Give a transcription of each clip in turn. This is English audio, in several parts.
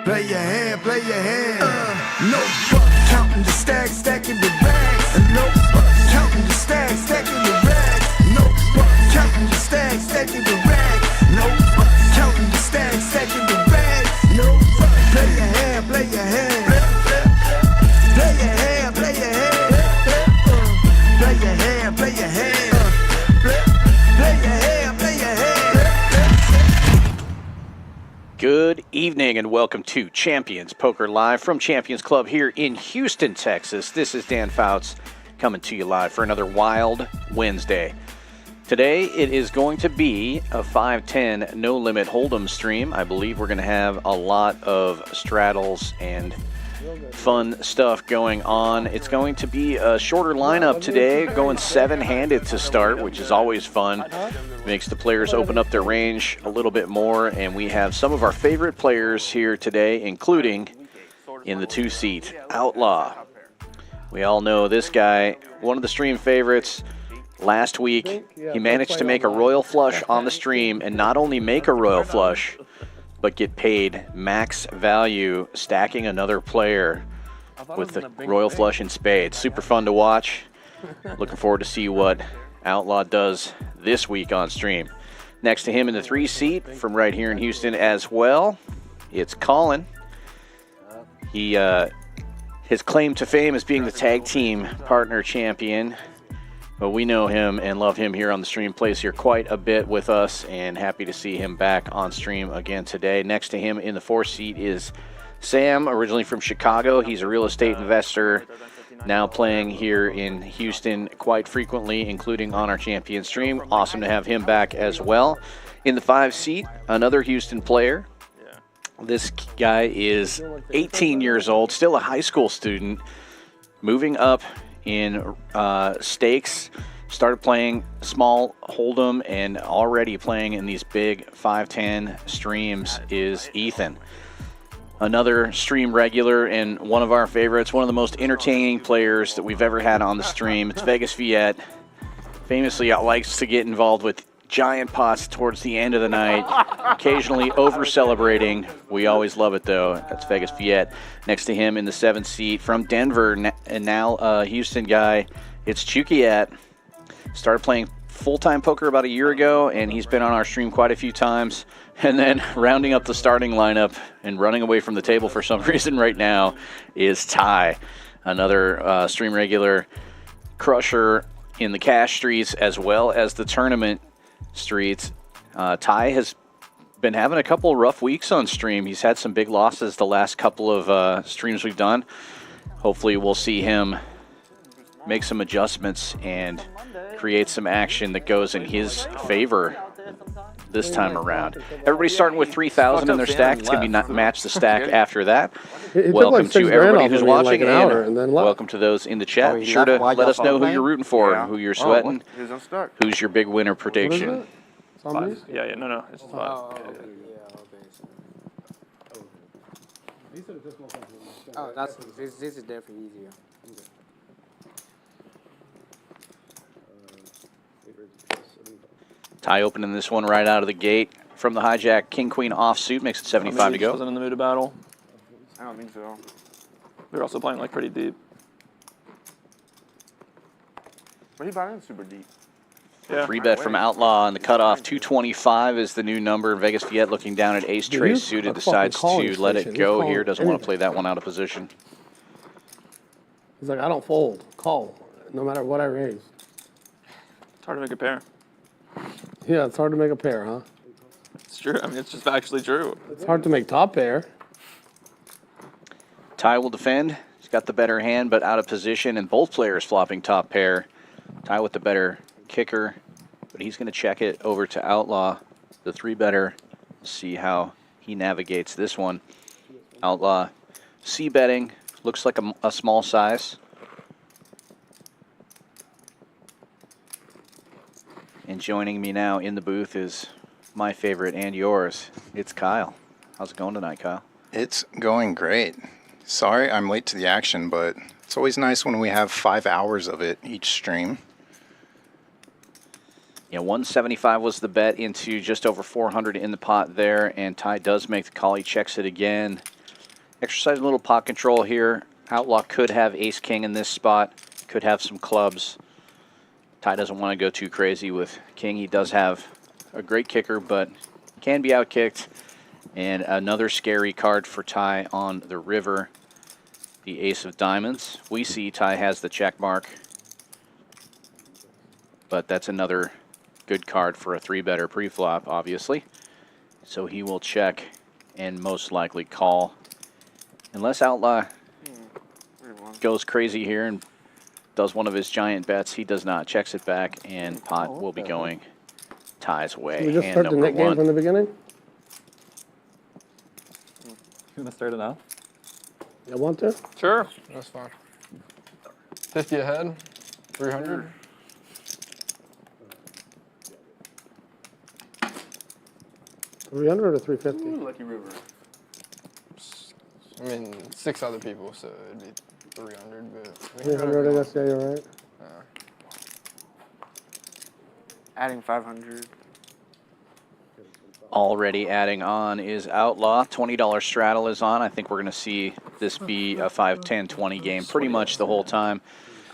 Play your hand, play your hand. No fuck, counting the stacks, stacking the bags. No fuck, counting the stacks, stacking the bags. No fuck, counting the stacks, stacking the bags. No fuck, counting the stacks, stacking the bags. No fuck, play your hand, play your hand. Play your hand, play your hand. Play your hand, play your hand. Play your hand, play your hand. Good evening and welcome to Champions Poker Live from Champions Club here in Houston, Texas. This is Dan Fouts coming to you live for another Wild Wednesday. Today it is going to be a 5-10 no limit hold'em stream. I believe we're going to have a lot of straddles and fun stuff going on. It's going to be a shorter lineup today, going seven-handed to start, which is always fun. Makes the players open up their range a little bit more, and we have some of our favorite players here today, including in the two-seat, Outlaw. We all know this guy, one of the stream favorites. Last week, he managed to make a royal flush on the stream, and not only make a royal flush, but get paid max value stacking another player with the royal flush in spades. Super fun to watch. Looking forward to see what Outlaw does this week on stream. Next to him in the three-seat from right here in Houston as well, it's Collin. His claim to fame is being the tag team partner champion. But we know him and love him here on the stream. Plays here quite a bit with us, and happy to see him back on stream again today. Next to him in the fourth seat is Sam, originally from Chicago. He's a real estate investor, now playing here in Houston quite frequently, including on our champion stream. Awesome to have him back as well. In the five seat, another Houston player. This guy is 18 years old, still a high school student, moving up in stakes, started playing small hold'em, and already playing in these big 5-10 streams is Ethan. Another stream regular and one of our favorites, one of the most entertaining players that we've ever had on the stream. It's Vegas Viet. Famously likes to get involved with giant pots towards the end of the night, occasionally over-celebrating. We always love it, though. That's Vegas Viet. Next to him in the seventh seat from Denver, and now a Houston guy, it's Chookiat. Started playing full-time poker about a year ago, and he's been on our stream quite a few times. And then rounding up the starting lineup and running away from the table for some reason right now is Ty, another stream regular crusher in the cash streets as well as the tournament streets. Ty has been having a couple rough weeks on stream. He's had some big losses the last couple of streams we've done. Hopefully we'll see him make some adjustments and create some action that goes in his favor this time around. Everybody's starting with 3,000 in their stack. It's going to be match the stack after that. Welcome to everybody who's watching, and welcome to those in the chat. Be sure to let us know who you're rooting for, who you're sweating, who's your big winner prediction. Five. Yeah, no, it's 5. Oh, that's this is definitely easier. Ty opening this one right out of the gate from the hijack. King Queen offsuit makes it 75 to go. Wasn't in the mood to battle. I don't think so. They're also playing like pretty deep. But he bought in super deep. Yeah. Free bet from Outlaw, and the cutoff 225 is the new number. Vegas Viet looking down at ace trace suited, decides to let it go here. Doesn't want to play that one out of position. He's like, I don't fold. Call, no matter what I raise. It's hard to make a pair. Yeah, it's hard to make a pair, huh? It's true. I mean, it's just actually true. It's hard to make top pair. Ty will defend. He's got the better hand, but out of position, and both players flopping top pair. Ty with the better kicker, but he's going to check it over to Outlaw, the three-better. See how he navigates this one. Outlaw c-betting. Looks like a small size. And joining me now in the booth is my favorite and yours. It's Kyle. How's it going tonight, Kyle? It's going great. Sorry I'm late to the action, but it's always nice when we have 5 hours of it each stream. Yeah, 175 was the bet into just over 400 in the pot there, and Ty does make the call. He checks it again. Exercising a little pot control here. Outlaw could have ace-king in this spot. Could have some clubs. Ty doesn't want to go too crazy with king. He does have a great kicker, but can be outkicked. And another scary card for Ty on the river, the ace of diamonds. We see Ty has the check mark, but that's another good card for a 3-better pre-flop, obviously. So he will check and most likely call. Unless Outlaw goes crazy here and does one of his giant bets, he does not. Checks it back, and pot will be going Ty's way. Can we just Hand start the number net game one. from the beginning? You want to start it now? You want to? Sure. That's fine. 50 ahead. 300. $300 or $350? Lucky River. I mean, 6 other people, so it'd be 300. But 300, I guess. Yeah, you're right. Adding 500. Already adding on is Outlaw. $20 straddle is on. I think we're going to see this be a 5, 10, 20 game pretty much the whole time.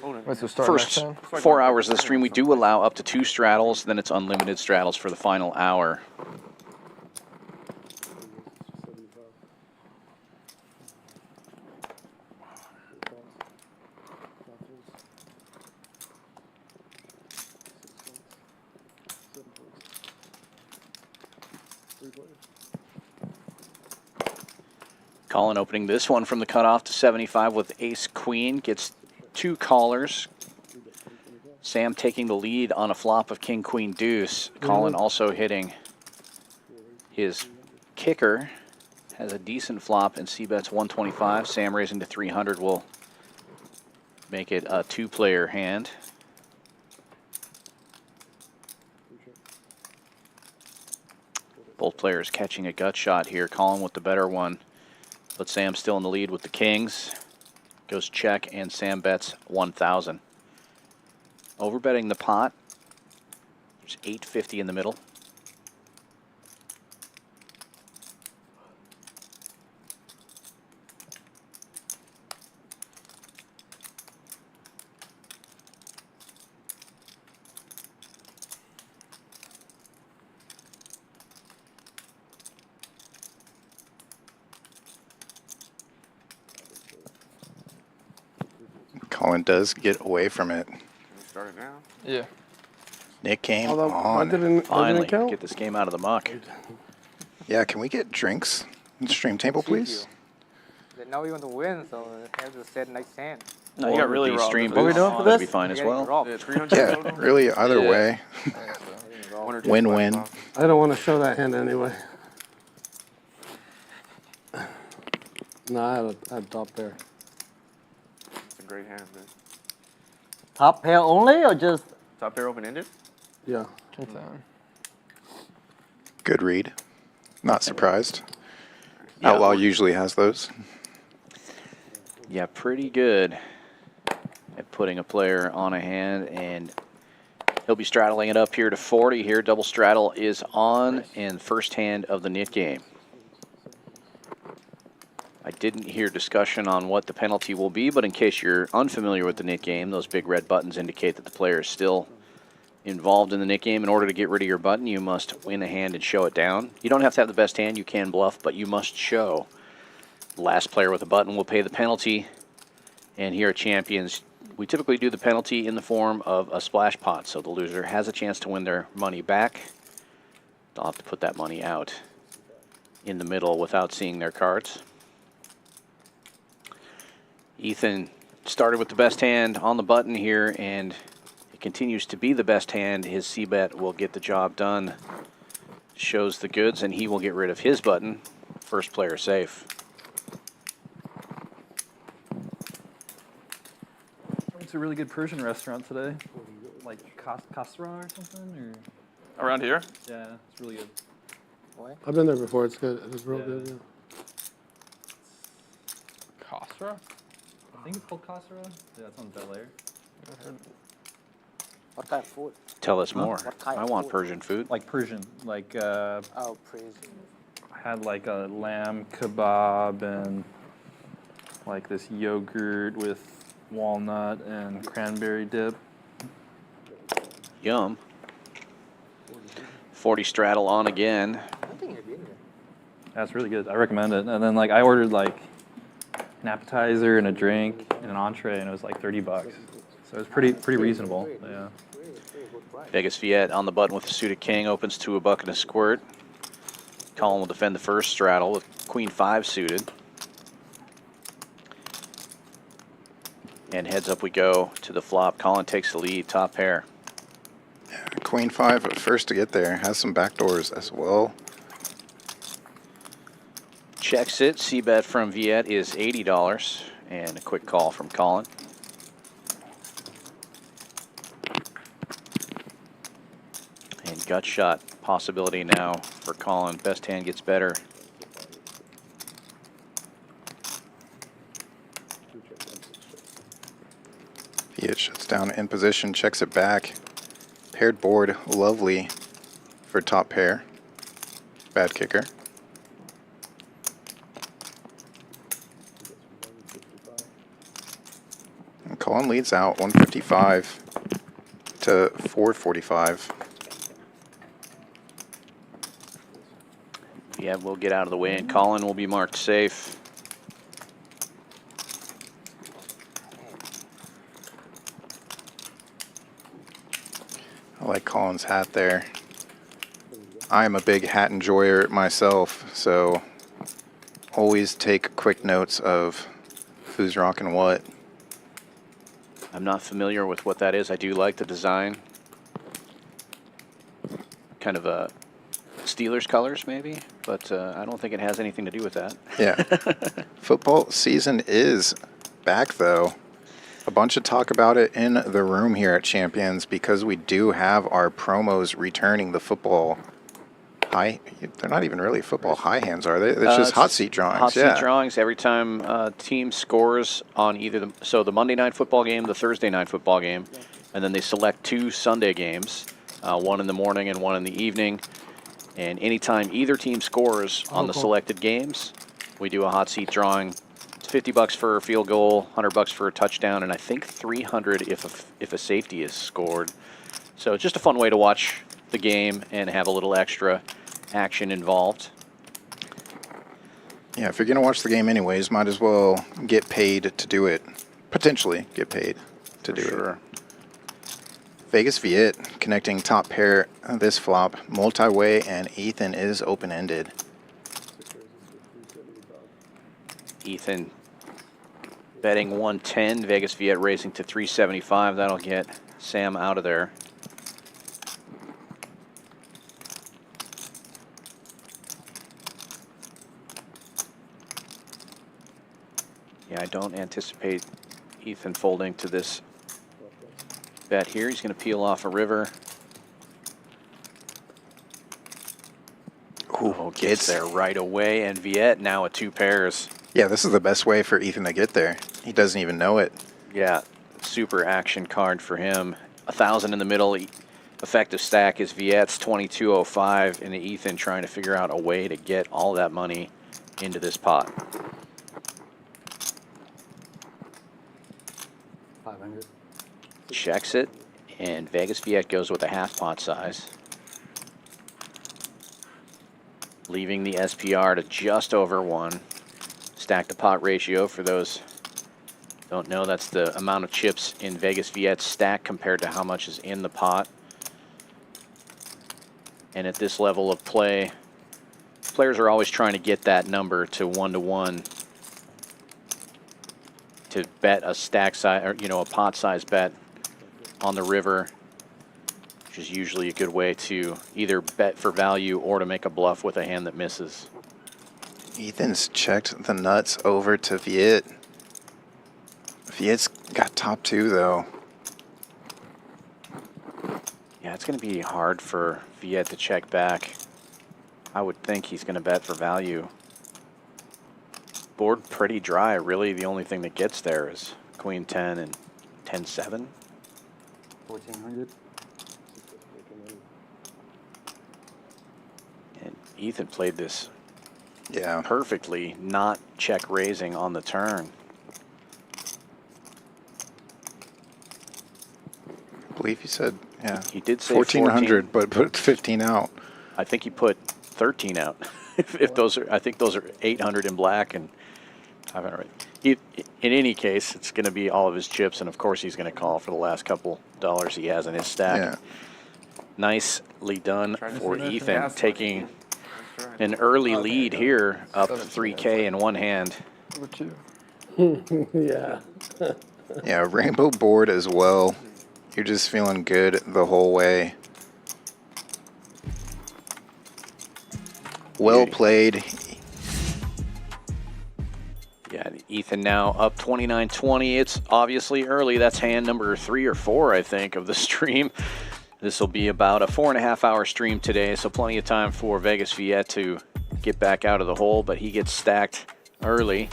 What's the start First next time? 4 hours of the stream, we do allow up to 2 straddles. Then it's unlimited straddles for the final hour. Collin opening this one from the cutoff to 75 with ace-queen. Gets 2 callers. Sam taking the lead on a flop of king-queen deuce. Collin also hitting his kicker. Has a decent flop and c-bets 125. Sam raising to 300 will make it a 2-player hand. Both players catching a gut shot here. Collin with the better one. But Sam still in the lead with the kings. Goes check, and Sam bets 1,000. Overbetting the pot. There's 850 in the middle. Collin does get away from it. Start it now. Yeah. Nick came Although, I on. didn't Finally, count. get this game out of the muck. Yeah, can we get drinks on the stream table, please? Now we want to win, so I have to set next hand. No, you got really the robbed. stream What are we booth. doing for That'd this? be fine as Getting well. robbed. 300 Yeah, total? really, either Yeah. way. Win-win. I don't want to show that hand anyway. No, I had top pair. It's a great hand, man. Top pair only or just Top pair open-ended? Yeah. Check that one. Good read. Not surprised. Yeah. Outlaw usually has those. Yeah, pretty good at putting a player on a hand, and he'll be straddling it up here to 40 here. Double straddle is on in first hand of the nit game. I didn't hear discussion on what the penalty will be, but in case you're unfamiliar with the nit game, those big red buttons indicate that the player is still involved in the nit game. In order to get rid of your button, you must win a hand and show it down. You don't have to have the best hand, you can bluff, but you must show. Last player with a button will pay the penalty. And here at Champions, we typically do the penalty in the form of a splash pot, so the loser has a chance to win their money back. They'll have to put that money out in the middle without seeing their cards. Ethan started with the best hand on the button here, and it continues to be the best hand. His c-bet will get the job done. Shows the goods, and he will get rid of his button. First player safe. It's a really good Persian restaurant today, like Kasra or something. Or Around here? yeah, it's really good. I've been there before. It's good. It's real good. Yeah. Kasra? I think it's called Kasra. Yeah, it's on Bel Air. What kind of food? Tell us more. What kind I of want food? Persian food. Like Persian, like Oh, praise. I had like a lamb kebab and like this yogurt with walnut and cranberry dip. Yum. 40 straddle on again. That's really good. I recommend it. And then like I ordered like an appetizer and a drink and an entree, and it was like $30. So it's pretty reasonable. Yeah. Vegas Viet on the button with the suited king, opens to a buck and a squirt. Collin will defend the first straddle with queen 5 suited. And heads up we go to the flop. Collin takes the lead, top pair. Queen 5 first to get there. Has some backdoors as well. Checks it. C-bet from Viet is $80. And a quick call from Collin. And gut shot possibility now for Collin. Best hand gets better. Viet shuts down in position, checks it back. Paired board, lovely for top pair. Bad kicker. And Collin leads out 155 to 445. Yeah, we'll get out of the way, and Collin will be marked safe. I like Collin's hat there. I am a big hat enjoyer myself, so always take quick notes of who's rocking what. I'm not familiar with what that is. I do like the design. Kind of a Steelers colors, maybe, but I don't think it has anything to do with that. Yeah. Football season is back, though. A bunch of talk about it in the room here at Champions because we do have our promos returning the football high. They're not even really football high hands, are they? It's just hot seat drawings. Hot seat drawings every time a team scores on either the Monday night football game, the Thursday night football game, and then they select 2 Sunday games, one in the morning and one in the evening. And anytime either team scores on the selected games, we do a hot seat drawing. It's $50 for a field goal, $100 for a touchdown, and I think $300 if a safety is scored. So it's just a fun way to watch the game and have a little extra action involved. Yeah, if you're going to watch the game anyways, might as well get paid to do it. Potentially get paid to do it. Vegas Viet connecting top pair this flop. Multi-way, and Ethan is open-ended. Ethan betting 110. Vegas Viet racing to 375. That'll get Sam out of there. Yeah, I don't anticipate Ethan folding to this bet here. He's going to peel off a river. Oh, gets there right away, and Viet now at 2 pairs. Yeah, this is the best way for Ethan to get there. He doesn't even know it. Yeah, super action card for him. 1,000 in the middle. Effective stack is Viet's 2205, and Ethan trying to figure out a way to get all that money into this pot. 500. Checks it, and Vegas Viet goes with a half pot size, leaving the SPR to just over 1. Stack to pot ratio, for those don't know, that's the amount of chips in Vegas Viet's stack compared to how much is in the pot. And at this level of play, players are always trying to get that number to 1-to-1 to bet a stack size, or a pot size bet on the river, which is usually a good way to either bet for value or to make a bluff with a hand that misses. Ethan's checked the nuts over to Viet. Viet's got top 2, though. Yeah, it's going to be hard for Viet to check back. I would think he's going to bet for value. Board pretty dry. Really, the only thing that gets there is Queen 10 and 10-7. 1400. And Ethan played this Yeah. perfectly, not check raising on the turn. believe he said, yeah. He did say 1,400, but put 15 out. I think he put 13 out. if those are, I think those are 800 in black and 500. In any case, it's going to be all of his chips, and of course he's going to call for the last couple dollars he has in his stack. Yeah. Nicely done for Ethan, taking an early lead here, up 3K in one hand. Look at you. Yeah. Yeah, rainbow board as well. You're just feeling good the whole way. Well played. Yeah, Ethan now up 29-20. It's obviously early. That's hand number 3 or 4, I think, of the stream. This will be about a 4.5-hour stream today, so plenty of time for Vegas Viet to get back out of the hole, but he gets stacked early.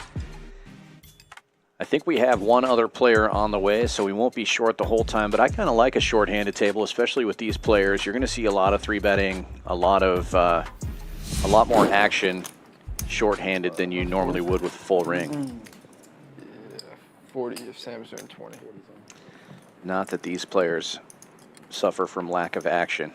I think we have one other player on the way, so we won't be short the whole time, but I kind of like a short-handed table, especially with these players. You're going to see a lot of 3-betting, a lot more action short-handed than you normally would with a full ring. Yeah, 40 if Sam's doing 20. Not that these players suffer from lack of action.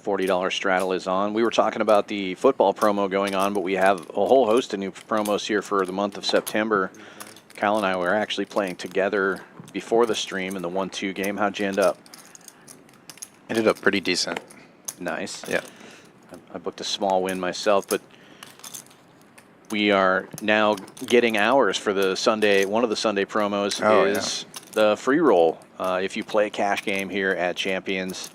$40 straddle is on. We were talking about the football promo going on, but we have a whole host of new promos here for the month of September. Kyle and I were actually playing together before the stream in the 1-2 game. How'd you end up? Ended up pretty decent. Nice. Yeah. I booked a small win myself, but we are now getting hours for the Sunday. One of the Sunday promos is the free roll. If you play a cash game here at Champions,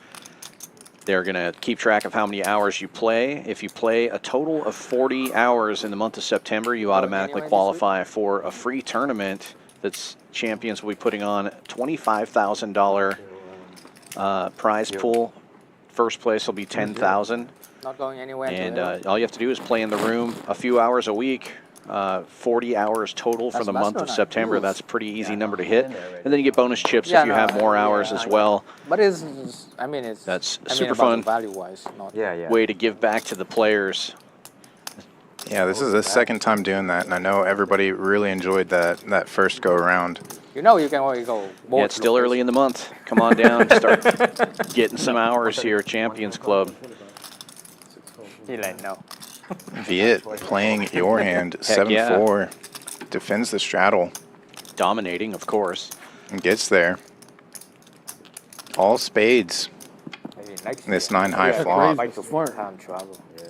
they're going to keep track of how many hours you play. If you play a total of 40 hours in the month of September, you automatically qualify for a free tournament that's Champions will be putting on. $25,000 prize pool. First place will be $10,000. Not going anywhere. And all you have to do is play in the room a few hours a week. 40 hours total for the month of September. That's a pretty easy number to hit. And then you get bonus chips if you have more hours as well. But it's, I mean, it's That's I mean, super about fun. Value-wise, not. Way to give back to the players. Yeah, this is the second time doing that, and I know everybody really enjoyed that first go around. You know, you can only go. Yeah, it's still early in the month. Come on down, start getting some hours here at Champions Club. He like no. Viet playing your hand, 7-4, defends the straddle. Dominating, of course. And gets there. All spades. This 9-high flop.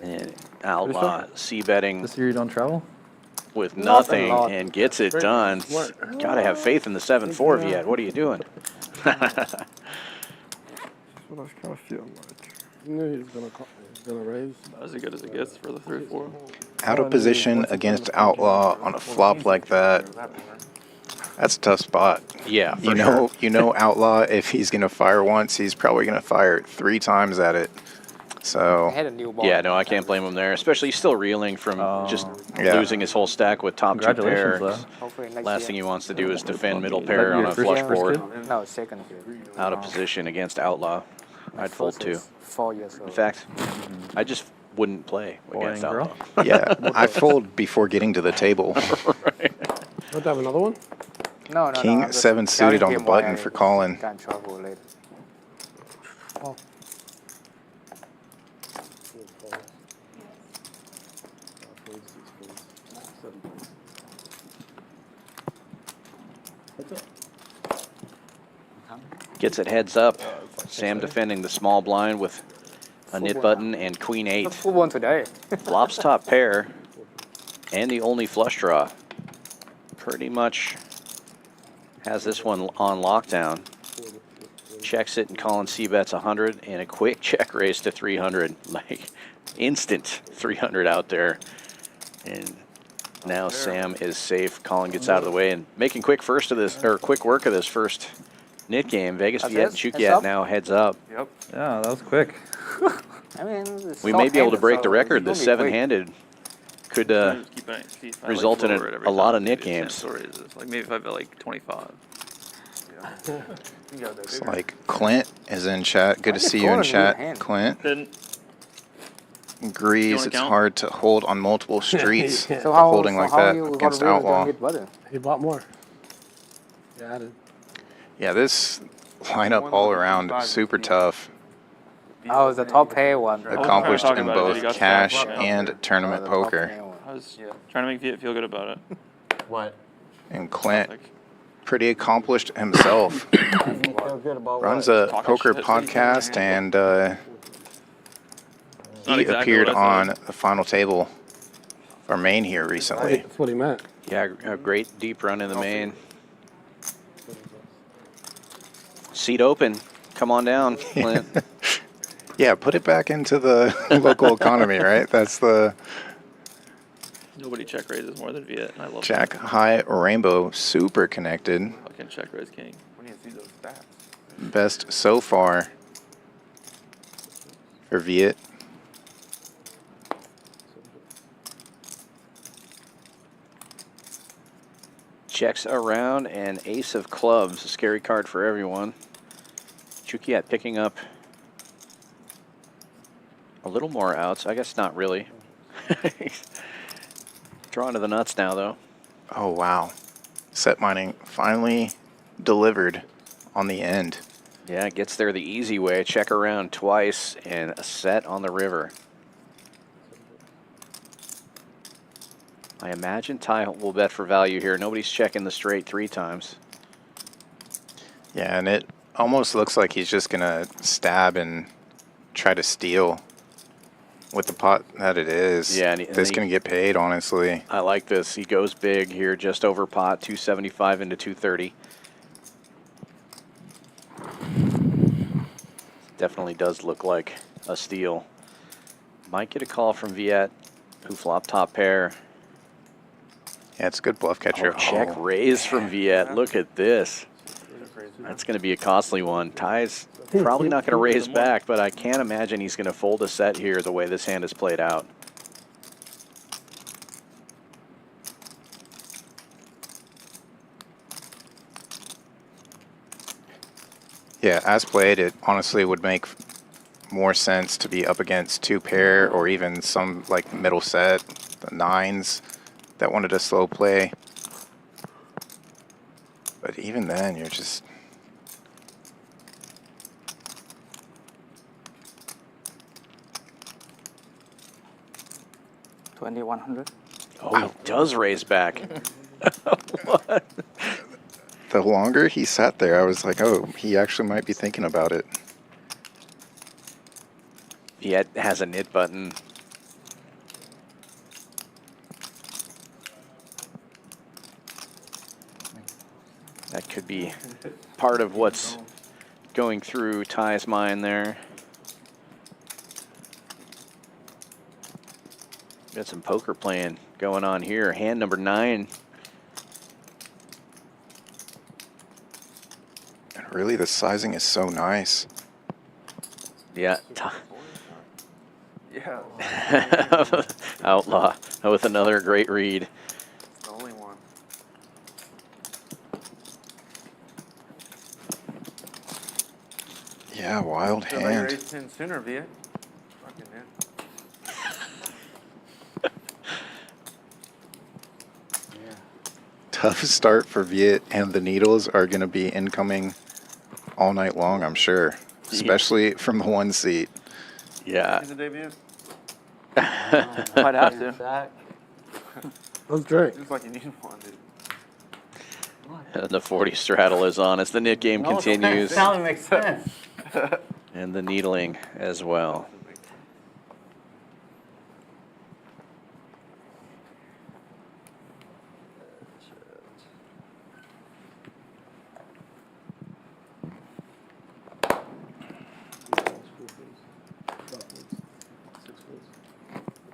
And Outlaw c-betting This year you don't travel? with nothing and gets it done. Got to have faith in the 7-4, Viet. What are you doing? That's what I was kind of feeling like. You knew he was gonna raise. As good as it gets for the 3-4. Out of position against Outlaw on a flop like that. That's a tough spot. Yeah, for You know Outlaw, if he's going to fire once, he's probably going to fire 3 times at it. So, Had a new ball. Yeah, no, I can't blame him there. Especially he's still reeling from just losing his whole stack with top 2 pair. Congratulations, Hopefully next Last year. thing he wants to do is defend middle pair on a First flush kid? board. No, second year. Out of position against Outlaw. I'd fold too. 4 years old. In fact, I just wouldn't play against Boring girl. Outlaw. yeah, I fold before getting to the table. Don't have another one? No, King I'm just 7 suited telling on the him why button I for Collin. Can't travel later. Oh. Gets it heads up. Sam defending the small blind with a nit button and queen 8. Who won today? Flops top pair and the only flush draw. Pretty much has this one on lockdown. Checks it and Collin c-bets 100 and a quick check raise to 300. Like instant 300 out there. And now Sam is safe. Collin gets out of the way and making quick work of this first nit game. Vegas Viet and Chookiat now heads up. Yep. Yeah, that was quick. I mean, it's We may be able to short-handed, break the so record. The it's gonna be quick. 7-handed could result in a lot of nit games. Like maybe if I bet like 25. It's like Clint is in chat. Good to see you in Collin chat, hand? Clint. Didn't. agrees wanna it's count? hard to hold on multiple streets. Yeah. So how, Holding so like how that you against got rid of the Outlaw. mid button? He bought more. Yeah, I did. Yeah, this lineup all around super tough. Oh, it's the top pay one. Accomplished talk in about it, but he both got cash stacked up. and tournament The top poker. pay one. I was trying to make Viet feel good about it. What? And Clint, Like, pretty accomplished himself. Feel good about Runs what? a Talking poker shit. podcast, and Not he exactly appeared what I on said. the final table for Maine here recently. That's what he meant. Yeah, a great deep run in the main. Seat open. Come on down, Clint. Yeah, put it back into the local economy, right? That's the Nobody check raises more than Viet, and I love Jack High Rainbow, super connected. that. Fucking check raise king. We need to see those stats. Best so far for Viet. Checks around and ace of clubs, a scary card for everyone. Chookiat picking up a little more outs. I guess not really. Drawing to the nuts now, though. Oh, wow. Set mining finally delivered on the end. Yeah, gets there the easy way. Check around twice and a set on the river. I imagine Ty will bet for value here. Nobody's checking the straight 3 times. Yeah, and it almost looks like he's just going to stab and try to steal with the pot that it is. Yeah, and this he- can get paid, honestly. I like this. He goes big here, just over pot, 275 into 230. Definitely does look like a steal. Might get a call from Viet, who flopped top pair. Yeah, it's a good bluff catcher. Oh, check raise from Viet. Look at this. That's going to be a costly one. Ty's probably not going to raise back, but I can't imagine he's going to fold a set here the way this hand is played out. Yeah, as played, it honestly would make more sense to be up against 2 pair or even some like middle set, the 9s that wanted a slow play. But even then, you're just... $2,100. Oh, he does raise back. What? The longer he sat there, I was like, oh, he actually might be thinking about it. Viet has a knit button. That could be part of what's going through Ty's mind there. Got some poker playing going on here. Hand number 9. And really, the sizing is so nice. Yeah. Yeah, Outlaw with another great read. the only one. Yeah, wild So they hand. raised 10 sooner, Viet. Fucking man. Tough start for Viet, and the needles are going to be incoming all night long, I'm sure. Especially from the 1 seat. Yeah. Is it debut? Might have to. Zach? Let's drink. Looks like you need one, dude. The 40 straddle is on as the knit game continues. That makes sense. And the needling as well.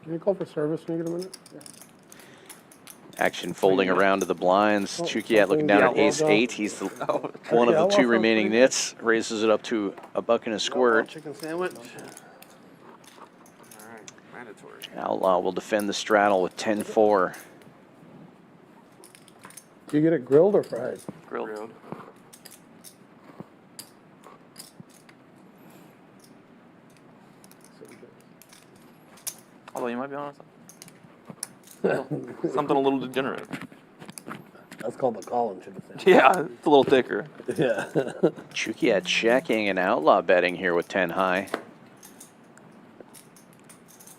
Can you call for service when you get a minute? Action folding around to the blinds. Chookiat looking down at ace 8. He's the one of the Outlaw 2 remaining knits. Raises it up to a buck and a squirt. Chicken sandwich. All right, mandatory. Outlaw will defend the straddle with 10-4. Do you get it grilled or fried? Grilled. Although you might be honest. Something a little degenerate. That's called the Collin, should have said. Yeah, it's a little thicker. Yeah. Chookiat checking and Outlaw betting here with 10 high.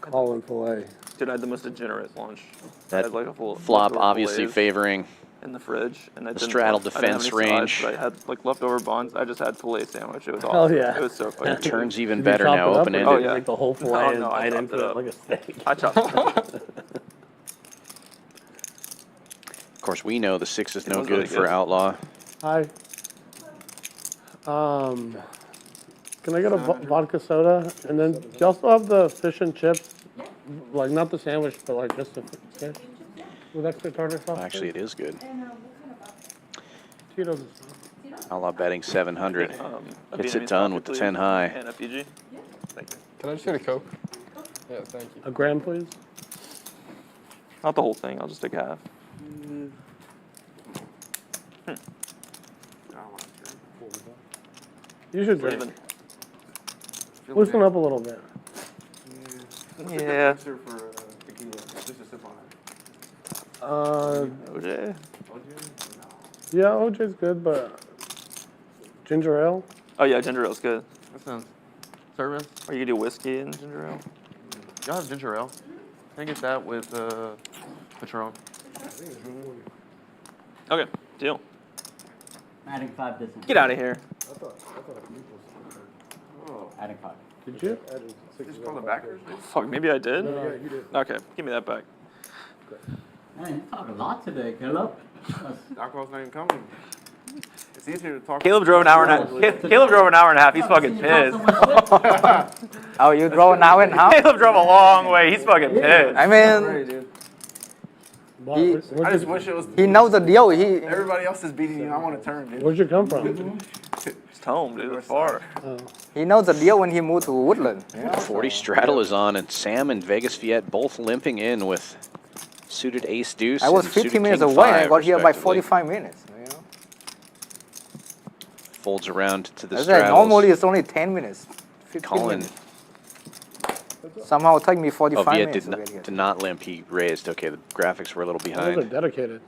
Collin filet. Dude, I had the most degenerate lunch. I That had like a full flop leftover obviously fillets favoring in the fridge, and I the didn't straddle I didn't have defense any sides, range. but I had like leftover buns. I just had filet sandwich. It was Oh, awesome. yeah. It was so fucking good. Turns even Did you better chop now, it up, or open-ended. did Oh, you yeah. Take the whole filet No, and I bite chopped into it it up. like a steak. I chopped it up. Of course, we know the 6 is no was good really for good. Outlaw. Hi. Can I get a vodka soda? And then do you also have the fish and chips? Like not the sandwich, but like just the fish with extra tartar sauce? Actually, it is good. Tito's. Outlaw betting 700. A Gets it Vietnamese done coffee, with the please, 10 high. And a Fiji. Thank you. Can I just get a Coke? Yeah, thank you. A gram, please. Not the whole thing. I'll just take half. You should drink. Even. Loosen up a little bit. Yeah. OJ. Yeah, OJ's good, but ginger ale. Oh yeah, ginger ale's good. That sounds service. Or you could do whiskey and ginger ale. Y'all have ginger ale. Can I get that with Patron? Okay, deal. Adding 5 business. Get out of here. Adding 5. Did you? Just call the backers. Fuck, maybe I did. Yeah, you did. Okay, give me that back. Man, you talk a lot today, Caleb. Alcohol's not even coming. It's easier to talk. Caleb drove an hour and a half. Caleb drove an hour and a half. He's fucking pissed. Oh, you drove an hour and a half? Caleb drove a long way. He's fucking pissed. I mean, Sorry, dude. Where'd I just wish it was. he knows the deal. Everybody else is beating you. I want to turn, dude. Where'd you come from? It's home, dude. It's far. He knows the deal when he moved to Woodland. 40 straddle is on, and Sam and Vegas Viet both limping in with suited ace deuce. I was and 15 suited minutes king away and I five, got here by respectively. 45 minutes. You know? Folds around to the I said, straddles. normally it's only 10 minutes. 15 Collin. minutes. Somehow it took me 45 Oh, Viet minutes did to get not, here. did not limp. He raised. Okay, the graphics were a little Those are behind. dedicated.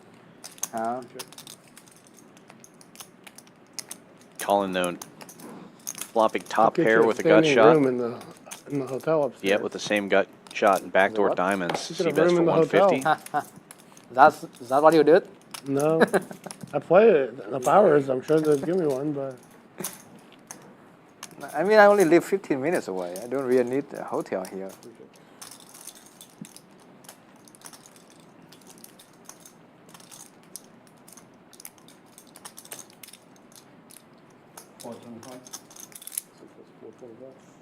Collin, though, flopping top Get pair you with a gut standing shot. room in the hotel upstairs. Yep, with the same gut shot and backdoor What? diamonds. You See get a best room for in the 150. hotel. Is that what you did? No, I play it enough hours. I'm sure they'd give me one, but I mean, I only live 15 minutes away. I don't really need a hotel here.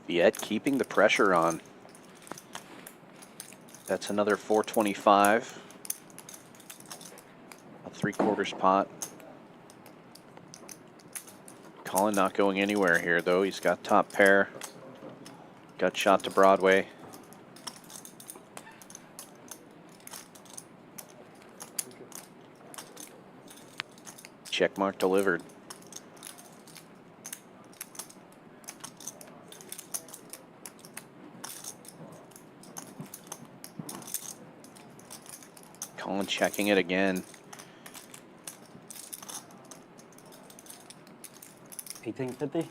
Viet keeping the pressure on. That's another 425. A 3/4 pot. Collin not going anywhere here, though. He's got top pair. Gut shot to Broadway. Check mark delivered. Collin checking it again. 1850.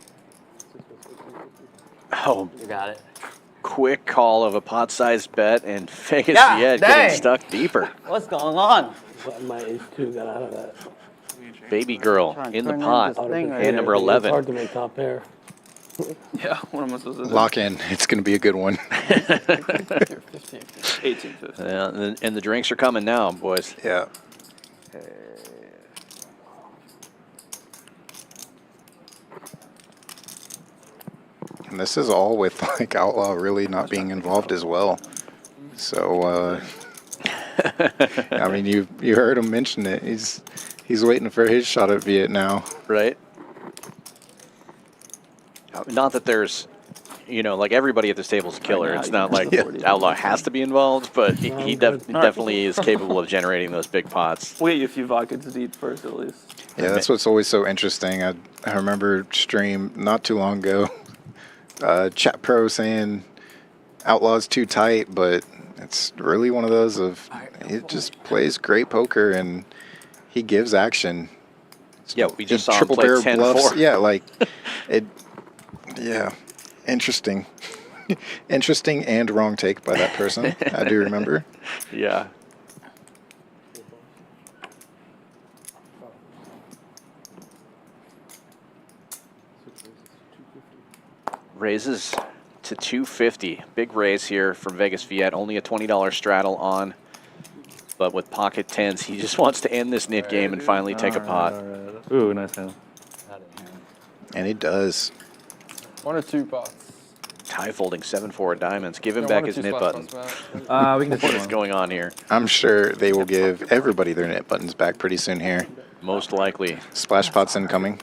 Oh, You got it. quick call of a pot-sized bet, and Vegas Yeah, Viet dang. getting stuck deeper. What's going on? my ace two got out of that. Baby girl Trying to in the turn pot. into this thing right Hand number It's 11. hard to make top pair. Yeah, what am I supposed to do? Lock in. It's going to be a good one. 1850. Yeah, and the drinks are coming now, boys. Yeah. And this is all with like Outlaw really not being involved as well. So I mean, you heard him mention it. He's waiting for his shot at Viet now. Right? Not that there's, you know, like everybody at this table is a killer. It's not like Outlaw has to be involved, but he definitely is capable of generating those big pots. We'll get you a few vodkas to eat first, at least. Yeah, that's what's always so interesting. I remember stream not too long ago, Chat Pro saying Outlaw's too tight, but It's really one of those of he just plays great poker and he gives action. Yeah, we just He saw him triple play barrel 10-4. bluffs. Yeah, like it. Yeah, interesting. Interesting and wrong take by that person. I do remember. Yeah. Raises to 250. Big raise here from Vegas Viet. Only a $20 straddle on. But with pocket tens, he just wants to end this nit game and finally take a pot. Alright. Ooh, nice hand. And he does. 1 or 2 pots. Tie folding 7-4 of diamonds. Give him Yeah, back 1 or his 2 nit splash button. pots, Matt. We can just What do is one. going on here? I'm sure they will give everybody their nit buttons back pretty soon here. Most likely. Splash pots incoming.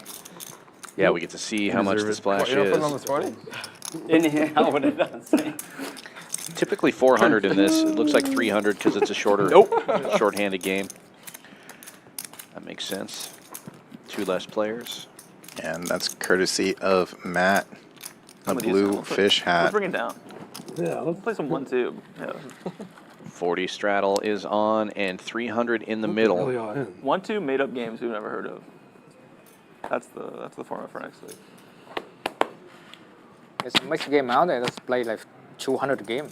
Yeah, we get to see how much the splash What, you don't put it on the is. 20? In here, I would have done the same. Typically 400 in this. It looks like 300 because it's a shorter, short-handed game. That makes sense. 2 less players. And that's courtesy of Matt, the Some of these blue let's fish Let's hat. bring it down. Yeah, let's Play some 1-2. Yeah. 40 straddle is on and 300 in the middle. 1-2 made up games we've never heard of. That's the format for next week. It's a mixed game out there. Let's play like 200 game.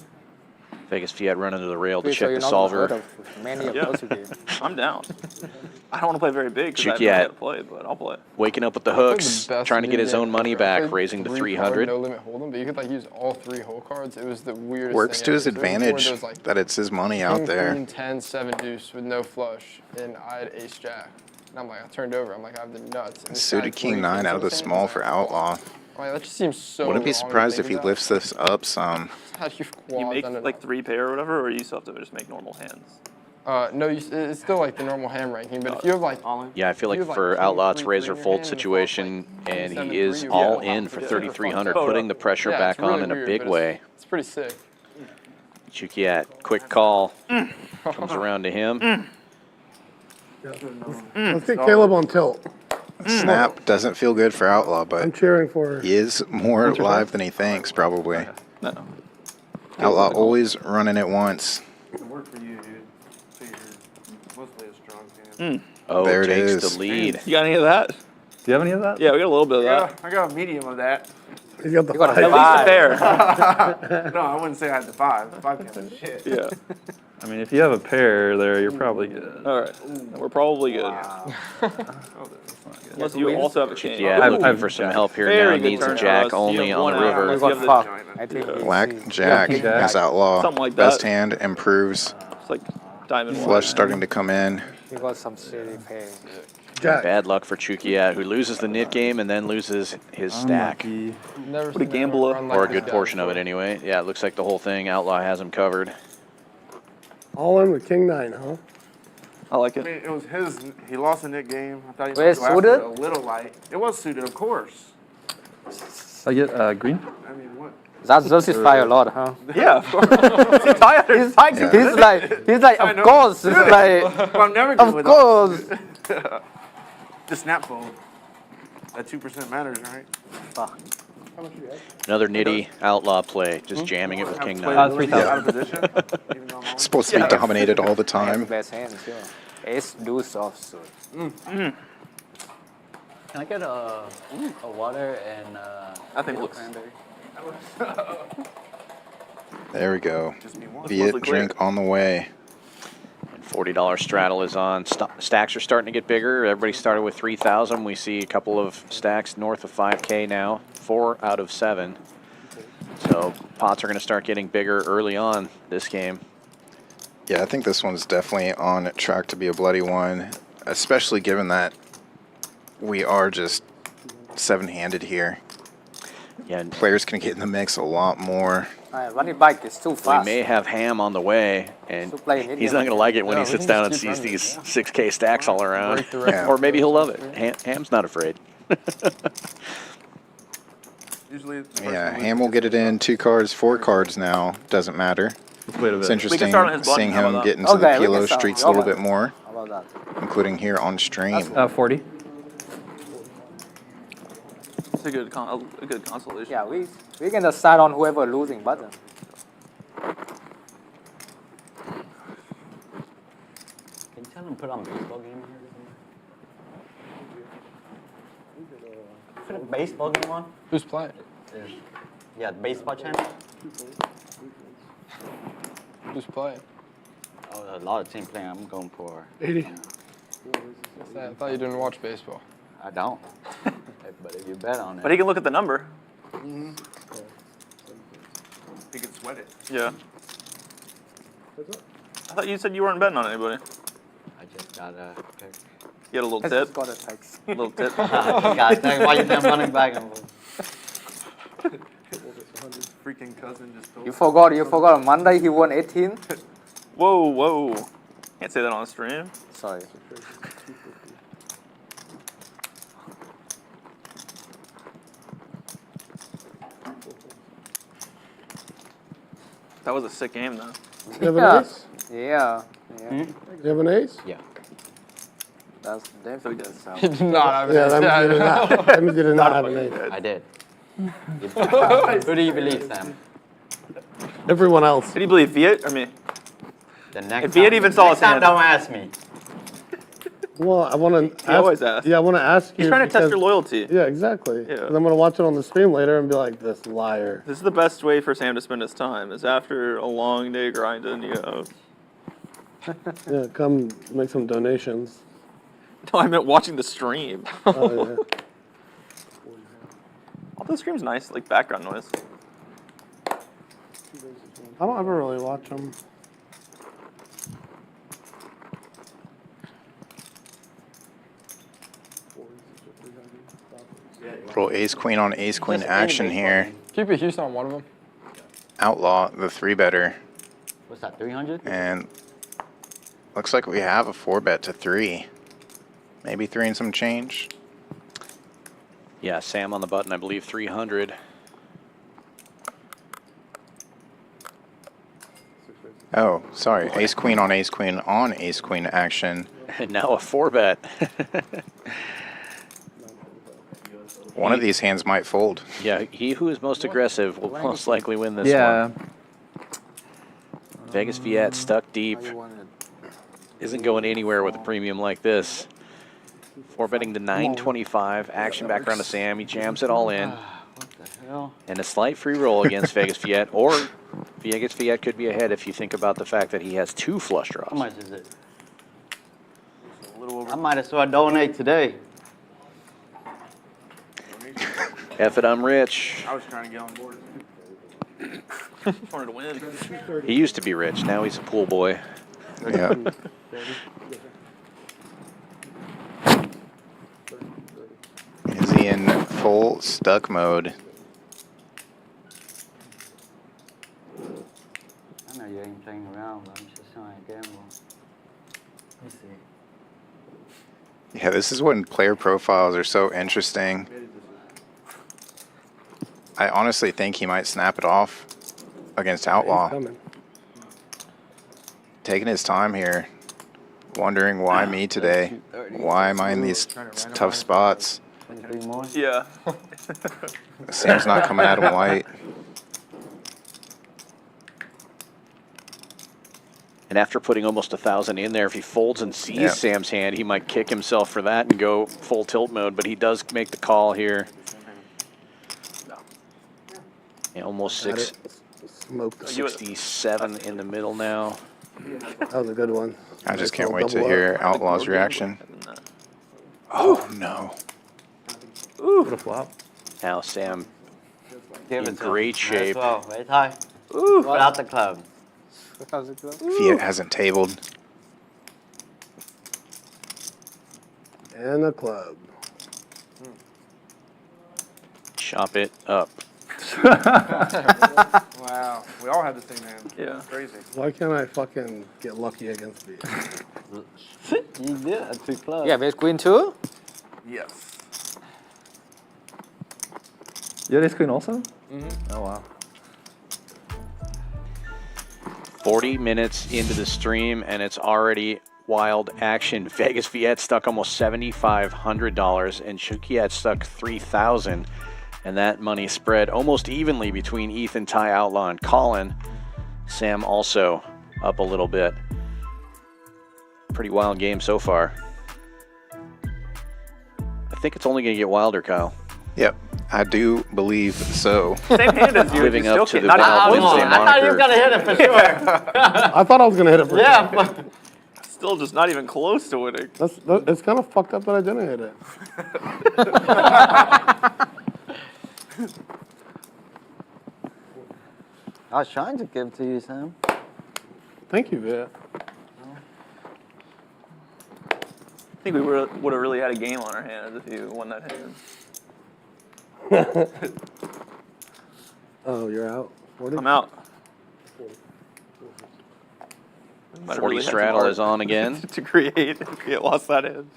Vegas Viet running to the rail to Pretty check sure the you're not solver. heard of many of Yeah. those games. I'm down. I don't want to play very big because I Chookiat. don't know how to play, but I'll play. Waking up with the I played hooks, best trying to get his mid-game own money ever. I back, played raising to 3 card 300. No limit hold'em, but you could like use all 3 whole cards. It was the weirdest Works thing to his ever. So it was one of advantage those, like, that it's his money out king, there. Queen, 10, 7 deuce with no flush, and I had ace jack. And I'm like, I turned over. I'm like, I have the nuts. And this guy Suited had king 3 9 kings out of the in his hand. small I'm for like, Outlaw. I'm like, that just seems so Wouldn't be wrong to surprised think if he about. lifts this up some. How do you You quad make on it? like 3 pair or whatever, or you still have to just make normal hands. No, it's still like the normal hand ranking, but if you have like Yeah, I feel like You have, like, for king, Outlaw, it's 3, razor 3 in your fold hand, and the situation, flop's, like, and 7, he is 3, all yeah. in for Yeah. 3,300, Photo. putting the pressure yeah, back it's really on in a weird, big but way. It's pretty sick. Chookiat, quick call. Comes around to him. let's get Caleb on tilt. Snap doesn't feel good for Outlaw, I'm but cheering for. he is more live than he thinks, probably. No. Outlaw always running it once. Work for you, dude. So you're mostly a strong hand. Oh, There it takes is. the lead. You got any of that? Do you have any of that? Yeah, we got a little bit of that. I got a medium of that. He's got the You got a five. At least a pair. No, I wouldn't say I had the 5. 5 can't be shit. Yeah. I mean, if you have a pair there, you're probably good. All right. We're probably good. Unless you also have a king. Yeah, I've- looking I've- for some help here Very now. good Needs a turn for jack us. You only have on one the out. river. You What have the- fuck? I think we Black see. Jack Yeah, as Outlaw. Something like Best that. hand improves. It's like diamond one. Flush starting to come in. He got some silly pay. Jack. Bad luck for Chookiat, who loses the nit game and then loses his stack. Unlucky. Never What a seen anyone gambler. run like Or a this good guy portion of it before. anyway. Yeah, it looks like the whole thing, Outlaw has him covered. All in with king 9, huh? I like I it. mean, it was his. He lost the net game. I thought he Wait, was going to go after suited? it a little light. It was suited, of course. I get green. I mean, what? That justify a lot, huh? Yeah, of course. He's tired. He's Yeah. like, I of know. course. It's like, Well, I'm never good of with course. the snap fold. That 2% matters, right? Another nitty Outlaw play, just jamming it with king Play 9. a little bit 3,000. out of position. Even though I'm on. Supposed to be dominated all the I have time. the best hands, yeah. Ace deuce offsuit. Can I get a water and I think it looks. cranberry? There we go. Just me one. Viet mostly clear. drink on the way. $40 straddle is on. Stacks are starting to get bigger. Everybody started with 3,000. We see a couple of stacks north of 5K now, 4 out of 7. So pots are going to start getting bigger early on this game. Yeah, I think this one's definitely on track to be a bloody one, especially given that we are just 7-handed here. Yeah, and Players can get in the mix a lot more. Running bike is too we fast. may have Ham on the way, and So play an he's idiot. not going to like it when Yeah, he we sits can down and just keep sees running. these 6K stacks all around. Break the record. Yeah. Or maybe he'll love it. Ham's not afraid. Usually it's the Yeah, person Ham will get it in 2 cards, 4 cards now. Doesn't matter. Let's wait a It's bit. interesting start on his button, seeing how him about get into Okay, the we can PLO start. streets a How little about bit more, How about that? including here on stream. 40. It's a good consolation. Yeah, we can decide on whoever losing button. put on baseball game on here? Put a baseball game on? Who's playing? Yeah, the baseball channel. Who's playing? Oh, a lot of team playing. I'm going for. 80. I thought you didn't watch baseball. I don't. But if you bet on it. But he can look at the number. He can sweat it. Yeah. I thought you said you weren't betting on anybody. I just got a pick. You had a little I tip. just got a text. A little tip. Guys, why you then running back and forth? Freaking cousin just told You forgot on Monday he won 18? Whoa, whoa. Can't say that on a stream. Sorry. That was a sick game, though. You have an ace? Yeah. You have an ace? Yeah. That's definitely does sound. He did not have Yeah, an that means you did not, that means you did not have an ace. I did. Who do you believe, Sam? Everyone else. Did he believe Viet or me? The next If Viet time- even saw next his time, hand. don't ask me. Well, I want to. He always asks. Yeah, I want to ask you. He's trying to test because- your loyalty. Yeah, exactly. Yeah. 'Cause I'm gonna watch it on the stream later and be like, this liar. This is the best way for Sam to spend his time, is after a long day grinding, you know. Yeah, come make some donations. No, I meant watching the stream. Oh, yeah. Although the stream's nice, like background noise. I don't ever really watch them. Little ace queen on ace queen action here. Keep it Houston on one of them. Outlaw, the 3-better. What's that, 300? And looks like we have a 4-bet to 3. Maybe 3 and some change. Yeah, Sam on the button, I believe 300. Oh, sorry. Ace queen on ace queen on ace queen action. And now a 4-bet. One of these hands might fold. Yeah, he who is most aggressive will most likely win this Yeah. one. Vegas Viet stuck deep. Isn't going anywhere with a premium like this. 4-betting to 925. Action back around to Sam. He jams it all in. What the hell? And a slight free roll against Vegas Viet. Or Vegas Viet could be ahead if you think about the fact that he has 2 flush How draws. much is it? A little over. I might as well donate today. F it, I'm rich. I was trying to get on board. Wanted to win. He used to be rich. Now he's a pool boy. Yeah. Is he in full stuck mode? I know you ain't playing around, but I'm just trying to gamble. Let me see. Yeah, this is when player profiles are so interesting. I honestly think he might snap it off against Outlaw. Coming. Taking his time here. Wondering why me today? Why am I in these tough spots? 23 more? Yeah. Sam's not coming at him white. And after putting almost 1,000 in there, if he folds and sees Yeah. Sam's hand, he might kick himself for that and go full tilt mode. But he does make the call here. Yeah, almost Got it. Smoked them. 67 in the middle now. That was a good one. I just Nice can't little wait to double hear up. Outlaw's reaction. Oh no. What a flop. Now Sam Give in it to him. great Might as shape. well. Right high. Without the club. Viet hasn't tabled. And a club. Chop it up. Wow. We all have the same hand. Yeah. Crazy. Why can't I fucking get lucky against Viet? You did a 2 club. Yeah, base queen too? Yes. You had ace queen also? Oh, wow. 40 minutes into the stream, and it's already wild action. Vegas Viet stuck almost $7,500, and Chookiat stuck $3,000. And that money spread almost evenly between Ethan, Ty, Outlaw, and Collin. Sam also up a little bit. Pretty wild game so far. I think it's only going to get wilder, Kyle. Yep, I do believe so. Same hand as you. Living you up still to the can't- Val Wednesday I thought you were moniker. gonna hit it for sure. I thought I was gonna hit it for Yeah, sure. but Still just not even close to winning. It's kind of fucked up that I didn't hit it. I was trying to give to you, Sam. Thank you, Viet. I think we would have really had a game on our hands if you won that hand. Oh, you're out. 40? I'm out. Might have 40 really had some straddle heart is on again. to create if we had lost that hand.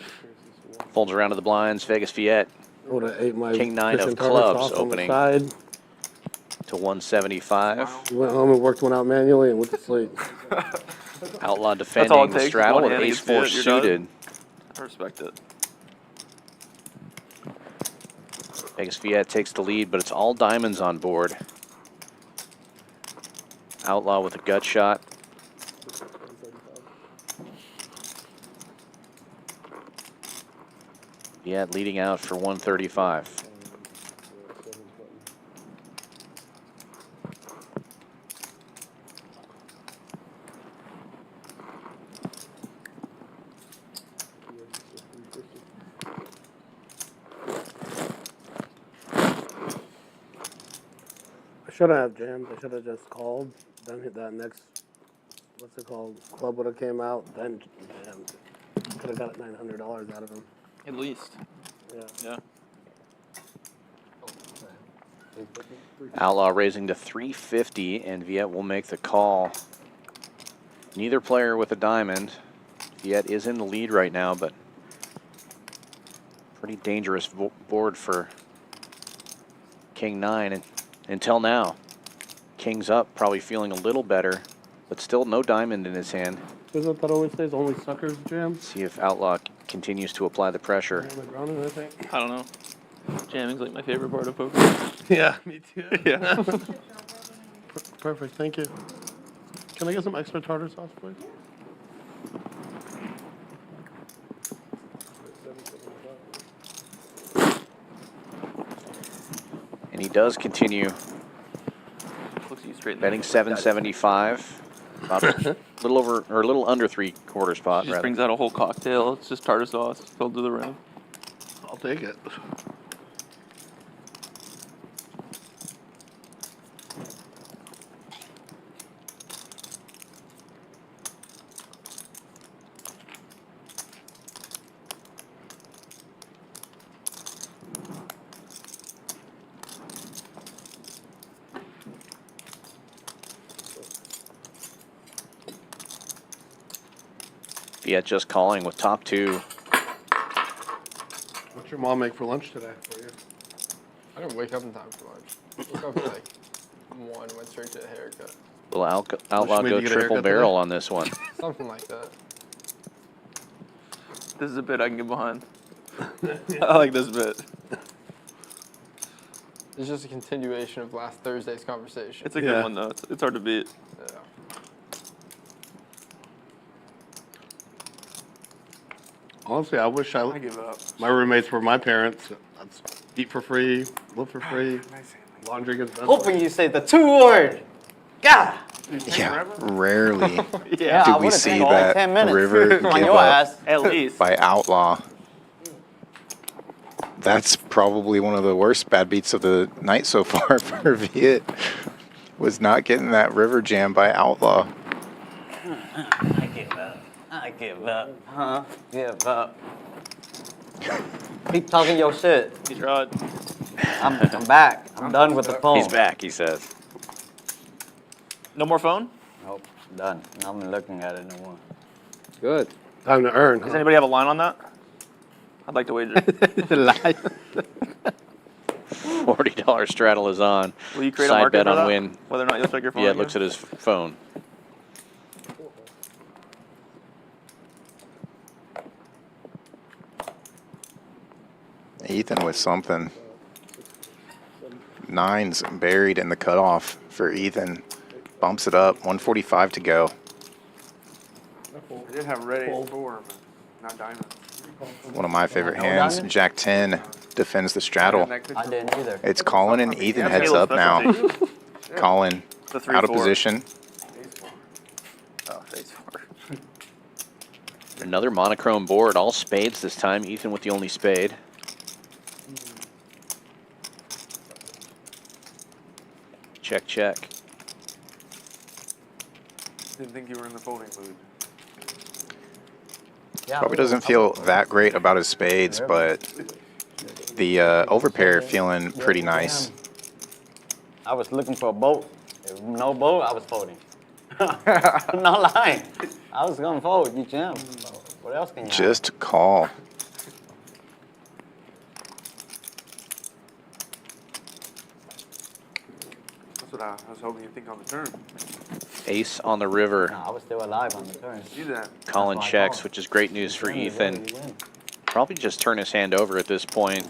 Folds around to the blinds. Vegas Viet I would have ate my King nine fishing of tartar clubs sauce on the opening. side. to 175. Went home and worked one out manually and went to sleep. Outlaw all it defending the takes, straddle one with hand ace against 4 it, you're done. suited. I respect it. Vegas Viet takes the lead, but it's all diamonds on board. Outlaw with a gut shot. Viet leading out for 135. I shouldn't have jammed. I should have just called. Then hit that next, what's it called? Club would have came out. Then jammed. Could have got $900 out of him. At least. Yeah. Yeah. Outlaw raising to 350, and Viet will make the call. Neither player with a diamond. Viet is in the lead right now, but pretty dangerous board for King 9 and until now. King's up, probably feeling a little better, but still no diamond in his hand. Isn't that always says only suckers jam? See if Outlaw continues to apply the pressure. On the ground, I think. I don't know. Jamming's like my favorite part of poker. Yeah, me too. Yeah. Perfect, thank you. Can I get some extra tartar sauce, please? And he does continue Looks you straight in the betting face. 775. About a little over, or a little under 3/4 spot, She just rather. brings out a whole cocktail. It's just tartar sauce filled to the rim. I'll take it. Viet just calling with top 2. What's your mom make for lunch today for you? I didn't wake up in time for lunch. Woke up at like 1, went straight to a haircut. Will Outlaw made go you get a triple haircut barrel today? on this one? Something like that. This is a bit I can get behind. I like this bit. It's just a continuation of last Thursday's conversation. It's a Yeah. good one though. It's hard to beat. Yeah. Honestly, I wish I give up. my roommates were my parents. That's eat for free, live for free, laundry gets done. Hoping you say the 2-word. God. Yeah, rarely Yeah, do I we would've see taken only that 10 minutes river on give your up ass. At least. by Outlaw. That's probably one of the worst bad beats of the night so far for Viet. Was not getting that river jam by Outlaw. I give up. I give up. Huh? Give up. Keep talking your shit. He tried. I'm back. I'm done with the phone. He's back, he says. No more phone? Nope. Done. I'm not looking at it no more. Good. Time to earn. Does anybody have a line on that? I'd like to wager. $40 straddle is on. Will you create a Side market bet for on that? win. Whether or not you'll check your phone? Viet again? looks at his phone. Ethan with something. 9's buried in the cutoff for Ethan. Bumps it up. 145 to go. I did have red ace 4, but not diamond. One of my favorite hands, Jack 10, defends the straddle. I didn't either. It's Collin and Ethan Yeah, heads Caleb's up now. specialty. Collin The 3-4. out of position. Oh, ace 4. Another monochrome board, all spades this time. Ethan with the only spade. Check, check. Didn't think you were in the folding mood. Yeah, Probably doesn't feel that great about his spades, but the overpair feeling pretty nice. I was looking for a boat. If no boat, I was folding. I'm not lying. I was gonna fold. You jam. What else can you? Just call. That's what I was hoping you'd think on the turn. Ace on the river. No, I was still alive on the turn. See that? Collin That's why I checks, called. which is great news for Turn is Ethan. where you win. Probably just turn his hand over at this point.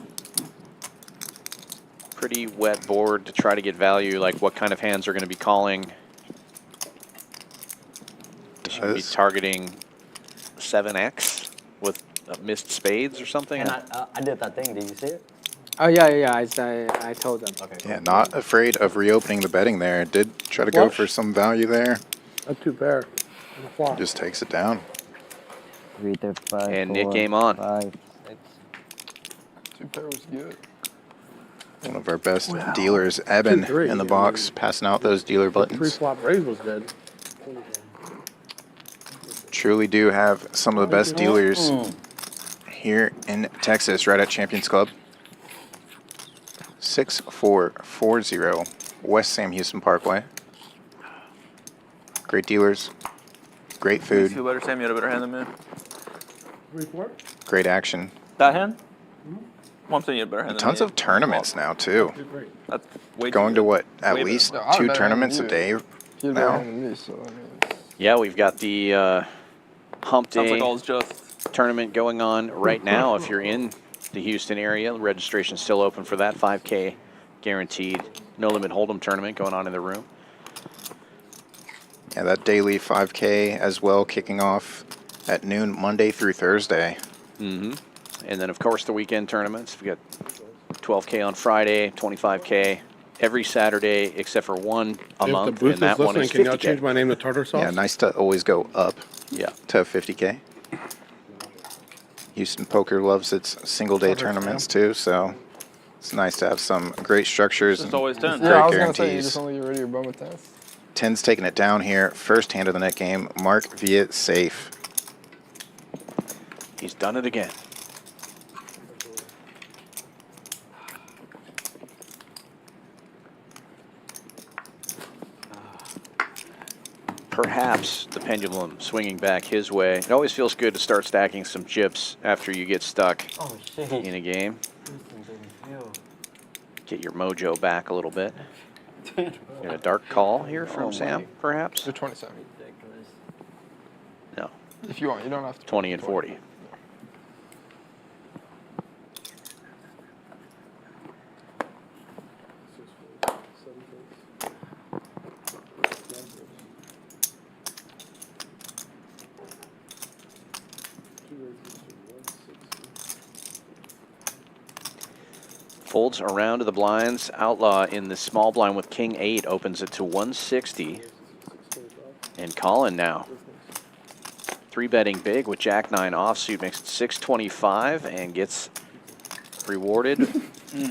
Pretty wet board to try to get value, like what kind of hands are going to be calling. You should be targeting 7x with missed spades or something. And I did that thing. Did you see it? Oh yeah. I told them. Okay. Yeah, not afraid of reopening the betting there. Did try to go Flush. for some value there. A 2 pair. And a flop. Just takes it down. 3, 5, And Nick game on. 5, 6. 2 pair was good. One of our best dealers, Eben, 2-3. in the box, passing out those dealer 3 buttons. flop raise was good. Truly do have some of the best dealers here in Texas, right at Champions Club. 6440 West Sam Houston Parkway. Great dealers, great You food, feel better, Sam? You had a better hand than me. 3-4. great action. That hand? Well, I'm saying you had a better hand than Tons me. of tournaments now too. 2-3. That's way Going to what, at Way least better. No, I'm 2 better tournaments than a you. day You're better now? than me, so I mean. Yeah, we've got the Hump Sounds like Day all's just. tournament going on right now. If you're in the Houston area, the registration's still open for that. 5K guaranteed. No limit hold'em tournament going on in the room. Yeah, that daily 5K as well, kicking off at noon Monday through Thursday. Mm-hmm. And then, of course, the weekend tournaments. We got 12K on Friday, 25K every Saturday except for one a If month, the booth and that is one listening, is can y'all 50K. change my name to tartar sauce? Yeah, nice to always go up Yeah. to 50K. Houston Poker loves its single day tournaments too, so it's nice to have some great structures It's and always 10. great Yeah, I was gonna say, you guarantees. just want to get rid of your bum with 10s. 10's taking it down here. First hand of the net game, Mark Viet safe. He's done it again. Perhaps the pendulum swinging back his way. It always feels good to start stacking some chips after you get stuck Oh shit. in a game. Get your mojo back a little bit. Get a dark call here from Sam, perhaps? You're 27. No, If you want, you don't have to. 20 and 40. Folds around to the blinds. Outlaw in the small blind with King 8 opens it to 160. And Collin now 3-betting big with Jack 9 offsuit, makes it 625 and gets rewarded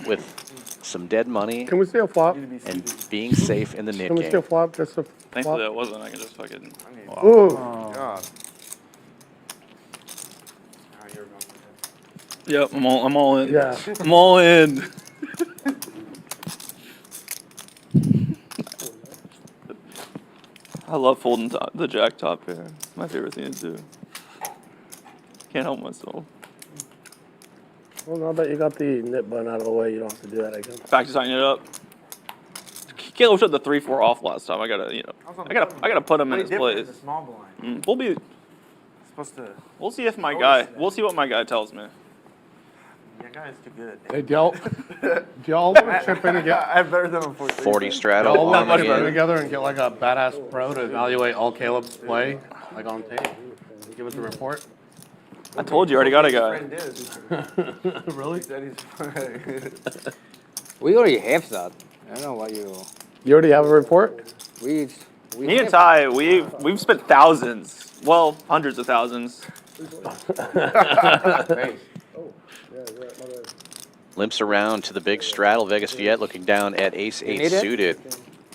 with some dead money Can we see a flop? and being safe in the nit Can we see a game. flop? Just a Thankfully flop? that wasn't. I can just fucking. Ooh. God. Yep, I'm all in. Yeah. I'm all in. I love folding the jack top pair. It's my favorite thing to do. Can't help myself. Well, now that you got the nip button out of the way, you don't have to do that again. Back to signing it up. Caleb shut the 3-4 off last time. I gotta put him in his place. Small blind. We'll be. Supposed to. We'll see if my guy. We'll see what my guy tells me. Your guy's too good. Hey, do y'all want to chip in and get? I have better than him for 40 Y'all straddle want on to chip in again. together and get like a badass pro to evaluate all Caleb's play, like on tape? Give us a report. I told you, already got a guy. Really? We already have that. I don't know why you. You already have a report? We Me and have- Ty, we've spent thousands. Well, hundreds of thousands. Limps around to the big straddle. Vegas Viet looking down at ace need 8 it? suited.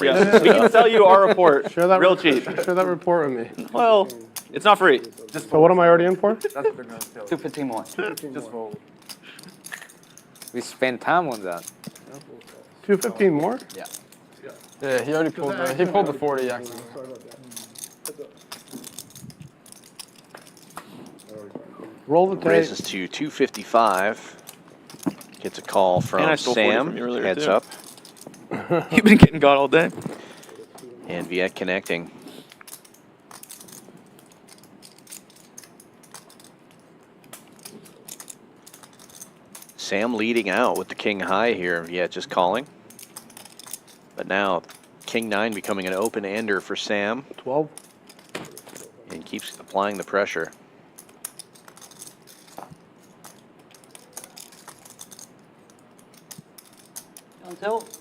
Yeah, we can sell you our report. Share that Real cheap. Share that report with me. Well, it's not free. So what am I already in for? 215 more. We spend time on that. 215 more? Yeah. Yeah, he already pulled the 40 actually. Roll the tape. Raises to 255. Gets a call And I from stole 40 Sam. from you earlier, Heads too. up. You've been getting got all day. And Viet connecting. Sam leading out with the king high here. Viet just calling. But now king 9 becoming an open ender for Sam. 12. And keeps applying the pressure. Don't tilt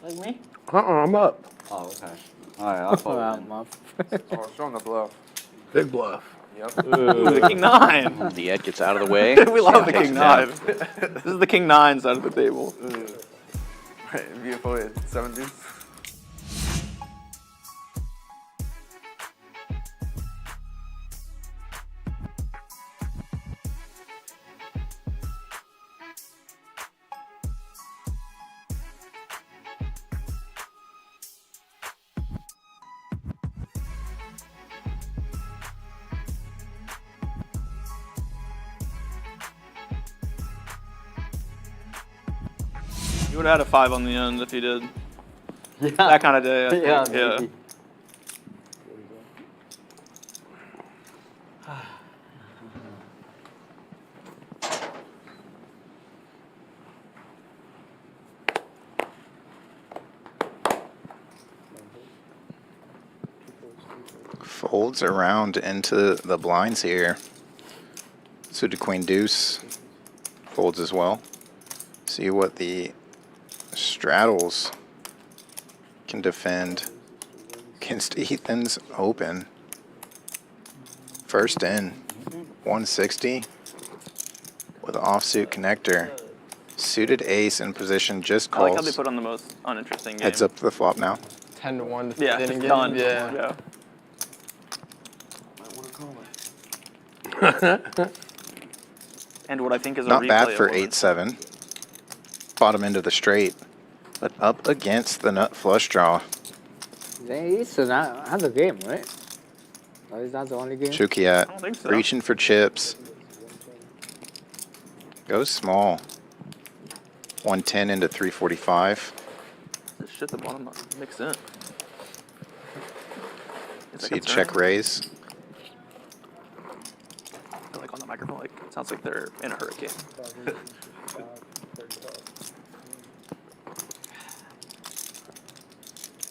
like me? I'm up. Oh, okay. All right, I'll fold then. Oh, showing the bluff. Big bluff. Yep. Ooh, the king 9. Viet gets out of the way. We love the Takes king him down. 9. This is the king 9 side of the table. Right, beautiful. 70s. You would have had a 5 on the end if you did. Yeah. That kind of day, I think. Yeah, Yeah. maybe. Folds around into the blinds here. Suited queen deuce folds as well. See what the straddles can defend against Ethan's open. First in, 160 with an offsuit connector. Suited ace in position, just I like how they calls. put on the most uninteresting game. Heads up to the flop now. 10 to 1. Yeah, Didn't it's get done. him. Yeah. Yeah. And what I think is a Not bad replay for of one. 8-7. Bottom end of the straight, but up against the nut flush draw. It's another game, right? Or is that the only game? Chookiat I don't think so. reaching for chips. Goes small. 110 into 345. This shit the bottom mixed in. Is that See concerning? check raise. I feel like on the microphone, like it sounds like they're in a hurricane.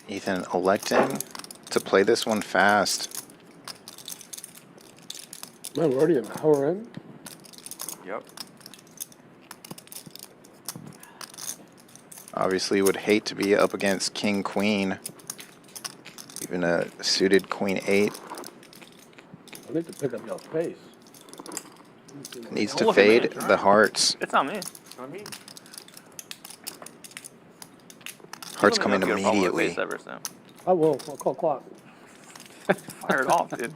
Ethan electing to play this one fast. Man, we're already an hour in. Yep. Obviously would hate to be up against king queen. Even a suited queen 8. I need to pick up your space. Needs Don't to look at me, fade it's all the right. hearts. It's not me. Not me. Hearts You come don't in even have to get a follow-up immediately. base ever, Sam. I will. I'll call clock. Fire it off, dude.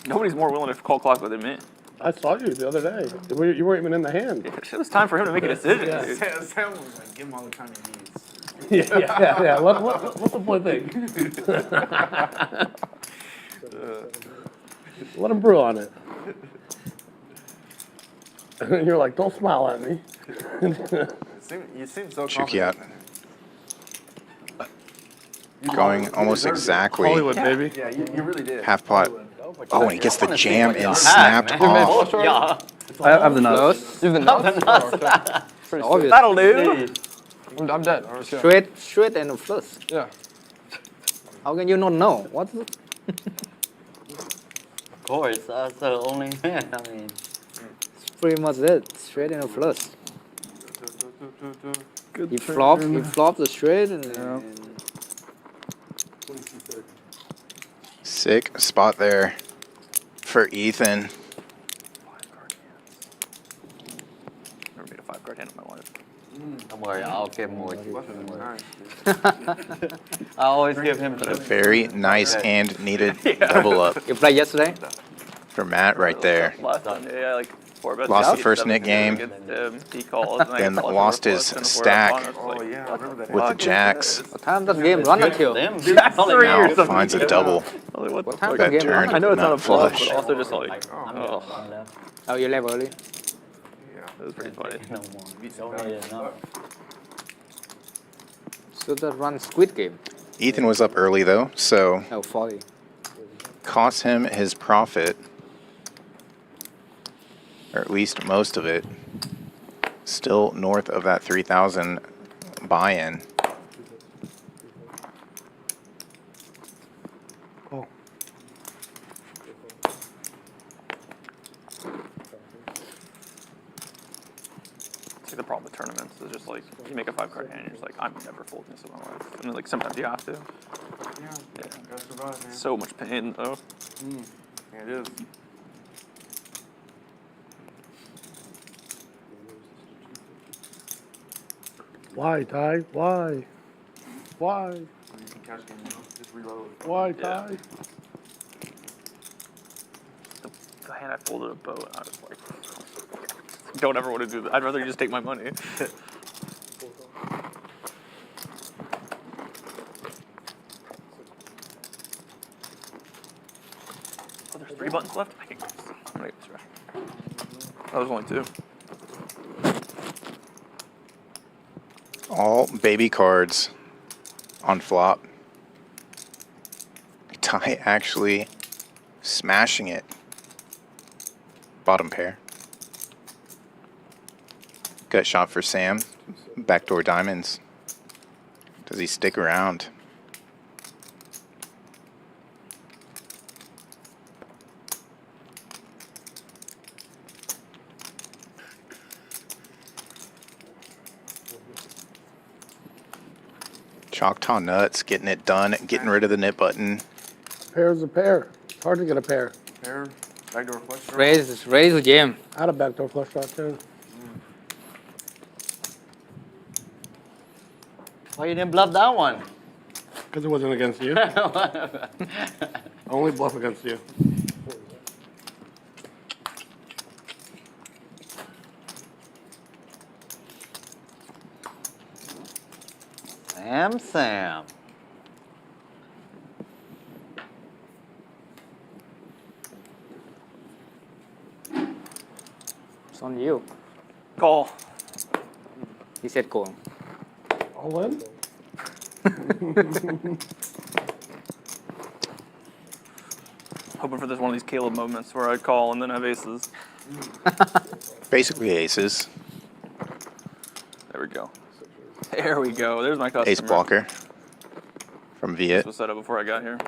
Nobody's more willing to call clock than me. I saw you the other day. You weren't even in the hand. It was time for him to make a decision, Yeah. dude. Sam was like, give him all the time he needs. Yeah. What's the boy think? Let him brew on it. You're like, don't smile at me. You seem so Chookiat. confident. Going almost exactly Hollywood, baby. Yeah, you really did. half pot. Oh, and he gets the jam what y'all and have, snapped man. off. Yeah. I have the nuts. You have the nuts? Pretty obvious. That'll do. I'm dead. I'm just Straight and flush. Yeah. How can you not know? What? course, that's the only man. I mean, Pretty much it. Straight and a flush. Good He flopped the straight and Sick spot there for Ethan. Never made a 5-card hand in my life. don't worry, I'll give more. Nice. I always give him But a very nice and needed double up you played yesterday? for Matt right there. Last time, yeah, like 4 bets. Lost the first Nick game. Against him. He calls. And I Then get flush lost over his flush and a 4 stack up on us, Oh, like, yeah, I remember that. with the fuck is jacks. this? What time does the game run until? Them. Jack 3 or Now something. finds a double. I was like, what the time fuck? does the That game run? turned I know it's not a not flush, flush. but also just like, I'm oh, I'm left. Oh, you left early? it was pretty funny. No more. Don't need it, no. So that run Squid Game. Ethan was up early though, so Oh, 40. cost him his profit, or at least most of it. Still north of that 3,000 buy-in. Oh, It's like the problem with tournaments is just like you make a 5-card hand and you're just like, I'm never folding this in my life. And then like sometimes you have to. Yeah, gotta survive, man. So much pain though. Yeah, it is. why, Ty? Why? Why? So you can catch game, you know? Just reload. Why, Yeah. Ty? The hand I folded a boat, I was like, don't ever want to do that. I'd rather you just take my money. Oh, there's 3 buttons left? I can get this. I'm gonna get this right. Oh, there's only 2. All baby cards on flop. Ty actually smashing it. Bottom pair. Gut shot for Sam. Backdoor diamonds. Does he stick around? Choctaw Nuts getting it done, getting rid of the nip button. Pair's a pair. It's hard to get a pair. Pair, backdoor flush draw. Raise the jam. I had a backdoor flush shot too. Why you didn't bluff that one? Because it wasn't against you. Only bluff against you. Sam. It's on you. Call. He said call. All in? Hoping for this one of these Caleb moments where I call and then have aces. Basically aces. There we go. There we go. There's my customer. Ace blocker from This Viet. was set up before I got here.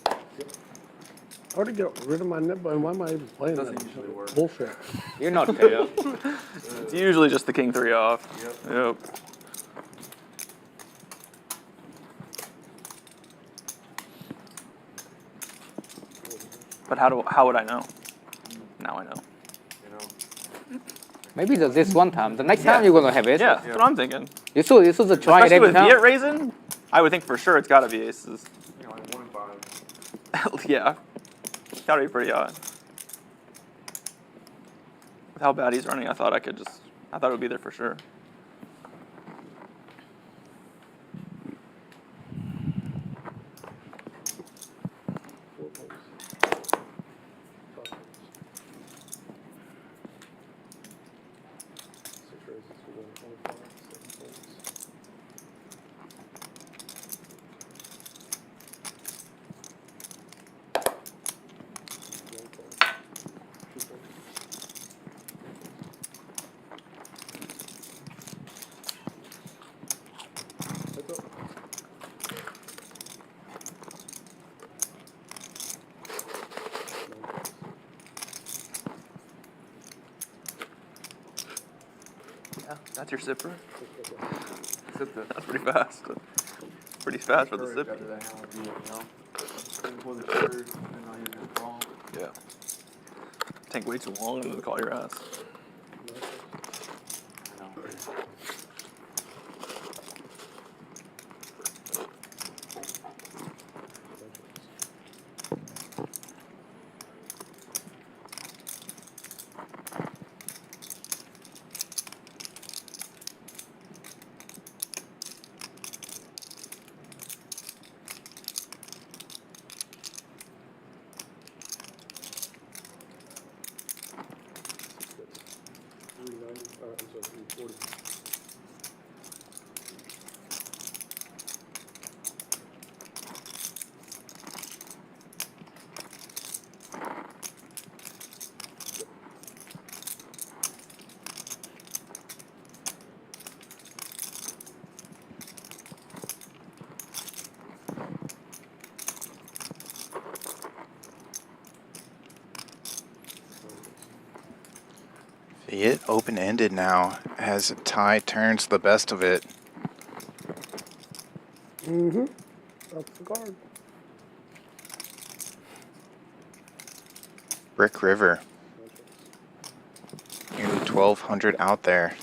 I already got rid of my nip button. Why am I even playing that? Bullshit. You're not KO. It's usually just the king 3 off. Yep. But how would I know? Now I know. You know, Maybe just this one time. The next time you're gonna have aces. Yeah, that's what I'm thinking. You should try it Especially every with time. Viet raising, I would think for sure it's got to be aces. you know, like 1 in 5. Yeah. Got to be pretty high. With how bad he's running, I thought it would be there for sure. Yeah, that's your sipper. Sip the That's pretty fast. Pretty fast for the after sippy. that, how you know. Pour the sugar, and now you're gonna draw. Yeah. Take way too long and then call your ass. I know. Viet open-ended now as Ty turns the best of it. Mm-hmm. That's the card. Brick River. Nearly 1,200 out there.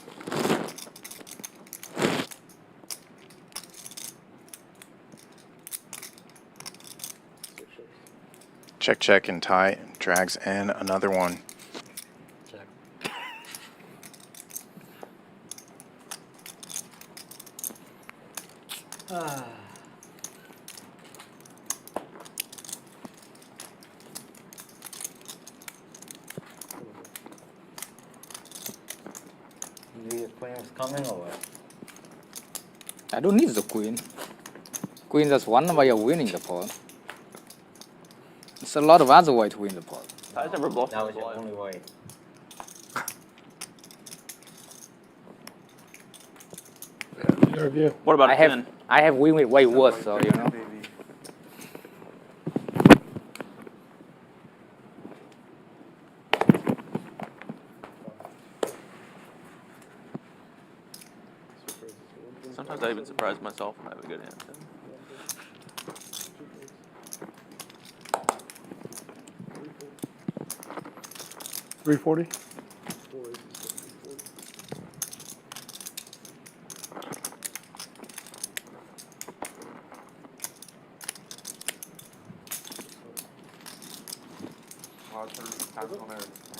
Check, check, and Ty drags in another one. The queen is coming or what? I don't need the queen. Queen is one way of winning the pot. There's a lot of other way to win the pot. Ty's never bluffed That in was his your life. only way. Your review. What about I a have 10? I have win with way worse, so you know. Baby. Sometimes I even surprise myself when I have a good hand. Too. $340. A lot of times on their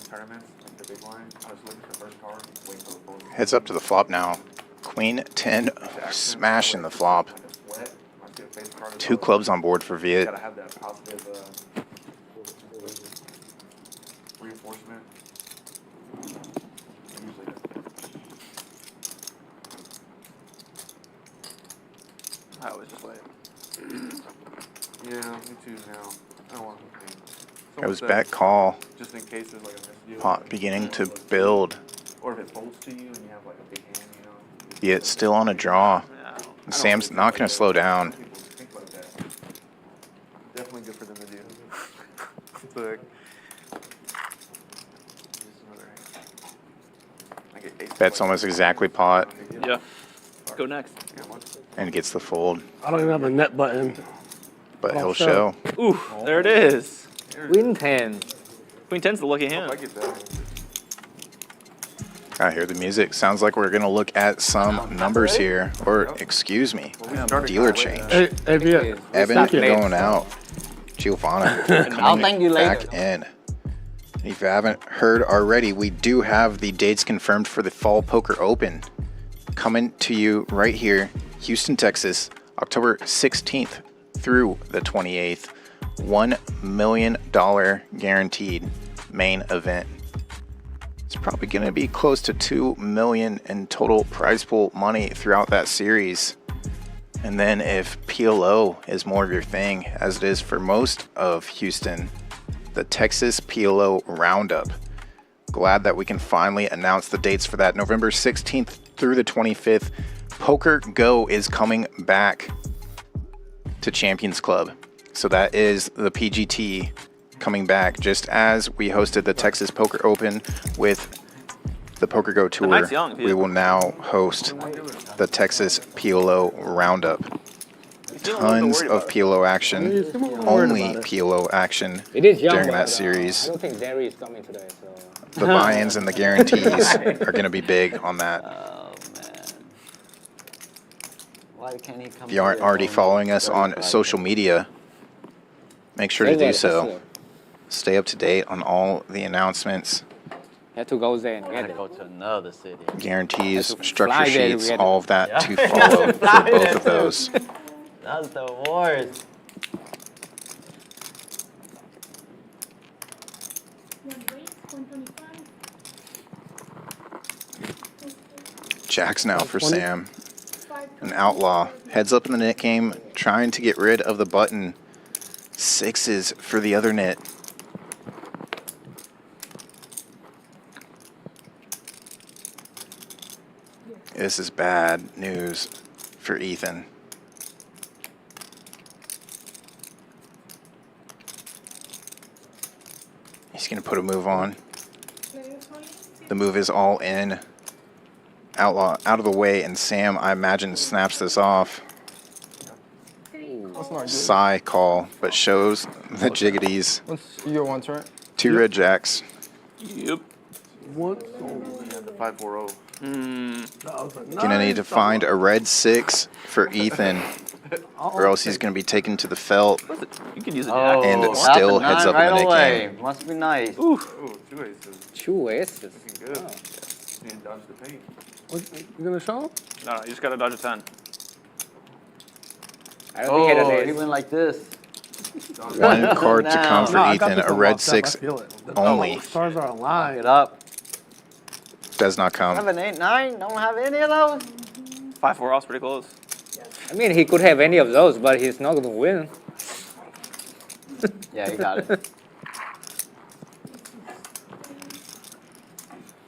tournaments, like the big line, I was looking for the first card, waiting for the full. Heads up to the flop now. Queen 10 smash in the flop. Wet. I see a face card as 2 well. clubs on board for You Viet. gotta have that positive reinforcement. Usually I always just wait. yeah, me too now. I don't want to complain. Goes back call. Just in case there's like a misdeal. Pot beginning to build. Or if it folds to you and you have like a big hand, you know. Viet still on a draw. Yeah, I don't- Sam's not going to slow down. People think like that. Definitely good for them to do. It's like, just another hand. I get ace Bets like- almost exactly pot Yeah. Go next. Yeah, what? and gets the fold. I don't even have a net button. But Oh, he'll show. show. Ooh, there it is. Win 10. Queen 10's the lucky I hand. get that. I hear the music. Sounds like we're going to look at some numbers here. Or, excuse me, dealer change. Hey, Viet. Evan Suck it. going out. Giovanna I'll coming thank you back later. in. If you haven't heard already, we do have the dates confirmed for the Fall Poker Open coming to you right here, Houston, Texas, October 16th through the 28th. $1 million guaranteed main event. It's probably going to be close to $2 million in total prize pool money throughout that series. And then if PLO is more of your thing, as it is for most of Houston, the Texas PLO Roundup. Glad that we can finally announce the dates for that. November 16th through the 25th. Poker Go is coming back to Champions Club. So that is the PGT coming back, just as we hosted the Texas Poker Open with the Poker Go Tour, night's young, we will now host the Texas PLO Roundup. Tons of PLO action, only PLO action It is young, during but, that series. I don't think Derry is coming today, so. The buy-ins and the guarantees are going to be big on that. Oh, man. Why can't he come If you aren't already following us on social media, make sure to do so. Stay up to date on all the announcements, Have to go there and I get gotta it. go to another city. guarantees, Have to structure fly there to sheets, get it. all of that Yeah. to follow for both of those. That's the worst. Jacks now for Sam. An Outlaw. Heads up in the net game, trying to get rid of the button. Sixes for the other net. This is bad news for Ethan. He's going to put a move on. The move is all in. Outlaw out of the way, and Sam, I imagine, snaps this off. That's not good. Sigh call, but shows the jiggities. You go once, right? Two red jacks. Yep. What? Yeah, the 5-4-0. Gonna need to find a red 6 for Ethan, or else he's gonna be taken to the felt. You can use a Oh, jack. And that's still a heads nine up in the right net away. game. Must be nice. Ooh, 2 aces. 2 aces. Looking good. Need to dodge the paint. You gonna show him? No, you just gotta dodge a 10. I don't think Oh, it he is. went like this. One card to come for No, I got Ethan, this a one red locked up, 6 I feel it. only. Stars are Get aligned. up. Does not come. 7, 8, 9. Don't have any of those. 5-4 off's pretty close. I mean, he could have any of those, but he's not going to win. Yeah, you got it.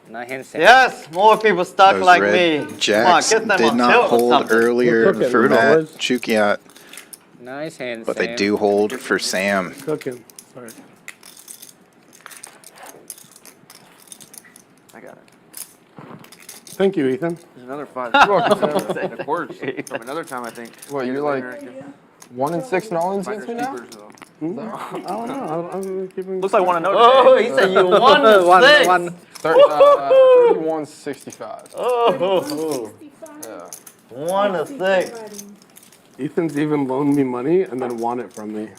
9 hands. Sam. Yes, more people stuck Those like red me. jacks Come on, get them did on not tilt or hold something. earlier We're cooking, for Rudo, Matt boys. Chookiat, Nice hands. but they Sam. do hold for Sam. Cooking. Sorry. I got it. Thank you, Ethan. There's another 5. Of course. From another time, I think. What, you're like 1 and 6 and all in against me now? Keepers, though. I don't know. I'm keeping. Looks like 1 and 0. Oh, he said you won the 6. 31-65. Oh, Yeah. 1 to 6. Ethan's even loaned me money and then won it from me.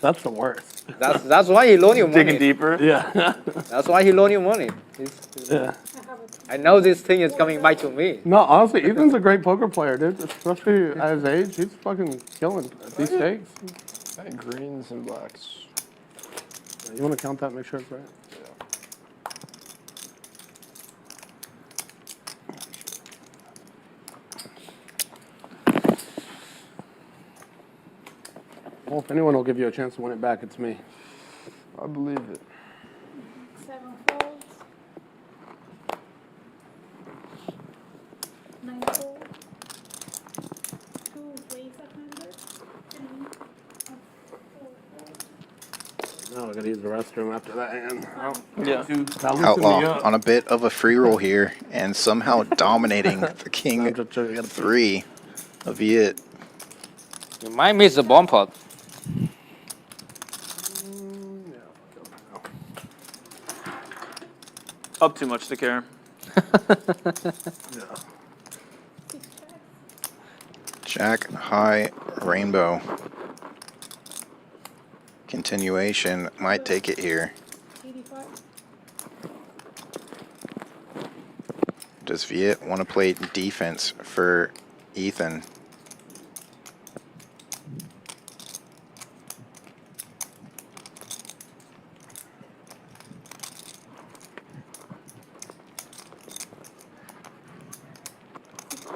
That's the worst. That's why he loaned you money. Digging deeper. Yeah. That's why he loaned you money. Yeah. I know this thing is coming back to me. No, honestly, Ethan's a great poker player, dude. Especially at his age, he's fucking killing at these stakes. I had greens and blacks. You want to count that? Make sure it's right. Well, if anyone will give you a chance to win it back, it's me. I believe it. 7 folds. 9 folds. 2 raise 100. 3 4 Now I gotta use the restroom after that hand. Yeah. That loosened me Outlaw up. on a bit of a free roll here and somehow dominating the king I'm just trying to get 3 of Viet. You might miss the bomb pot. Up too much to care. Jack high rainbow. Continuation might take it here. 85. Does Viet want to play defense for Ethan?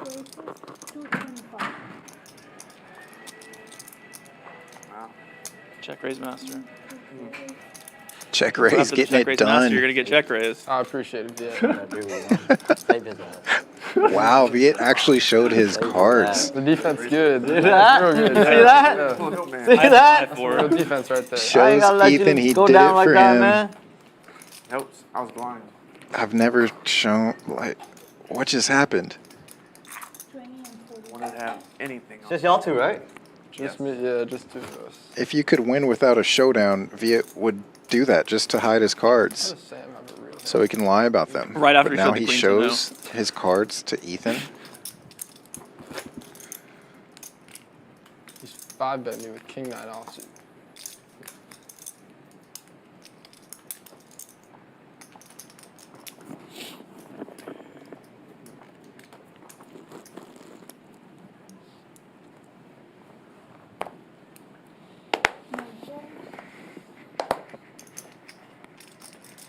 Races 225. Check raise master. Check After raise, the getting check it raise master, you're done. gonna get check raise. I appreciate it, yeah. Save his ass. Wow, Viet actually showed his cards. The defense good. See that? Real good. See Yeah. that? Yeah. See that? Real defense right there. I ain't Shows gonna let Ethan you he go did down it like for that, him. man. Nope, I was blind. I've never shown, like, what just happened? 20 and 40. Wanted to have anything on. Just y'all two, right? Just me, yeah, just two of us. If you could win without a showdown, Viet would do that just to hide his How cards, does Sam have a real so he can lie about them. Right after but he now showed the he queen to shows his cards to Ethan. He's 5-bet me with king 9 offsuit. No fold.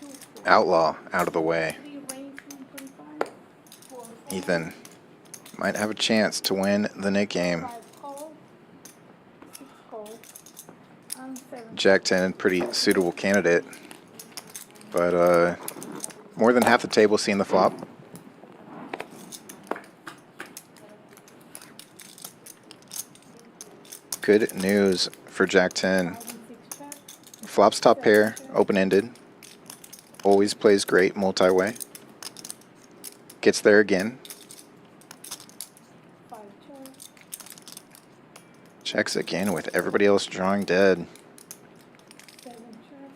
2 fold. Outlaw out of the way. 3 raise 125. 4 fold. Ethan might have a chance to win the Nick game. 5 call. 6 call. And 7. Jack 10, pretty suitable candidate. But more than half the table seeing the flop. Good news for Jack 10. 5 and 6 check. Flops top pair, open-ended. Always plays great multi-way. Gets there again. 5 check. Checks again with everybody else drawing dead. 7 check.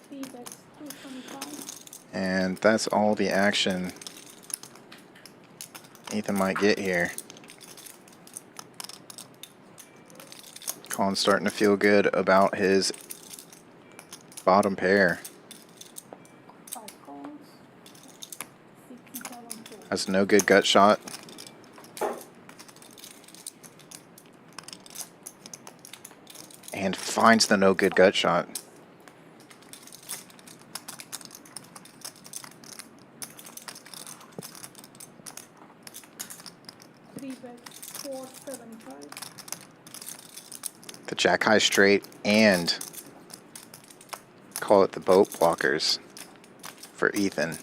3 bets 225. And that's all the action Ethan might get here. Collin's starting to feel good about his bottom pair. 5 calls. 6 and 7 fold. Has no good gut shot. And finds the no good gut shot. Three bets 475. The jack high straight and call it the boat blockers for Ethan.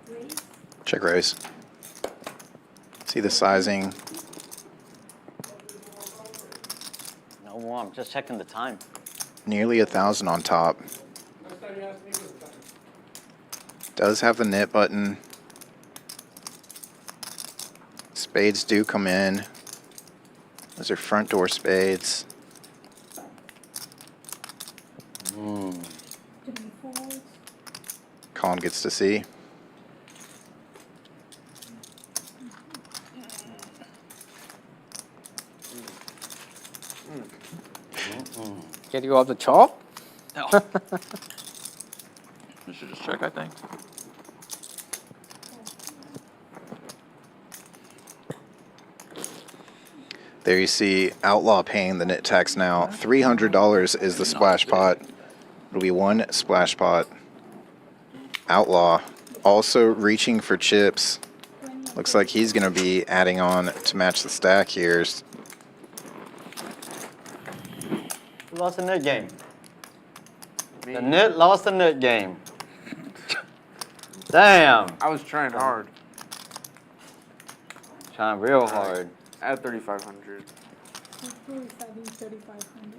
Raise. Check raise. See the sizing. No more. I'm just checking the time. Nearly 1,000 on top. Does have the knit button. Spades do come in. Those are front door spades. 3 folds. Collin gets to see. Get you off the chalk? No. You should just check, I think. There you see Outlaw paying the knit tax now. $300 is the splash pot. It'll be one splash pot. Outlaw also reaching for chips. Looks like he's going to be adding on to match the stack here. Who lost the net game? Me. The net lost the net game. Damn. I was trying hard. Trying real hard. At 3,500. 3,500.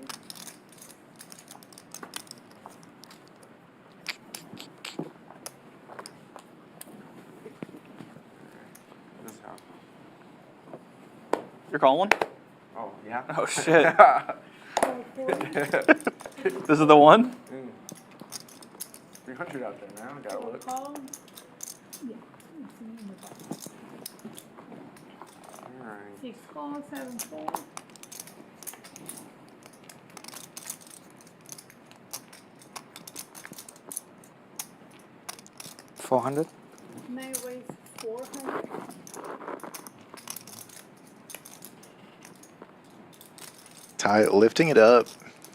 This how. You're calling? Oh, yeah. Oh, shit. 440. This is the one? 300 out there, man. Gotta look. Call. Yeah. It's in the box. Alright. 6 calls, 7 folds. $400. May raise 400. Ty lifting it up.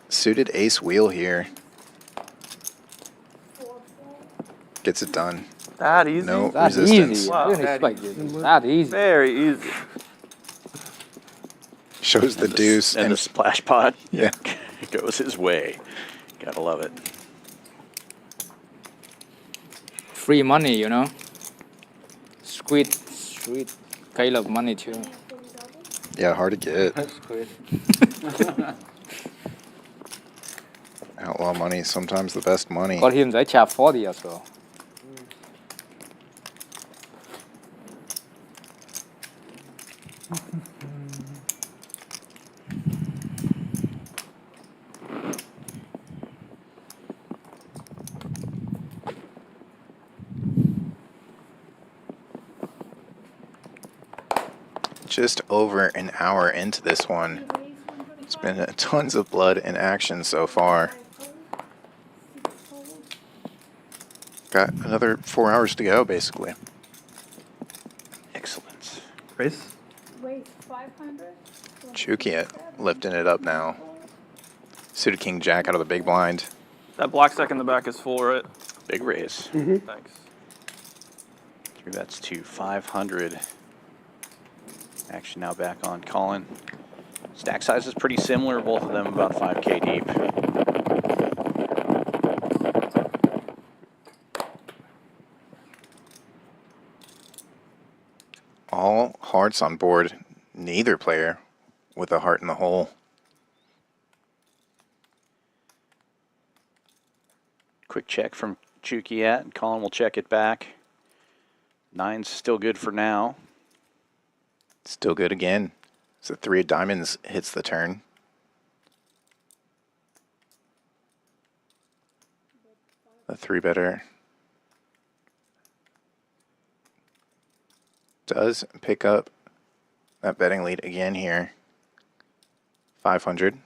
Suited ace wheel here. 4 folds. Gets it done. That easy? No That's resistance. easy. Wow. I didn't expect it. That easy. Very easy. Shows the deuce. And the splash pot Yeah. goes his way. Gotta love it. Free money, you know? Squid, sweet. Kind of money too. Yeah, hard to get. Squid. Outlaw money is sometimes the best money. Got him, I charge 40 as well. Just over an hour into this one. It's been tons of blood and action so far. Got another 4 hours to go, basically. Excellent. Race? Raise 500. Chookiat lifting it up now. Suited King Jack out of the big blind. That black stack in the back is full, right? Big raise. Thanks. 3 bets to 500. Action now back on Collin. Stack size is pretty similar, both of them about 5K deep. All hearts on board. Neither player with a heart in the hole. Quick check from Chookiat. Collin will check it back. 9's still good for now. Still good again. So 3 of diamonds hits the turn. The 3-better does pick up that betting lead again here. 500.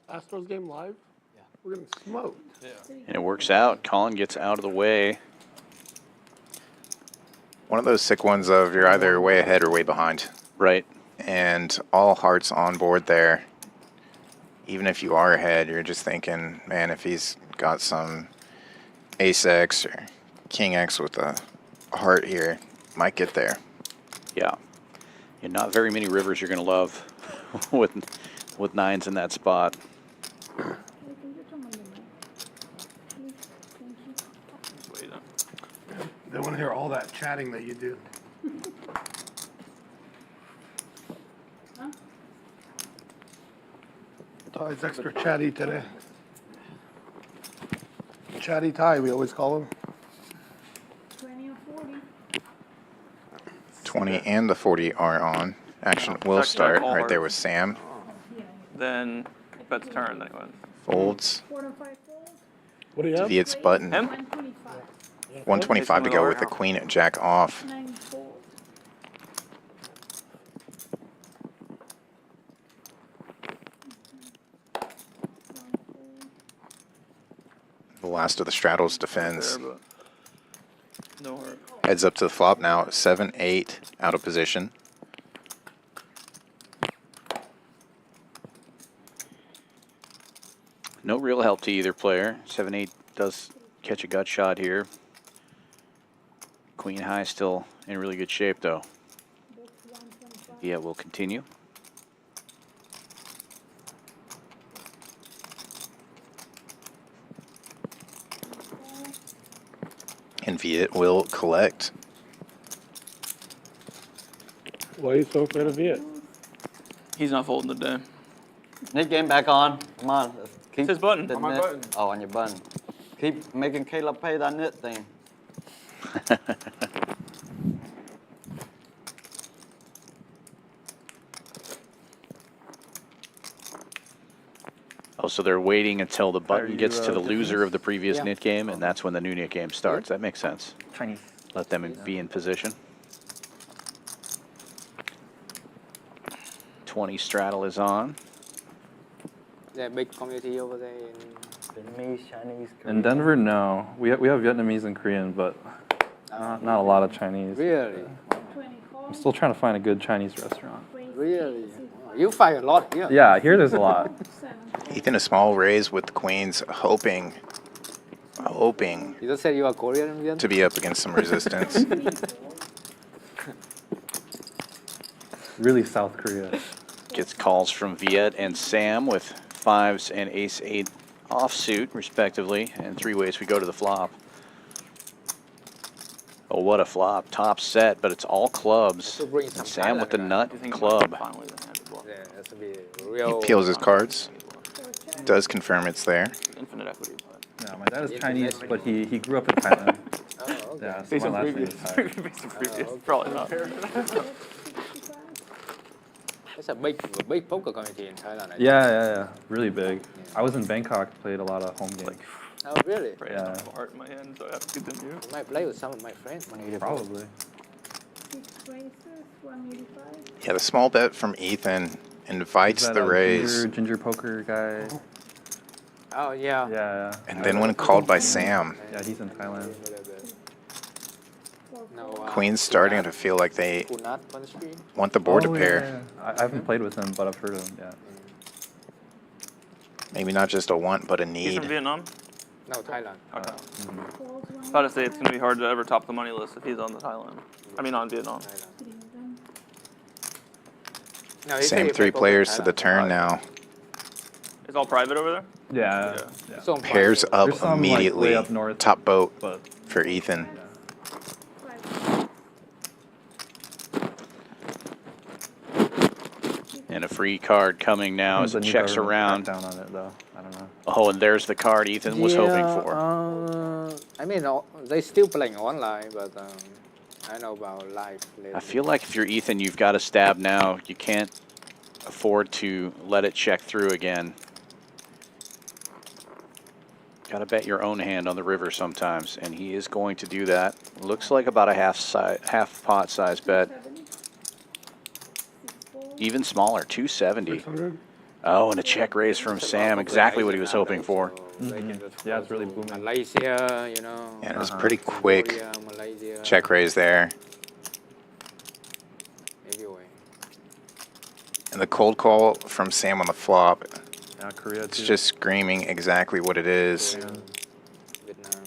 Astros game live? Yeah. We're getting smoked. Yeah. And it works out. Collin gets out of the way. One of those sick ones of you're either way ahead or way behind. Right. And all hearts on board there. Even if you are ahead, you're just thinking, man, if he's got some ace X or king X with a heart here, might get there. Yeah. And not very many rivers you're going to love with 9s in that spot. They want to hear all that chatting that you do. Ty's extra chatty today. Chatty Ty, we always call him. 20 or 40. 20 and the 40 are on. Action will start right there with Sam. Then bet's turn, then he wins. Folds. 4 to 5 folds. What do you have? Viet's button. Him? 125. 125 to go with the queen jack off. 9 folds. The last of the straddles defends. There, but no hurt. Heads up to the flop now. 7-8 out of position. No real help to either player. 7-8 does catch a gut shot here. Queen high still in really good shape though. Yeah, we'll continue. And Viet will collect. Why are you so afraid of Viet? He's not folding today. Nick, game back on. Come on. Let's keep It's his button. the On my net- button. Oh, on your button. Keep making Caleb pay that net thing. Oh, so they're waiting until the button you, gets to the loser of the previous Yeah. knit game, and that's when the new knit game starts. That makes sense. Chinese. Let them be in position. 20 straddle is on. Yeah, big community over there. Vietnamese, Chinese, In Denver, no. We have Vietnamese and Korean, but not a lot of Chinese. Really? 20 calls. I'm still trying to find a good Chinese restaurant. Really? You find a lot here. Yeah, here there's a lot. 7. Ethan, a small raise with the queens, hoping You just said you are Korean and Vietnam? to be up against some resistance. really South Korea. Gets calls from Viet and Sam with 5s and ace-8 offsuit, respectively. And 3 ways we go to the flop. Oh, what a flop. Top set, but it's all clubs. And Sam with the nut club. Finally, the hand as well. Yeah, that's a bit He real. peels his cards. Does confirm it's there. Infinite equity, but Yeah, my dad is Chinese, but he grew up in Thailand. Oh, okay. Yeah, so based my on last name previous, is Thai. based on previous, probably not. It's a big poker community in Thailand. I think. Yeah. Really big. I was in Bangkok, played a lot of home games. Oh, really? Right, I have heart in my hand, so I have to continue. I might play with some of my friends. Probably. 6 races, 185. Yeah, the small bet from Ethan invites Is that the a raise. ginger poker guy. Oh, yeah. Yeah. And then when called by Sam, Yeah, he's in Thailand. No, Queen's starting to feel like they Kunat on the screen. want the board to Oh, pair. yeah. I haven't played with him, but I've heard of him. Yeah. Maybe not just a want, but a He's need. from Vietnam? No, Thailand. Okay. Calls one About to say it's going to be hard to ever top the money list if he's on the Thailand. I mean, on Vietnam. Thailand. 3 of them. No, he Same said he 3 played poker in players to the Thailand. turn now. It's all private over there? Yeah. It's on Pairs private. up There's some, like, immediately. way up north. Top boat But for Ethan. 5. And a free card coming now as the it new checks government around. cracked down on it, though. I don't know. Oh, and there's the card Ethan was hoping for. I mean, they still playing online, but I know about live. I feel like if you're Ethan, you've got to stab now. You can't afford to let it check through again. Got to bet your own hand on the river sometimes, and he is going to do that. Looks like about a half pot size bet. 70. 6 fold. Even smaller, 270. 600. Oh, and a check raise from Sam, exactly what he was hoping for. Yeah, it's really booming. Malaysia, you know. And it was pretty quick. Korea, Malaysia, Check raise there. everywhere. And the cold call from Sam on the flop. Yeah, Korea It's too. just screaming exactly what it is. Vietnam.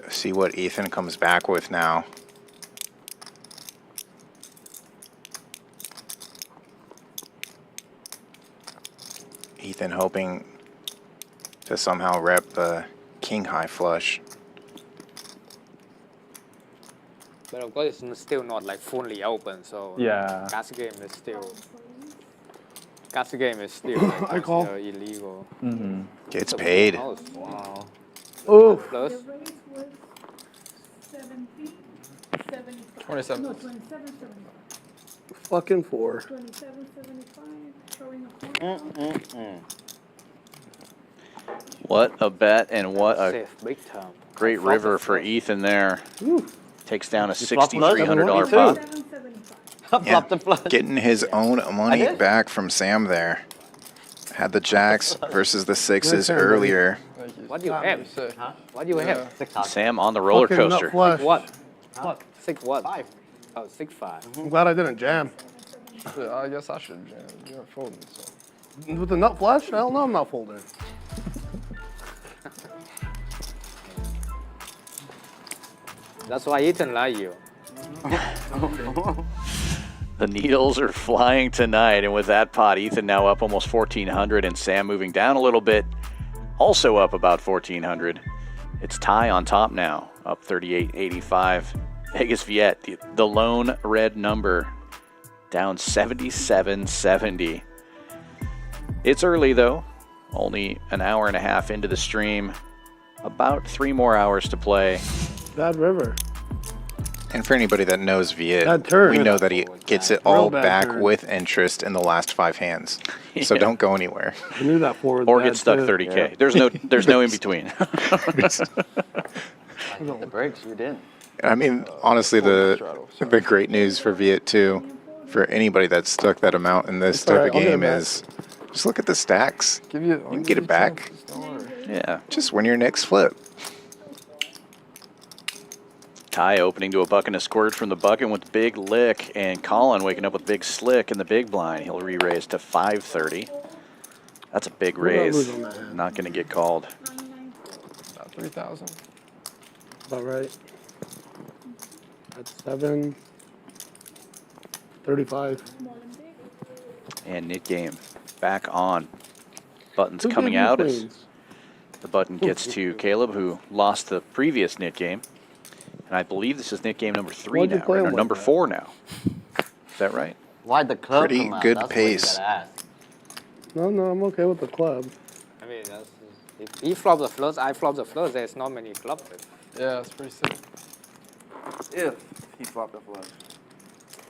See what Ethan comes back with now. Ethan hoping to somehow rep the king high flush. But of course, it's still not like fully open, so Yeah. cash game is still Please. cash game is still like, I call. illegal. Mm-hmm. Gets paid. Oh, Wow. Oh, plus The raise was 17, 75. 27. No, 27, 75. fucking 4. 27, 75. Showing a corner. What a bet and what a safe big time. great Flop river is for flush. Ethan there. Takes down a flop flush? $6,300 Me pot. too. 775. Yeah, Flop the flush. getting his own money did? back from Sam there. Had the jacks versus the sixes Nice hand, earlier. Thank you. What do you have? Sick. What do you have? 600. Sam on the roller Fucking nut coaster. flush. What? What? 6 what? 5. Oh, 6-5. I'm glad I didn't jam. Shit, I guess I should jam. You aren't folding, so. With the nut flush? Hell no, I'm not folding. That's why Ethan like you. The needles are flying tonight, and with that pot, Ethan now up almost 1,400, and Sam moving down a little bit, also up about 1,400. It's tie on top now, up 38.85. Vegas Viet, the lone red number, down 77.70. It's early though, only an hour and a half into the stream, about 3 more hours to play. Bad river. And for anybody that knows Viet, Bad turn. we know that he gets it all bad back turn. with interest in the last 5 hands. So Yeah. don't go anywhere. I knew that 4 was Or bad get stuck too. 30K. There's no in between. The breaks, you didn't. I mean, honestly, the great news for Viet too, for anybody that's stuck that amount in this It's all type right, of I'll get it game back. is just look at the stacks. Give you, You can get it back. Yeah. Just win your next flip. Ty opening to a buck and a squirt from the bucket with big lick, and Collin waking up with big slick in the big blind. He'll re-raise to 530. That's a big We're not raise. losing that hand. Not going to get called. 994. About 3,000. About right. That's 7. 35. Small and big. And knit game back on. Buttons Who coming gave you out as queens? the button gets to Caleb, who lost the previous knit game. And I believe this is knit game number 3 Why'd you now, play or him like number that? 4 now. Is that right? Why'd the club Pretty come out? good That's pace. What you gotta ask. No, I'm okay with the club. I mean, if he flop the flush, I flop the flush. There's not many flops. Yeah, it's pretty simple. If he flopped the flush.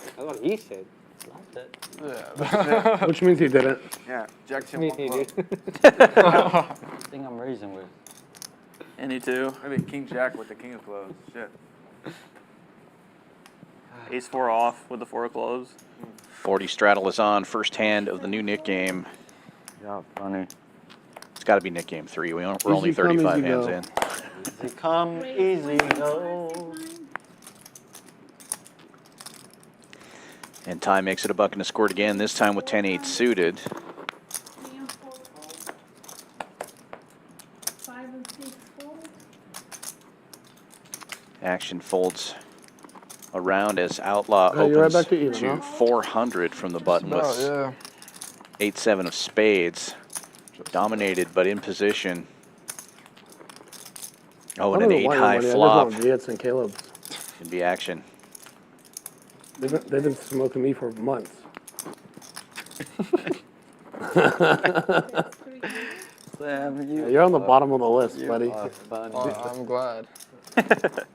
That's what he said. Yeah. Which means he didn't. Yeah, Jack 10 Me, one he club. did. I think I'm raising with. Any two. Maybe King Jack with the king of clubs. Shit. Ace 4 off with the 4 of clubs. 40 straddle is on, first hand of the new knit game. Yeah, funny. It's got to be knit game 3. We're only Easy come, 35 easy hands go. in. Easy come, easy go. And Ty makes it a buck and a scored again, this time with 10-8 suited. 3 and 4 fold. 5 and 6 fold. Action folds around as Outlaw Okay, you're right opens back to even, to huh? 400 from the button Oh, with yeah. 8-7 of spades. Dominated, but in position. Oh, I and don't an know why 8 high you're money. flop I just want Viets and Caleb's. can be action. They've been smoking me for months. That's 3 here. Sam, Yeah, you're on the bottom of the list, buddy. Funny. Oh, I'm glad. I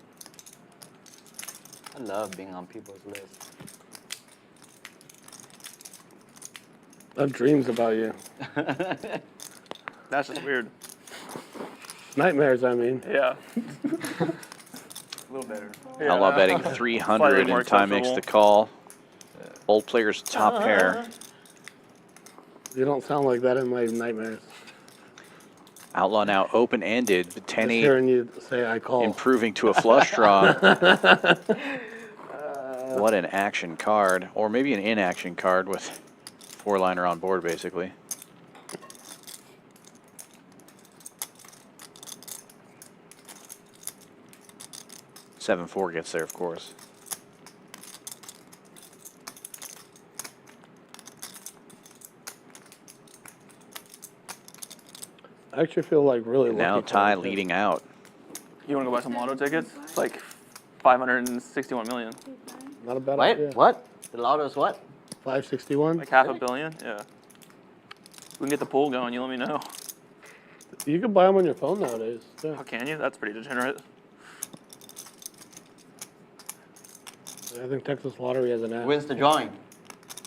love being on people's list. I have dreams about you. That's just weird. Nightmares, I mean. Yeah. A little better. Outlaw betting Slightly 300 more and Ty makes the acceptable. call. Old player's top pair. You don't sound like that in my nightmares. Outlaw now open-ended, but Just 10-8 hearing you say I call. improving to a flush draw. What an action card, or maybe an inaction card with 4-liner on board, basically. Seven 4 gets there, of course. I actually feel like really And now lucky Ty today, too. leading out. You want to go buy some lotto tickets? It's like 561 million. Not a bad Wait, idea. what? The lotto's what? 561. Like half a billion? Yeah. We can get the pool going, you let me know. You can buy them on your phone nowadays. Yeah. How can you? That's pretty degenerate. I think Texas Lottery has an app. When's the drawing?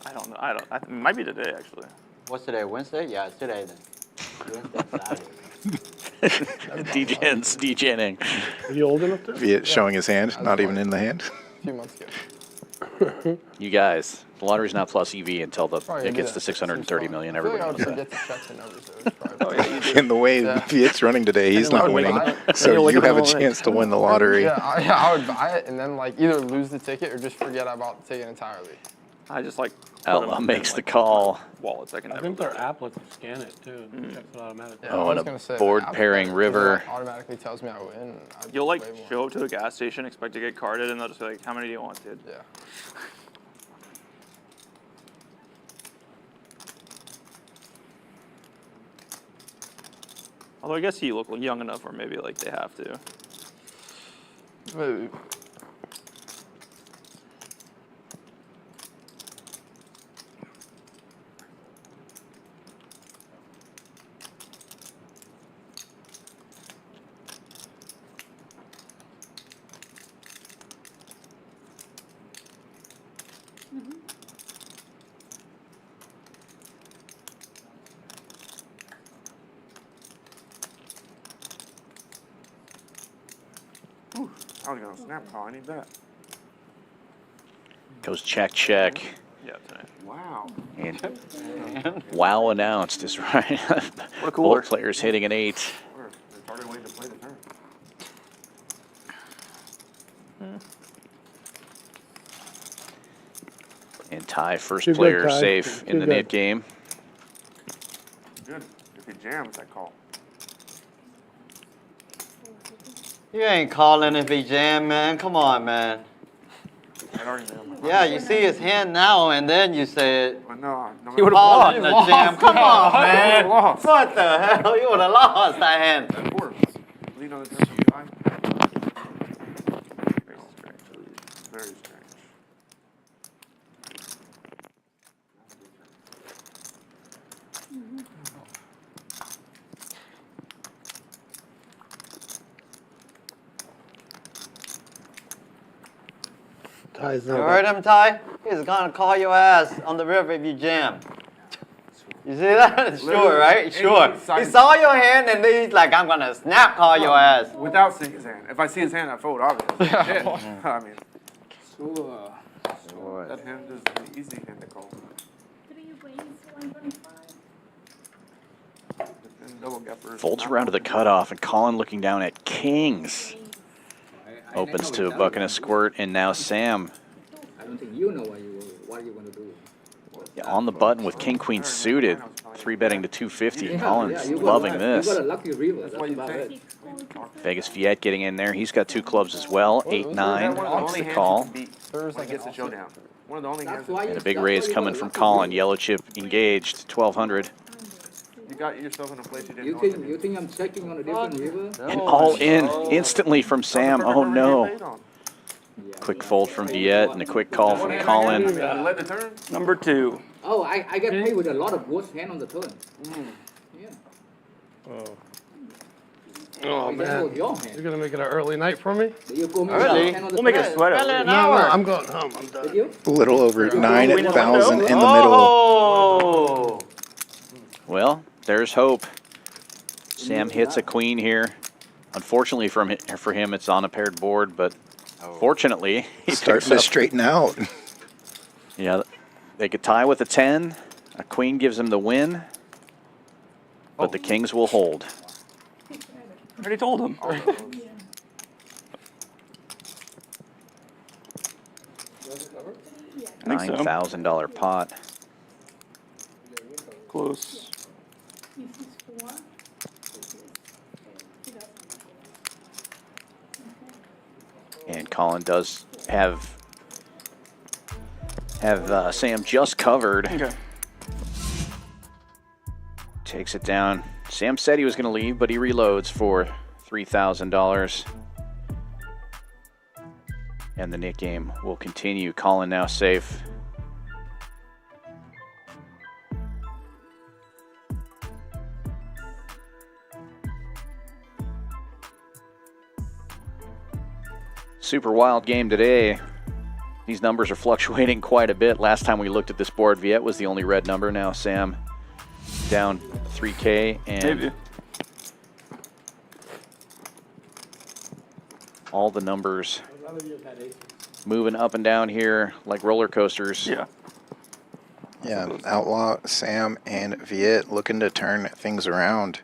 I don't know. It might be today, actually. What's today? Wednesday? Yeah, it's today then. Wednesday, Saturday. Degenning. Are you old enough to? Viet showing his hand, not even in the hand. A few months ago. You guys, the lottery's not plus EV until Probably it do gets that. to 630 Seems million. fun. I feel Everybody like I would knows that. forget to check the numbers, so it's probably. In the way Yeah. Viet's running today, he's And then not I would winning. buy it. So you're you looking have a at the chance to win the lottery. Yeah, I would buy it and then like either lose the ticket or just forget about the ticket entirely. I just like. Outlaw makes the call. Wallets I can I never. think their app lets you scan it too. It checks it automatically. Yeah, Oh, I and was a gonna say, board Apple pairing Pay, river. it automatically tells me I win. I'd You'll like way more. show up to a gas station, expect to get carded, and they'll just be like, "How many do you want, dude?" Yeah. Although I guess you look young enough, where maybe like they have to. Maybe. I was gonna snap call. I need that. Goes check, check. Yeah, tonight. Wow. And wow announced is right. What a cooler. Both players hitting an 8. We're retarded waiting to play the turn. And Ty, first Too good, player Ty. safe in Too the good. knit game. Good. If he jams, that call. You ain't calling if he jam, man. Come on, man. I already know. Yeah, you see his hand now, and then you say it. But no, no He would've Calling lost. the jam. Come on, man. lost. What the hell? You would have lost that hand. Of course. You know the turn you buy? Very strange. Ty's You not heard him, Ty? He's gonna call your ass on the river if you jam. You see that? Sure, right? Sure. He saw your hand and then he's like, I'm gonna snap call your ass. Without seeing his hand. If I see his hand, I fold, obviously. Yeah. I mean, Sure. that hand is the easy hand to call. 3 wins, 125. And double gappers. Folds around to the cutoff, and Collin looking down at kings. Opens to a buck and a squirt, and now Sam I don't think you know what you're going to do. on the button with king queen suited. 3-betting to 250. Yeah, Collin's you got loving a- this. You got a lucky river. That's what you about think. it. 6 goes to Vegas Viet getting in there. He's got 2 clubs as well. 8-9. Wants the call. When it gets a showdown. One of the only hands. That's why And you- a big that's why raise you coming got a from lucky Collin. river. Yellow chip engaged. 1,200. You got yourself in a place you didn't You know. think I'm checking on a different river? And all in instantly from Sam. Oh no. Quick fold from Viet and a quick call from Collin. Let the turn. Number 2. Oh, I get paid with a lot of worse hand on the turn. Yeah. Oh, That man. was your hand. You're going to make it an early night for me? You go me Early? hand on the We'll make turn. a sweat out. No, I'm going home. I'm done. Did you? A little over win 9,000 the in the middle. Oh! Well, there's hope. Sam hits a queen here. Unfortunately for him, it's on a paired board, but fortunately, he Starting picks to up. straighten out. Yeah, they could tie with a 10. A queen gives him the win, but the kings will hold. I already told him. I think so. $9,000 pot. Close. This is 4. And Collin does have Sam just covered. Okay. Takes it down. Sam said he was going to leave, but he reloads for $3,000. And the Nick game will continue. Collin now safe. Super wild game today. These numbers are fluctuating quite a bit. Last time we looked at this board, Viet was the only red number. Now Sam down 3K and Maybe. all the numbers moving up and down here like roller coasters. Yeah. Yeah, Outlaw, Sam, and Viet looking to turn things around.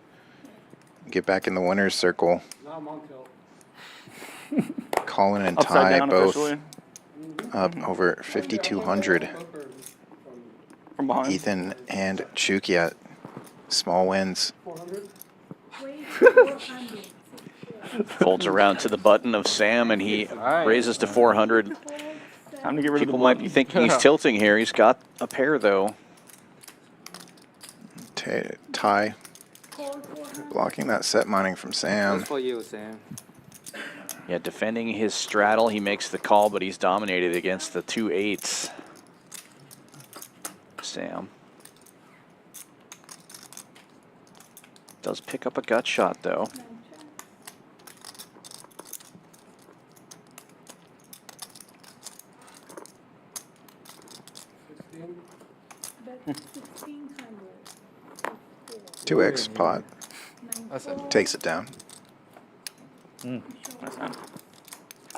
Get back in the winner's circle. Now I'm on tilt. Collin and Upside Ty down both officially. up over 5,200. From behind. Ethan and Chookiat, small wins. 400? Wait, 400. Folds around to the button of Sam and he raises to 400. Time to get rid People of the might be button. thinking he's tilting here. He's got a pair though. Ty Call 400. blocking that set mining from Sam. That's for you, Sam. Yeah, defending his straddle, he makes the call, but he's dominated against the 2 8s. Sam does pick up a gut shot though. Bet 1,600. 2x pot. That's it. Takes it down. You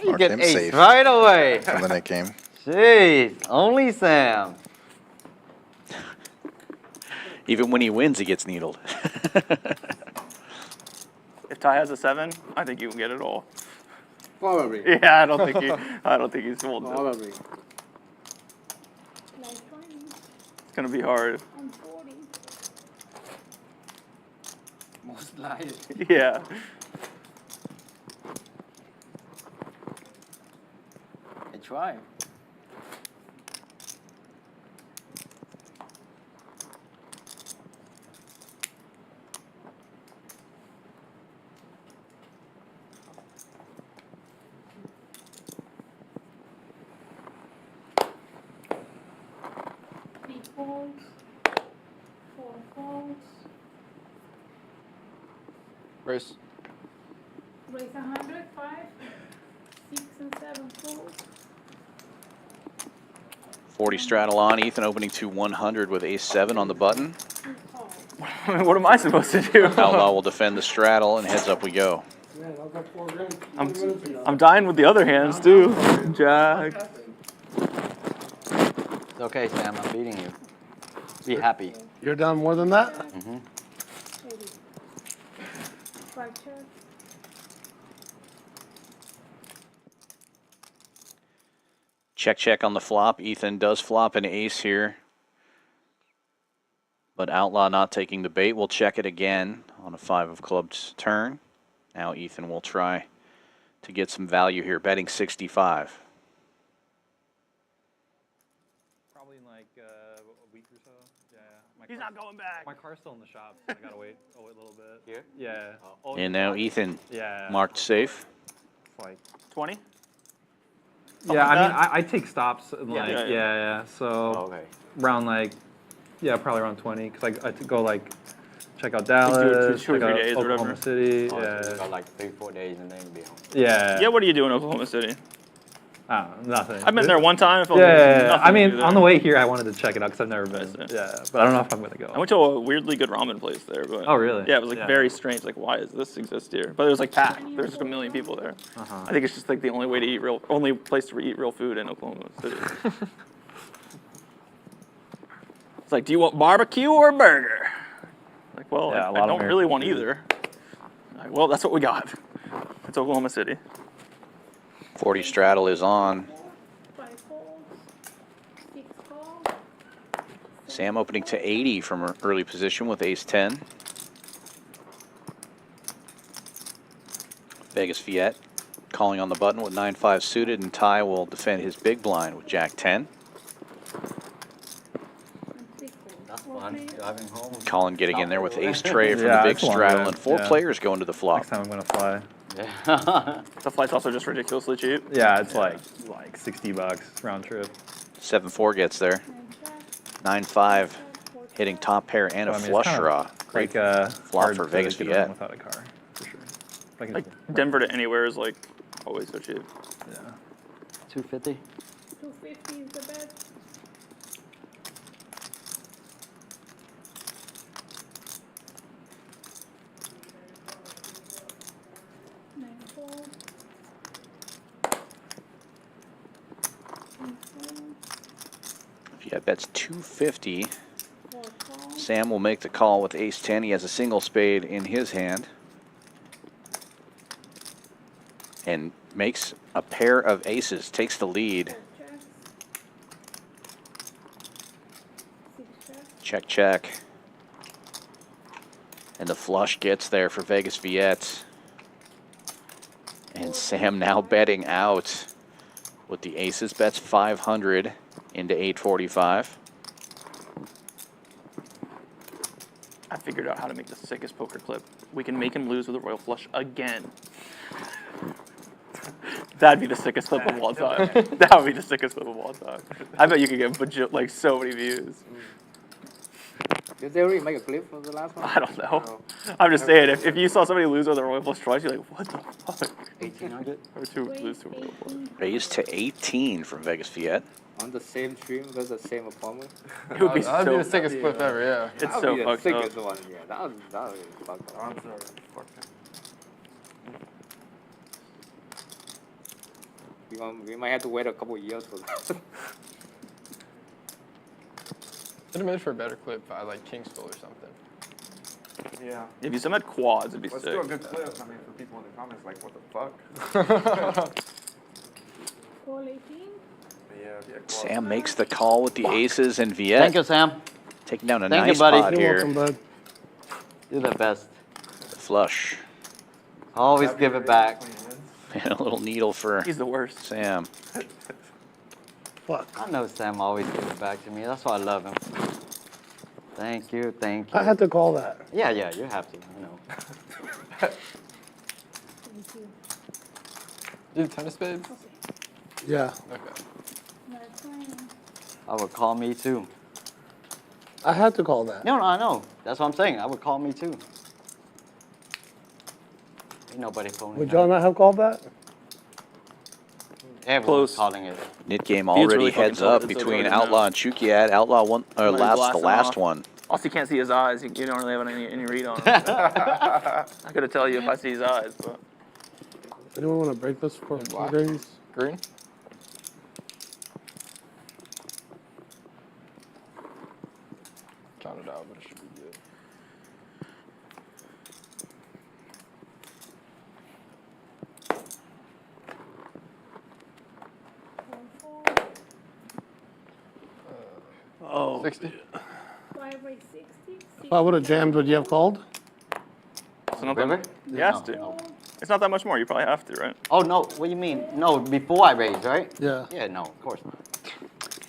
Mark get him ace safe right away. from the Nick game. Jeez, only Sam. Even when he wins, he gets needled. If Ty has a 7, I think you can get it all. Probably. Yeah, I don't think he's folding it. Probably. Like 20. It's gonna be hard. I'm 40. Most likely. Yeah. I try. folds, 4 folds, Race. raise 100, 5, 6 and 7 folds, 40 straddle on. Ethan opening to 100 with ace-7 on the button. 2 calls. What am I supposed to do? Outlaw will defend the straddle, and heads up we go. Man, I was like 4 grand 20 minutes ago. I'm dying with the other hands too. Jack. It's okay, Sam. I'm beating you. Be happy. You're down more than that? Mm-hmm. 80. 5 checks. Check, check on the flop. Ethan does flop an ace here. But Outlaw not taking the bait. We'll check it again on a 5 of clubs turn. Now Ethan will try to get some value here, betting 65. Probably in like a week or so. Yeah. He's not going back. My car's still in the shop, so I gotta wait. I'll wait a little bit. Here? Yeah. And now Ethan Yeah. marked safe. It's like. 20? Yeah, like I mean, that? I take stops. And like, Yeah. yeah. So Okay. around like, yeah, probably around 20, because I go like check out do it Dallas, 2 or check 3 out days or Oklahoma whatever. City. Oh, so Yeah. you got like 3-4 days and then be home. Yeah. Yeah, what do you do in Oklahoma City? I don't know, nothing. I've been there one time. I felt Yeah, nothing I to mean, do on there. the way here, I wanted to check it out because I've never been. see. Yeah, but I don't know if I'm gonna go. I went to a weirdly good ramen place there, but Oh, really? Yeah, it was like Yeah. very strange. Like, why does this exist here? But it was like packed. There was just a million people there. Uh-huh. I think it's just like the only way to eat only place to eat real food in Oklahoma City. It's like, do you want barbecue or a burger? Like, well, Yeah, a I lot of don't really American want food. either. Like, well, that's what we got. It's Oklahoma City. 40 straddle is on. 5 folds, 6 calls, Sam opening to 80 from her early position with ace-10. Vegas Viet calling on the button with 9-5 suited, and Ty will defend his big blind with jack-10. and 3 folds. That's fun. Driving home. Colin getting in there with ace-tray from Yeah, the big it's long, straddle, yeah. and 4 Yeah. players going to the flop. Next time I'm gonna fly. Yeah. The flight's also just ridiculously cheap. Yeah, it's like $60 round trip. 7-4 gets there. 9-5 hitting top pair and a So, I mean, it's flush kind of draw. Great flop hard for to Vegas get Viet. around without a car, for sure. If I can- Like Denver to anywhere is like always so cheap. yeah. 250. 250 is the bet. Nine folds. 10 folds, Viet bets 250. 4 calls, Sam will make the call with ace-10. He has a single spade in his hand. And makes a pair of aces, takes the lead. 4 checks, 6 checks, Check, check. And the flush gets there for Vegas Viet. And Sam now betting out with the aces. Bets 500 into 845. I figured out how to make the sickest poker clip. We can make him lose with a royal flush again. That'd be the sickest clip of all time. That would be the sickest clip of all time. I bet you could get like so many views. Did they already make a clip for the last one? I don't know. I'm just saying, if you saw somebody lose with a royal flush twice, you're like, what the fuck? 1800. Or lose to a royal flush. Raised to 18 from Vegas Viet. On the same stream with the same opponent? It would be That'd so. be the sickest clip ever, yeah. It's That would so be the fucked up. sickest one, yeah. That would be fucked up. We might have to wait a couple years for that. Should have made for a better clip if I like King Skull or something. Yeah. If you still had quads, it'd be Let's sick. do a good clip. I mean, for people in the comments, like, what the fuck? call 18, Yeah. Sam makes the call with the aces, and Viet Thank you, Sam. taking down a Thank you, nice buddy. pot You're here. welcome, bud. You're the best. Flush. Always give it back. And a little needle for He's the worst. Sam. Fuck. I know Sam always gives it back to me. That's why I love him. Thank you, thank you. I had to call that. Yeah, you have to. I know. thank you. You did 10 of spades? Yeah. Okay. That's fine. I would call me too. I had to call that. No, I know. That's what I'm saying. I would call me too. Ain't nobody phoning. Would y'all not have called that? Everyone's Close. calling it. Knit game Viet's already really fucking heads up tilted, so it's between hard to Outlaw know. and Chookiat. Outlaw won, or Somebody's the blasting last off. one. Also, you can't see his eyes. You don't really have any read on him. I could tell you if I see his eyes, but Anyone want to break this for Black. greens? Green? Counted out, but it should be good. Oh. 60? 5 by 60. If I would have jammed, would you have called? it's not River? that. You have to. It's not that much more. You probably have to, right? Oh, no. What do you mean? No, before I raise, right? Yeah. Yeah, no, of course not.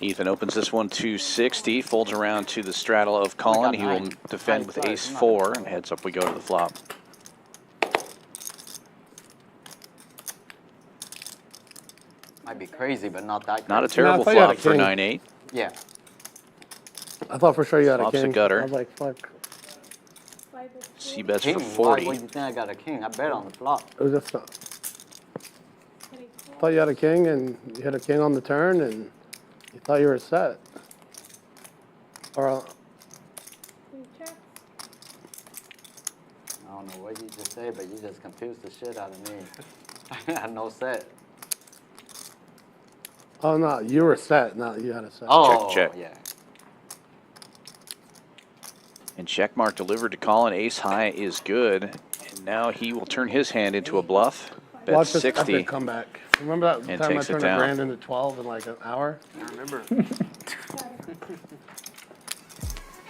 Ethan opens this one to 60, folds around to the straddle of Collin. He will nine. defend Nine with sides, ace not 4, a and heads up we go to the flop. Might be crazy, but not that crazy. Not a terrible thought you had a flop for king. 9-8. Yeah. I thought for sure you had a Flop's a king. gutter. I was like, fuck. 5 by 40. C bets King? for Why 40. would you think I got a king? I bet on the flop. It was just. 34. Thought you had a king, and you had a king on the turn, and you thought you were set. Or 2 checks. I don't know what you just said, but you just confused the shit out of me. I had no set. oh no, you were set. No, you had a set. Oh, check. yeah. And checkmark delivered to Collin. Ace high is good. And now he will turn his hand into a bluff. Bet Watch this 60. epic comeback. Remember that And time I takes it turned down. a grand into 12 in like an hour? I remember. I'm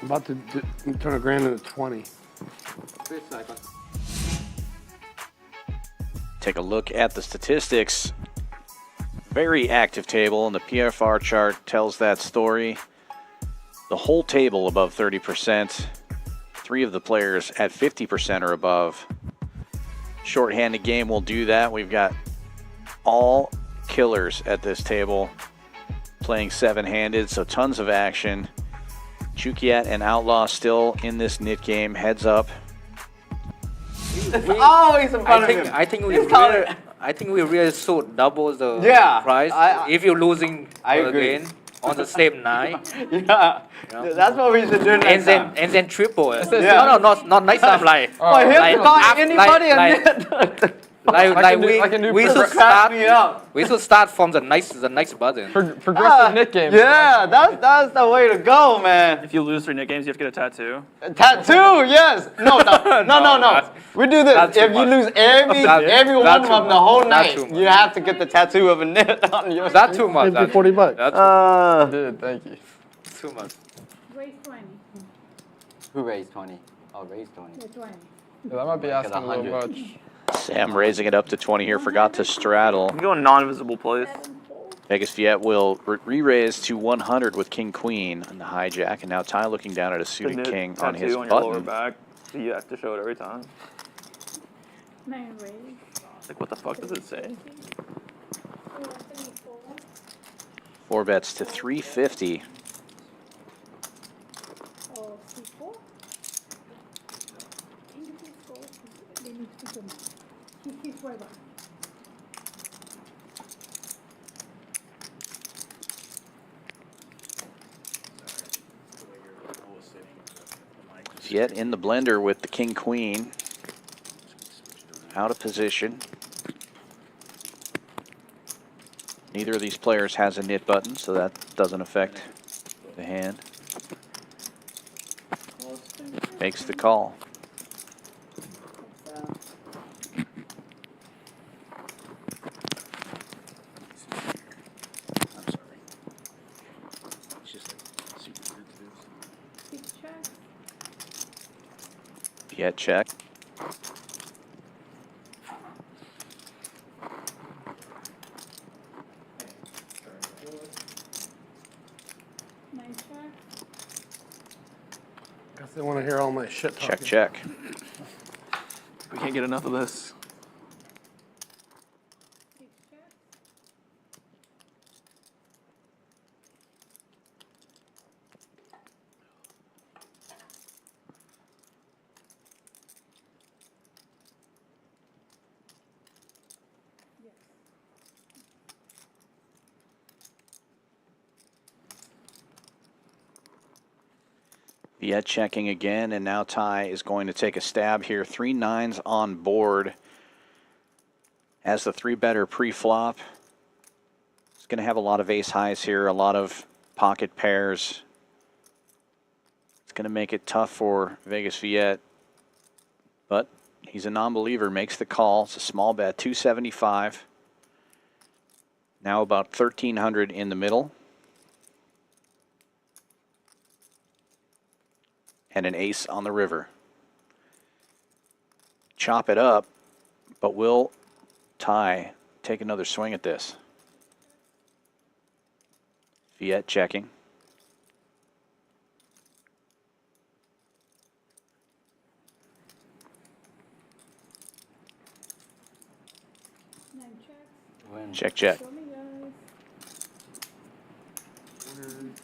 about to turn a grand into 20. Take a look at the statistics. Very active table, and the PFR chart tells that story. The whole table above 30%. 3 of the players at 50% or above. Short-handed game will do that. We've got all killers at this table playing 7-handed, so tons of action. Chookiat and Outlaw still in this knit game. Heads up. Oh, he's in front of him. I think we He's calling really, I think we really should double the Yeah, price if you're losing I agree. again on the same night. Yeah. That's what we should do next time. And then triple it. Yeah. No, not next time. Like For him like, to call af- anybody a like, net. like I can do we should Crack start. me up. We should start from the next button. Progressive knit games. Yeah, that's the way to go, man. If you lose 3 net games, you have to get a tattoo. Tattoo, yes. No. We do this. That's too If you much. lose every That's one of too them the much. whole That's night, too much. you have to get the tattoo of a net on your. That's too much. Saved you 40 bucks. That's Dude, thank you. too much. Raise 20. Who raised 20? Oh, raised 20. The 20. Yeah, that might be Like at asking a little 100. much. Sam raising it up to 20 here. Forgot to straddle. I'm going non-visible plays. 7 fold. Vegas Viet will re-raise to 100 with King Queen on the hijack. And now Ty looking down at a The suited knit king on tattoo his on your lower button. back. So you have to show it every time. 9 raise. Like, what the fuck does it say? 4, 3, 4. 4 bets to 350. Or C4. In the C4. They need to come. He's forever. Viet in the blender with the King Queen. Out of position. Neither of these players has a knit button, so that doesn't affect the hand. Makes the call. Six checks. Viet check. Nine checks. Guess they want to hear all my shit talking. Check. We can't get enough of this. 6 checks. Viet checking again, and now Ty is going to take a stab here. 3 9s on board as the 3-better pre-flop. He's going to have a lot of ace highs here, a lot of pocket pairs. It's going to make it tough for Vegas Viet, but he's a non-believer, makes the call. It's a small bet, 275. Now about 1,300 in the middle. And an ace on the river. Chop it up, but will Ty take another swing at this? Viet checking. Check, check. Show me guys.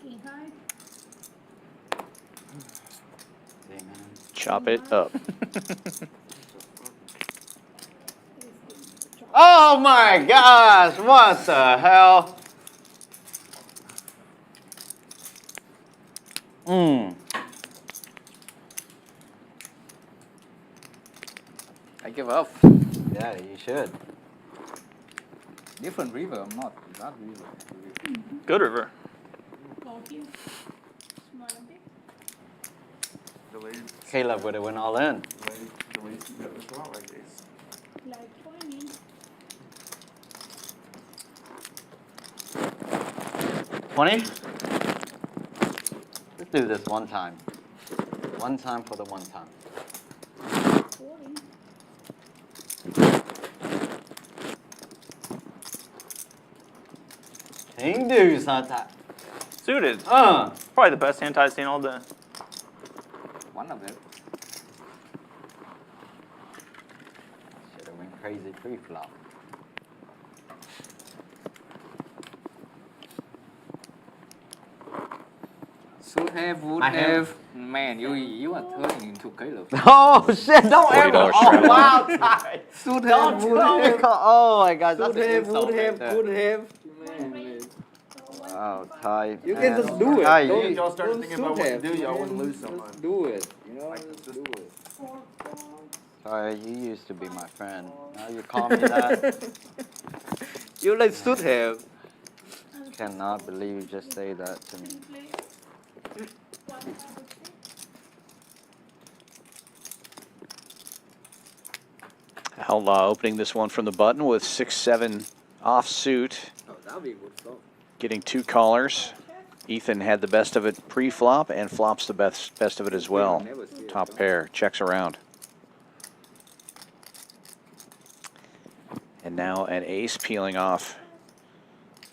King high. Chop it up. Oh my gosh, what the hell? I give up. Yeah, you should. Different river, I'm not that river. Good river. Go here. Small a bit. Caleb would have went all in. The way you got this out like this. Like 20. 20? Let's do this one time. One time for the one time. 40. King deuce on top. Suited. Uh. Probably the best hand Ty's seen all day. One of them. Should have went crazy pre-flop. Should have, would have. Man, you are turning into Caleb. Oh shit! Don't ever. $40 Oh straight. wow, Ty. Should Don't have, would tell me. have. Oh my gosh, that's Should an have, insult would right have, there. could have. Man. Wow, Ty. You can just do it. Ty, If you, y'all started Don't thinking about what should to have. do, y'all Man, wouldn't lose so just much. do it. You know, just do it. 4, 4. Ty, you used to be my friend. Now you call me that. You like should have. Cannot believe you just say that to me. Play. 1 out of 6. Outlaw opening this one from the button with 6-7 offsuit, Oh, that'll be a good song. getting 2 callers. Ethan had the best of it pre-flop and flops the best of it as well. Top pair, checks around. And now an ace peeling off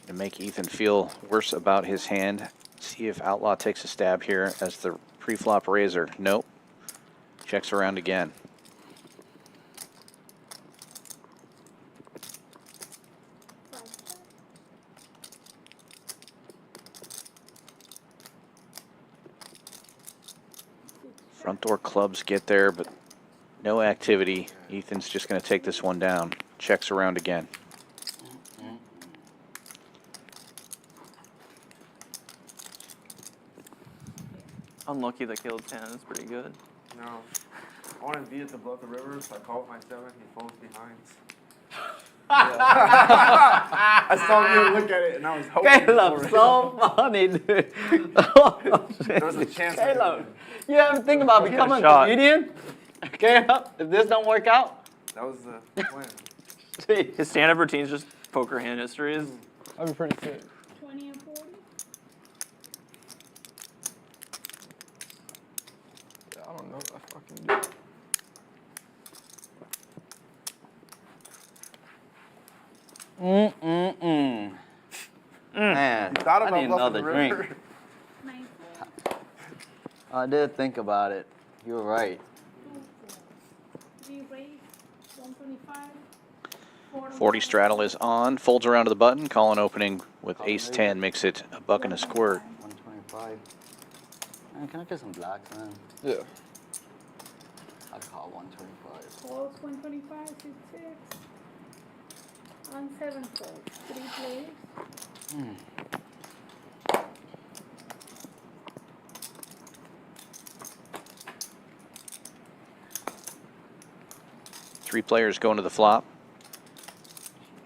to make Ethan feel worse about his hand. See if Outlaw takes a stab here as the pre-flop raiser. Nope. Checks around again. Front door clubs get there, but no activity. Ethan's just going to take this one down. Checks around again. Unlucky that Caleb 10 is pretty good. No. I wanted Viet to bluff the river, so I called my 7. He folds behind. I saw you look at it, and I was hoping Caleb, for it. so funny, dude. Oh, There was a chance. I could Caleb, you ever think about Get a becoming a shot. comedian? Caleb, if this don't work out? That was the plan. Jeez. His stand-up routine's just poker hand histories. That'd be pretty sick. 20 and 40. Yeah, I don't know if I fucking do. Man, Thought I about need bluffing another the drink. river. 9, 4. I did think about it. You're right. 2, 4. 3 raise. 125. 4. 40 straddle is on. Folds around to the button. Collin opening with ace-10 makes it a buck and a squirt. 125. Man, can I get some blacks, man? Yeah. I'd call 125. Calls 125. 6, 6. On 7 calls. 3 players. Three players going to the flop.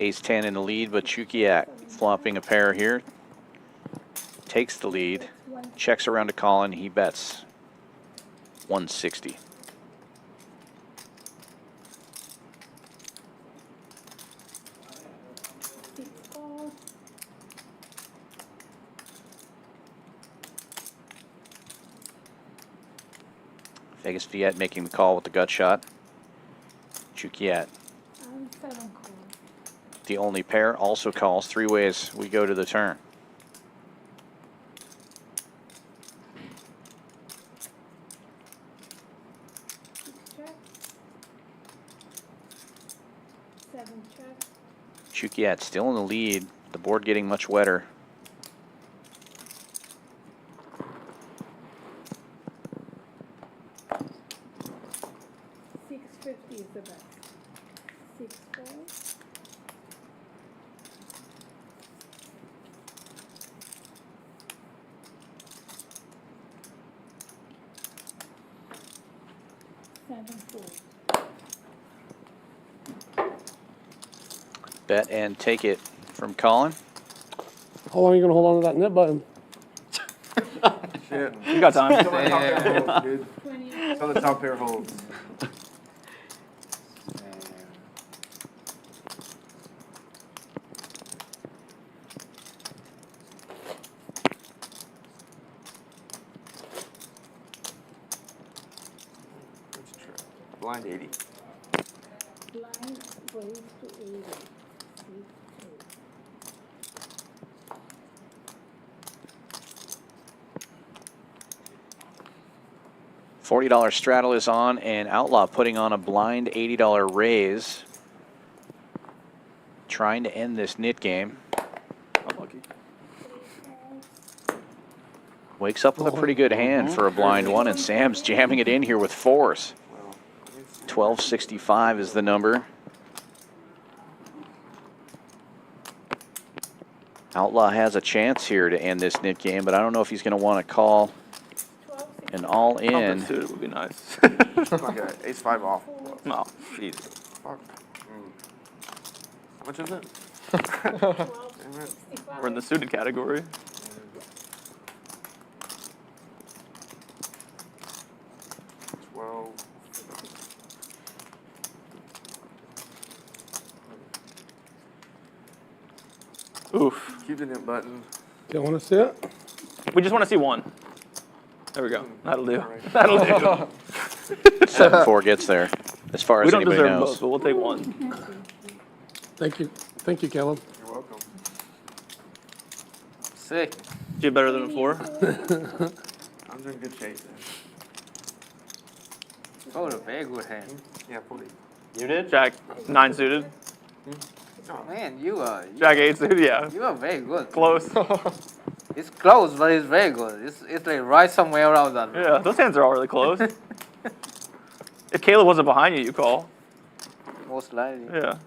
Ace-10 in the lead, but Chookiat flopping a pair here. Takes the lead, checks around to Collin. He bets 160. Vegas Viet making the call with the gut shot. Chookiat, the only pair, also calls. Three ways we go to the turn. Chookiat still in the lead. The board getting much wetter. $6.50 is the best. 6-4. Bet and take it from Collin. How long are you gonna hold on to that net button? Shit. You got time. Till the top pair holds, dude. Till the top pair holds. Let's try. Blind 80. Blind goes to 80. $40 straddle is on, and Outlaw putting on a blind $80 raise. Trying to end this nit game. Unlucky. Wakes up with a pretty good hand for a blind one, and Sam's jamming it in here with fours. 1265 is the number. Outlaw has a chance here to end this nit game, but I don't know if he's going to want to call an all-in. Suited would be nice. Okay, ace 5 off. No, jeez. Fuck. How much is it? Damn it. We're in the suited category. Oof. Keep the nip button. You want to see it? We just want to see one. There we go. That'll do. That'll do. 7-4 gets there, as far We as don't anybody deserve knows. both, but we'll take one. Thank you. Thank you, Caleb. You're welcome. Sick. You better than before? I'm doing good shape then. Oh, a very good hand. Yeah, 40. You did? Jack 9 suited. Man, you are Jack 8 suited, yeah. you are very good. Close. It's close, but it's very good. It's like right somewhere around that. Yeah, those hands are all really close. If Caleb wasn't behind you, you call. Most likely. Yeah.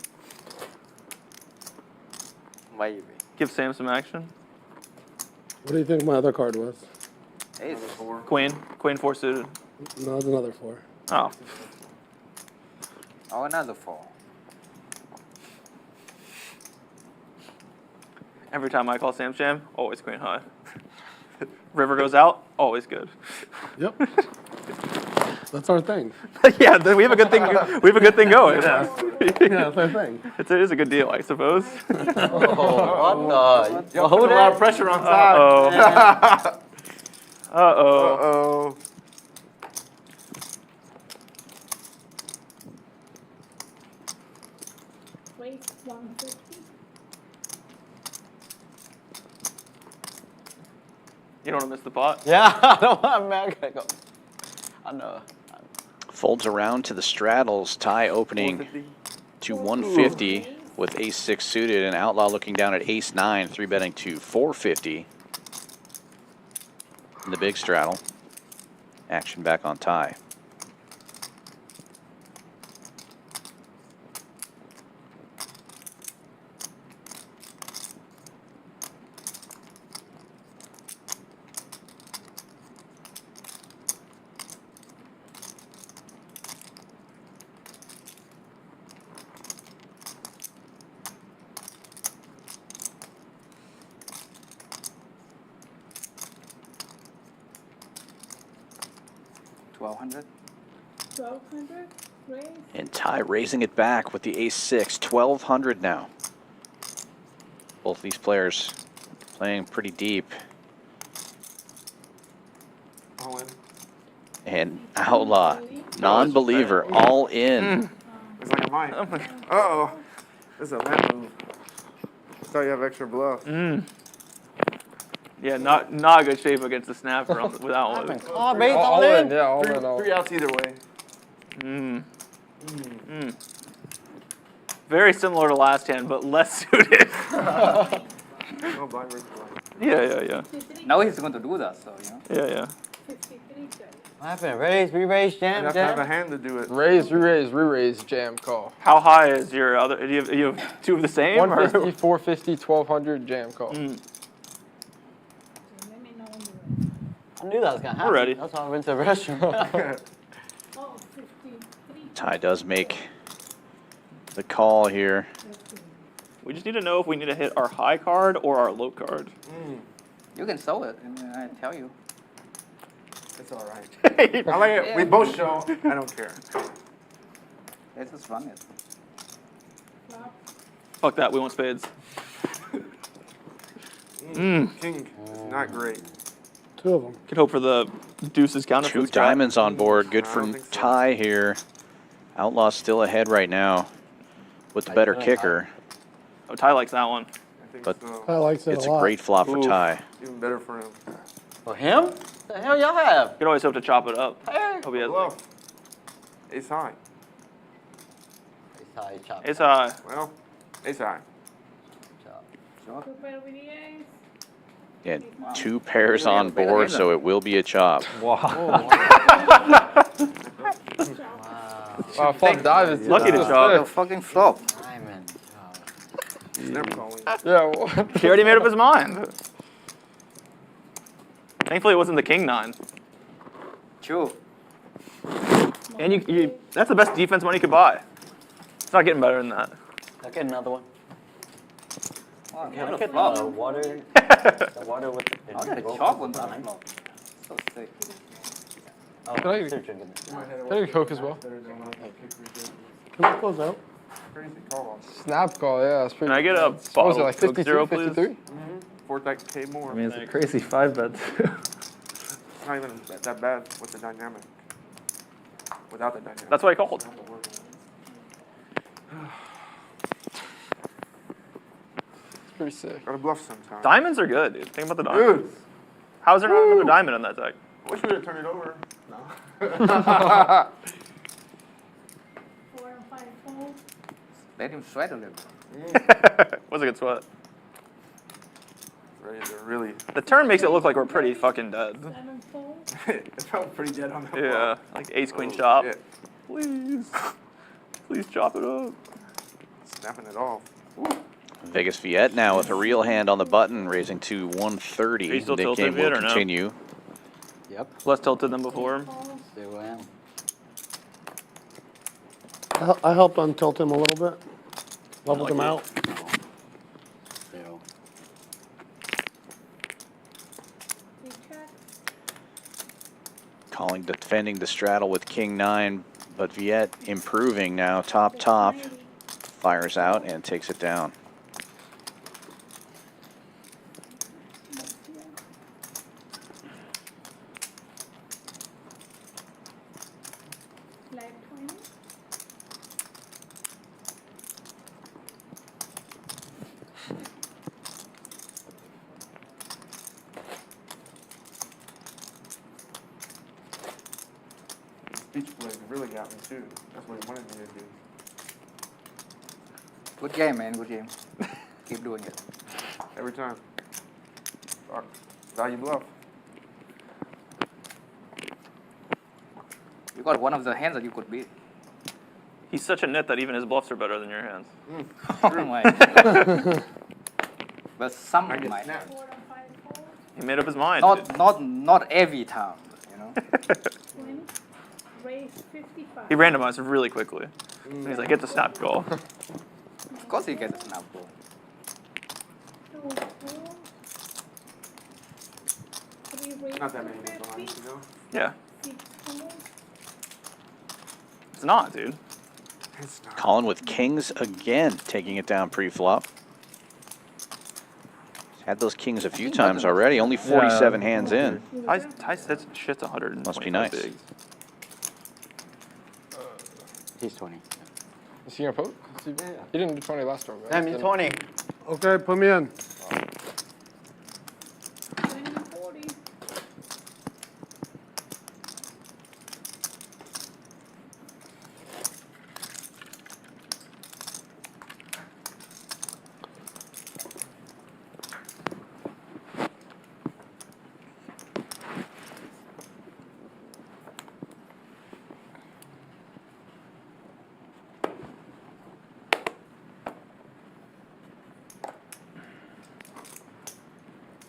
Maybe. Give Sam some action. What do you think my other card was? Ace. Queen. Queen 4 suited. No, it's another 4. Oh. Oh, another 4. Every time I call Sam Jam, always queen high. River goes out, always good. Yep. That's our thing. Yeah, we have a good thing. We have a good thing going. Yeah, that's our thing. It is a good deal, I suppose. What the? Yo, put a lot of pressure on top. Uh oh. Uh-oh. Wait, 150. You don't want to miss the pot. Yeah, I don't want to go. I know. Folds around to the straddles, tie opening 450. to 150 with ace-6 suited, and Outlaw looking down at ace-9, 3-betting to 450 in the big straddle. Action back on tie. 1200. 1200, raise. And Ty raising it back with the ace-6, 1200 now. Both these players playing pretty deep. All in. And Outlaw, non-believer, all in. It's like a mine. Uh-oh. This is a man move. I thought you have extra bluff. Yeah, not good shape against the snapper without one. Oh, raise all All in. in, yeah, all in, all Three outs either way. Very similar to last hand, but less suited. No blind versus blind. Yeah. 53, Now he's going to do that, so, you know. Yeah. 53, guys. What happened? Raise, re-raise, You jam, have to have a jam. hand to do it. Raise, re-raise, jam, call. How high is your other? Do you have two of the same? 150, Or? 450, 1200, jam, call. So let me know when you're ready. I knew that was gonna happen. ready. That's why I went to the restroom. Oh, 53. Ty does make the call here. We just need to know if we need to hit our high card or our low card. You can sell it, and I tell you. It's all right. I like it. We both show. I don't care. Let's just run it. Flop. Fuck that. We want spades. King is not great. 2 of them. Could hope for the deuces counter. Two diamonds on board. Good for Ty here. Outlaw still ahead right now with the better kicker. Oh, Ty likes that one. I think But so. I likes it It's a a lot. great flop for Ooh. Ty. Even better for him. For him? What the hell y'all have? Could always hope to chop it up. Hey. Hope he has Bluff. Ace high. Ace high, chop. Ace high. Well, ace high. Chop. Two pair with the ace. Yeah, 2 pairs on board, so it will be a chop. Wow. Wow, flop dive is Lucky to chop. Fucking flop. Diamond. Chop. He's never calling. Yeah, what? He already made up his mind. Thankfully, it wasn't the king 9. True. And you that's the best defense money you could buy. It's not getting better than that. I'll get another one. Oh, Can I what a get flop. the water? The water with the How did it chop on that flop? So sick. Oh, Can I- search again. Can I Coke as well? Can I close out? Crazy call. Snap call, yeah, that's pretty. Can I get a What was it, bottle like of Coke 52, Zero, please? 53? 4K more. I mean, it's a crazy 5-bet too. It's not even that bad with the dynamic. Without the dynamic. That's what I called. It's pretty sick. Gotta bluff sometimes. Diamonds are good, dude. Think about the diamonds. Dude, How is there not another diamond in that deck? I wish we would have turned it over. No. 4 and 5 fold. Let him sweat a little. Was a good sweat. Ready to really. The turn makes it look like we're pretty fucking dead. 7 fold. It felt pretty dead on the Yeah, flop. like ace queen Oh, chop. shit. Please, please chop it up. Snapping it off. Vegas Viet now with a real hand on the button, raising to 130. Are you still The tilted, game will Viet, or no? continue. Yep. Less tilted than before. Fold. Still am. I helped untilt him a little bit. Leveled him out. Still. We check. Calling defending the straddle with King 9, but Viet improving now, top. 90. Fires out and takes it down. Flag 20. Beach Blade really got me too. That's what he wanted me to do. Good game, man. Good game. Keep doing it. Every time. Fuck. Value bluff. You got one of the hands that you could beat. He's such a nit that even his bluffs are better than your hands. Oh my god. But some I get might. snapped. 4 and 5 fold. He made up his mind. Not every time, you know. 20. Raise 55. He randomized really quickly. He's like, get the snap call. Of course he gets a snap ball. 2 fold. 3 raise Not that many 50. blinds, you know? Yeah. 6 It's not, dude. Collin with kings again, taking it down pre-flop. Had those kings a few times already. Only 47 hands in. Ty sits shit's 100. Must be nice. Bigs. He's 20. Is he gonna poke? He didn't do 20 last time, right? Damn, he's 20. Okay, put me in. 20, 40.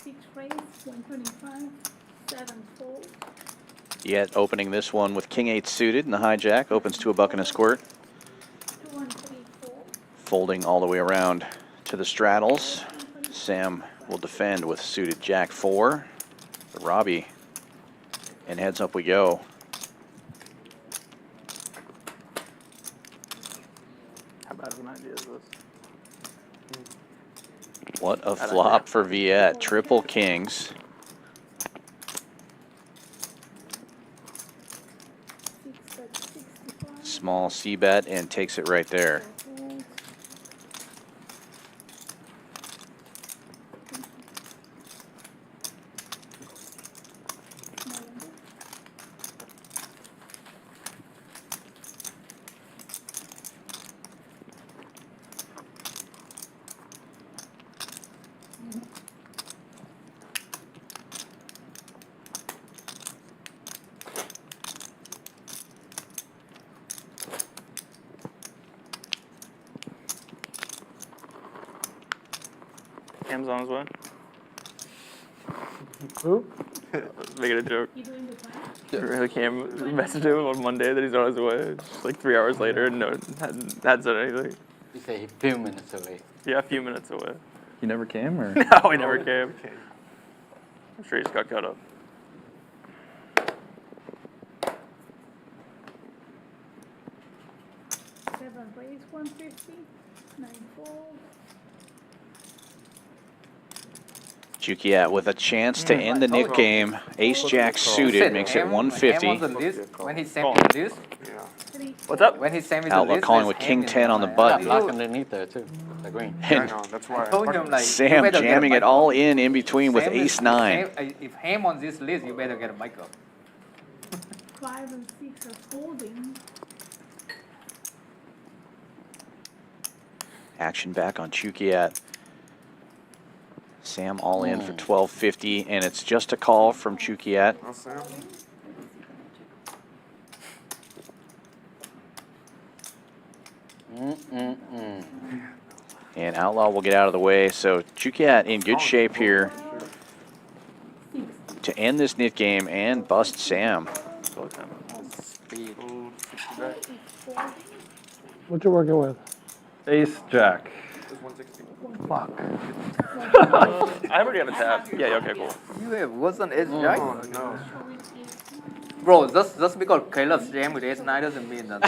Six raise, 125, 7 fold. Yet opening this one with king 8 suited in the hijack. Opens to a buck and a squirt. 2, 1, 3, 4. Folding all the way around to the straddles. Sam will defend with suited jack 4. The Robbie. And heads up we go. How bad of an idea is this? What a flop for Viet. Triple kings. 6 bet 65. Small C bet and takes it right there. Fold. Cam's on his way. Who? Making a joke. You doing the plan? Really, Cam messaged him on Monday that he's on his way. Just like 3 hours later, and no, hadn't said anything. You say a few minutes away. Yeah, a few minutes away. He never came, or? No, he never came. I'm sure he just got cut up. Seven raise, 150, 9 fold. Chookiat with a chance to end the Nick game. Ace Jack suited makes it 150. When he sent me this, 3, What's up? when he sent me the Outlaw list, calling there's with king ham 10 on the my- button. Block underneath there too, the green. Yeah, I know. That's why. I told him like, you Sam better get a jamming it micro. all in between with Sam ace is- 9. If ham on this list, you better get a micro. 5 and 6 are folding. Action back on Chookiat. Sam all in for 1250, and it's just a call from Chookiat. Well, Sam. And Outlaw will get out of the way. So Chookiat in good shape here to end this Nit game and bust Sam. Speed. What you working with? Ace Jack. It's 160. Fuck. I already have a tap. Yeah, yeah, okay, cool. You have wasn't ace jack? Oh, no. Bro, just because Caleb jammed with ace 9 doesn't mean that.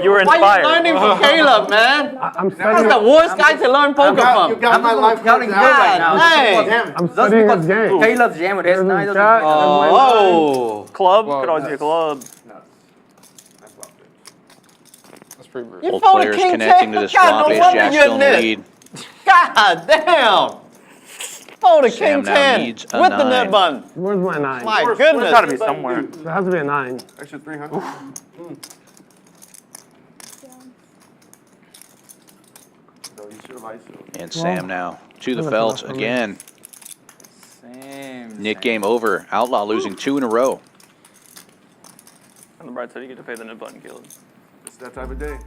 You were Why inspired. you learning from Caleb, man? I'm That's studying. the worst guy to learn poker from. got my life counting good right now. Hey. I'm Just studying his because game. Caleb jammed with ace 9 doesn't Jack, mean Oh. Club? Well, Could always be a club. That's pretty rude. You Both folded players king connecting 10. to this God, flop. no Ace wonder Jack you're still in the nit. lead. God damn. Folded Sam king now 10 needs with a the 9. net button. Where's my 9? My There's goodness. gotta be somewhere. There has to be a 9. Extra 300. So you should have iced it. And Sam now to the That's felt enough for me. again. Same. Nit game over. Outlaw losing 2 in a row. On the bright side, you get to pay the net button, Caleb. It's that type of day.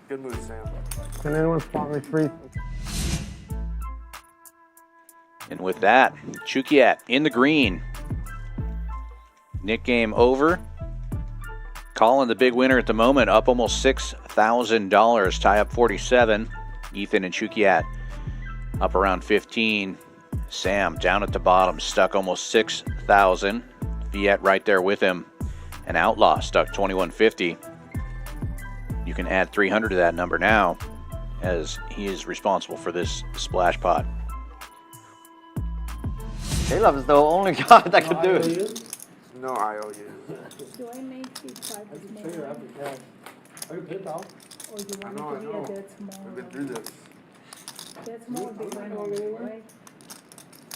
Good move, Sam. Can anyone spot me free? And with that, Chookiat in the green. Nick game over. Collin, the big winner at the moment, up almost $6,000. Tie up 47. Ethan and Chookiat up around 15. Sam down at the bottom, stuck almost 6,000. Viet right there with him. And Outlaw stuck 2150. You can add 300 to that number now, as he is responsible for this splash pot. Caleb is the only guy that can do it. No IOU. Do I make it 5 small? Are you PayPal? Or do you I want know, it to be a that small? We've been through this. That small, big one, right?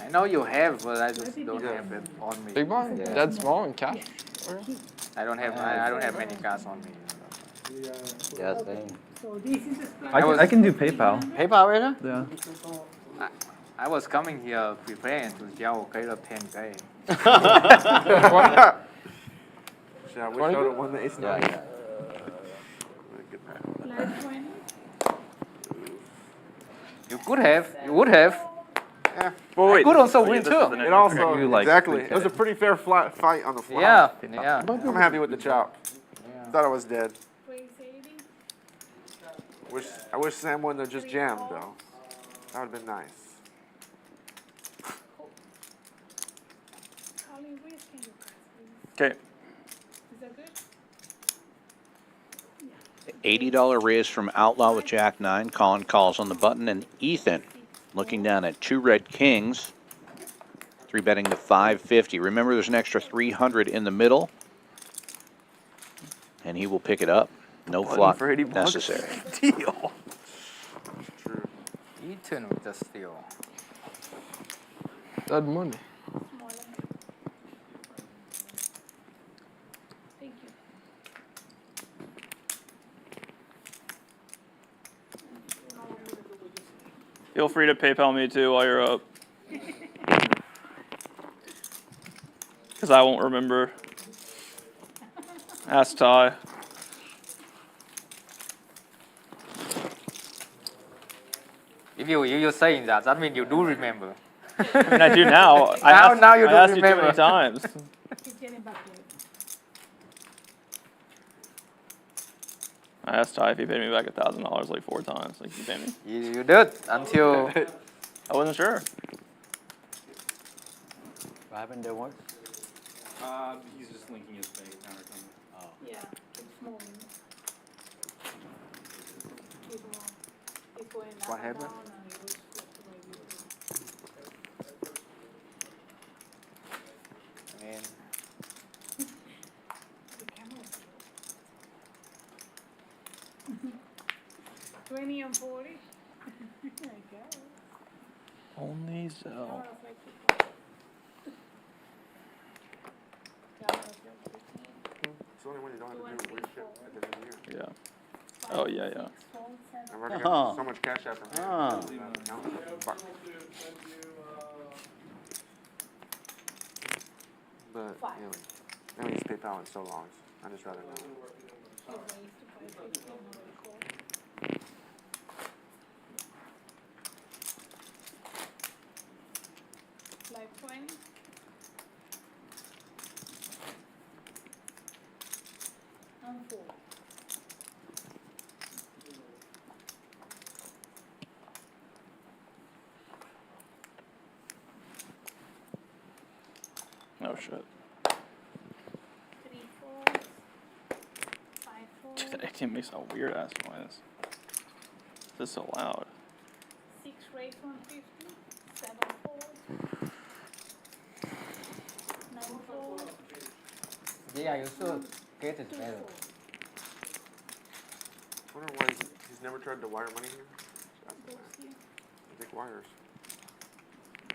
I know you have, but I just don't have it on me. Big blind? Yeah. Dead small and cash? I don't have many cards on me. Yeah, same. So this is the I can do PayPal. PayPal right now? Yeah. I was coming here preparing to yell Caleb 10K. Shit, I wish I would have won the ace nine. Yeah. Live 20. You could have. You would have. Yeah. Well, wait. Could also win this is too. the next It also, You like exactly. 3K. It was a pretty fair fight on the fly. Yeah. Yeah. I'm happy with the chop. Thought I was dead. Raise 80. I wish Sam wouldn't have just jammed though. That would have been nice. Collin, where can you pass, please? Okay. Is that good? $80 raise from Outlaw with Jack 9. Collin calls on the button, and Ethan looking down at 2 red kings. 3 betting the 550. Remember, there's an extra 300 in the middle, and he will pick it up. No flop for 80 bucks. necessary. Deal. Ethan with the steal. Dead money. Smaller. Thank you. Feel free to PayPal me too while you're up. Because I won't remember. Ask Ty. If you're saying that, that means you do remember. I mean, I do now. Now you I don't asked you too remember. many times. He's getting back late. I asked Ty if he paid me back $1,000 like 4 times. Like, you paid me? You did until. I wasn't sure. What happened there once? He's just linking his bank account or something. Yeah, it's small. It's going up What and happened? down and it was fluctuating. Man. The camera. 20 and 40. I guess. Only so. Camera's like 50. Camera's like 50. It's the only one you don't have to do weird shit at the end of the year. Yeah. Oh, yeah, yeah. I've already got so much cash out from him. Ah. But, Five. you know, I haven't used PayPal in so long. I'd just rather know. Like 20. And 4. Oh, shit. 3 4. 5 4. Dude, that ATM makes a weird ass noise. This is so loud. 6 raise 150. 7 4. 9 4. Yeah, you should get it better. I wonder why he's never tried to wire money here. Big wires.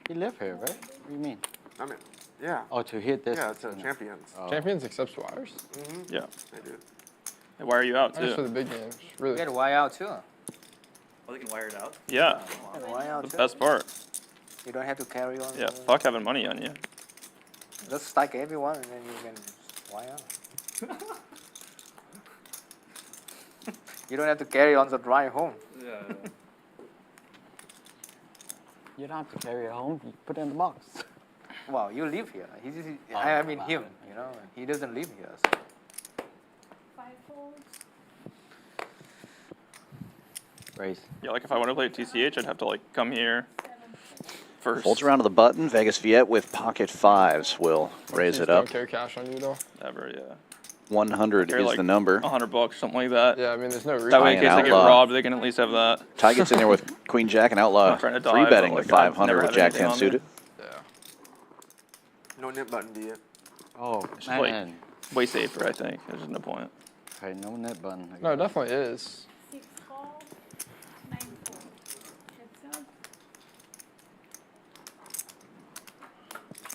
He live here, right? What do you mean? I mean, yeah. Oh, to hit this. Yeah, it's Champions. Oh. Champions accepts wires? Mm-hmm. Yeah. They do. They wire you out, Just for too. the big games. Really. Get a Y out too. Oh, they can wire it out? Yeah. The best part. You don't have to carry on. Yeah, fuck having money on you. Just stack everyone and then you can Y out. You don't have to carry on the drive home. Yeah. You don't have to carry it home. You put it in the box. Well, you live here. Oh, I mean wow. him, you know, he doesn't live here. So. 5 4. Raise. Yeah, like if I want to play TCH, I'd have to like come here, first. Folds around to the button. Vegas Viet with pocket fives will raise it up. Don't carry cash on you though. Ever, yeah. 100 Carry is like the number. $100, something like that. Yeah, I mean, there's no reason. That way, in Ty case and they get Outlaw. robbed, they can at least have that. Ty gets in there with Queen Jack and Outlaw Not trying to dive, three betting but, the like, I've 500 never with had Jack anything 10 on suited. Yeah. No nip button, Viet. Oh, like- man. Way safer, I think. There's just no point. Okay, no net button. No, it definitely is. 6 call, 9 call. Heads up.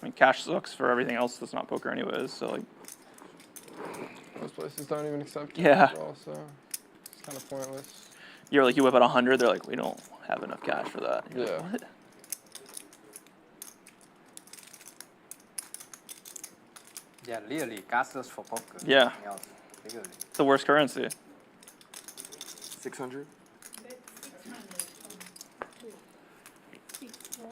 I mean, cash sucks for everything else that's not poker anyways, so like, Most places don't even accept cash Yeah. at all, so it's kind of pointless. you're like, you whip out 100, they're like, we don't have enough cash for that. You're like, Yeah. what? Yeah, really, castles for poker. Yeah. Nothing else, really. It's the worst currency. 600. Bet 600 from 2. 6 call.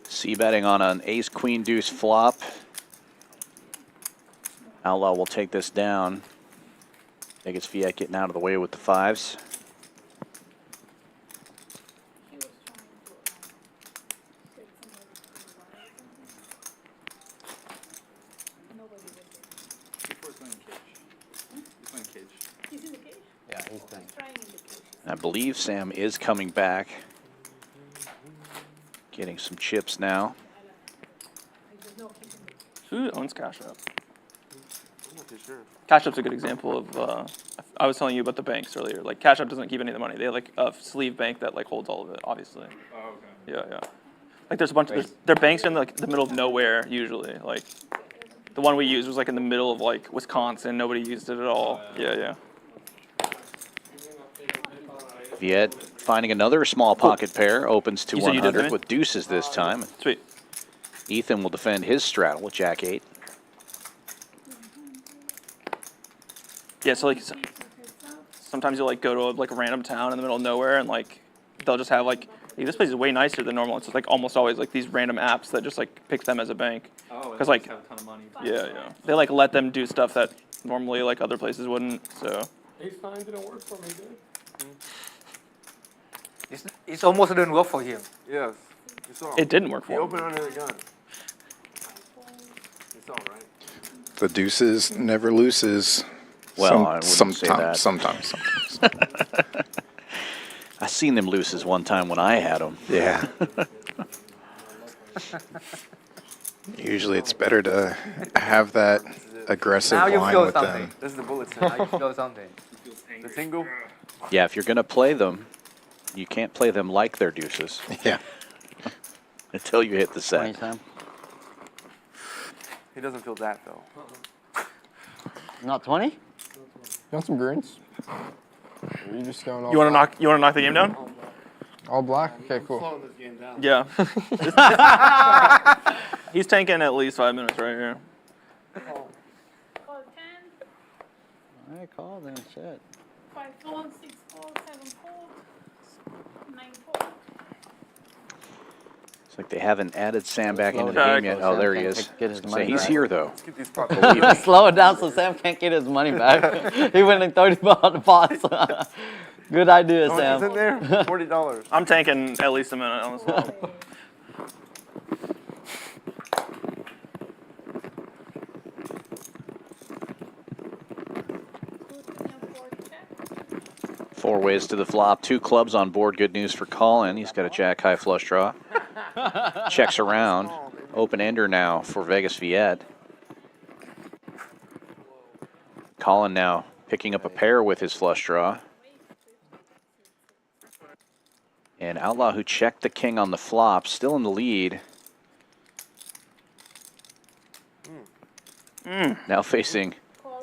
C betting on an ace queen deuce flop. Outlaw will take this down. Vegas Viet getting out of the way with the fives. He was trying to get somebody to buy something. Nobody did it. Before playing cage. He's playing cage. He's in the cage? Yeah, he's playing. He's trying in the cage. I believe Sam is coming back. Getting some chips now. There's no cage in the cage. Who owns Cash App? I'm not too sure. Cash App's a good example of, I was telling you about the banks earlier. Like, Cash App doesn't keep any of the money. They have like a sleeve bank that like holds all of it, obviously. Oh, okay. Yeah, yeah. Like, there's a bunch of, their banks are in like the middle of nowhere usually. Like, the one we used was like in the middle of like Wisconsin. Nobody used it at all. Yeah, yeah. Viet finding another small pocket pair, opens to You said you did, 100 right? with deuces this time. Sweet. Ethan will defend his straddle with Jack 8. Yeah, so like sometimes you'll like go to like a random town in the middle of nowhere and like they'll just have like, hey, this place is way nicer than normal. It's just like almost always like these random apps that just like pick them as a bank. Oh, Because like, have a ton of money. yeah, yeah. They like let them do stuff that normally like other places wouldn't. So Ace 9 didn't work for me, dude. It's almost didn't work for him. Yes. You saw. it didn't work He for him. opened under the gun. You saw, right? The deuces never loses. Well, I wouldn't say that. Sometimes. I seen them loses one time when I had them. Yeah. Usually it's better to have that aggressive Now you line feel with something. them. This is the bullet Now set. you feel something. The tingle. Yeah, if you're going to play them, you can't play them like they're deuces Yeah. until you hit the set. Anytime. He doesn't feel that though. Not 20? You want some greens? Or are you just going all You want to black? knock? You want to knock the game down? All black? Okay, cool. Yeah. He's tanking at least 5 minutes right here. Call 10, All right, call then, shit. 5 call, 6 call, 7 call, 9 call. It's like they haven't added Sam back into the down. game yet. Oh, there he is. Get his Say, money he's back. here, though. Let's get these pots. Slow it down so Sam can't get his money back. He went in 30 on the pots. Good idea, How much is in Sam. there? $40. I'm tanking at least a minute on this one. Four ways to the flop. 2 clubs on board. Good news for Collin. He's got a jack high flush draw. Checks around. Open ender now for Vegas Viet. Collin now picking up a pair with his flush draw. And Outlaw, who checked the king on the flop, still in the lead. Now facing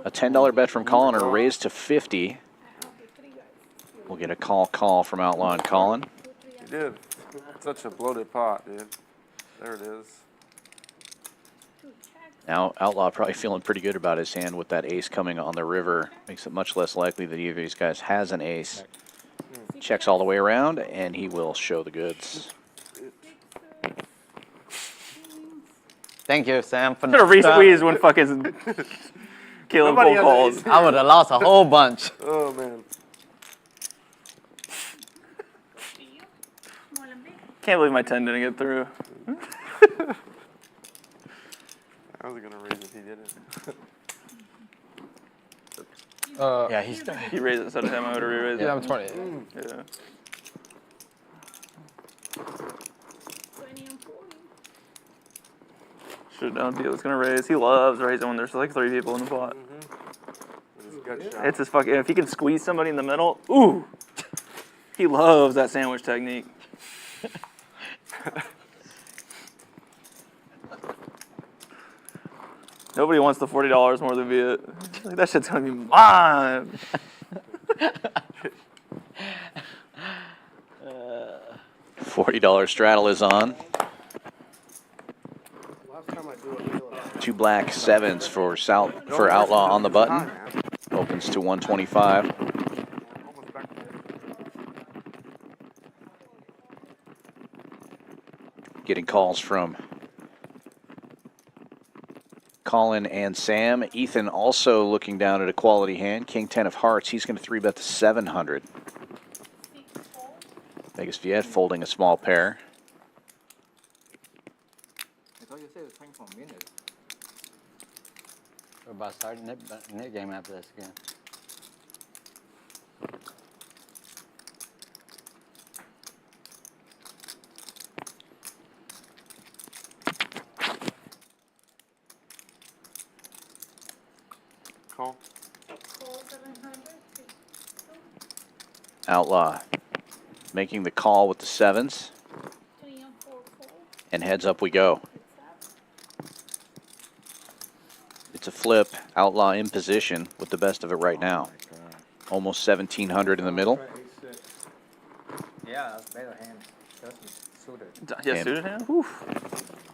a $10 bet from Collin or a raise to 50. We'll get a call from Outlaw and Collin. He did. Such a bloated pot, dude. There it is. Now Outlaw probably feeling pretty good about his hand with that ace coming on the river. Makes it much less likely that either of these guys has an ace. Checks all the way around, and he will show the goods. Thank you, Sam. For Should have re-squeezed when fucking Caleb Nobody cold has calls. ace. I would have lost a whole bunch. Oh man. can't believe my 10 didn't get through. I was gonna raise if he didn't. Yeah, he's. He raised it instead of him. I would have re-raised it. Yeah, I'm 20. Yeah. 20 and 40. Should have known Deal was gonna raise. He loves raising when there's like 3 people in the pot. With his gut shot. It's his fucking. If he can squeeze somebody in the middle, ooh. He loves that sandwich technique. Nobody wants the $40 more than Viet. Like, that shit's gonna be mine. $40 straddle is on. Last time I do it, I feel like 2 black 7s for Outlaw on the button. Opens to 125. Almost back to Getting calls from Collin and Sam. Ethan also looking down at a quality hand. King 10 of hearts. He's going to 3-bet to 700. Vegas Viet folding a small pair. I thought you said it was 24 minutes. We're about to start net game after this again. call. Call 700. Outlaw making the call with the 7s. 20 and 4 call. And heads up we go. It's up. It's a flip. Outlaw in position with the best of it right now. Almost 1,700 in the middle. Yeah, that's better hand. Just suited. Yeah, And- suited hand. Oof.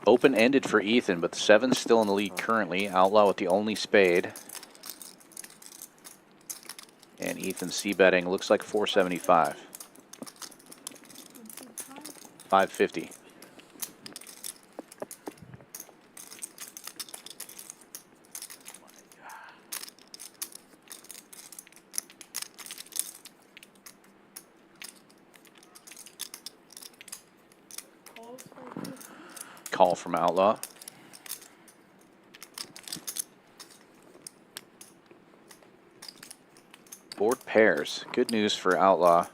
Open-ended for Ethan, but the 7's still in the lead currently. Outlaw with the only spade. And Ethan c-betting looks like 475. 550. Calls 450. Call from Outlaw. Board pairs. Good news for Outlaw.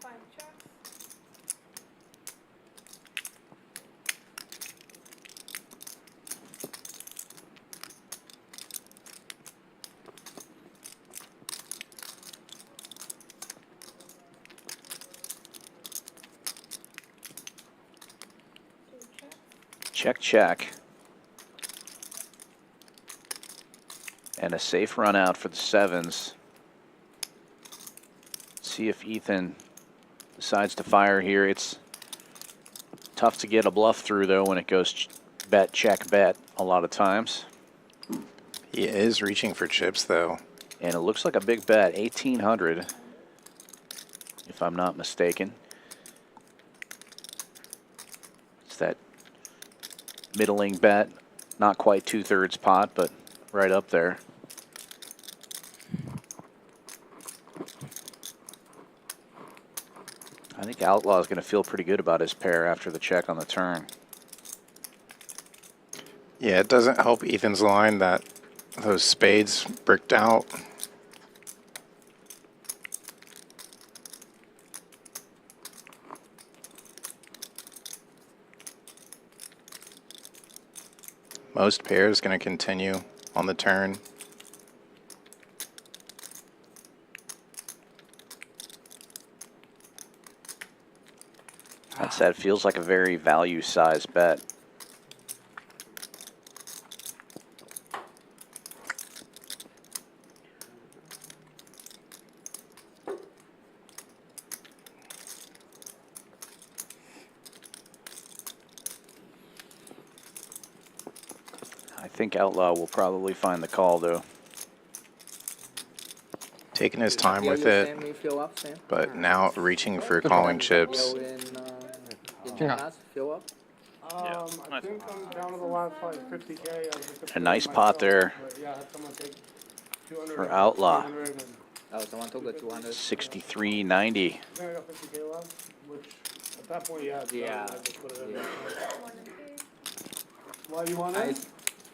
Five checks. Two checks. Check, check. And a safe run out for the 7s. See if Ethan decides to fire here. It's tough to get a bluff through, though, when it goes bet, check, bet a lot of times. He is reaching for chips, though. And it looks like a big bet, 1,800, if I'm not mistaken. It's that middling bet, not quite 2/3 pot, but right up there. I think Outlaw is going to feel pretty good about his pair after the check on the turn. Yeah, it doesn't help Ethan's line that those spades bricked out. Most pairs going to continue on the turn. That said, feels like a very value-sized bet. I think Outlaw will probably find the call, though. Taking his time with You it, send me fill up, Sam? but now reaching for calling chips. Fill in class, fill up. I nice. think I'm down to the last like 50K. A nice pot there. But yeah, I had someone take for Outlaw. 200 and Oh, someone took the 200. 63.90. then I got 50K left, which at that point, yeah, it's done. Yeah. I just put it in Yeah. Why you want I, it?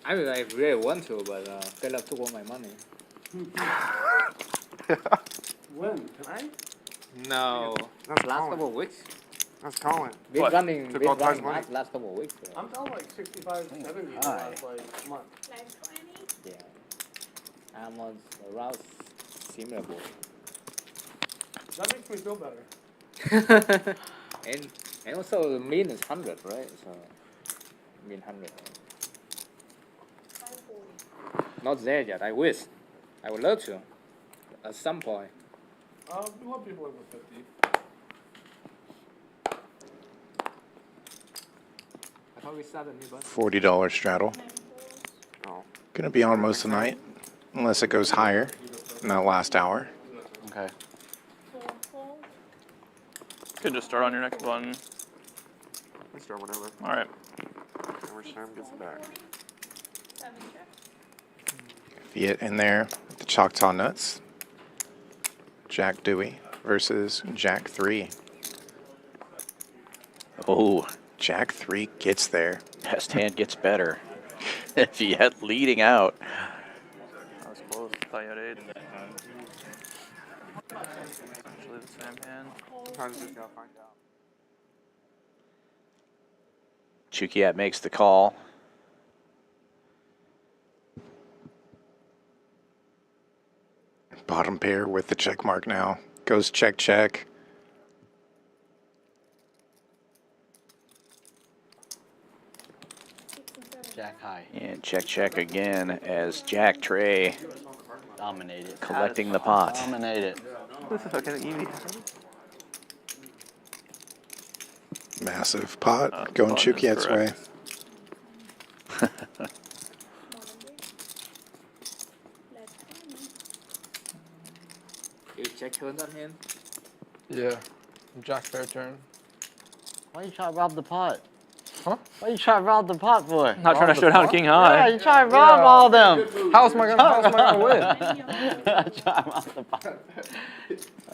I really want to, but Caleb took all my money. When? Tonight? No. That's Last Collin. couple of weeks. That's Colin. Been What? running, Took been all Ty's running money. last couple of weeks. I'm down like 65, 70 in the last like month. Like 20? Yeah. I'm on around similar board. That makes me feel better. and also the mean is 100, right? So mean 100. 540. Not there yet. I wish. I would love to. At some point. We want people over 50. I thought we started a new button. $40 straddle. 9 fours. Gonna be on most of the night, unless it goes higher in that last hour. Okay. 4 fours. Could just start on your next button. Let's start whenever. All right. Whenever Sam gets it back. 7 check. Viet in there with the Choctaw Nuts. Jack Dewey versus Jack 3. Oh, Jack 3 gets there. best hand gets better. Viet leading out. That was close. I thought you had 8. Actually, the same hand. Sometimes just gotta find out. Chookiat makes the call. Bottom pair with the check mark now. Goes check, check. Jack high. And check, check again as Jack Trey Dominated. collecting the pot. Dominated. This is fucking easy. Massive pot the going button is Chookiat's way. correct. You check turns on hand? Yeah. Jack fair turn. Why you try to rob the pot? Huh? Why you try to rob the pot for? Not trying to show down king Yeah, high. you try to rob all them. How am I gonna win? Try to rob the pot.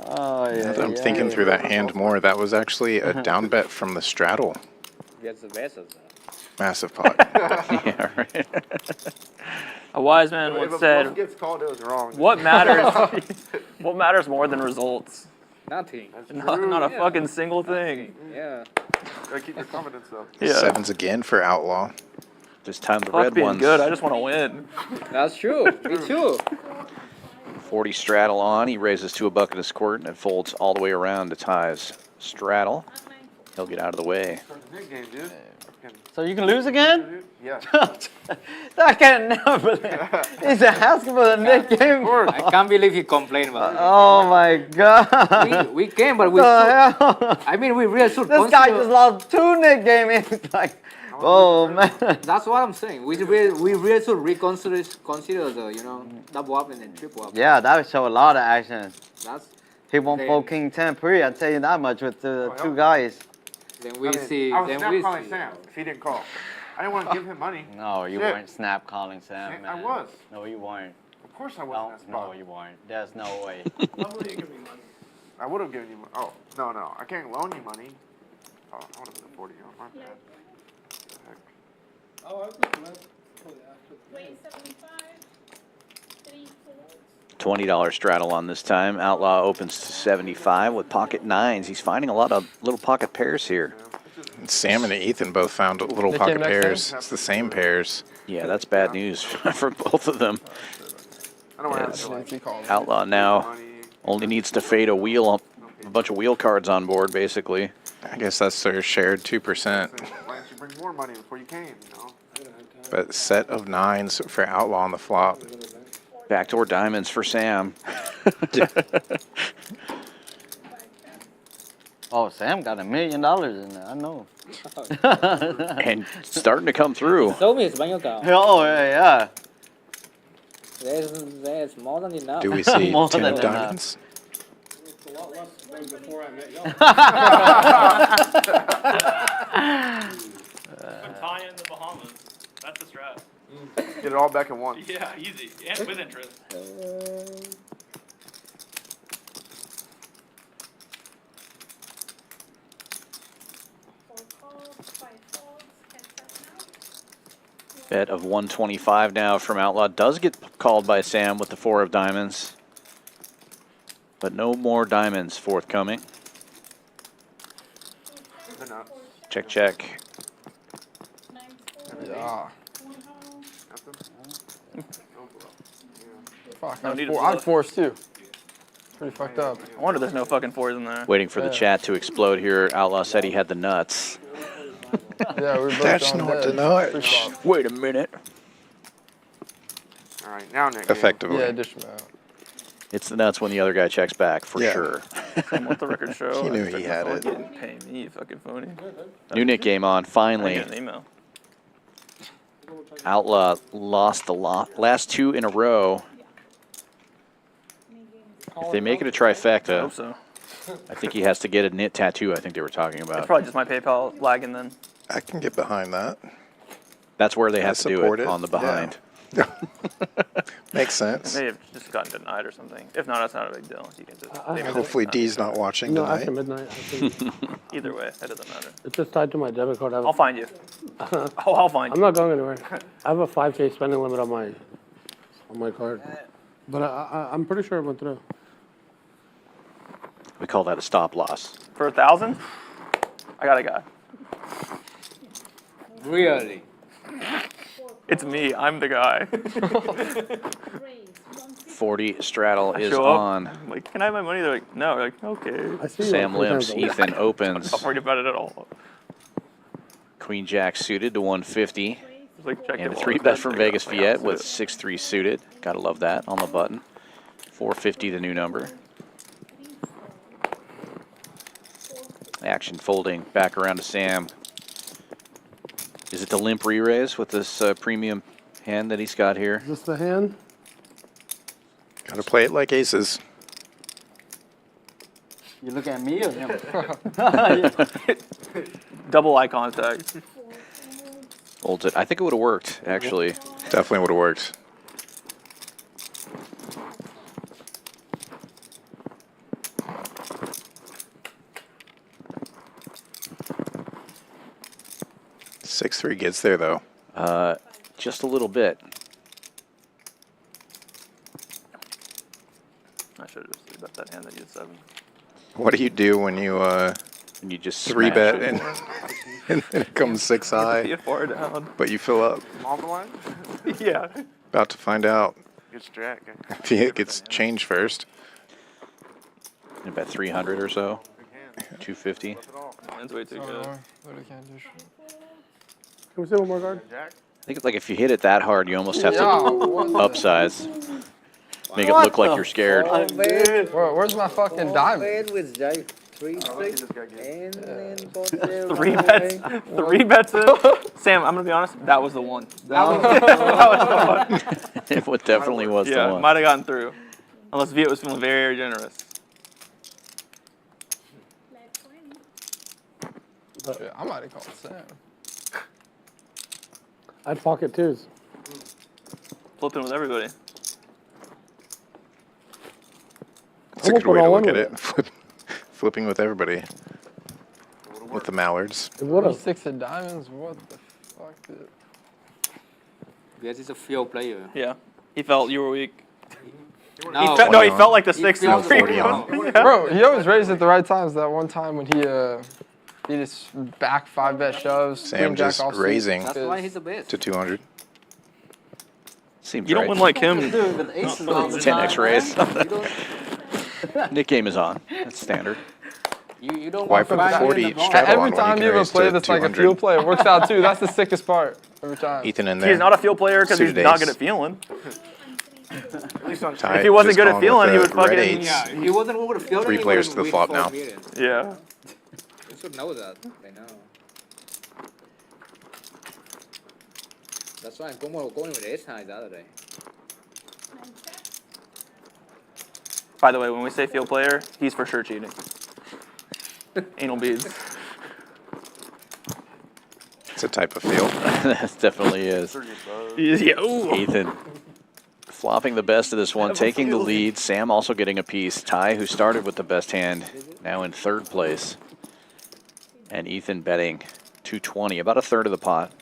Oh yeah. Now that I'm thinking through that hand more, that was actually a down bet from the straddle. That's the best of that. Massive pot. Yeah, right. A wise man If once a said, bluff gets called, it was wrong. "What matters? What matters more than results? Nothing. That's Not, true. not a fucking single thing." Yeah. Gotta keep your confidence though. Yeah. Sevens again for Outlaw. This time the Fuck red being ones. good. I just want to win. That's true. Me too. 40 straddle on. He raises to a bucket of squirt and it folds all the way around to ties straddle. He'll get out of the way. Start the Nick game, dude. Fucking- So you can lose again? dude. Yeah. I can never believe. He's asking for the Nick game. I can't believe he complained about Oh my god. it. We came, but we What the should, hell? I mean, we really should This guy consider- just lost 2 Nick games. It's like, oh man. That's what I'm saying. We really should consider the, double up and then triple up. Yeah, that would show a lot of action. That's, He won Then- 4 King 10 pre. I tell you that much with the 2 guys. then we I mean, see, I was then snap we calling see. Sam if he didn't call. I didn't want to give him money. No, you Shit. weren't snap calling Sam, Yeah, man. I was. No, you weren't. Of course I No, wasn't. That's no, fine. you weren't. There's no way. I would have given you money. Oh, no. I can't loan you money. Oh, I would have been a 40 on my bad. What the heck? Oh, I just went. Wait, 75. 3 fours. $20 straddle on this time. Outlaw opens to 75 with pocket nines. He's finding a lot of little pocket pairs here. Sam and Ethan both found little They pocket came next pairs. It's the same pairs. Yeah, that's bad news for both of them. I don't want Yes. to have to like Outlaw now money. only needs to fade a bunch of wheel cards on board, basically. I guess that's their shared 2%. Why didn't you bring more money before you came, But set of nines for Outlaw on the flop. Backdoor diamonds for Sam. Oh, Sam got $1 million in there. I know. And starting to come through. Show me his bank account. Oh, yeah. There's more than enough. Do we see More 10 than of enough. diamonds? It's a lot less than before I met y'all. Tie in the Bahamas. That's the strat. Get it all back at once. Yeah, easy. And with interest. Four calls, 5 folds, heads up now. Bet of 125 now from Outlaw. Does get called by Sam with the 4 of diamonds. But no more diamonds forthcoming. They're not. Check, check. Yeah. Nothing? No, bro. Yeah. Fuck. No need to I'm look. forced too. Pretty fucked up. I wonder there's no fucking 4s in there. Waiting for the chat to explode here. Outlaw said he had the nuts. Yeah, we were both That's going not dead. the nut. Pretty fucked. Wait a minute. All right, now Nick. Effectively. Yeah, dish them out. It's the nuts when the other guy checks back, for Yeah. sure. Same with the record show. He knew he had it. Didn't pay me, you fucking phony. New Nick game on, I finally. get an email. Outlaw lost the last 2 in a row. If they make it a I trifecta, hope so. I think he has to get a knit tattoo, I think they were talking It's about. probably just my PayPal lagging then. I can get behind that. That's where they I have to do support it, it, on the yeah. behind. Makes It sense. may have just gotten denied or something. If not, that's not a big deal. You can just leave it. Hopefully D's not watching No, tonight. after midnight. I think Either way, that doesn't matter. it's just tied to my debit card. I'll find you. Oh, I'll find I'm you. not going anywhere. I have a 5K spending limit on my card, but I'm pretty sure it went through. We call that a stop loss. For 1,000? I got a guy. Really? It's me. I'm the guy. 40 straddle I is show up, on. I'm like, can I have my money? They're like, no. They're like, okay. I see you Sam like 3 limps, times a week. Ethan opens. I'm not worried about it at all. Queen Jack suited to 150. Just like, check And it a all. 3-bet from Check it Vegas out. Viet with 6-3 suited. Gotta love that on the button. 450 the new number. Action folding back around to Sam. Is it the limp re-raise with this premium hand that he's got here? Is this the hand? Gotta play it like aces. You look at me or him? Double eye contact. Holds it. I think it would have worked, actually. Definitely would have worked. Six 3 gets there though. Just a little bit. I should have just bet that hand that you had 7. What do you do when you And you just 3-bet smash it. and then it comes 6 Be high, it far down. but you fill up? On the line? Yeah. About to find out It's Jack. if he gets changed first. About 300 or so. 250. Mine's way too good. Literally can't dish. Can we see one more card? Jack? I think it's like if you hit it that hard, you almost have to Yeah, what the- upsize. Make it look like you're scared. Where's my fucking diamond? with J. 3 I think this guy gets and then 3 bets. 3 bets in. Sam, I'm gonna be honest. That was the one. That was the one. It definitely was the Yeah, one. might have gotten through. Unless Viet was feeling very generous. Yeah, I might have called Sam. I'd pocket twos. Flipping with everybody. It's a I won't good way put to all look in at with it. Flipping with everybody. With the mallards. It would have. 6 of diamonds? What the fuck, dude? Viet is a field player. Yeah. He felt you were weak. No, No, he felt like the He 6 feels and 3. 40 on. Yeah. Bro, he always raised at the right times. That one time when he just back 5-bet shoves. Sam queen jack just offsuit. raising that's why he's the best. to 200. Seems You don't right. win like him. Dude, with aces all the 10x time, raise. man. Nick game is on. That's standard. You don't Why want put to the buy 40 him the ball. straddle on Every when you time can you even raise play to this like a 200? field play, it works out too. That's the sickest part. Every time. Ethan in there. He's not a field player because he's Suited not ace. good at feeling. At least on Ty If he wasn't just good at calling feeling, with he the would red fucking- eights. Yeah, he wasn't good at fielding. 3 he players wouldn't to the win flop 4 now. million. Yeah. You should know that. They know. That's why I'm going with ace high the other day. By the way, when we say field player, he's for sure cheating. Anal beads. It's a type of field. That definitely is. Yeah. Ooh. Ethan flopping the best of this one, taking the lead. Sam also getting a piece. Ty, who started with the best hand, now in third place. And Ethan betting 220, about a third of the pot.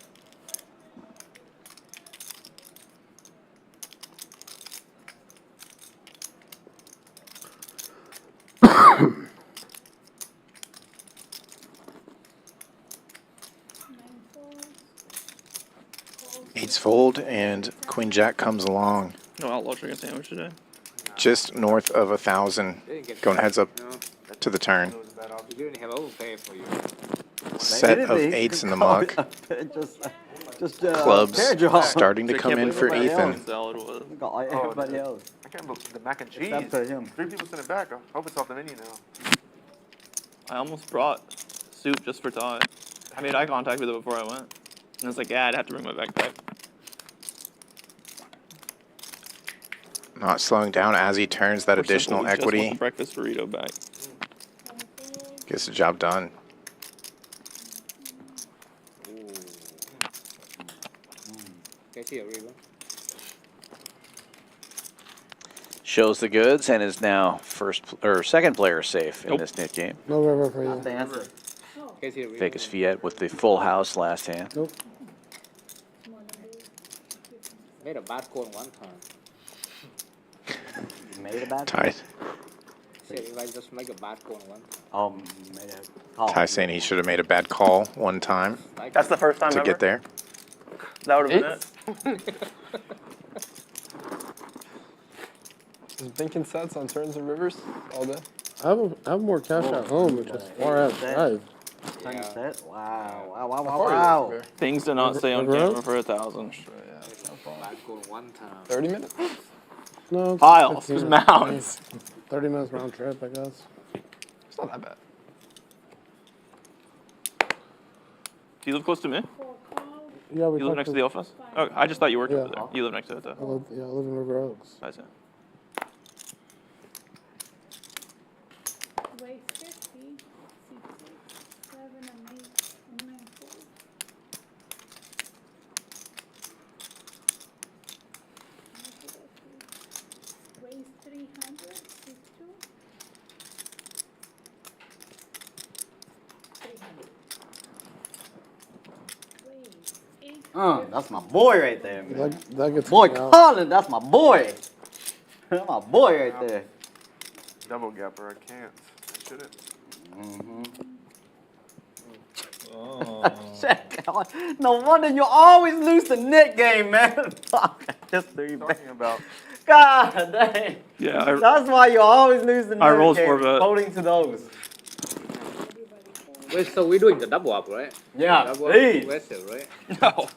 Eights fold, and Queen Jack comes along. No Outlaw chicken sandwich today. Just north of 1,000. Going heads up to the turn. You didn't have overpay for you. Set of eights in the muck. Just Clubs starting to I come can't in believe for what my Ethan. salad was. Got like everybody else. I can't believe the mac and cheese. Except for him. 3 people sent it back. I hope it's off the menu now. I almost brought soup just for Ty. I made eye contact with it before I went. And I was like, yeah, I'd have to bring my backpack. Not slowing down as he turns that Or simply additional just want equity. the breakfast burrito back. Gets the job done. Shows the goods and is now second player safe in this knit game. No river for you. The answer. Vegas Viet with the full house last hand. Nope. Made a bad call one time. Made a bad Ty, Said if I just make a bad call one time. Oh, made a call. Ty saying he should have made a bad call one time That's the first time to ever? get there. That would have been it. Just thinking sets on turns and rivers all day. I have more cash at home, which is far out drive. Sunset. Wow. Wow. Wow. How Wow. far Wow. is it Things do not stay on River camera Road? for 1,000. Bad call one time. 30 minutes? No, it's Piles, 15 there's mounds. 30 minutes round trip, I guess. It's not that bad. Do you live close to me? Yeah, we You live talked next to the office? Oh, I just thought you worked Yeah. over there. You live next to it, though. I live in River Oaks. I see. Weight 50, 6, 7, and 8, and 9 folds. Weighs 300, 6, 2. 300. Weighs 8. That's my boy right there, man. That gets Boy, me out. Collin, that's my boy. That's my boy right there. Double gapper, I can't. I shouldn't. No wonder you always lose the net game, man. Fuck. Just 3 What are you talking about? God dang. Yeah, That's why you always lose the net I rolled game. 4-bet. Holding to those. Wait, so we're doing the double up, right? Yeah, Double up please. vessel, right? no.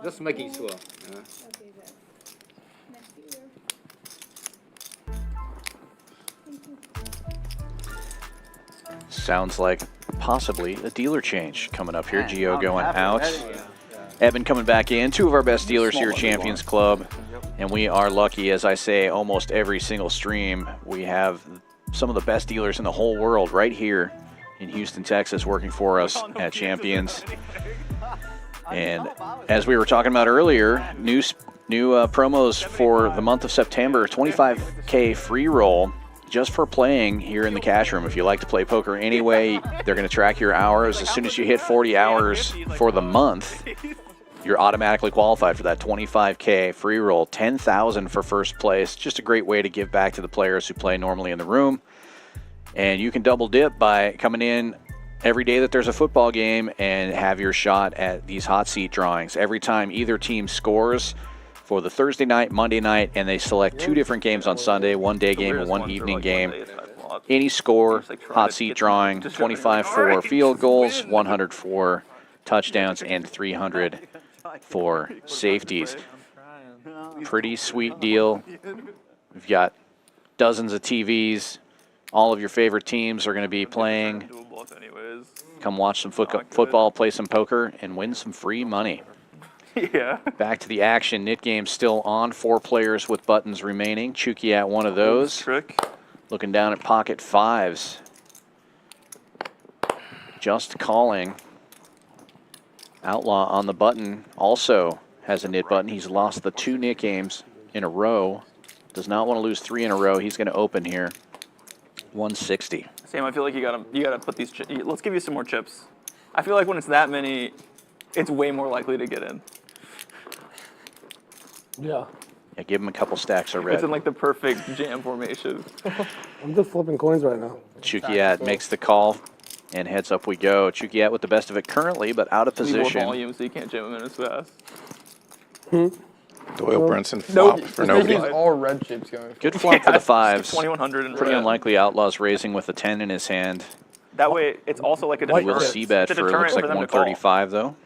Just making sure. Okay, that's next year. Sounds like possibly a dealer change coming up here. Man, Gio I'm going happy out. already. Evan coming back in. Two of our best dealers here at Champions Club. And we are lucky, as I say, almost every single stream. We have some of the best dealers in the whole world right here in Houston, Texas, working for us at Champions. And as we were talking about earlier, new promos for the month of September, 25K free roll just for playing here in the cash room. If you like to play poker anyway, they're going to track your hours. As soon as you hit 40 hours for the month, you're automatically qualified for that 25K free roll. 10,000 for first place. Just a great way to give back to the players who play normally in the room. And you can double dip by coming in every day that there's a football game and have your shot at these hot seat drawings. Every time either team scores for the Thursday night, Monday night, and they select 2 different games on Sunday, 1 day game and 1 evening game. Any score, hot seat drawing, 25 for field goals, 100 for touchdowns, and 300 for safeties. Pretty sweet deal. We've got dozens of TVs. All of your favorite teams are going to be playing. Come watch some football, play some poker, and win some free money. Yeah. Back to the action. Knit game still on. 4 players with buttons remaining. Chookiat one of those. Trick. Looking down at pocket 5s. just calling. Outlaw on the button also has a nit button. He's lost the 2 nit games in a row. Does not want to lose 3 in a row. He's going to open here. 160. Sam, I feel like you gotta put these. Let's give you some more chips. I feel like when it's that many, it's way more likely to get in. Yeah. Yeah, give him a couple stacks of red. It's in like the perfect jam formation. I'm just flipping coins right now. Chookiat makes the call, and heads up we go. Chookiat with the best of it currently, but out of Need more position. volume so you can't jam them in as fast. Doyle Brunson flop for nobody. These all red chips going. Good flop for the 5s. 2100 and Pretty red. unlikely Outlaws raising with a 10 in his hand. That way, it's also like a He deterrent. will see bet It's a for, deterrent looks like for them to call. 135 though.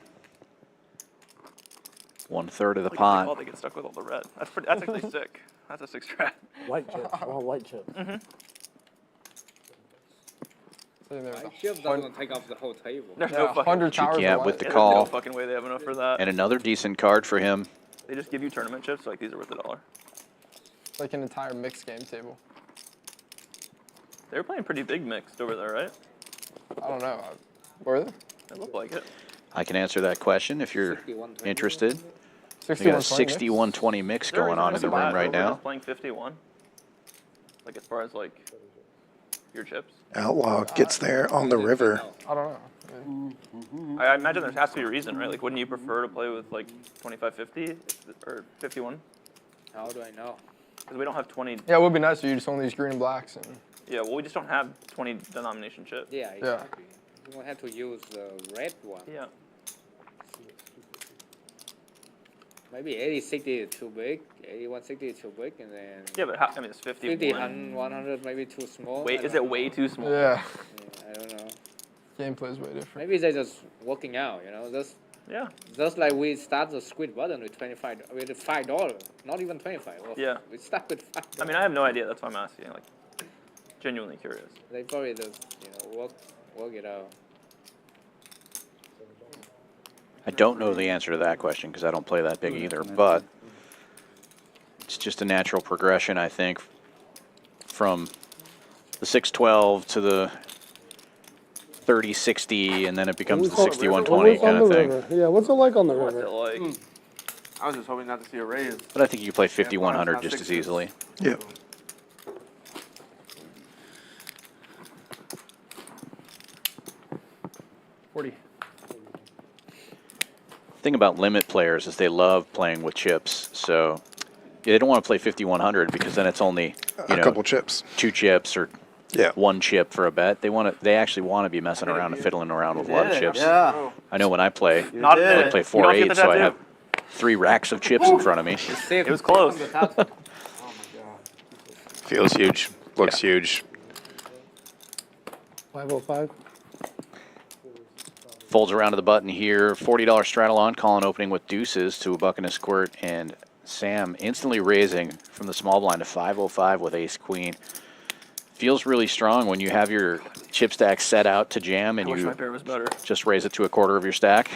1/3 of the Like, pot. They get stuck with all the red. That's actually sick. That's a 6 strat. White chips. All white chips. Chips doesn't take off the whole table. There's no fucking. 100 towers. Chookiat of with the light. There's call. no fucking way they have enough for that. And another decent card for him. They just give you tournament chips. Like these are worth $1. It's like an entire mixed game table. They were playing pretty big mixed over there, right? I don't know. Were they? It looked like it. I can answer that question if you're 61-20. interested. We got a 61-20 mix going on in the room right now. Playing 51. Like as far as like your chips. Outlaw gets there on the river. I don't know. I imagine there has to be a reason, right? Like, wouldn't you prefer to play with like 25-50 or 51? How do I know? Because we don't have 20. Yeah, it would be nice if you just only use green and blacks. And Yeah, well, we just don't have 20 denomination chips. Yeah, exactly. You won't have to use the red one. Yeah. Maybe 80-60 is too big, 81-60 is too big, and then Yeah, but how, I mean, it's 51. 50-100 maybe too small. Wait, is it way too small? yeah, I don't know. gameplay is way different. Maybe they're just working out, you know. Yeah. Just like we start the squid button with $5, not even 25. Well, Yeah. We start with $5. I mean, I have no idea. That's why I'm asking. Like, genuinely curious. They probably just work it out. I don't know the answer to that question because I don't play that big either, but it's just a natural progression, I think, from the 612 to the 30-60, and then it becomes the 61-20 kind of thing. Yeah, what's it like on the What's river? it like? I was just hoping not to see a raise. But I think you can play 5100 just as easily. Yep. Thing about limit players is they love playing with chips, so they don't want to play 5100 because then it's only A couple chips. 2 chips or Yeah. 1 chip for a bet. They actually want to be messing around and fiddling around with a lot of chips. Yeah. I know when I play, Not I it. only play You don't get 4-8, the so I tattoo? have 3 racks of chips in front of me. It was close. Feels huge. Looks huge. 505. Folds around to the button here. $40 straddle on. Collin opening with deuces to a buck and a squirt, and Sam instantly raising from the small blind to 505 with ace queen. Feels really strong when you have your chip stack set out to jam and I wish my you pair was better. just raise it to a quarter of your stack.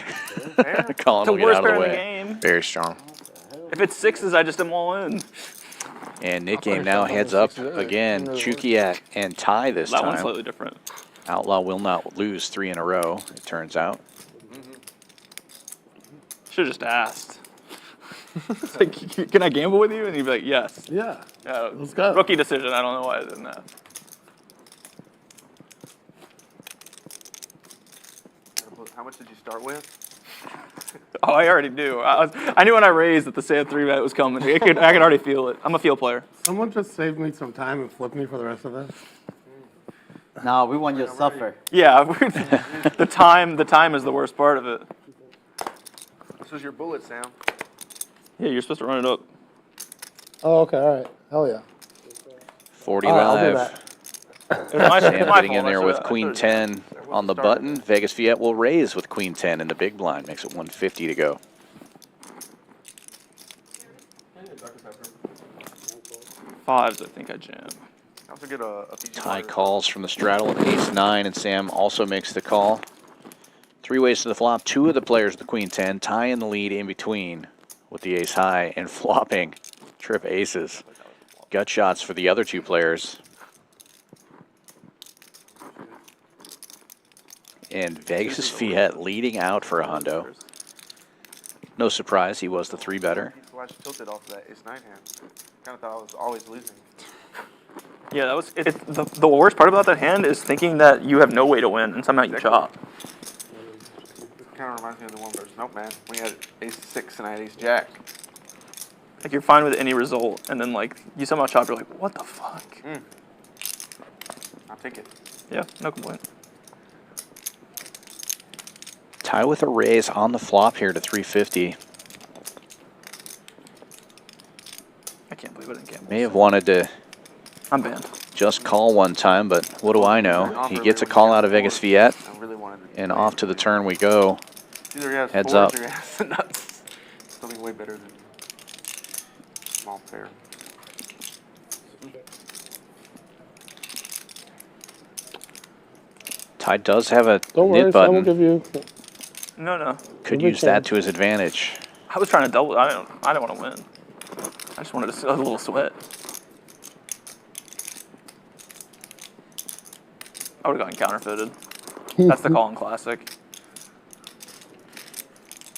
Collin The will get worst out of pair the in the way. game. Very strong. If it's 6s, I just am all in. And Nick game now heads up again. Chookiat and tie this That one's time. slightly different. Outlaw will not lose 3 in a row, it turns out. Should have just asked. It's like, can I gamble with you? And he'd be like, yes. Yeah. Let's go. Rookie decision. I don't know why I didn't ask. How much did you start with? Oh, I already do. I knew when I raised that the Sand 3-bet was coming. I could already feel it. I'm a field player. Someone just saved me some time and flipped me for the rest of this. No, we want you to suffer. Yeah, the time is the worst part of it. This was your bullet, Sam. Yeah, you're supposed to run it up. Oh, okay, all right. Hell yeah. 40 All right, I'll do live. that. Sam getting fault. in there I with should've- queen 10 on the button. Vegas Viet will raise with queen 10 in the big blind. Makes it 150 to go. Fives, I think I jam. I also get a PG Tie calls from the straddle of ace-9, and Sam also makes the call. 3 ways to the flop. 2 of the players with the queen 10. Tie in the lead in between with the ace-high and flopping trip aces. Gut shots for the other 2 players. And Vegas Viet leading out for a hundo. No surprise, he was the 3-better. He flash tilted off that ace 9 hand. Kind of thought I was always losing. Yeah, that was the worst part about that hand is thinking that you have no way to win and somehow you chop. It kind of reminds me of the one versus Nope Man. When you had ace 6 and I had ace jack. Like you're fine with any result, and then like you somehow chop. You're like, what the fuck? I'll take it. Yeah, no complaint. Ty with a raise on the flop here to 350. I can't believe I didn't gamble. May have wanted to I'm banned. just call one time, but what do I know? He gets a call out of Vegas Viet, I really wanted to and off to the turn we go. Either he has Heads fours up. or he has the nuts. Something way better than small pair. Ty does have a Don't worry, knit Sam will button. give you. No. Could Every use that chance. to his advantage. I was trying to double. I didn't want to win. I just wanted a little sweat. I would have gotten counterfeited. That's the Collin classic.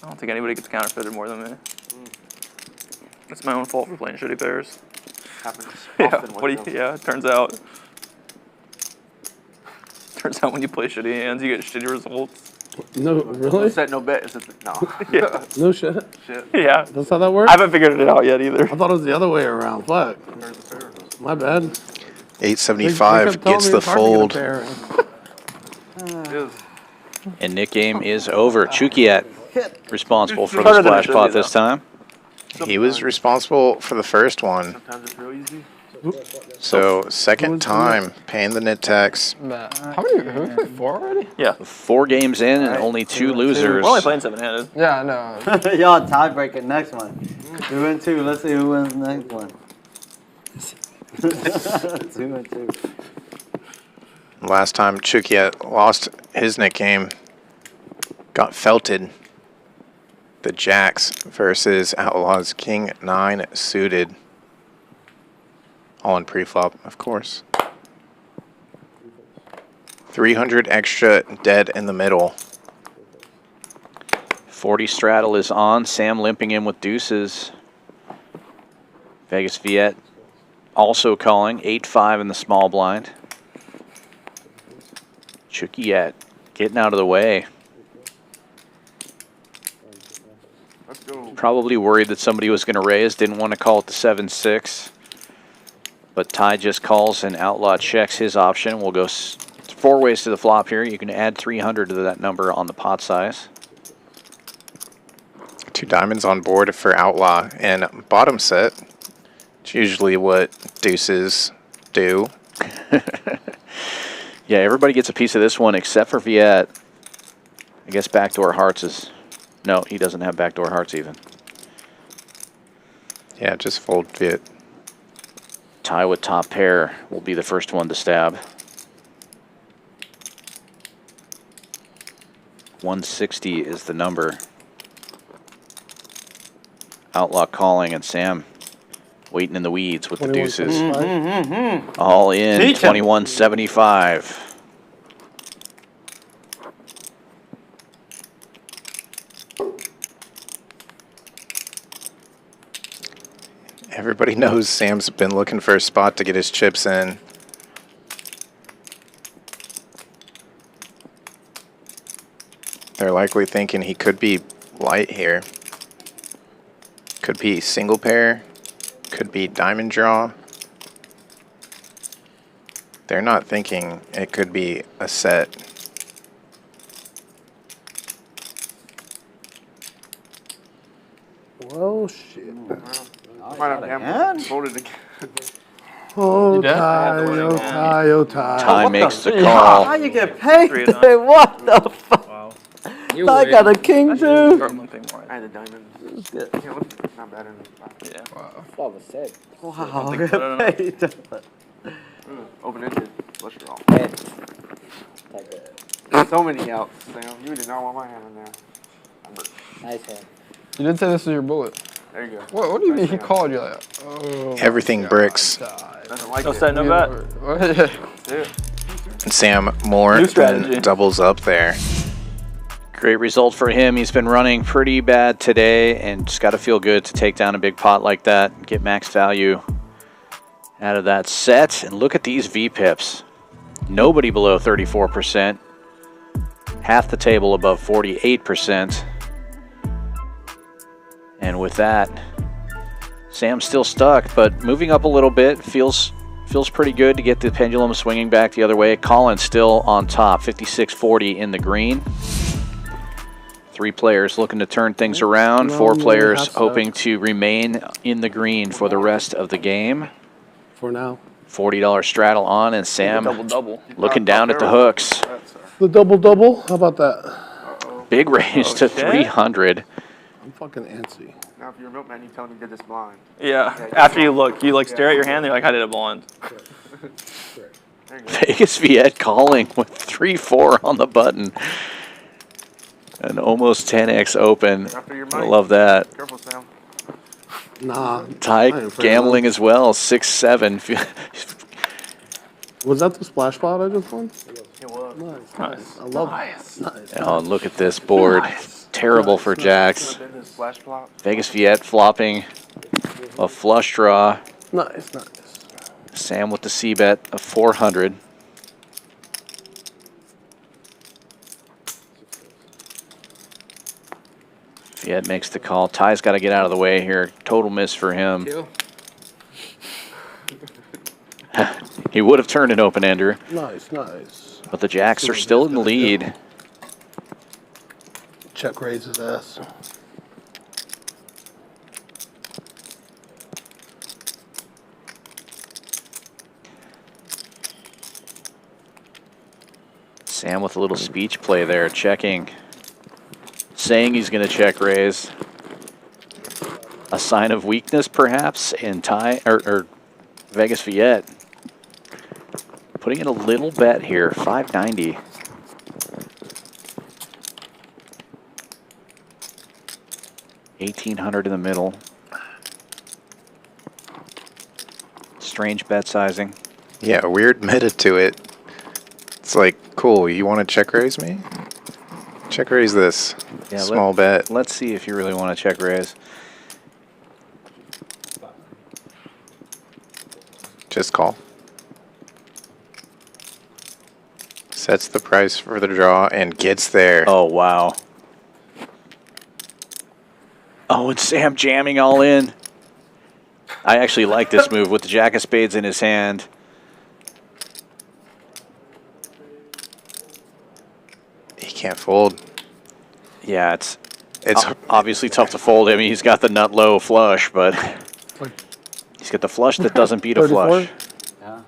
I don't think anybody gets counterfeited more than me. It's my own fault for playing shitty pairs. Happens Yeah. often What with do you? them. Yeah. It turns out. Turns out when you play shitty hands, you get shitty results. No, really? Set no bet. Is it no. Yeah. No shit. Shit. Yeah. That's how that I works? haven't figured it out yet either. I thought it was the other way around. Fuck. There's the pair. My bad. They 875 kept telling gets me the it's hard to get a fold. pair. It is. And Nick game is over. Chookiat responsible for the Harder than it splash should pot be, this though. time. He was responsible for the first one. Sometimes it's real easy. So second time paying the nit tax. Matt, how many? Have we played 4 already? Yeah. 4 games in and only 2 losers. We're only playing 7-handed. Yeah, I know. Y'all tiebreaker next one. 2 and 2. Let's see who wins next one. 2 and 2. Last time Chookiat lost his nick game, got felted. The Jacks versus Outlaws King 9 suited. All in pre-flop, of course. 300 extra dead in the middle. 40 straddle is on. Sam limping in with deuces. Vegas Viet also calling. 8-5 in the small blind. Chookiat getting out of the way. Let's go. Probably worried that somebody was going to raise. Didn't want to call it the 7-6. But Ty just calls and Outlaw checks his option. We'll go 4 ways to the flop here. You can add 300 to that number on the pot size. 2 diamonds on board for Outlaw. And bottom set, it's usually what deuces do. Yeah, everybody gets a piece of this one except for Viet. I guess backdoor hearts is... No, he doesn't have backdoor hearts even. Yeah, just fold Viet. Ty with top pair will be the first one to stab. 160 is the number. Outlaw calling and Sam waiting in the weeds with the deuces. 21.75. All in, Teach 'em. 21.75. Everybody knows Sam's been looking for a spot to get his chips in. They're likely thinking he could be light here. Could be single pair. Could be diamond draw. They're not thinking it could be a set. Well, shit. I might have gambled. Folded again. Oh, You did? Ty, oh, Ty, oh, Ty. Ty makes the How call. you get paid 3 today? What the fuck? Wow. You I win. got a king too. Start limping more. I had the diamond. That's good. Yeah, look, not bad in the Yeah. What was said? Wow, I get don't know. paid. open-ended. Flush draw. Hey. So many outs, Sam. You did not want my hand in there. Nice hand. You did say this was your bullet. There you go. What do you mean he Nice hand. called you like, oh. Everything bricks. Doesn't like No it. set, no bet. What? That's it. And Sam more New than strategy. doubles up there. Great result for him. He's been running pretty bad today and just got to feel good to take down a big pot like that, get max value out of that set. And look at these VPIPs. Nobody below 34%. Half the table above 48%. And with that, Sam's still stuck, but moving up a little bit. Feels pretty good to get the pendulum swinging back the other way. Collin still on top, 56-40 in the green. 3 players looking to turn things around. 4 players hoping to remain in the green for the rest of the game. For now. $40 straddle on, and Sam Double. looking down at the hooks. The double. How about that? Big raise to 300. I'm fucking antsy. Now, if you're a milkman, you tell him to get this blind. Yeah. After you look, you like stare at your hand. You're like, I did a blind. Vegas Viet calling with 3-4 on the button. An almost 10x open. I love that. Careful, Sam. Nah. Ty gambling as well, 6-7. Was that the splash pot I just won? It was. Nice. I love it. Nice. Oh, and look at this board. Terrible for jacks. Splash flop. Vegas Viet flopping a flush draw. Nice. Sam with the C bet of 400. Viet makes the call. Ty's got to get out of the way here. Total miss for him. He would have turned an open ender. Nice. But the jacks are still in the lead. Check raise his ass. Sam with a little speech play there, checking. Saying he's going to check raise. A sign of weakness, perhaps, in Ty or Vegas Viet. Putting in a little bet here, 590. $1,800 in the middle. Strange bet sizing. Yeah, weird meta to it. It's like, cool, you want to check raise me? Check raise this. Yeah, Small bet. Let's see if you really want to check raise. Just call. Sets the price for the draw and gets there. Oh, wow. Oh, and Sam jamming all in. I actually like this move with the jack of spades in his hand. He can't fold. Yeah, it's obviously tough to fold him. He's got the nut low flush, but he's got the flush that doesn't beat a flush. Yeah,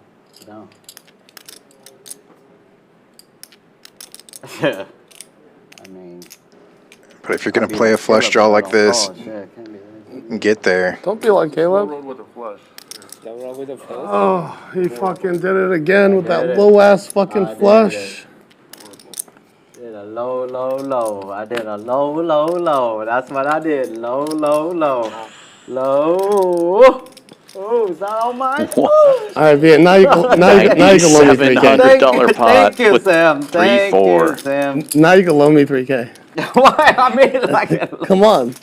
no. Yeah. I mean. But if you're going to play a flush draw like this, get there. Don't be like Caleb. Rolled with a flush. Oh, he fucking did it again with that low ass fucking flush. Did a low, low, low. I did a low, low, low. That's what I did. Low, low, low. Low. Oh, is that all mine? All right, Viet, now you can loan me $3K. $700 pot. Thank you, with Sam. Thank 3-4. you, Sam. Now you can loan me $3K. Why? I made it like that. Come on.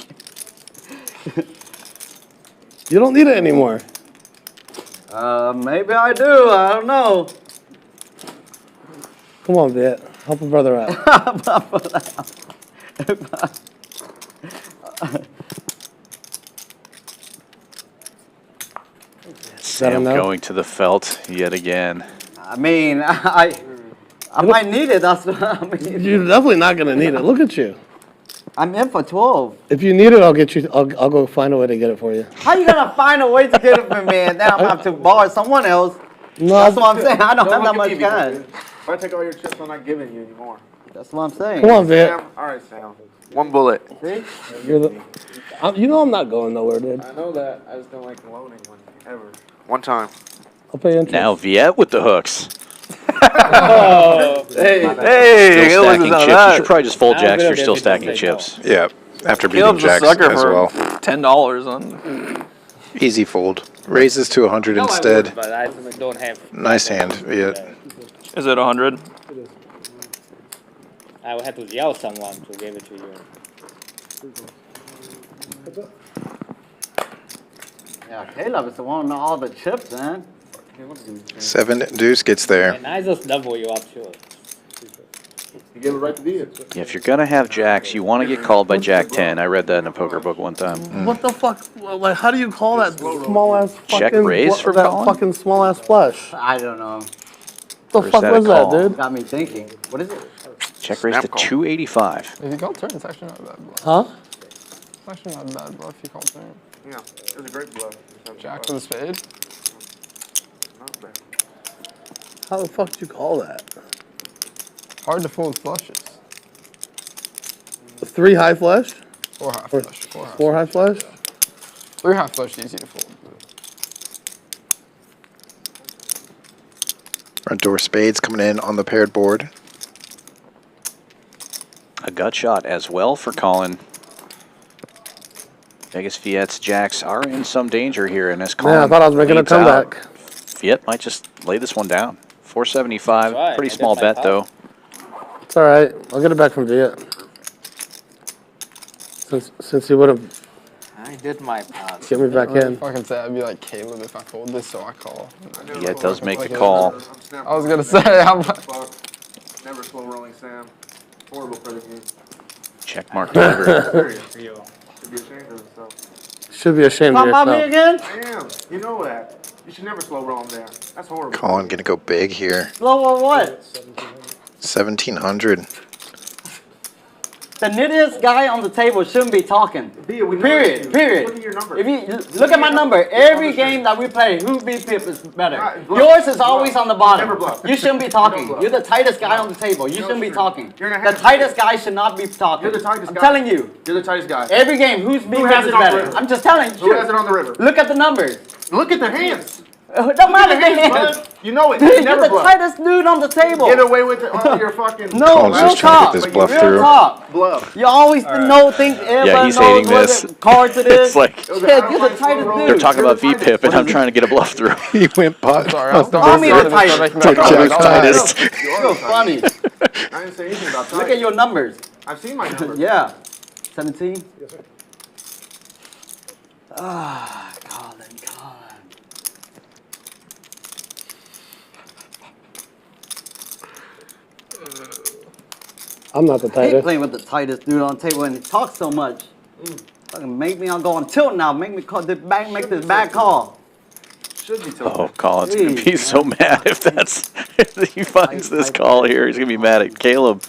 You don't need it anymore. Maybe I do. I don't know. Come on, Viet. Help a brother out. Sam going to the felt yet again. I mean, I might need it. That's what I mean. You're definitely not gonna need it. Look at you. I'm in for 12. If you need it, I'll get you. I'll go find a way to get it for you. How you gonna find a way to get it from me and then I'm gonna have to borrow someone else? No, That's what I'm saying. I don't have that much cash. If I take all your chips, I'm not giving you anymore. That's what I'm saying. Come on, Viet. Sam? All right, Sam. One bullet. See? You're the. You know I'm not going nowhere, dude. I know that. I just don't like loaning money ever. One time. I'll pay interest. Now Viet with the hooks. Hey, Still stacking chips. You should probably just fold jacks if you're still stacking chips. Yeah, after beating Caleb's a jacks sucker as for well. $10 on. Easy fold. Raises to 100 instead. but I don't have. Nice hand, Viet. Is it 100? I will have to yell someone to give it to you. Yeah, Caleb is the one with all the chips, man. 7 deuce gets there. And I just double you up too. You gave it right to Viet. Yeah, if you're going to have jacks, you want to get called by Jack 10. I read that in a poker book one time. What the fuck? Like, how do you call that small ass fucking Check raise for that Collin? fucking small ass flush? I don't know. The Or is fuck that a was that, call? dude? Got me thinking. What is it? Check raise to 285. If you call turn, it's actually not a bad bluff. Huh? It's actually not a bad bluff if you call turn. Yeah, it was a great bluff. Jack with a spade. Not bad. How the fuck did you call that? Hard to fold flushes. 3 high flush? 4 half flush. 4 high flush? 3 half flush easy to fold. Front door spades coming in on the paired board. A gut shot as well for Collin. Vegas Viet's jacks are in some danger here, and as Collin Man, I thought I was making a leads out, comeback. Viet might just lay this one down. 475, That's right, pretty I small guess my bet though. It's alright. I'll get it back from Viet. Since he would have I did my part. get me back in. Fucking say I'd be like Caleb if I fold this, so I call. Yeah, it does make the call. I was gonna say, I'm like, Fuck. Never slow rolling Sam. Horrible for the game. Check mark delivered. Serious. Should be ashamed of himself. Should be ashamed of Talk about me yourself. again? I am. You know that. You should never slow roll him there. That's horrible. Collin gonna go big here. Slow or what? 1700. The nittiest guy on the table shouldn't be talking. Viet, we know Period. you. Period. Look at your number. If you look at my number, every game that we play, who beat Pip is better. Bluff. Yours is always Bluff. on the bottom. Never bluff. You shouldn't be No talking. bluff. You're the tightest guy on the table. You shouldn't be sir. talking. You're in a The half- tightest guy should not be talking. You're the tightest I'm guy. telling you. You're the tightest guy. Every game, who's beat Who Pip has is it on the better. river? I'm just telling you. Who has it on the river? Look at the numbers. Look at the hands. It don't Look at matter the the hands, hands. bud. You know it. Dude, You you're never the bluff. tightest dude on the table. Get away with it. All your fucking No, Collin's real just trying to talk. get this bluff Real through. talk. bluff. You always know things. Everybody he's knows hating what this. the cards it is. It's like Shit, you're the tightest dude. they're talking You're about the V-Pip, and I'm trying to get a bluff through. He went pot. sorry, I'll start. Call me the Sorry, tightest. making that Jack comment. tightest. You're funny. I didn't say anything about Look at your numbers. I've seen my numbers. Yeah. 17? Yes, sir. Ah, Collin. I'm not the I hate tightest. playing with the tightest dude on the table and he talks so much. Fucking make me go on tilt now. Make me call this back, make this bad call. Should be tilted. Oh, Collin's gonna be Jeez, so mad if that's if he finds this call here. He's gonna be mad at Caleb.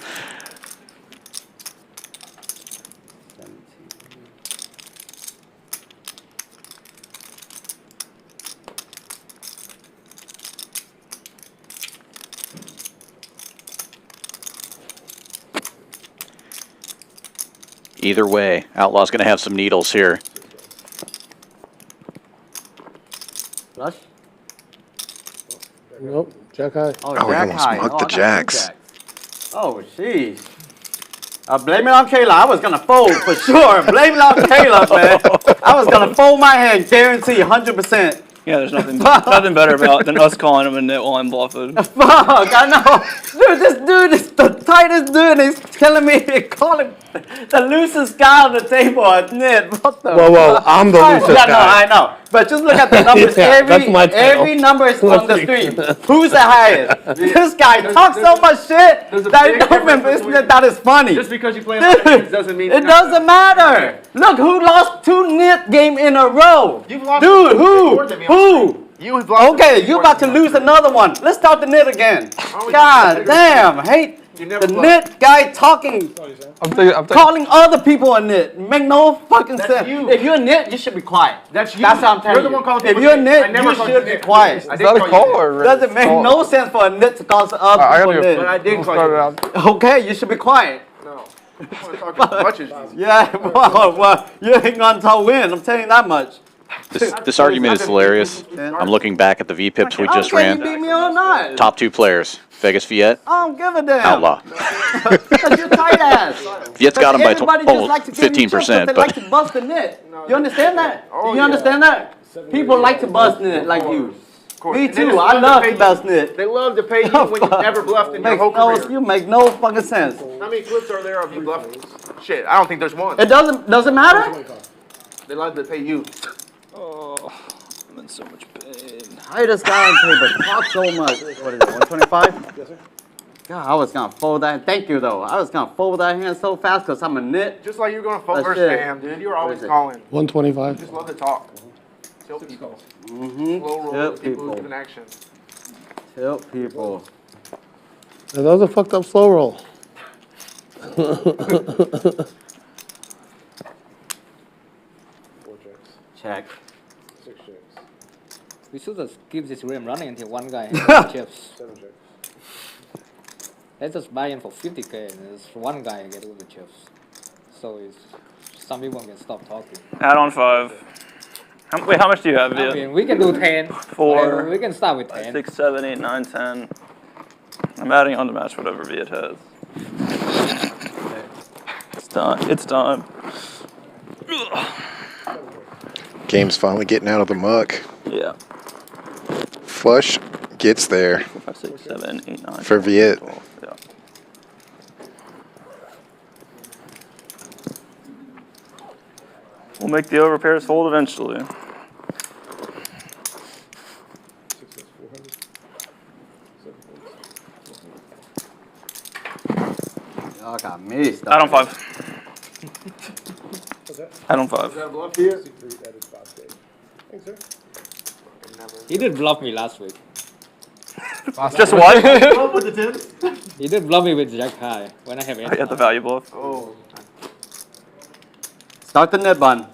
Either way, Outlaw's gonna have some needles here. Flush? Nope. Jack high. Oh, he almost high. mugged I the got two jacks. Oh, jeez. Blame it on Kayla. I was gonna fold for sure. Blame it on Kayla, man. I was gonna fold my hand, guarantee 100%. Yeah, there's nothing better about than us calling him a nit while I'm bluffing. Fuck, I know. Dude, this dude is the tightest dude. He's telling me to call him the loosest guy on the table a nit. What the Whoa, I'm the loosest Yeah, no, guy. I know. But just look at the numbers. Yeah, that's my title. every number is on the screen. Who's the highest? This guy talks so much shit there's a that big it don't difference even, between- that is funny. Just because you play in doesn't mean It doesn't matter. Look, who lost 2 nit game in a row? You've lost Dude, more than me on who? You have lost Okay, you about to lose another one. Let's start the nit again. Oh, God damn, hate You never the bluff. nit guy talking, I'm taking. calling other people a nit. Make no fucking That's sense. you. If you're a nit, you should be quiet. That's you. That's what I'm telling You're the one calling you. If people you're a nit. I nit, never you called should you be nit. quiet. I Is did that a call you call nit. or? Doesn't make call? no sense for a nit to call other I gotta people go. nit. But I did call Start it you. out. Okay, you should be quiet. No. I want to talk as much as you. Yeah, well, you ain't gonna win. I'm telling you that much. This argument is hilarious. I'm looking back at the V-Pips we I don't just care ran. you beat me or not. Top 2 players, Vegas Viet, I don't give a damn. Outlaw. Because you're tight ass. Viet's got him by Everybody just like to give you 15%, chips, they like but to bust the net. You understand that? Oh, You yeah. understand that? People like to bust the net like you. Of course. Me And they too. just I love love to to pay best you. knit. They love to pay you when you've never bluffed in your whole career. You make no fucking sense. How many flips are there of you bluffing? Shit, I don't think there's one. It doesn't matter. They love to pay you. Oh, I'm in so much pain. I just got on table. Talk so much. What is it? 125? Yes, sir. God, I was gonna fold that. Thank you though. I was gonna fold that hand so fast because I'm a knit. Just like you're going to fold That's versus it. Sam, dude. You're always is it? calling. 125. Just love to talk. Tell people. Mm-hmm. Slow roll Tell with people who people. give an action. Tell people. Yeah, that was a fucked up slow roll. Check. We should just keep this game running until one guy has chips. Let's just buy in for 50K and there's one guy get all the chips. So it's, some people can stop talking. Add on 5. Wait, how much do you have, I Viet? mean, we can do 10. 4. Whatever, we can start with 10. 6, 7, 8, 9, 10. I'm adding on to match whatever Viet has. It's time. It's time. Game's finally getting out of the muck. Yeah. Flush gets there 4, 5, 6, 7, 8, 9. for 10, Viet. 12. Yeah. We'll make the over pairs fold eventually. Y'all got me. Add on 5. Add on 5. Bluff here? He did bluff me last week. Just what? Bluff with the 10? He did bluff me with Jack High when I have I got the value bluff. Oh. Start the knit bun.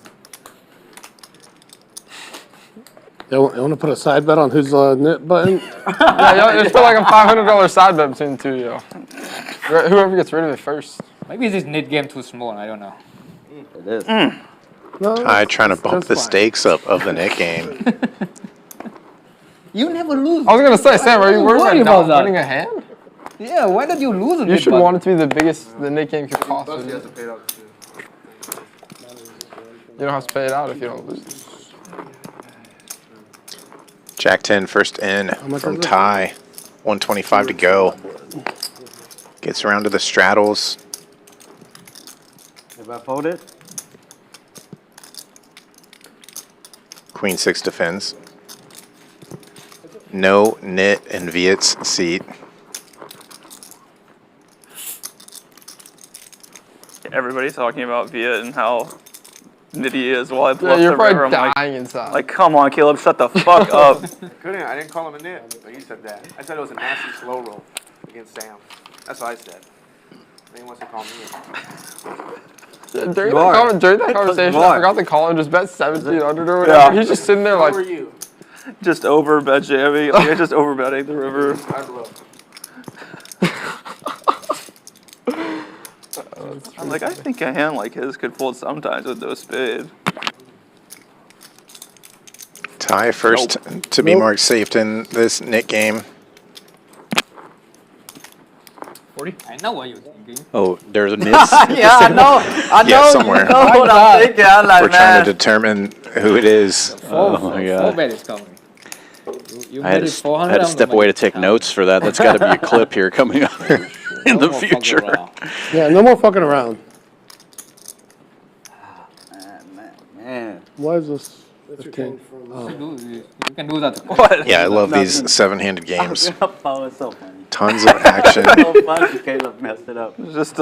You want to put a side bet on who's knit button? Yeah, there's still like a $500 side bet between the two of you. Whoever gets rid of it first. Maybe this knit game too small, I don't know. It is. No. Ty trying to bump that's the fine. stakes up of the net game. You never lose. I was gonna say, Sam, are you worried Worry about about not that. winning a hand? Yeah, why did you lose a You knit should button? want it to be the biggest the knit game could possibly. Plus, be. he has to pay it out too. You don't have to pay it out if you don't lose. Jack 10 first in much from is it? Ty. 125 to go. Gets around to the straddles. If I fold it, Queen 6 defends. No knit in Viet's seat. Everybody's talking about Viet and how nitty he is while I Yeah, bluff you're the river. probably I'm dying inside. like, come on, Caleb, shut the fuck up. I didn't call him a nit, but you said that. I said it was a nasty slow roll against Sam. That's what I said. Then he wants to call me During Smart. that conversation, I Smart. forgot to call him just bet 1700 or whatever. Yeah. He's just sitting there How are like, you? Just over bet jamming. Like, I just over betting the river. I bluff. I'm like, I think a hand like his could fold sometimes with no spade. Ty first to be marked safe in this knit game. 40? I know what you're thinking. Oh, there's a miss. yeah, I know. I know. Yeah, somewhere. You know what I'm thinking. I'm like, We're trying man. to determine who it is. Oh my Four God. bet is coming. You I had made it to, 400. had to I'm step gonna away to make it take count. notes for that. That's got to be a clip here coming up in No the more fucking future. around. Yeah, no more fucking around. Man. Why is this 15? You can do that. What? Yeah, I love these seven-handed games. Oh, it's so funny. Tons of action, So funny. Caleb messed it up. Just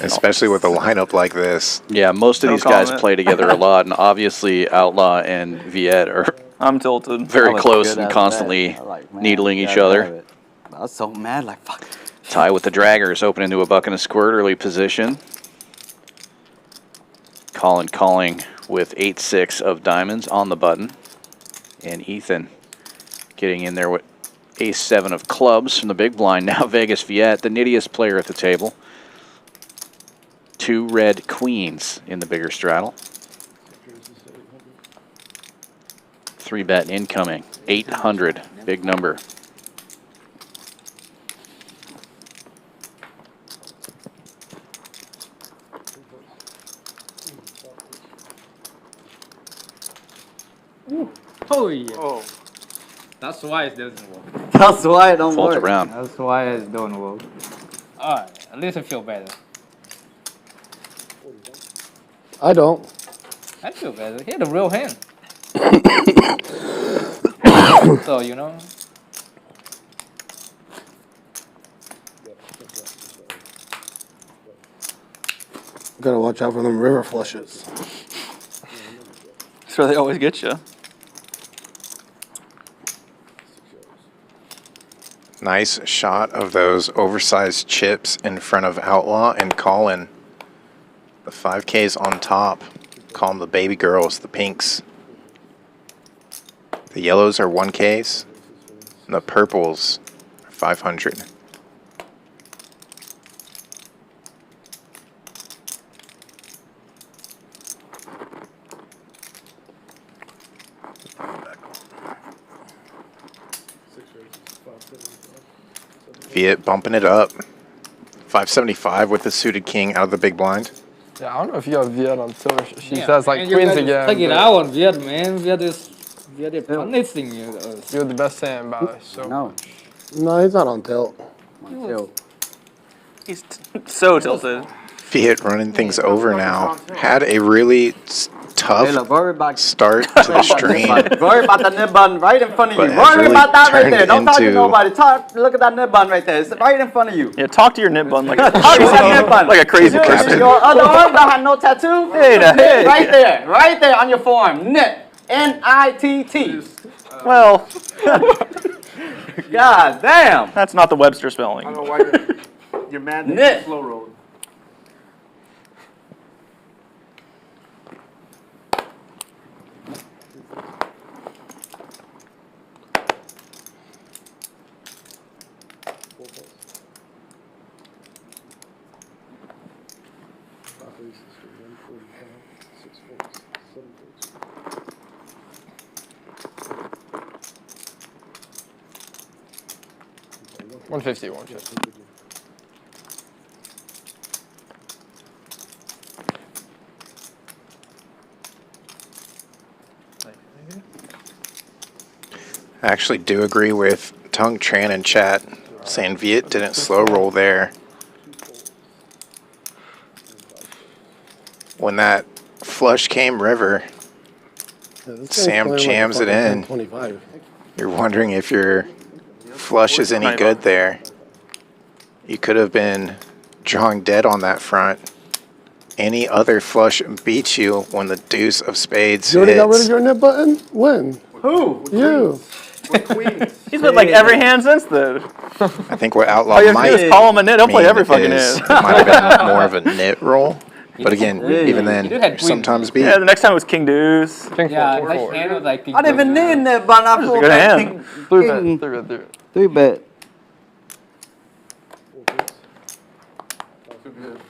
especially with a lineup like this. Yeah, most of No these guys comment. play together a lot, and obviously Outlaw and Viet are I'm tilted. That very was close good and as constantly bad. I like, man, needling you each gotta other. have it. I was so mad, like, fuck. Ty with the draggers, open into a buck and a squirt, early position. Collin calling with 8-6 of diamonds on the button. And Ethan getting in there with ace-7 of clubs from the big blind. Now Vegas Viet, the nittiest player at the table. 2 red queens in the bigger straddle. 3-bet incoming, 800, big number. Oh yeah. Oh, That's why it doesn't work. That's why it don't Folds work. around. That's why it don't work. Alright, at least I feel better. I don't. I feel better. He had a real hand. So, you know. Gotta watch out for them river flushes. That's where they always get you. Nice shot of those oversized chips in front of Outlaw and Collin. The 5Ks on top. Call them the baby girls, the pinks. The yellows are 1Ks, and the purples are 500. Viet bumping it up. 575 with the suited king out of the big blind. Yeah, I don't know if you have Viet on tilt. She Yeah, says like man, you queens gotta again. Take it but out on Viet, man. Viet is punishing you. You're the best hand by so No. No, he's not on tilt. He's so tilted. Viet running things over now. Had a really Hey, look, tough worry about start to the stream. Worry about that nib button right in front of But you. has Worry really about that right turned there. Don't talk to into- nobody. Look at that nib button right there. It's right in front of you. Yeah, talk to your nib bun like Talk to that nib button. like a crazy Your- person. Your other arm don't have no tattoo. Hey, now, hey. Right there on your forearm. Nit. N-I-T-T. Well, God damn. that's not the Webster spelling. I don't know why you're mad that Nit. you slow rolled. $150, 150. I actually do agree with Tung Tran in chat saying Viet didn't slow roll there. When that flush came river, Yeah, this thing's Sam playing like a jams it fucking in. 1025. You're wondering if your flush is any good there. You could have been drawing dead on that front. Any other flush beats you when the deuce of spades You already got rid of hits. your nib button? When? Who? You. With queens. He's been like every hand since then. I think what Outlaw All you have to might do is call him a nit. He'll play mean every fucking is hand. it might have been more of a nit roll. But again, Hey. even then, You do have you're queens. sometimes beat. Yeah, the next time it was King Deuce. King Yeah, four, that four. hand was like. I didn't even need a nib button. I a full good bet hand. Three bet, three bet, three bet. 3-bet. Too good.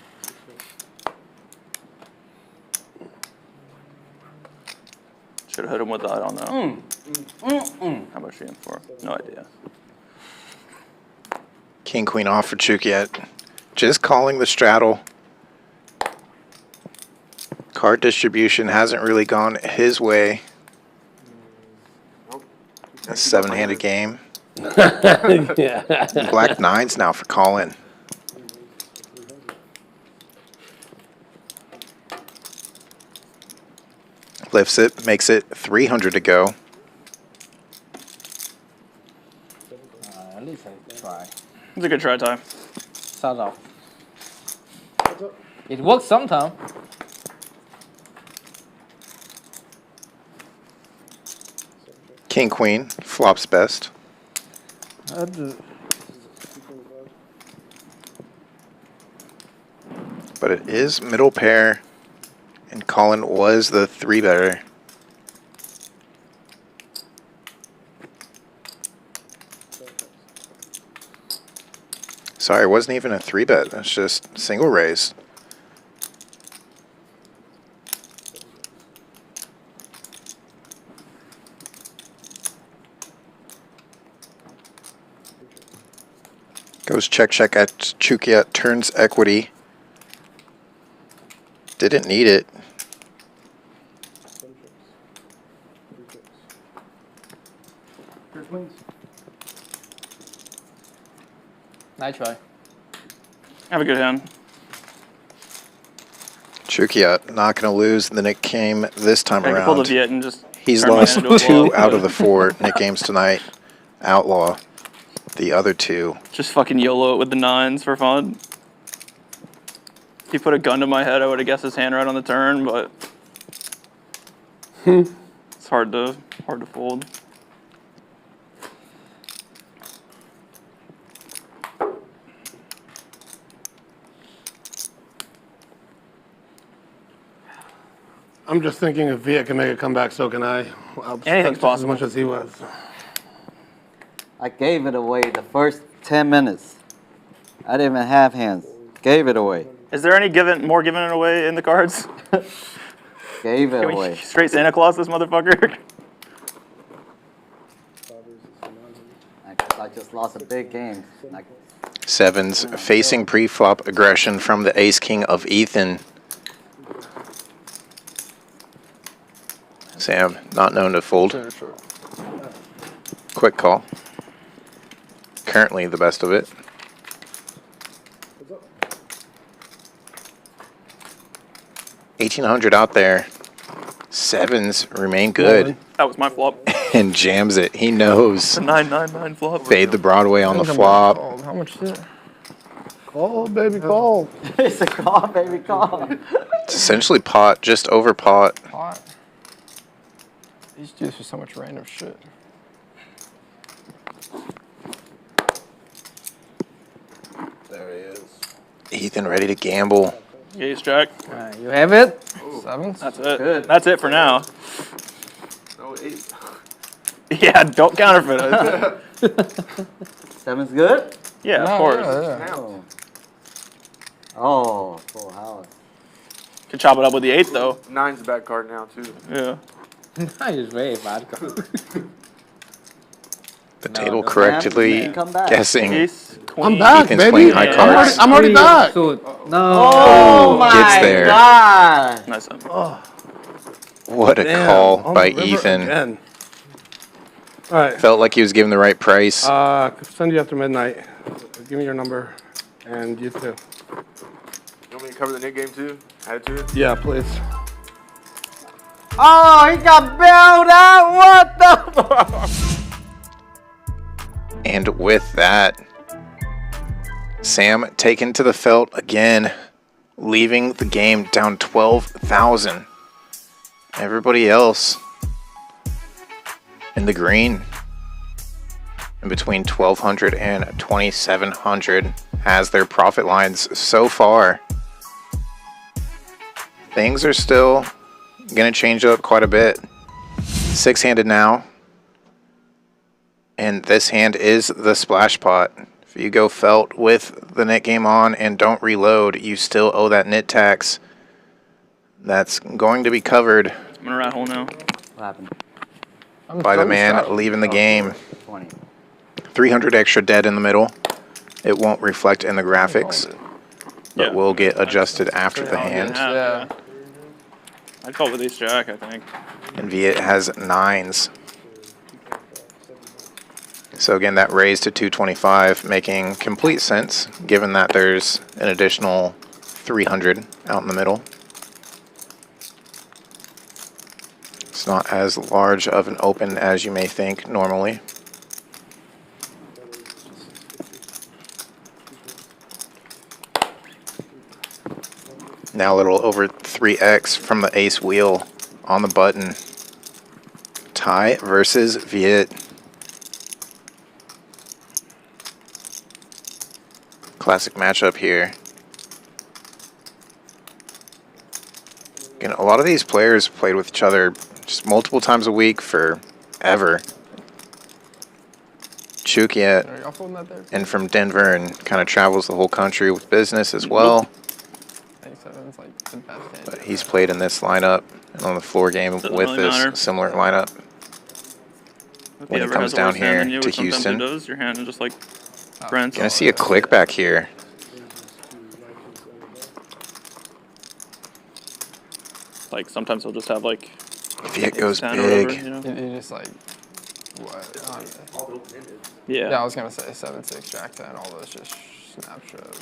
Should have hit him with that. I don't know. How much are you in for? No idea. King Queen off for Chookiat. Just calling the straddle. Card distribution hasn't really gone his way. A 7-handed game. Yeah. Black 9s now for Collin. Lifts it, makes it 300 to go. At least I try. It's a good try time. Start off. It works sometimes. King Queen flops best. But it is middle pair, and Collin was the 3-better. Sorry, it wasn't even a 3-bet. It's just single raise. Goes check at Chookiat, turns equity. Didn't need it. Nice try. Have a good hand. Chookiat not going to lose the Nick game this time I can pull the around. Viet and just. He's turn my lost hand into a 2 bluff, out but of the 4 Nick games tonight. Outlaw the other 2. Just fucking YOLO it with the 9s for fun. If he put a gun to my head, I would have guessed his hand right on the turn, but it's hard to fold. I'm just thinking if Viet can make a comeback, so can I. I'll Anything's just possible. as much as he was. I gave it away the first 10 minutes. I didn't even have hands. Gave it away. Is there any more giving it away in the cards? Gave it Can we away. straight Santa Claus this motherfucker? I just lost a big game. Like, 7s facing pre-flop aggression from the ace-king of Ethan. Sam, not known to fold. Quick call. Currently the best of it. $1,800 out there. 7s remain good. That was my flop. And jams it. He knows. The 999 flop. Fade the Broadway on the flop. How much is it? Call, baby, call. it's a call, baby, call. It's essentially pot, just over pot. Pot. These dudes are so much random shit. There he is. Ethan ready to gamble. Ace Jack. You have it? 7s? That's it. Good. That's it for now. No, 8. Yeah, don't counterfeit it. 7's good? Yeah, of course. Yeah. Oh. Oh, full house. Could chop it up with the 8 though. 9's a bad card now, too. Yeah. It's very bad. The table correctly Come back. guessing. Ace, queen. I'm back, Ethan's baby. playing high Yeah. cards. I'm already back. No. Oh my Gets there. God. Nice. What a Damn, call on by the river Ethan. again. All right. Felt like he was given the right price. Send you after midnight. Give me your number, and you too. You want me to cover the Nick game, too? Attitude? Yeah, please. Oh, he got bailed out. What the? And with that, Sam taken to the felt again, leaving the game down 12,000. Everybody else in the green, in between 1,200 and 2,700 as their profit lines so far. Things are still going to change up quite a bit. 6-handed now. And this hand is the splash pot. If you go felt with the net game on and don't reload, you still owe that nit tax. That's going to be covered I'm in a rat hole now. What happened? by the man leaving the game. 20. 300 extra dead in the middle. It won't reflect in the graphics, but Yeah. will get adjusted after the hand. Yeah. I'd call with Ace Jack, I think. And Viet has 9s. So again, that raise to 225, making complete sense, given that there's an additional 300 out in the middle. It's not as large of an open as you may think normally. Now a little over 3x from the ace wheel on the button. Ty versus Viet. Classic matchup here. Again, a lot of these players played with each other just multiple times a week forever. Chookiat Are y'all folding that there? and from Denver and kind of travels the whole country with business as well. 97's like the best hand. But he's played in this lineup and on the floor game Doesn't with really this matter. similar lineup. If When he he ever comes has a down worse hand here than you, to which sometimes Houston. he does, your hand is just like Brent's. Gonna see a click back here. Like sometimes he'll just have like Viet goes 10 or whatever, big. you know? You just like What? Yeah. Yeah, I was gonna say 7-6, Jack 10, all those just snapshot.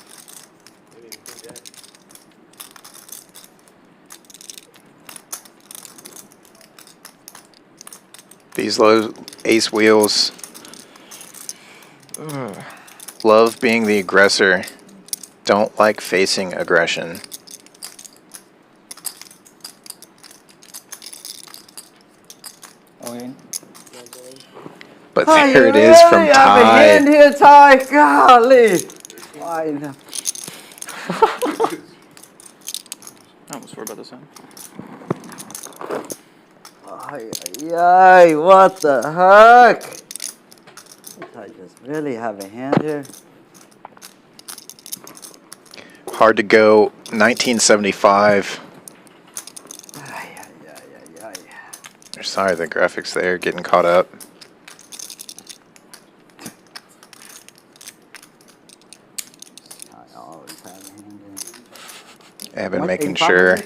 These low ace wheels. Love being the aggressor. Don't like facing aggression. Okay. But there it is from I have a hand Ty. here, Ty. Golly. Fine. I almost forgot about this one. Yay, what the heck? I just really have a hand here. Hard to go. 1975. Sorry, the graphics there getting caught up. I always have a hand here. I've been What, making 85? sure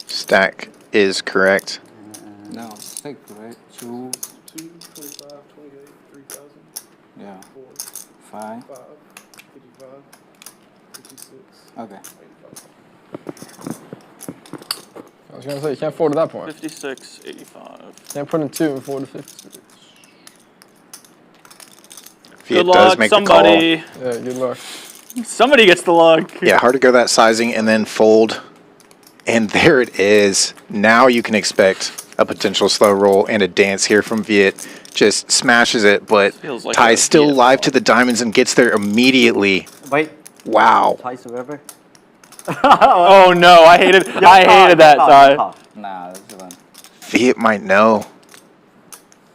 stack is correct. No, 6, right? 2. 2, 25, 28, 3,000, Yeah. 4, 5. 5, 55, 56. Okay. I was gonna say, you can't afford at that point. 56, 85. Can't put in 2 and 4 to 56. Viet Good does luck, make somebody. the call. Yeah, good luck. Somebody gets the luck. Yeah, hard to go that sizing and then fold. And there it is. Now you can expect a potential slow roll and a dance here from Viet. Just smashes it, but Feels like Ty's a still Viet live ball. to the diamonds and gets there immediately. Wait. Wow. Twice the river? Oh no, I hated that, Ty. Nah, this is one. Viet might know.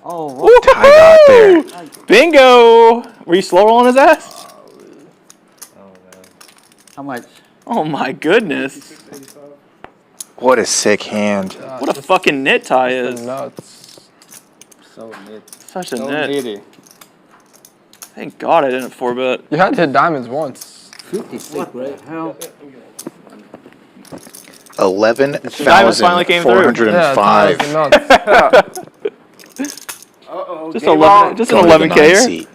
Oh, what? Ty got there. Bingo! Were you slow rolling his ass? How much? Oh my goodness. What a sick hand. What a fucking nit Ty is. Nuts. So neat. Such a So nit. needy. Thank God I didn't 4-bet. You had to hit diamonds once. 56, right? Hell. 11,405. Yeah, nuts. Uh-oh. Just game 11. on. Just an Going to the 11K nine here. seat.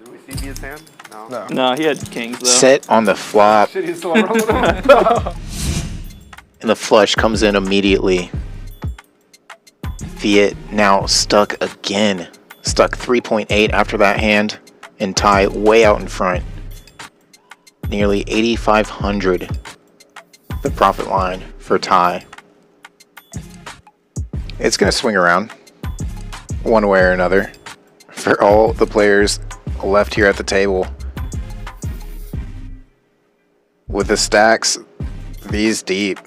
Did we see Viet's hand? No. No. No, he had kings though. Set on the flop. Shit, he's still rolling. And the flush comes in immediately. Viet now stuck again. Stuck 3.8 after that hand. And Ty way out in front. Nearly 8,500. The profit line for Ty. It's going to swing around one way or another for all the players left here at the table. With the stacks these deep.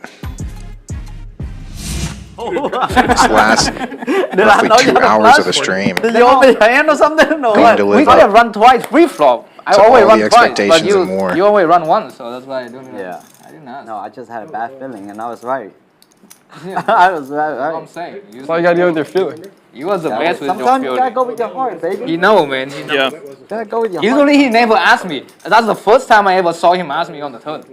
This last roughly 2 hours of the stream. Did you open your hand or something? No, Going what? to We live gotta up run twice free flop. I to always all run the twice, but expectations you and more. you always run once, so that's why I don't. Yeah. I didn't ask. No, I just had a bad feeling and I was right. Yeah, I was right. that's what I'm saying. You, That's all you gotta do with your feeling. you was the best with your Sometimes you gotta feeling. go with your heart, baby. He know, man. He know. Yeah. You gotta go with your heart. Usually he never asked me. That's the first time I ever saw him ask me on the turn.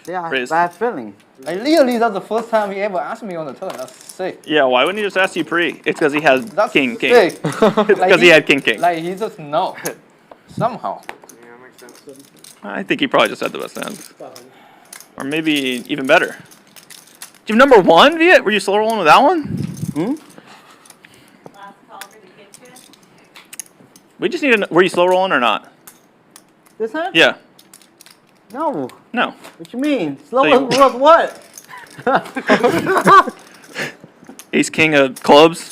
Yeah, I had a Raise. bad feeling. Like literally, that's the first time he ever asked me on the turn. That's sick. Yeah, why wouldn't he just ask you pre? It's because he has That's king. sick. It's because he had king. Like he just know somehow. Yeah, makes sense. I think he probably just had the best hand. Or maybe even better. Do you have number 1, Viet? Were you slow rolling with that one? Last call for the kitchen. We just need to. Were you slow rolling or not? This hand? Yeah. No. No. What you mean? Slow So you- was what? Ace king of clubs.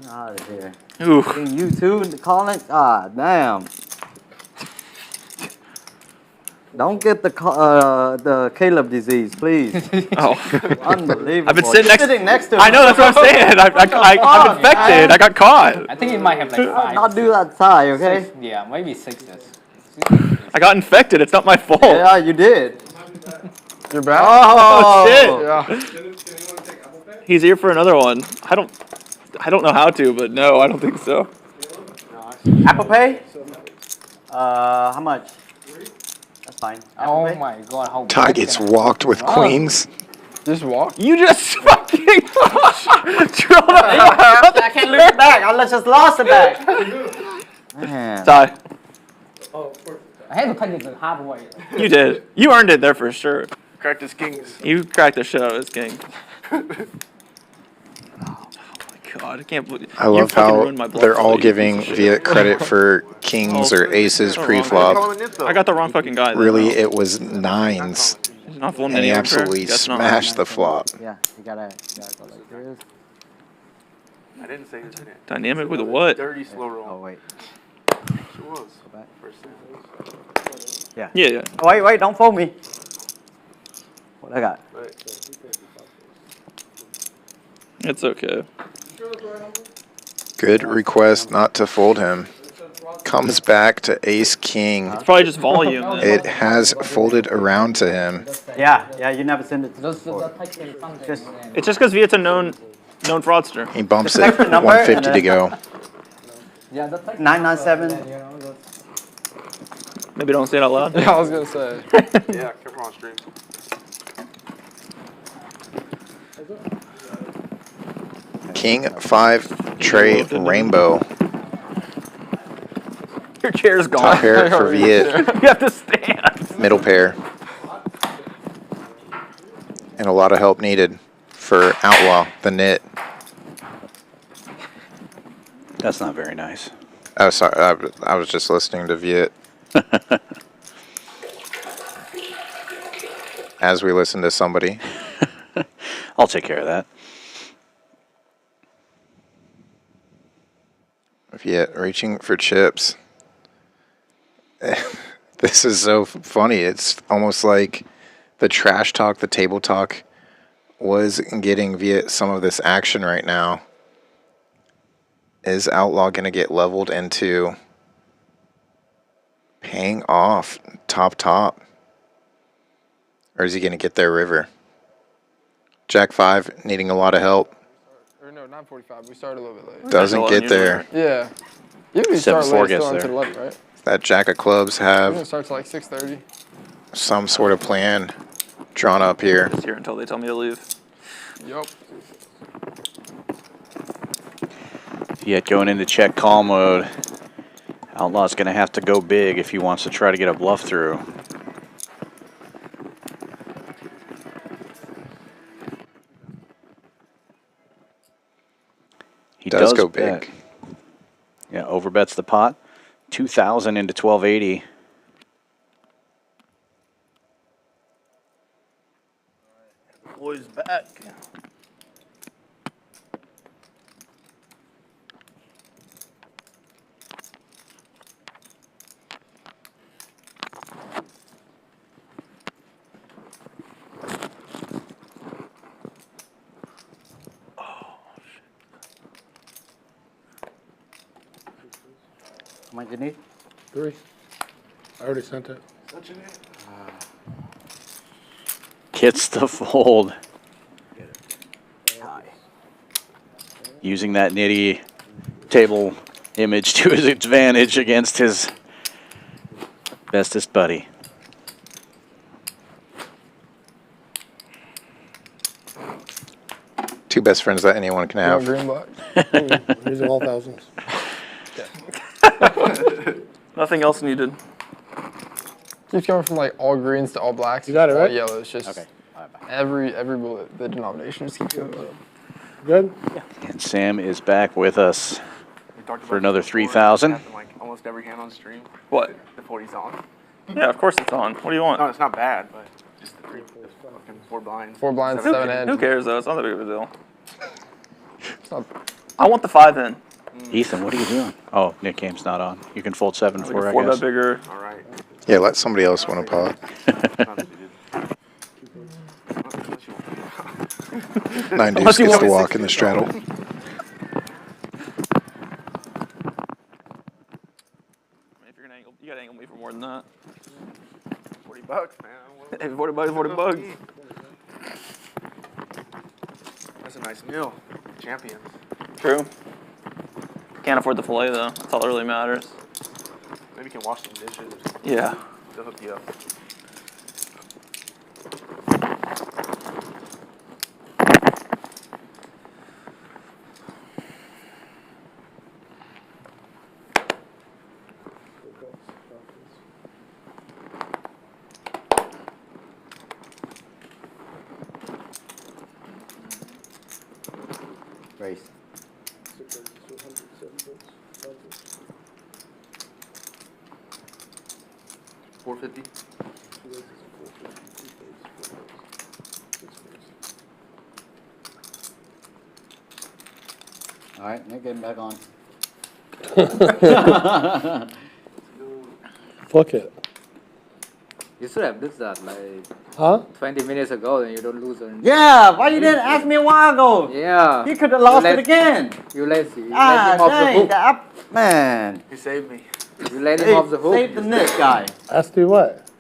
Out of here. Ooh. King you too, Collin? Ah, damn. Don't get the Caleb disease, please. Oh. Unbelievable. I've been sitting next to him. I know, that's what I'm saying. I'm infected. I got caught. I think he might have like 5. Not do that tie, okay? 6, yeah, maybe 6. I got infected. It's not my fault. Yeah, you did. You're back? Oh, shit. Yeah. He's here for another one. I don't know how to, but no, I don't think so. Apple Pay? How much? That's fine. Apple Oh Pay? my god, how Ty bad gets can I- walked with queens. Just walk. You just fucking drilled I can't lose it back. I just lost it back. Man. Tie. I had to cut it halfway. You did. You earned it there for sure. Cracked his kings. You cracked the shit out of this king. God, I can't believe I love how they're all giving Viet credit for kings or aces pre-flop. I got the wrong fucking guy. Really, it was nines, He's not and he absolutely smashed the flop. Yeah, you gotta go like this. I didn't say his name. Dynamic with a what? Dirty slow roll. Oh, wait. It was. First time. Yeah. Yeah. Oh, wait, don't fold me. What I got? It's okay. Good request not to fold him. Comes back to ace king. It's probably just volume. Then. It has folded around to him. Yeah, you never send it. It's just because Viet's a known fraudster. He bumps it. Text the number 150 to go. 997. Maybe don't say it out loud. Yeah, I was gonna say. Yeah, careful on stream. King 5 tray rainbow. Your chair's gone. Top pair for Viet. You have to stand. Middle pair. And a lot of help needed for Outlaw, the knit. That's not very nice. Oh, sorry. I was just listening to Viet. As we listen to somebody. I'll take care of that. Viet reaching for chips. This is so funny. It's almost like the trash talk, the table talk was getting Viet some of this action right now. Is Outlaw going to get leveled into paying off top? Or is he going to get there river? Jack 5 needing a lot of help. Or no, 9:45. We started a little bit late. Doesn't get there. Yeah. Usually start 7-4 late, gets still until there. 11, right? That Jack of clubs We're gonna have start till like 6:30. some sort of plan drawn up here. Just here until they tell me to leave. Yup. Viet going into check call mode. Outlaw's going to have to go big if he wants to try to get a bluff through. He Does go bet. big. Yeah, overbets the pot. 2,000 into 1280. Boys back. How much you need? 3. I already sent it. Gets the fold. Using that nitty table image to his advantage against his bestest buddy. Two best friends that anyone can You want have. green black? I'm using all thousands. Nothing else needed. Keeps going from like all greens to all blacks. You got it, all right? yellows. Just Okay. All right, bye. every bullet, the denomination just keeps going up. Good? And Sam is back with us We talked for about another this before. 3,000. It happened, like almost every hand on stream. What? The 40's on. Yeah, of course it's on. What do you want? No, it's not bad, but just the fucking 4 blinds. 4 blinds, Seven 7 hands. hands. Who cares though? It's not that big of a deal. It's not, I want the 5 in. Ethan, what are you doing? Oh, Nick Game's not on. You can fold 7 Like for, a I 4 bet guess. bigger. All right. Yeah, let somebody else win a pot. Not that you did. Unless you want- 9 Unless deuce you gets want to me walk in the 60. straddle. Maybe if you're gonna angle, you gotta angle me for more than that. $40, man. Hey, 40 bucks, 40 bucks. That's a nice meal. Champions. True. Can't afford the fillet though. That's all that really matters. Maybe you can wash some dishes. Yeah. They'll hook you up. $450. All right, now getting back on. Fuck it. You should have did that like Huh? 20 minutes ago, and you don't lose. Yeah, why you didn't ask me a while ago? Yeah. You could have lost it again. You lazy. You Ah, let him off the dang, hook. the up, man. You saved me. You let him Hey, off the hook. save the net guy. Ask you what?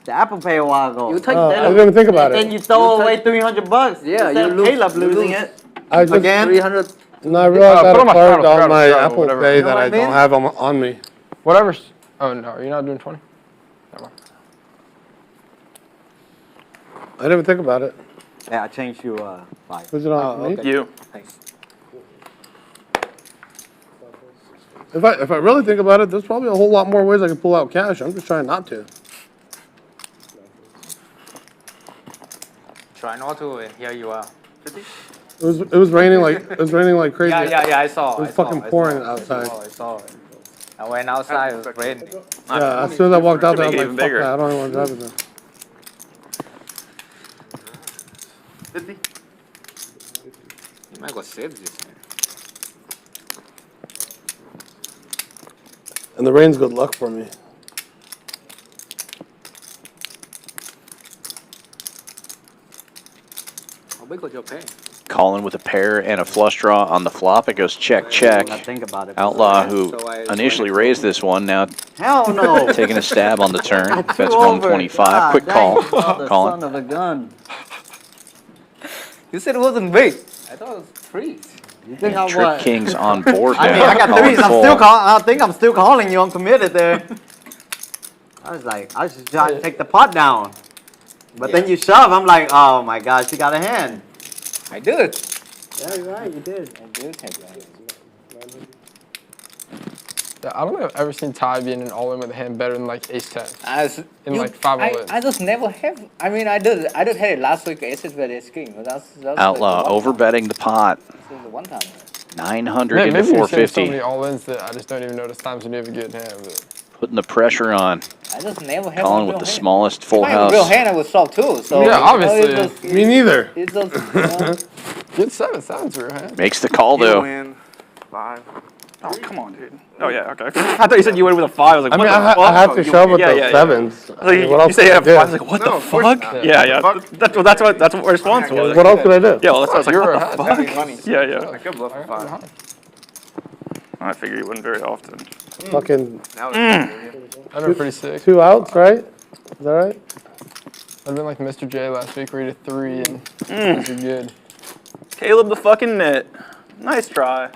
The Apple Pay a while ago. You take I that. didn't even think about Then it. you throw away $300. Yeah, instead you of lose. Caleb You losing lose. it I just again. 300. no, I realized put I on my had a card throttle, on my throttle, Apple whatever. Pay You know that what I I mean? don't have on me. Whatever's. Oh no, you're not doing 20. Never mind. I didn't even think about it. Yeah, I changed you 5. Was it on me? okay. You. Thanks. If I really think about it, there's probably a whole lot more ways I can pull out cash. I'm just trying not to. Try not to. Here you are. It was raining like crazy. Yeah. I saw. It was I saw, fucking I pouring saw, outside. I saw it. I went outside. It was raining. Yeah, as soon as I walked out there, I was Should like, make it fuck even that. I don't even want to drive it there. 50. You might go save this. And the rain's good luck for me. How big was your pay? Collin with a pair and a flush draw on the flop. It goes check, check. I think about it. Outlaw, who initially raised this one, now Hell no. taking a stab on the turn. I Bets threw over. 125. Quick God call, dang, the Collin. son of a gun. You said it wasn't big. I thought it was 3. You think And I Trick what? King's on board now. I mean, I got Collin 3s. full. I think I'm still calling you uncommitted there. I was like, I was just trying to take the pot down. But then you shove. I'm like, oh my gosh, you got a hand. I did. Yeah, you're right. You did. I did take that. Yeah, I don't think I've ever seen Ty being an all-in with a hand better than like ace-10 in like 5 all-ins. I just never have. I mean, I did have it last week. Aces with ace king, but that's Outlaw like the one overbetting the pot. time. This is the one time. 900 Man, into maybe you're seeing so 450. many all-ins that I just don't even notice times when you have a good hand. But Putting the pressure on. I just never have Collin a with real the hand. smallest full If I have a real house. hand, I would solve too. So Yeah, you know, obviously. It's just, Me neither. It's just, you know, good 7-7's real hand. Makes the call You though. win. 5. Oh, come on, dude. Oh, yeah, okay. I thought you said you went with a 5. I was like, I what mean, the fuck? I have to shove with Yeah, the yeah, yeah. sevens. I was like, What else you say you could I have do? 5. I was like, what No, the of course fuck? not. Yeah. That's what my response was. What else could I do? Yeah, well, that's what I was like, You're what the ahead. fuck? Yeah. I could bluff a 5. I figure you wouldn't very often. Fucking Now it's I've been pretty sick. 2 outs, right? Is that right? I've been like Mr. J last week where he did 3 and those are good. Caleb the fucking net. Nice try.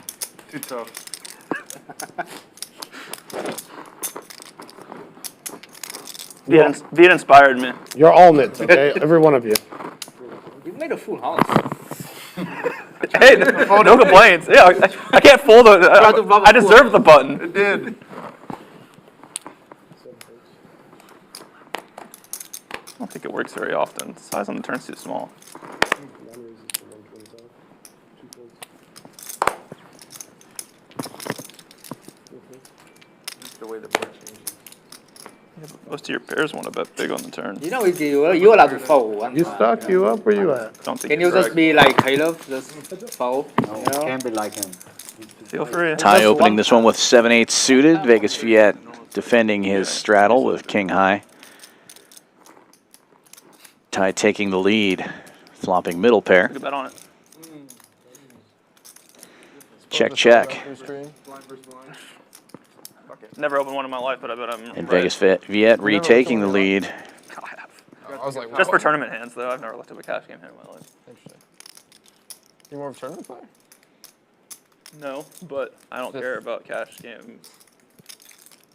too tough. Viet inspired me. You're all nits, okay? Every one of you. you made a full house. Hey, no complaints. Yeah, I can't fold it. I deserve the button. It did. I don't think it works very often. The size on the turn's too small. The way the board changes. Yeah, but most of your pairs want to bet big on the turn. You know, you're allowed to fold one You time, stuck? You up? Where you at? Don't think Can you you're just correct. be like Caleb, just fold? No, You know? can't be like him. Feel free. Ty Just opening one this one with 7/8 suited. Vegas Viet defending his straddle with king high. Ty taking the lead, flopping middle pair. Take a bet on it. Check, check. Blind versus blind. Never opened one in my life, but I bet I'm And right. Vegas Viet retaking the lead. I have. I was like, Just wow. for tournament hands, though. I've never looked at a cash game hand in my life. Interesting. You more of a tournament player? No, but I don't care about cash game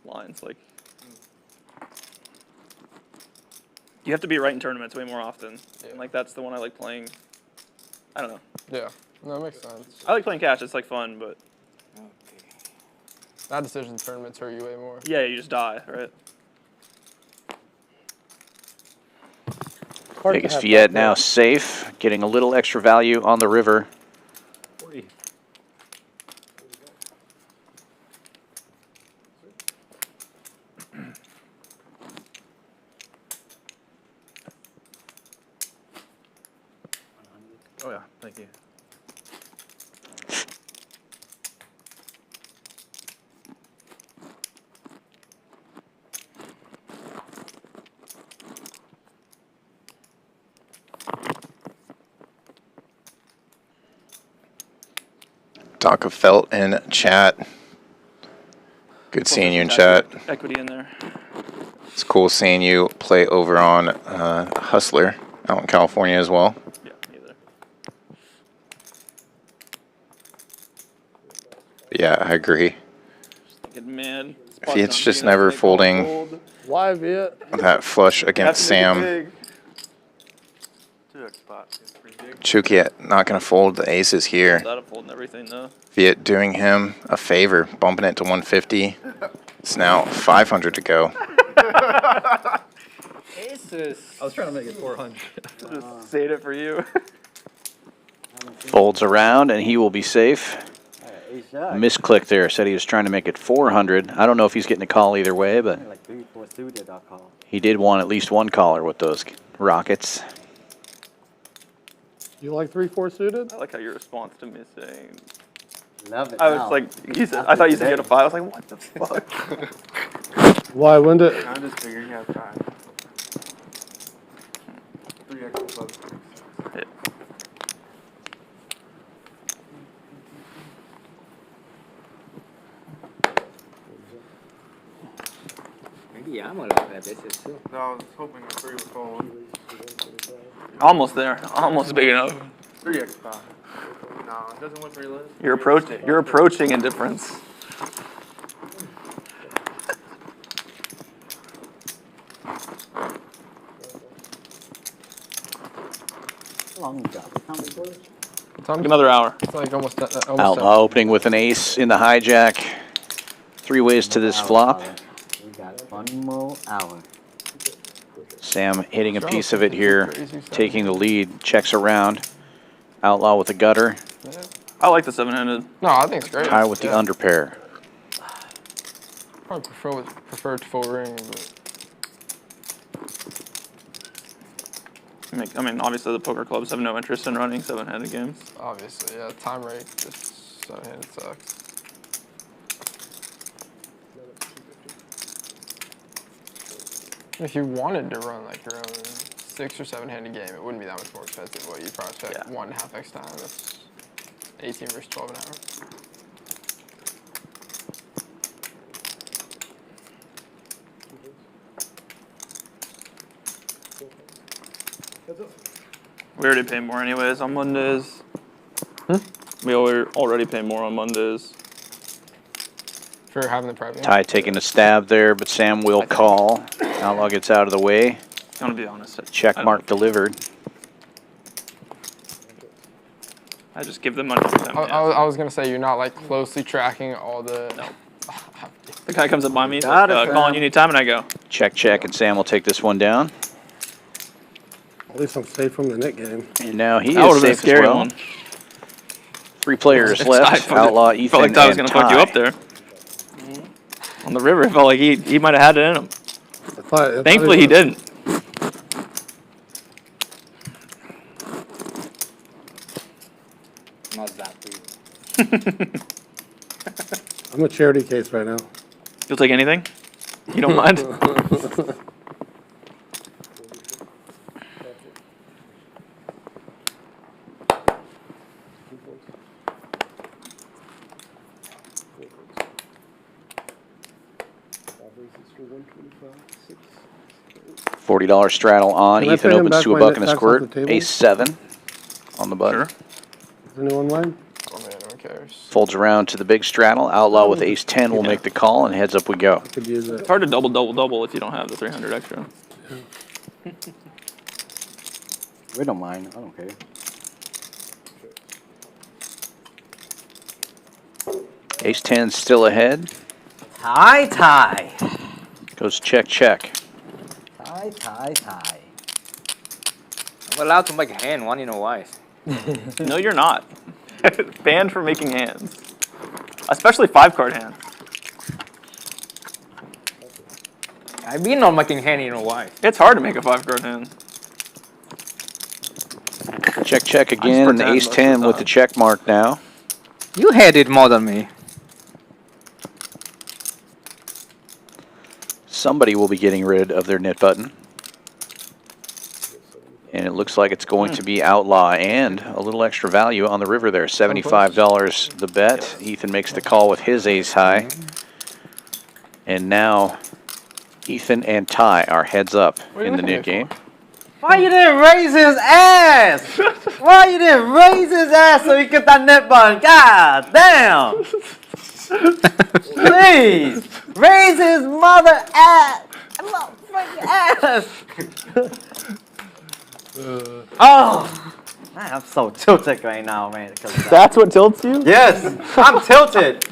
lines. Like, you have to be right in tournaments way more often. Yeah. And, like, that's the one I like playing. I don't know. Yeah. No, that makes sense. I like playing cash. It's, like, fun, but Bad decision tournaments hurt you way more. yeah, you just die, right? Hard to Vegas have Viet that now there. safe, getting a little extra value on the river. Thank you. Doc of Felt in chat. Good seeing you in chat. Equity in there. It's cool seeing you play over on Hustler out in California as well. Yeah, neither. Yeah, I agree. Thinking, man. Viet's just never folding Why Viet? that flush against Sam. Chookiat not going to fold the aces here. Without a fold and everything, though. Viet doing him a favor, bumping it to 150. It's now 500 to go. Aces. I was trying to make it 400. Just saved it for you. Folds around, and he will be safe. Misclick there. Said he was trying to make it 400. I don't know if he's getting a call either way, but he did want at least one caller with those rockets. You like 3-4 suited? I like how your response to me saying. Love it. I was like, I thought you said you had a 5. I was like, what the fuck? Why? When did? I'm just figuring out time. 3x plus 6. Yeah. Maybe I'm gonna look at this too. No, I was hoping the 3 would fold. Almost there. Almost big enough. 3x 5. No, it doesn't want 3 list. You're approaching indifference. Long job. How many quarters? Another hour. It's like almost Outlaw opening with an ace in the hijack. 3 ways to this flop. We got 1 more hour. Sam hitting a piece of it here, taking the lead, checks around. Outlaw with a gutter. I like the 7-handed. No, I think it's great. High with the underpair. Probably prefer full ring, but I mean, obviously the poker clubs have no interest in running 7-handed games. obviously, yeah, time rate just 7-handed sucks. If you wanted to run like your own 6 or 7-handed game, it wouldn't be that much more expensive. Well, you'd probably spend 1.5x time. That's 18 versus 12 an hour. We already pay more anyways on Mondays. We already pay more on Mondays. For having the private. Ty taking a stab there, but Sam will call. Outlaw gets out of the way. I'm gonna be honest. Check mark delivered. I just give them money. I was gonna say you're not like closely tracking all the. No. The guy comes up by me, like, Collin, you need time, and I go. Check, check, and Sam will take this one down. At least I'm safe from the net game. And now he That is would've been a safe scary as well. one. 3 players left. Outlaw, Ethan, felt like Ty was and gonna fuck you Ty. up there. On the river, it felt like he might have had it in him. Thankfully, he didn't. Not that big. I'm a charity case right now. You'll take anything? You don't mind? $40 straddle on. Can I Ethan pay him opens back to a my buck and net a tax squirt. off the table? Ace 7 on the button. Does anyone mind? Oh man, no one cares. Folds around to the big straddle. Outlaw with ace 10 will make the call, and heads up we go. I could use it. It's hard to double if you don't have the 300 extra. We don't mind. I don't care. Ace 10 still ahead. Tie. Goes check, check. Tie. I'm allowed to make a hand, want you know why? No, you're not. Banned for making hands. Especially 5-card hands. I've been on making hand, you know why? It's hard to make a 5-card hand. Check, check again, and the pretend ace most of 10 the with the time. check mark now. You had it more than me. Somebody will be getting rid of their knit button. And it looks like it's going to be Outlaw and a little extra value on the river there. $75 the bet. Ethan makes the call with his ace high. And now Ethan and Ty are heads up in the knit game. Why you didn't raise his ass? Why you didn't raise his ass so he get that net button? God damn! Please raise his mother ass. Ass. Oh, man, I'm so tilted right now, man. That's what tilts you? Yes, I'm tilted.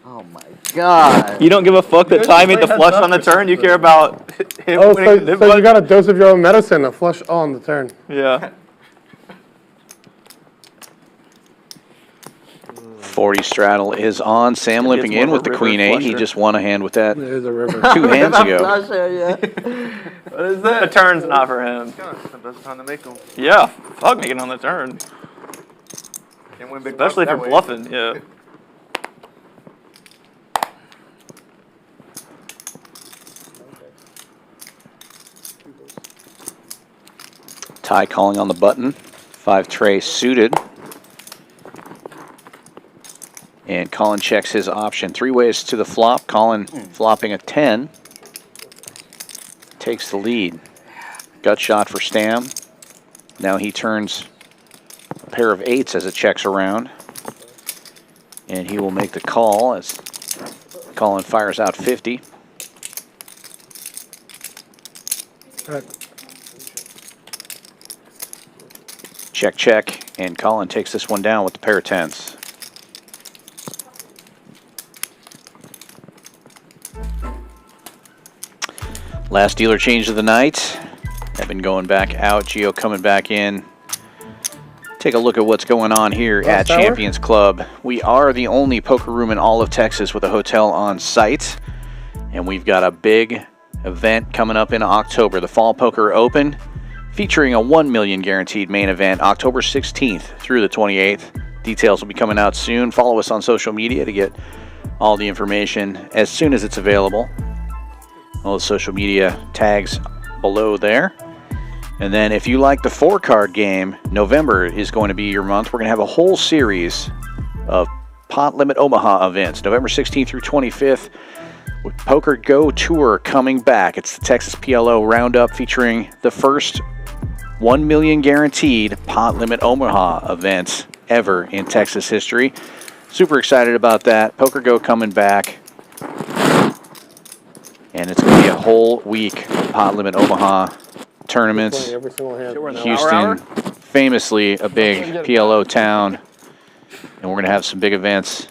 Oh my god. You don't give a fuck that Ty made the flush on the turn. You care about him Oh, winning the so you got a dose of your own medicine, a flush on the turn. Yeah. 40 straddle is on. Sam limping in with the queen 8. He just won a hand with that There's a river. 2 hands ago. What is that? The turn's not for him. It's the best time to make them. Yeah. Fuck making on the turn. Can't win big Especially if bucks you're that way. bluffing. Yeah. Ty calling on the button. 5 tray suited. And Collin checks his option. 3 ways to the flop. Collin flopping a 10. Takes the lead. Gut shot for Stam. Now he turns a pair of 8s as it checks around. And he will make the call as Collin fires out 50. Check, check. And Collin takes this one down with the pair of 10s. Last dealer change of the night. Evan going back out. Gio coming back in. Take a look at what's going on here at Champions Club. We are the only poker room in all of Texas with a hotel on site. And we've got a big event coming up in October. The Fall Poker Open, featuring a $1 million guaranteed main event, October 16th through the 28th. Details will be coming out soon. Follow us on social media to get all the information as soon as it's available. All the social media tags below there. And then if you like the 4-card game, November is going to be your month. We're going to have a whole series of Pot Limit Omaha events, November 16th through 25th, with Poker Go Tour coming back. It's the Texas PLO Roundup featuring the first $1 million guaranteed Pot Limit Omaha event ever in Texas history. Super excited about that. Poker Go coming back. And it's going to be a whole week Pot Limit Omaha tournaments. Houston, famously a big PLO town. And we're going to have some big events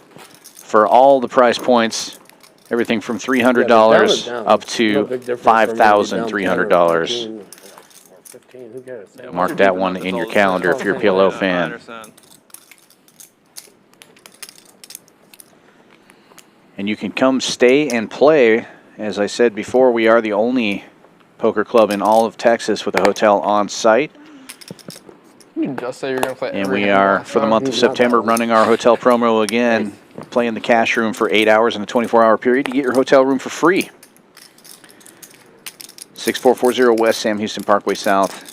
for all the price points. Everything from $300 up to $5,300. Mark that one in your calendar if you're a PLO fan. And you can come stay and play. As I said before, we are the only poker club in all of Texas with a hotel on site. You can just say you're going to play And we are, for the month of September, running our hotel promo again. Play in the cash room for 8 hours in a 24-hour period. You get your hotel room for free. 6440 West Sam Houston Parkway South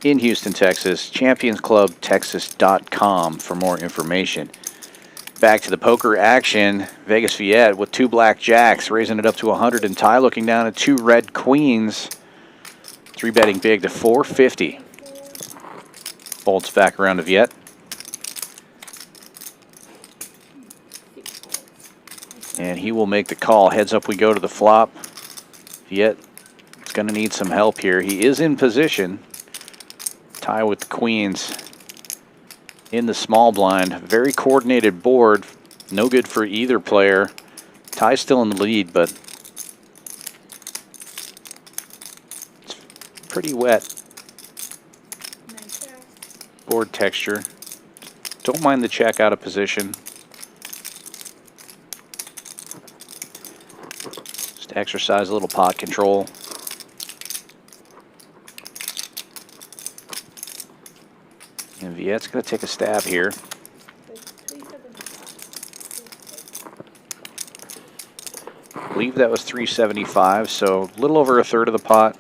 in Houston, Texas. ChampionsClubTexas.com for more information. Back to the poker action. Vegas Viet with 2 black jacks, raising it up to 100, and Ty looking down at 2 red queens. 3-betting big to 450. Folds back around to Viet. And he will make the call. Heads up we go to the flop. Viet is going to need some help here. He is in position. Ty with the queens in the small blind. Very coordinated board. No good for either player. Ty's still in the lead, but it's pretty wet. Board texture. Don't mind the check out of position. Just exercise a little pot control. Viet's going to take a stab here. I believe that was 375, so a little over a third of the pot.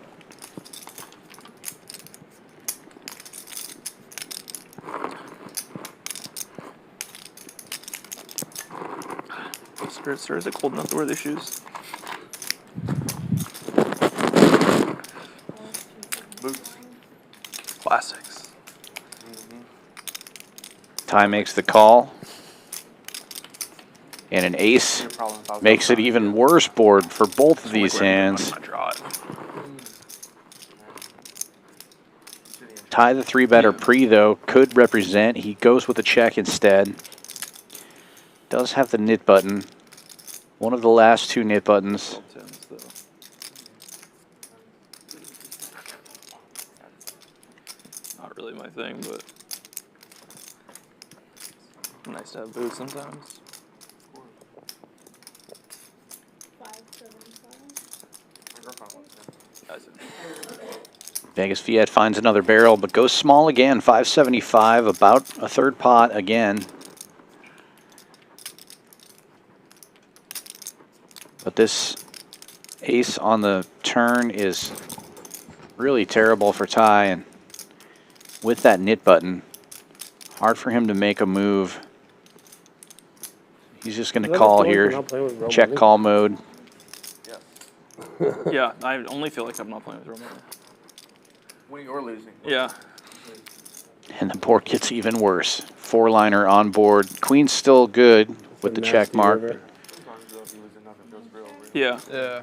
Sir, is it cold enough to wear these shoes? Boots. Classics. Ty makes the call. And an ace makes it even worse board for both of these hands. Ty the 3-better pre, though, could represent. He goes with a check instead. Does have the knit button. One of the last 2 knit buttons. Not really my thing, but nice to have boots sometimes. Vegas Viet finds another barrel, but goes small again. 575, about a third pot again. But this ace on the turn is really terrible for Ty, and with that knit button, hard for him to make a move. He's just going to call here. Check call mode. Yeah, I only feel like I'm not playing with real money. Winning or losing. Yeah. And the board gets even worse. 4-liner on board. Queen's still good with the check mark. Yeah. Yeah.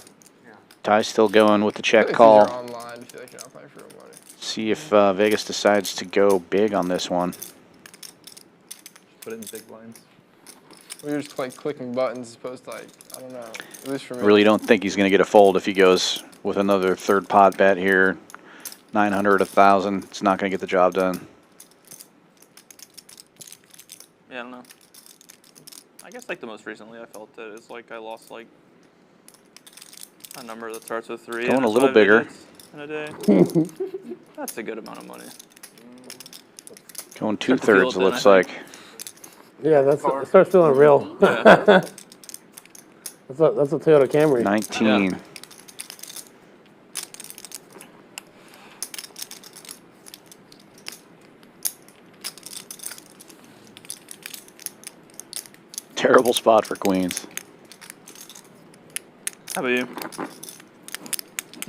Ty's still going with the check If call. you're online, you feel like you're not playing for real money. See if Vegas decides to go big on this one. Put it in big blinds. We're just like clicking buttons as opposed to like, I don't know, at least for me. Really don't think he's going to get a fold if he goes with another third pot bet here. 900, 1,000. It's not going to get the job done. Yeah, I don't know. I guess like the most recently I felt it is like I lost like a number that starts with 3. Going and a little 5 bigger. digits in a day. That's a good amount of money. Going Start to feel 2/3 it then, looks I like. think. Yeah, it starts feeling real. Yeah. That's a Toyota Camry. 19. Yeah. Terrible spot for queens. How about you?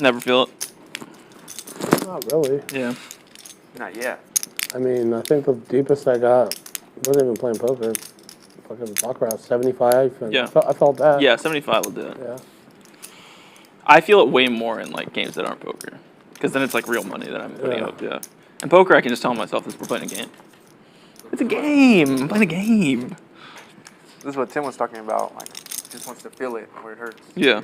Never feel it. Not really. Yeah. Not yet. I mean, I think the deepest I got wasn't even playing poker. Fucking baccarat 75. And Yeah. I felt that. Yeah, 75 will do it. Yeah. I feel it way more in like games that aren't poker, because then it's like real money that I'm putting up. Yeah. In poker, I can just tell myself this: we're playing a game. It's a game. I'm playing a game. This is what Tim was talking about. Like, just wants to feel it where it hurts. Yeah.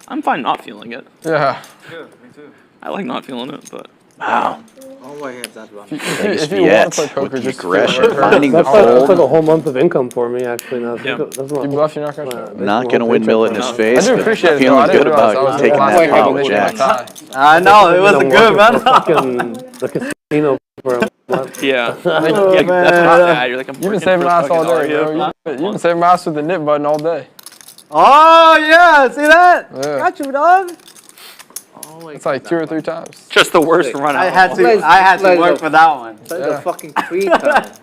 I'm fine not feeling it. Yeah. Good, me too. I like not feeling it, but. Wow. Oh, I have that one. Vegas If you want to play Viet poker, with the just aggression, feel it. finding the That's like fold. a whole month of income for me, actually. Now, Yeah. that's You bluff, you're not going to. Not going to windmill it in his face. I do but appreciate it, though. feeling I didn't good realize I about was taking the that last flop one with to Jack. make my I know, it was a good man. Fucking the casino for a month. Yeah. Oh, Yeah, that's not bad. You're like, I'm You've been working saving for ass all fucking day, Aria. bro. You've been saving ass with the knit button all day. Oh, yeah, see that? Yeah. Got you, dog. It's like 2 or 3 times. Just the worst run out. I had to work for that one. That's Yeah. the fucking 3 times.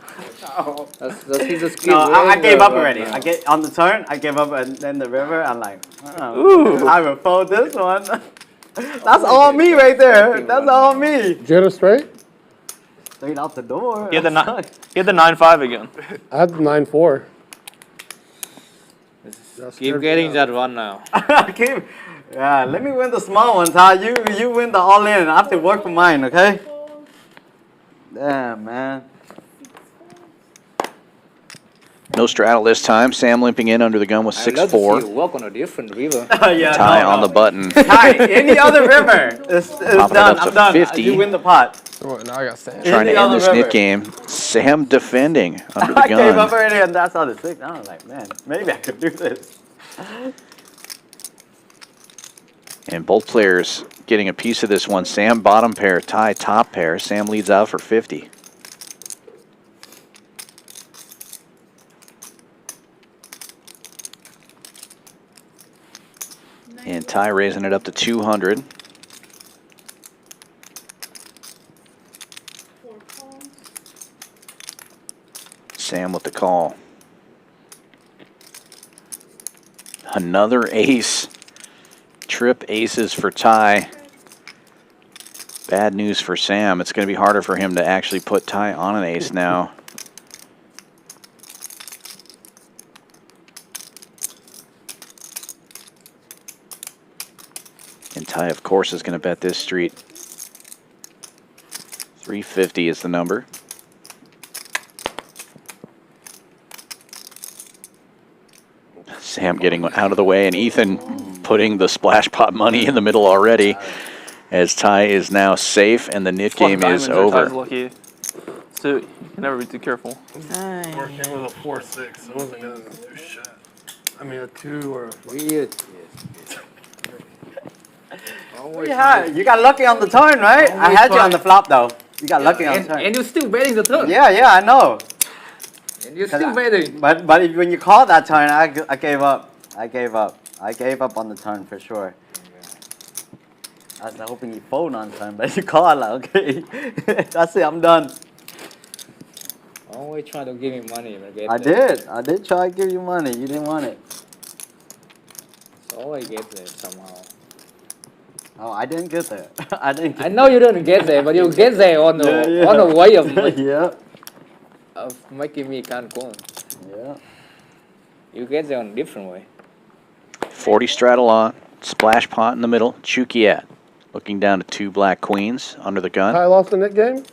That's he's a skill. No, I gave up already. I get on the turn, I gave up, and then the river, I'm like, oh, I will fold this one. That's all me right there. That's all me. Did you hit a straight? Straight out the door. He had the 9-5 again. I had the 9-4. Keep getting that one now. Yeah, let me win the small ones, huh? You win the all in. I have to work for mine, okay? Damn, man. No straddle this time. Sam limping in under the gun with I'd love to see you 6-4. walk on a different river. Yeah, Ty on the button. Ty, any other river. It's Popping it done. up to I'm done. 50. You win the pot. So what, now I got Stan. Trying to Any end other this river. knit game. Sam defending under the I gave up gun. already, and that's how the 6. I was like, man, maybe I could do this. And both players getting a piece of this one. Sam bottom pair, Ty top pair. Sam leads out for 50. And Ty raising it up to 200. Sam with the call. Another ace. Trip aces for Ty. Bad news for Sam. It's going to be harder for him to actually put Ty on an ace now. And Ty, of course, is going to bet this street. 350 is the number. Sam getting out of the way, and Ethan putting the splash pot money in the middle already, as Ty is now safe and the knit game is over. Ty's lucky. So you can never be too careful. Working with a 4-6, I wasn't gonna do shit. I mean a 2 or a 4. Weird. Yeah, you got lucky on the turn, right? I had you on the flop though. You got lucky on the turn. And you're still betting the turn. Yeah, I know. And you're still betting. But when you called that turn, I gave up. I gave up on the turn for sure. I was hoping you fold on turn, but you called like, okay, that's it, I'm done. Always trying to give me money. I did try to give you money. You didn't want it. So always get there somehow. Oh, I didn't get there. I know you didn't get there, but you get there on the on the way of of making me can't go. Yeah. You get there on a different way. 40 straddle on, splash pot in the middle. Chookiat looking down to 2 black queens under the gun. I lost the net game?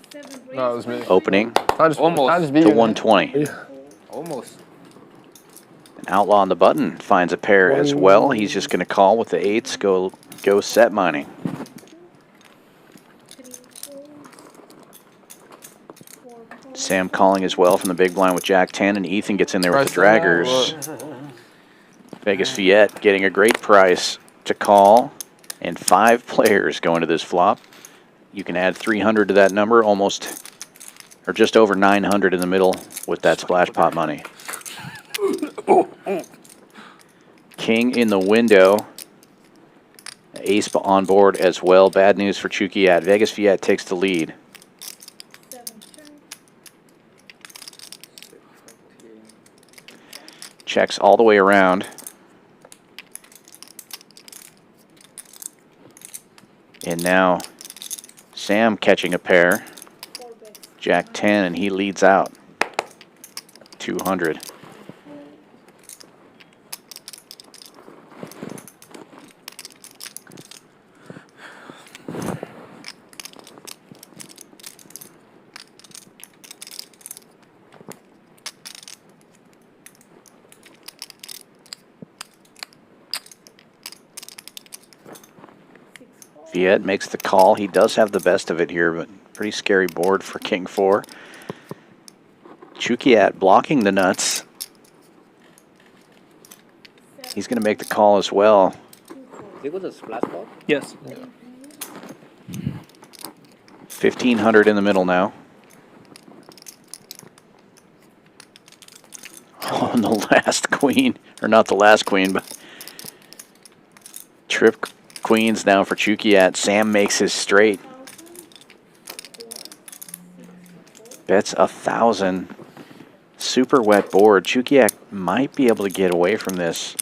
No, it was me. Opening Almost. to 120. Almost. An Outlaw on the button finds a pair as well. He's just going to call with the 8s, go set mining. Sam calling as well from the big blind with Jack 10, and Ethan gets in there with the draggers. Vegas Viet getting a great price to call, and 5 players going to this flop. You can add 300 to that number, almost, or just over 900 in the middle with that splash pot money. King in the window. Ace on board as well. Bad news for Chookiat. Vegas Viet takes the lead. Checks all the way around. And now Sam catching a pair. Jack 10, and he leads out. 200. Viet makes the call. He does have the best of it here, but pretty scary board for King 4. Chookiat blocking the nuts. He's going to make the call as well. It was a splash ball? Yes. 1,500 in the middle now. On the last queen, or not the last queen, but trip queens now for Chookiat. Sam makes his straight. Bets 1,000. Super wet board. Chookiat might be able to get away from this,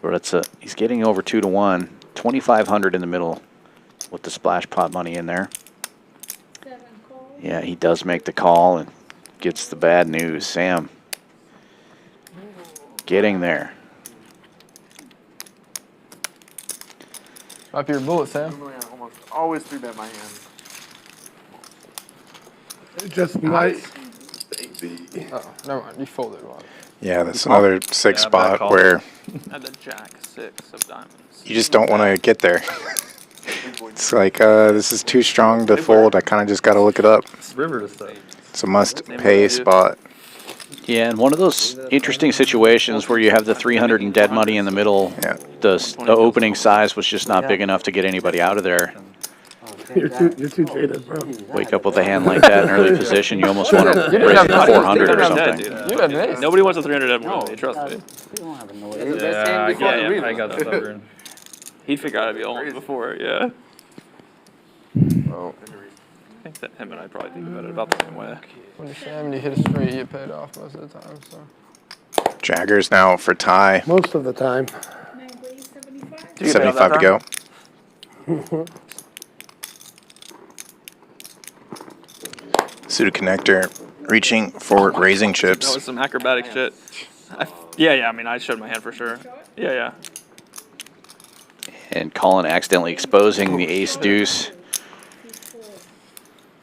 but he's getting over 2 to 1. 2,500 in the middle with the splash pot money in there. Yeah, he does make the call and gets the bad news. Sam getting there. Up your bullet, Sam. I almost always 3-bet my hand. It just might. Oh, never mind. You folded one. Yeah, that's another 6 spot where At the Jack 6 of diamonds. you just don't want to get there. It's like, this is too strong to fold. I kind of just got to look it up. River to stuff. It's a must-pay spot. Yeah, and one of those interesting situations where you have the 300 and dead money in the middle. Yeah. The opening size was just not big enough to get anybody out of there. You're too jaded, bro. Wake up with a hand like that in early position, you almost want to raise it to 400 or something. Nobody wants a 300 dead more than me, trust me. Yeah, I got stubborn. He'd figure out I'd be all in before, yeah. Oh. I think that him and I probably think about it about the same way. When you Sam and you hit a straight, you get paid off most of the time. So. Jaggers now for tie. Most of the time. 75 to go. Pseudo connector reaching for raising That chips. was some acrobatic shit. Yeah, I mean, I showed my hand for sure. Yeah. And Collin accidentally exposing the ace deuce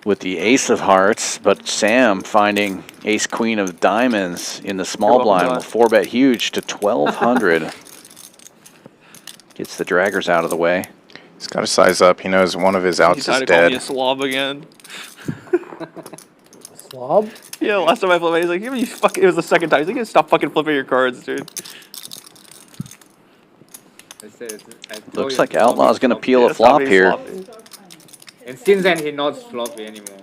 with the ace of hearts, but Sam finding ace queen of diamonds in the small blind will 4-bet huge to 1,200. Gets the draggers out of the way. He's got to size up. He knows one of his outs is He dead. me a slob again. Slob? Yeah, last time I flipped, he's like, "You fucking." It was the second time. He's like, "Stop fucking flipping your cards, dude." Looks like Outlaw's going to peel a flop here. And since then, he's not sloppy anymore.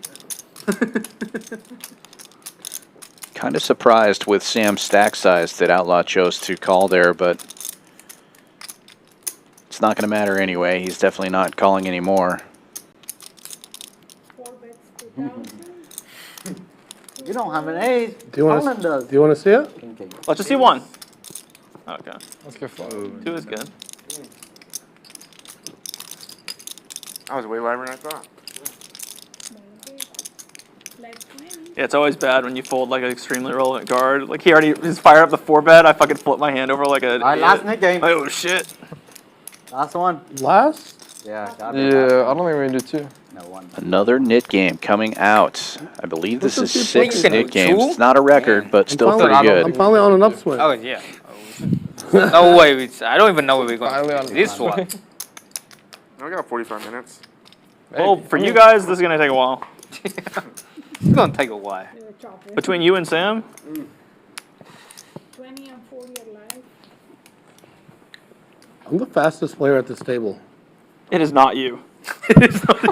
Kind of surprised with Sam's stack size that Outlaw chose to call there, but it's not going to matter anyway. He's definitely not calling anymore. You don't have an ace. Do you want to see it? Let's just see one. Okay. Let's go flop. 2 is good. I was way liver than I thought. Yeah, it's always bad when you fold like an extremely relevant card. Like he already is fired up the 4-bet. I fucking flip my hand over like a. Alright, last net game. Oh shit. Last one. Last? Yeah, I don't think we can do 2. No, 1. Another knit game coming out. I believe this is 6 Can knit do games. 2? It's not a record, but still pretty I'm good. finally on an upswing. Oh, yeah. No way. I don't even know where we're going. This one. I got 45 minutes. Well, for you guys, this is gonna take a while. It's going to take a while. Between you and Sam. 20 and 40 are live. I'm the fastest player at this table. It is not you. It is not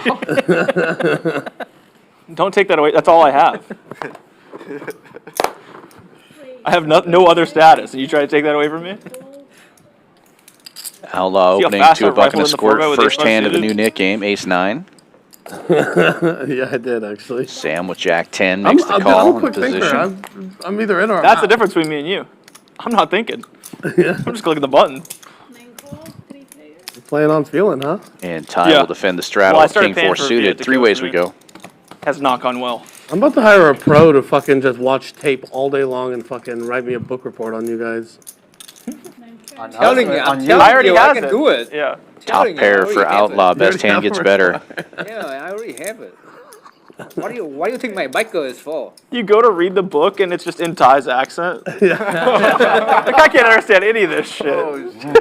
you. Don't take that away. That's all I have. I have no other status, and you try to take that away from me? Outlaw See how opening fast to I a buck and rifled a in the squirt. 4-bet with First ace-5 hand of the suited? new knit game, ace-9. Yeah, I did actually. Sam with jack-10 makes the call I'm a in quick thinker. position. I'm either in or I'm That's the out. difference between me and you. I'm not thinking. Yeah. I'm just clicking the button. You're playing on feeling, huh? And Ty Yeah. will defend the straddle. Well, I started King paying 4 for Viet suited. to 3 go ways with we me. go. Has not gone well. I'm about to hire a pro to fucking just watch tape all day long and fucking write me a book report on you guys. I'm telling you, I already I has can it. do it. Yeah. Top Telling you, I pair already for have Outlaw. it. Best hand gets better. Yeah, I already have it. What do you think my biker is for? You go to read the book and it's just in Ty's accent. Like I can't understand any of this shit. Oh, shit.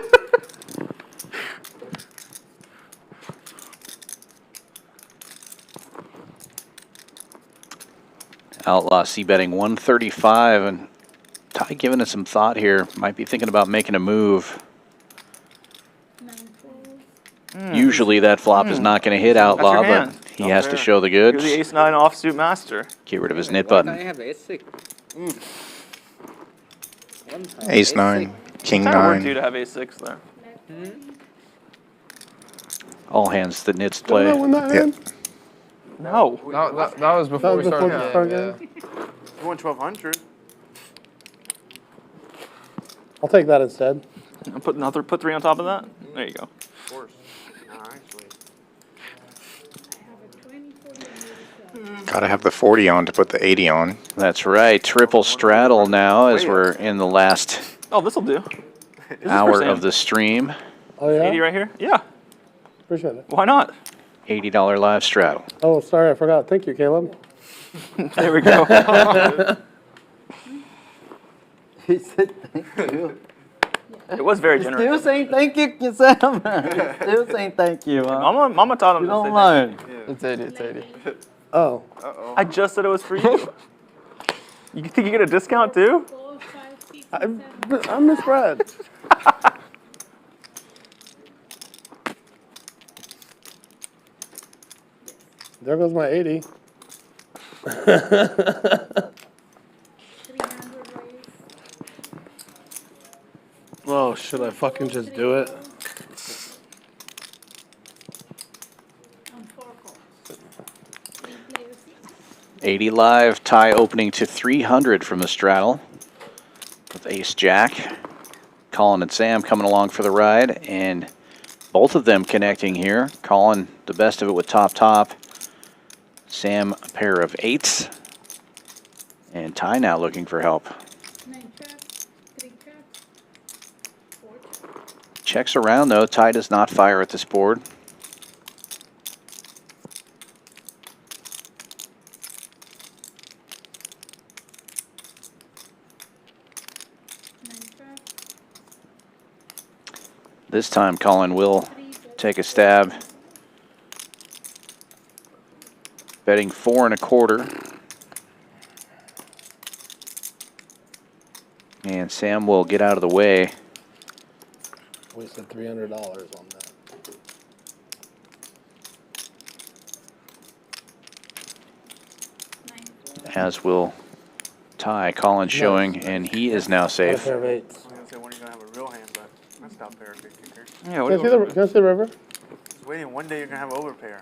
Outlaw c-betting 135, and Ty giving it some thought here. Might be thinking about making a move. Usually that flop is not going to hit Outlaw, your but hand. he has to show the You're goods. the ace-9 offsuit master. Get rid of his knit Why can't I button. have the S6? Ace-9, king Kind of worked you 9. to have ace-6 there. All hands that knits Did I play. win that Yeah. hand? No. That was before we started the the game. game? You won 1,200. I'll take that instead. Put 3 on top of that. There you go. Of course. No, actually. Gotta have the 40 on to put the 80 on. That's right. Triple straddle now as we're in the last Oh, this'll do. This is for hour Sam. of the stream. Oh yeah? 80 right here? Yeah. Appreciate it. Why not? $80 live straddle. Oh, sorry, I forgot. Thank you, Caleb. There we go. He said thank you. It was very Still generous. saying thank you, Sam. Still saying thank you. Huh? Mama taught him You to don't say learn. It's 80, it's 80. Oh. I just said it was for you. You think you get a discount too? 4, 5, 6, I 7. misread. There goes my 80. 300 raise. Oh, should I fucking just do it? On 4 calls. 3 players each. 80 live, tie opening to 300 from the straddle with Ace Jack. Collin and Sam coming along for the ride, and both of them connecting here. Collin, the best of it with top. Sam, a pair of 8s. And Ty now looking for help. 9 traps, 3 traps, 4 traps. Checks around though. Ty does not fire at this board. 9 traps, This time Collin will 3 bet. take a stab. Betting 4 1/4. And Sam will get out of the way. Wasted $300 on that. As will Ty. Collin showing, and he is now Got a safe. pair of 8s. I was gonna say when are you gonna have a real hand, but that's not fair, big kicker. Yeah, Can I see the river? Just waiting. One day you're gonna have overpair.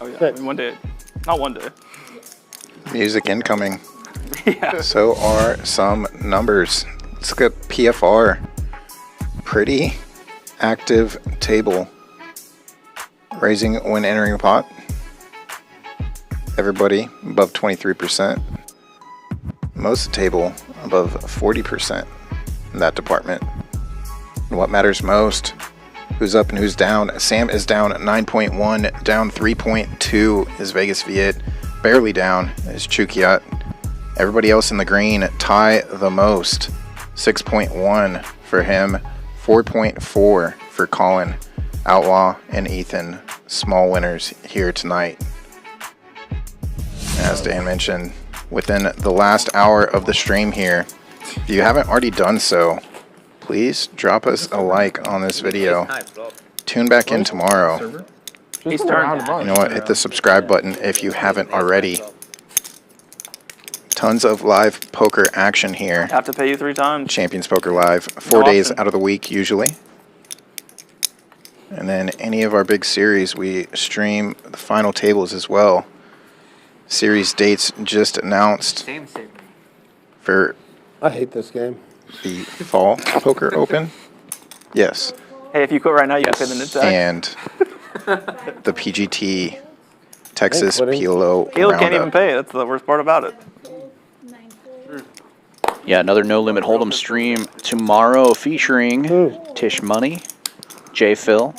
Oh yeah, Six. one day. Not one day. Music incoming. Yeah. So are some numbers. Let's look at PFR. Pretty active table. Raising when entering the pot. Everybody above 23%. Most of the table above 40% in that department. And what matters most? Who's up and who's down? Sam is down 9.1, down 3.2 is Vegas Viet. Barely down is Chookiat. Everybody else in the green tie the most. 6.1 for him, 4.4 for Collin, Outlaw, and Ethan. Small winners here tonight. As Dan mentioned, within the last hour of the stream here, if you haven't already done so, please drop us a like on this video. Tune back in tomorrow. He's turned. You know what? Hit the subscribe button if you haven't already. Tons of live poker action here. Have to pay you 3 times. Champions Poker Live, 4 days out of the week usually. And then any of our big series, we stream the final tables as well. Series dates just announced for I hate this game. the Fall Poker Open. Yes. Hey, if you quit right now, you can pay the net tax. And the PGT Texas PLO Caleb can't even Roundup. pay. That's the worst part about it. 9 4. Yeah, another No Limit Hold'em stream tomorrow featuring Tish Money, J Phil,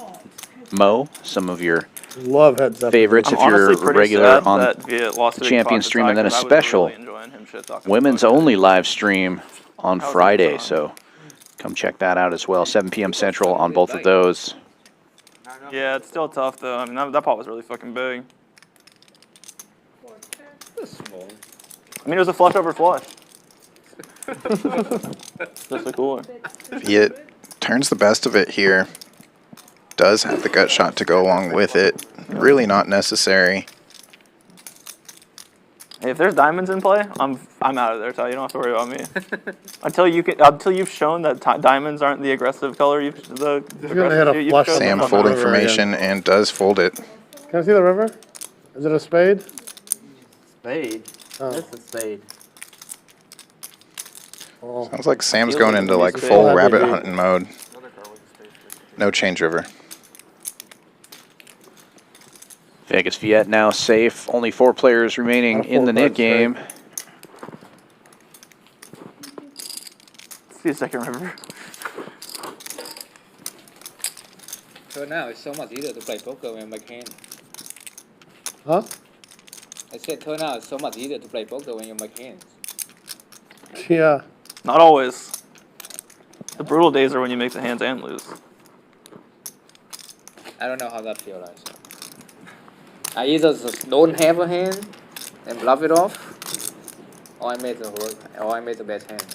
Mo, some of your Love heads up. favorites I'm if you're honestly pretty regular sad on that Viet lost the to Big champion Pot stream, and then a because I was special really enjoying him shit talking women's about it. only live stream on That was Friday. fun. So come check that out as well. 7 p.m. Central on both of those. Yeah, it's still tough though. I mean, that pot was really fucking big. 4 traps. I mean, it was a flush over flush. Just a cooler. Viet turns the best of it here. Does have the gut shot to go along with it. Really not necessary. Hey, if there's diamonds in play, I'm out of there, Ty. You don't have to worry about me. until you've shown that diamonds aren't the aggressive color. You're gonna hit a flush. Sam Doesn't fold matter information and does fold it. Can I see the river? Is it a spade? Spade? Oh. That's a spade. Oh. Sounds like Sam's going into like full rabbit hunting mode. No change river. Vegas Viet now safe. Only 4 players remaining in the knit game. See a second river. So now it's so much easier to play poker when you make hand. Huh? I said turn out it's so much easier to play poker when you make hands. Yeah. Not always. The brutal days are when you make the hands and lose. I don't know how that feels like. I either just don't have a hand and bluff it off, or I made the work, or I made the best hand.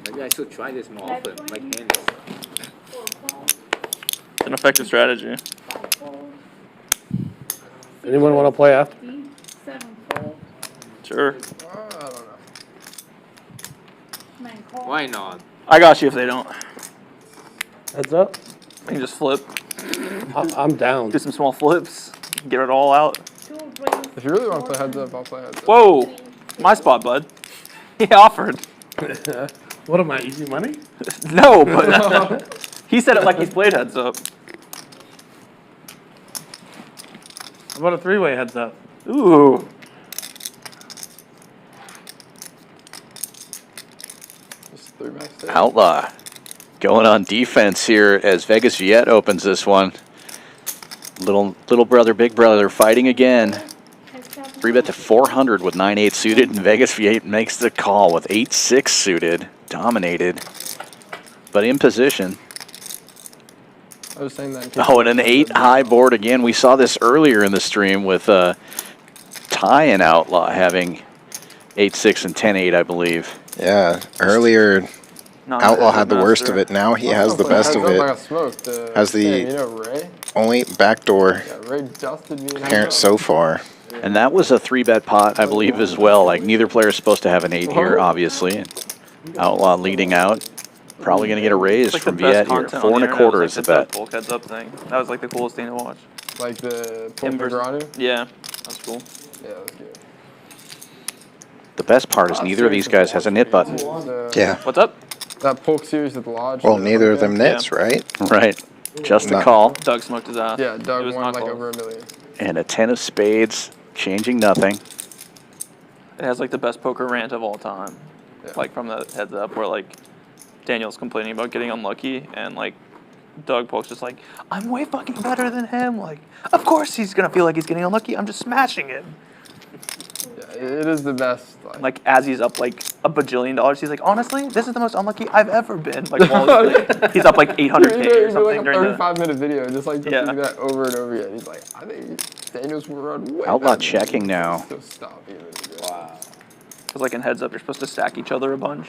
Maybe I should try this more often. My hand is. It's an effective strategy. Anyone want to play after? 7 fold. Sure. I don't know. 9 call. Why not? I got you if they don't. Heads up. I can just flip. I'm down. Do some small flips. Get it all out. 2 brings. If you really want to play heads up, I'll play heads up. Whoa. My spot, bud. He offered. What am I, easy money? No, but he said it like he's played heads up. How about a 3-way heads up? Ooh. Just 3 max there. Outlaw going on defense here as Vegas Viet opens this one. Little brother, big brother fighting again. 3-bet to 400 with 9-8 suited, and Vegas Viet makes the call with 8-6 suited. Dominated, but in position. I was saying that. Oh, and an 8-high board again. We saw this earlier in the stream with Ty and Outlaw having 8-6 and 10-8, I believe. Yeah, earlier Outlaw had the worst of it. Now he has the best of it. Has the only backdoor parent so far. And that was a 3-bet pot, I believe, as well. Like, neither player is supposed to have an 8 here, obviously. Outlaw leading out. Probably going to get a raise from Viet here. 4 1/4 is the bet. Bulk heads up thing. That was like the coolest thing to watch. Like the Pkwy? Yeah, that's cool. Yeah, that's good. The best part is neither of these guys has a knit button. Yeah. What's up? That Polk series at the lodge. Well, neither of them knits, right? Right. Just a call. Doug smoked his ass. Yeah, Doug won like over $1 million. And a 10 of spades, changing nothing. It has like the best poker rant of all time. Yeah. Like from the heads up where like Daniel's complaining about getting unlucky and like Doug Polk's just like, I'm way fucking better than him. Like, of course he's gonna feel like he's getting unlucky. I'm just smashing him. Yeah, it is the best. Like as he's up like $1 bajillion, he's like, honestly, this is the most unlucky I've ever been. Like while he's up like 800K or something like a during 35-minute video, just like repeating that over and over again. He's like, I think Daniel's will run way Outlaw better. checking now. Still stop even. Wow. Because like in heads up, you're supposed to stack each other a bunch.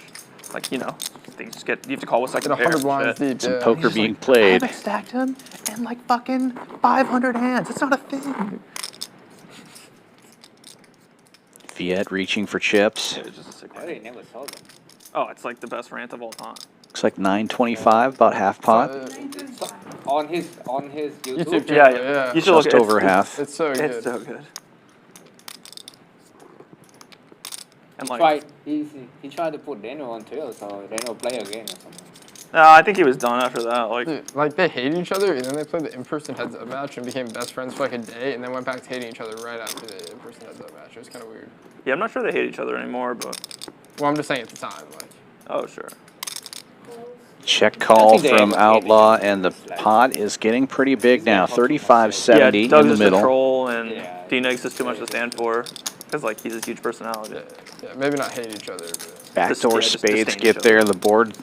Like, you know, things just get, you have to call with second Get pair. 100 blinds deep, Some yeah. poker being I played. haven't stacked him in like fucking 500 hands. It's not a thing. Viet reaching for chips. It was just a sick I rant. really never saw them. Oh, it's like the best rant of all time. Looks like 925, about half pot. On his YouTube. YouTube Yeah, channel, yeah. You should look Just at over half. It's so good. It's so good. And like, Tried, he tried to put Daniel on tail, so Daniel play again or something. no, I think he was done after that. Like, Dude, like they hated each other, and then they played the in-person heads-up match and became best friends for like a day, and then went back to hating each other right after the in-person heads-up match. It was kind of weird. yeah, I'm not sure they hate each other anymore, but Well, I'm just saying at the time, like. oh sure. Check call I think they from have a Outlaw, gaming and the pot is getting pretty big now. 35-70 Yeah, in Doug's the just a middle. troll, and Yeah. D-Negs is too much to stand for. Because like he's a huge personality. Yeah, maybe not hate each other, but Backdoor just spades disdain get each there. other. The board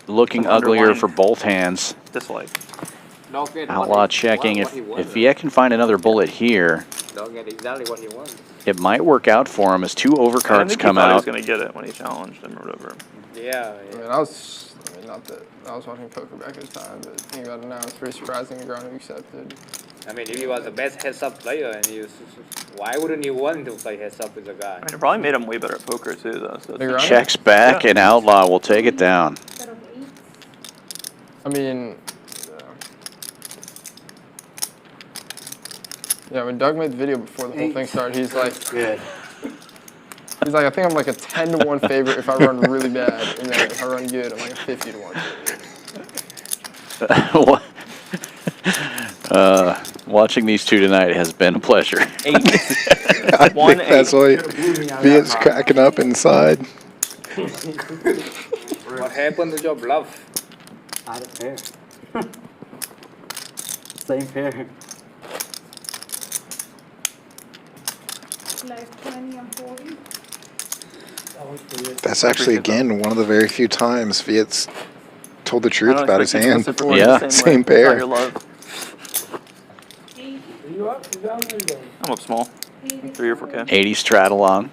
looking Some uglier underlying for both hands. Dislike. Dog get Outlaw what checking. what he If wants. Viet can find another bullet here, Dog get exactly what he wants. it might work out for him as 2 I overcards think come he thought he was out. gonna get it when he challenged him or whatever. Yeah, I mean, not that I was watching poker back at the time, but thinking about it now, it's pretty surprising the ground who accepted. I mean, if he was the best heads-up player, and why wouldn't you want to play heads-up with a guy? I mean, it probably made him way better at poker too, though. So Big round? Checks back, Yeah. and Outlaw will take it down. I mean, yeah, when Doug made the video before the whole thing started, he's like, Good. he's like, I think I'm like a 10-1 favorite if I run really bad, and then if I run good, I'm like a 50-1 favorite. Watching these two tonight has been a pleasure. I think that's why Viet's cracking up inside. What happened to your bluff? Out of pair. Same pair. Like 20 and 40. That's actually, again, one of the very few times Viet's told the I truth don't about his expect you to hand. flip it Yeah. the Same way. It's pair. not your love. Are you up? You down? Where you going? I'm up small. 3 or 4K. 80 straddle on.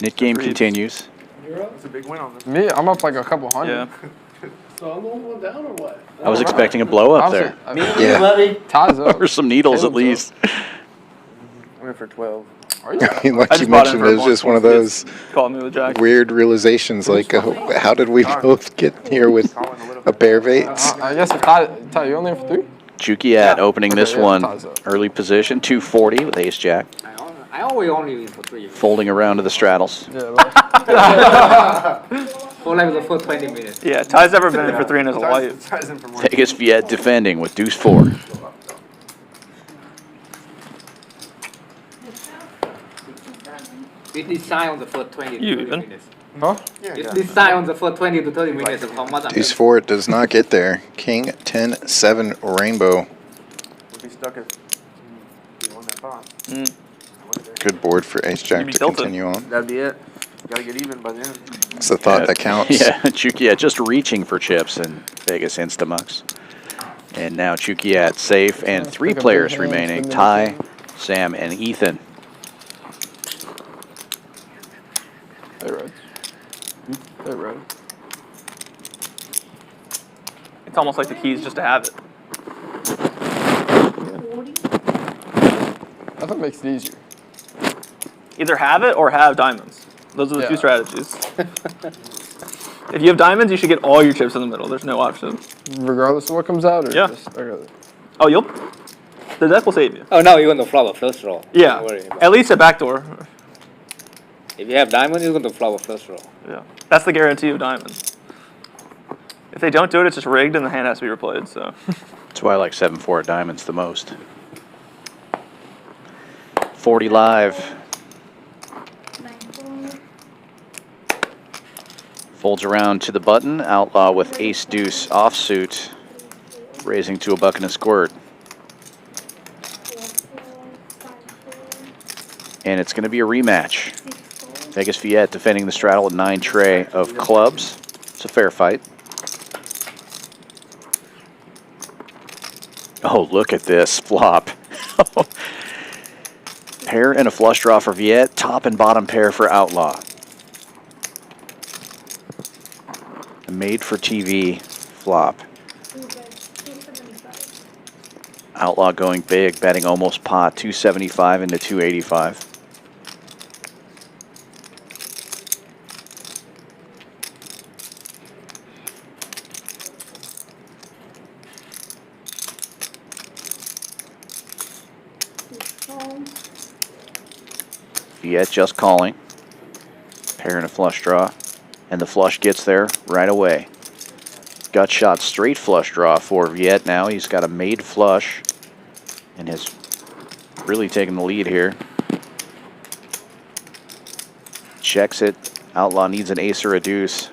Knit game Threes. continues. You're up? That's a big win on this. Me, I'm up like a couple hundred. Yeah. So I'm the only one down or what? I was expecting a blow up there. Yeah. Ties up. Or some needles at Caleb's least. I went for 12. Are you? I mean, like I you just bought in mentioned, for a it was just one of bonus. those Call me with Jack. weird realizations. Like, how did we both get here with a pair of eights? I guess if Ty, you only have 3? Chookiat opening Okay, this yeah, one ties up. early position, 240 with ace jack, I always only win for 3. folding around to the straddles. Yeah. Well, For like the first 20 minutes. Yeah, Ty's never been in for 3 in his life. Ties in for more. Vegas Viet defending with deuce 4. It decide on the first 20 to You 30 even? minutes. huh? It decide on the first 20 to 30 minutes of how much I'm Deuce 4 does not get there. King 10-7 rainbow. Would be stuck if he won that pot. Mm. Good board for ace jack You'd be to tilted. continue on. That'd be it. Gotta get even by the end. It's the thought that counts. Yeah, Chookiat just reaching for chips and Vegas Instamucks. And now Chookiat safe and 3 players remaining. Ty, Sam, and Ethan. They red. They red. It's almost like the key is just to have it. I think it makes it easier. Either have it or have diamonds. Those are the 2 Yeah. strategies. If you have diamonds, you should get all your chips in the middle. There's no option. Regardless of what comes out, or Yeah. just okay. Oh, you'll. The deck will save you. Oh, no, you're going to flower first row. Yeah. Don't worry about At least a backdoor. If you have diamond, you're going to flower first row. Yeah. That's the guarantee of diamonds. If they don't do it, it's just rigged and the hand has to be replayed. So. That's why I like 7-4 at diamonds the most. 40 live. Folds around to the button. Outlaw with ace deuce offsuit. Raising to a buck and a squirt. And it's going to be a rematch. Vegas Viet defending the straddle with 9 tray of clubs. It's a fair fight. Oh, look at this flop. Pair and a flush draw for Viet. Top and bottom pair for Outlaw. A made for TV flop. Outlaw going big, betting almost pot, 275 into 285. Viet just calling. Pair and a flush draw. And the flush gets there right away. Gut shot straight flush draw for Viet now. He's got a made flush and has really taken the lead here. Checks it. Outlaw needs an ace or a deuce.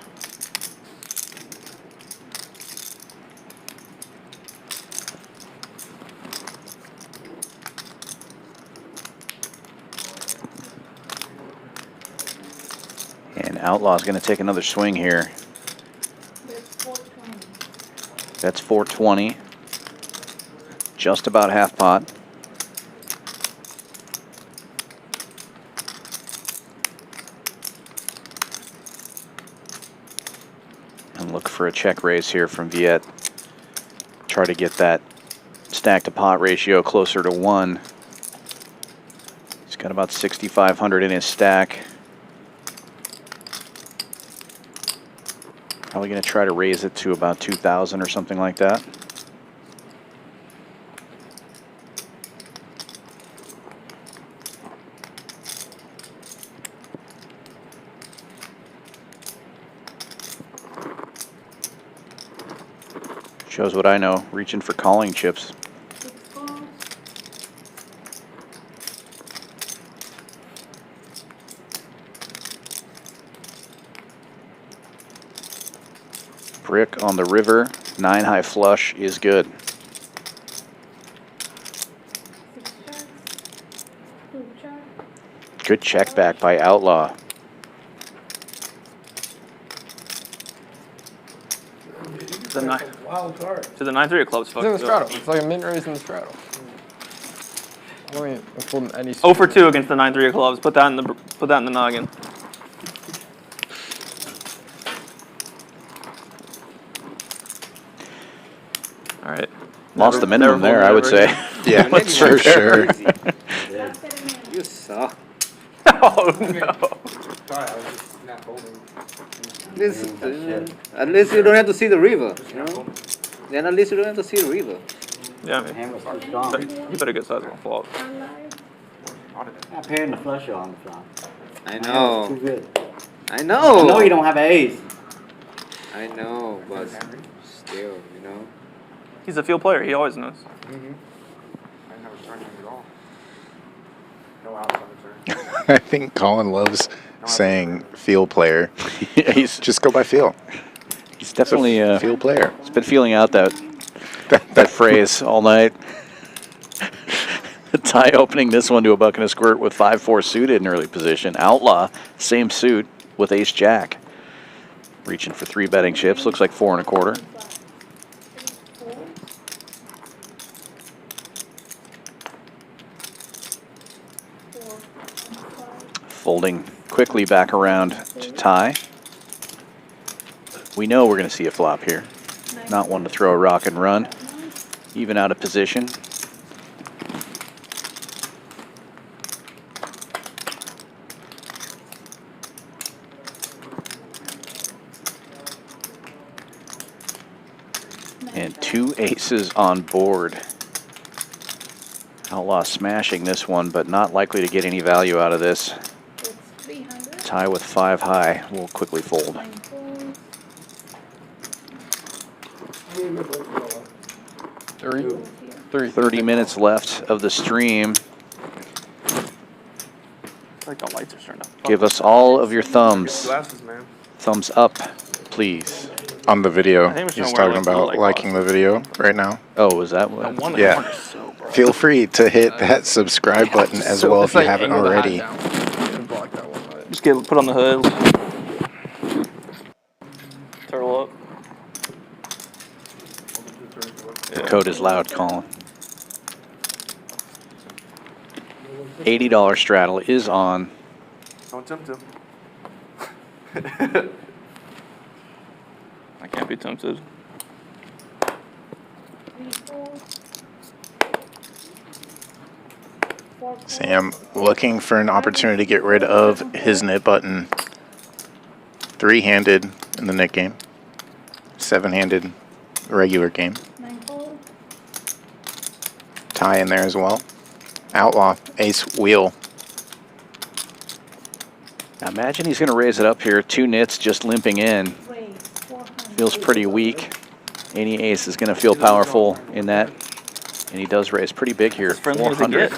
And Outlaw's going to take another swing here. That's 420. Just about half pot. And look for a check raise here from Viet. Try to get that stack to pot ratio closer to 1. He's got about 6,500 in his stack. Probably going to try to raise it to about 2,000 or something like that. Shows what I know, reaching for calling chips. Brick on the river, 9 high flush is good. Good check back by Outlaw. The nine. Wild card. So the 9-3 of clubs. It's in the straddle. It's like a mint raise in the straddle. I don't think I'm folding any. 0 for 2 against the 9-3 of clubs. Put that in the noggin. All right. Lost the minimum there, I would say. Yeah, for sure. You suck. Oh no. Sorry, I was just not holding. At least you don't have to see the river, you know? Then at least you don't have to see the river. Yeah, man. Hammer's too strong. You better get size on flop. I'm pairing the flusher on the flop. I Too know. good. I know. I know you don't have an ace. I know, but still, you know? He's a field player. He always knows. I never started at all. No outside turn. I think Colin loves saying field player. He's Just go by feel. he's definitely Field player. he's been feeling out that phrase all night. Ty opening this one to a buck and a squirt with 5-4 suited in early position. Outlaw, same suit with ace jack. Reaching for 3 betting chips. Looks like 4 1/4. Folding quickly back around to Ty. We know we're going to see a flop here. Not one to throw a rock and run. Even out of position. And 2 aces on board. Outlaw smashing this one, but not likely to get any value out of this. Tie with 5 high. We'll quickly fold. 30 minutes left of the stream. Like the lights are starting to. Give us all of your thumbs. Glasses, man. Thumbs up, please. On the video. I think we're He's trying to wear, talking about like liking the video right now. Oh, was that what? One Yeah. corner is so bright. Feel free to hit that subscribe button as well if you haven't already. Just put on the hood. Turtle up. The code is loud, Colin. $80 straddle is on. Don't tempt him. I can't be tempted. Sam looking for an opportunity to get rid of his nit button. 3-handed in the nit game. 7-handed regular game. Tie in there as well. Outlaw, ace wheel. Now imagine he's going to raise it up here. 2 nits just limping in. Feels pretty weak. Any ace is going to feel powerful in that. And he does raise pretty big here. 400.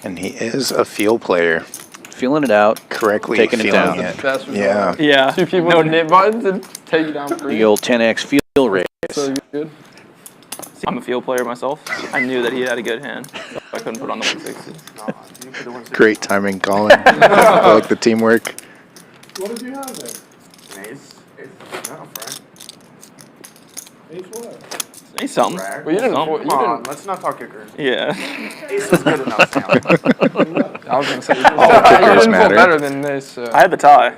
And he is a field player. Feeling it out. Correctly taking it down. Yeah. Yeah. 2 people with nit buttons and take you down 3. The old 10x field raise. So good. I'm a field player myself. I knew that he had a good hand, so I couldn't put on the 160. Great timing, Colin. I like the teamwork. What did you have there? An ace. Ace. No, Frank. Ace what? Ace something. Brag. Well, you didn't. Something. You Come on, didn't. let's not talk kickers. Yeah. Ace is good enough, Sam. I was gonna say you All didn't kickers pull matter. better than this. I had the tie.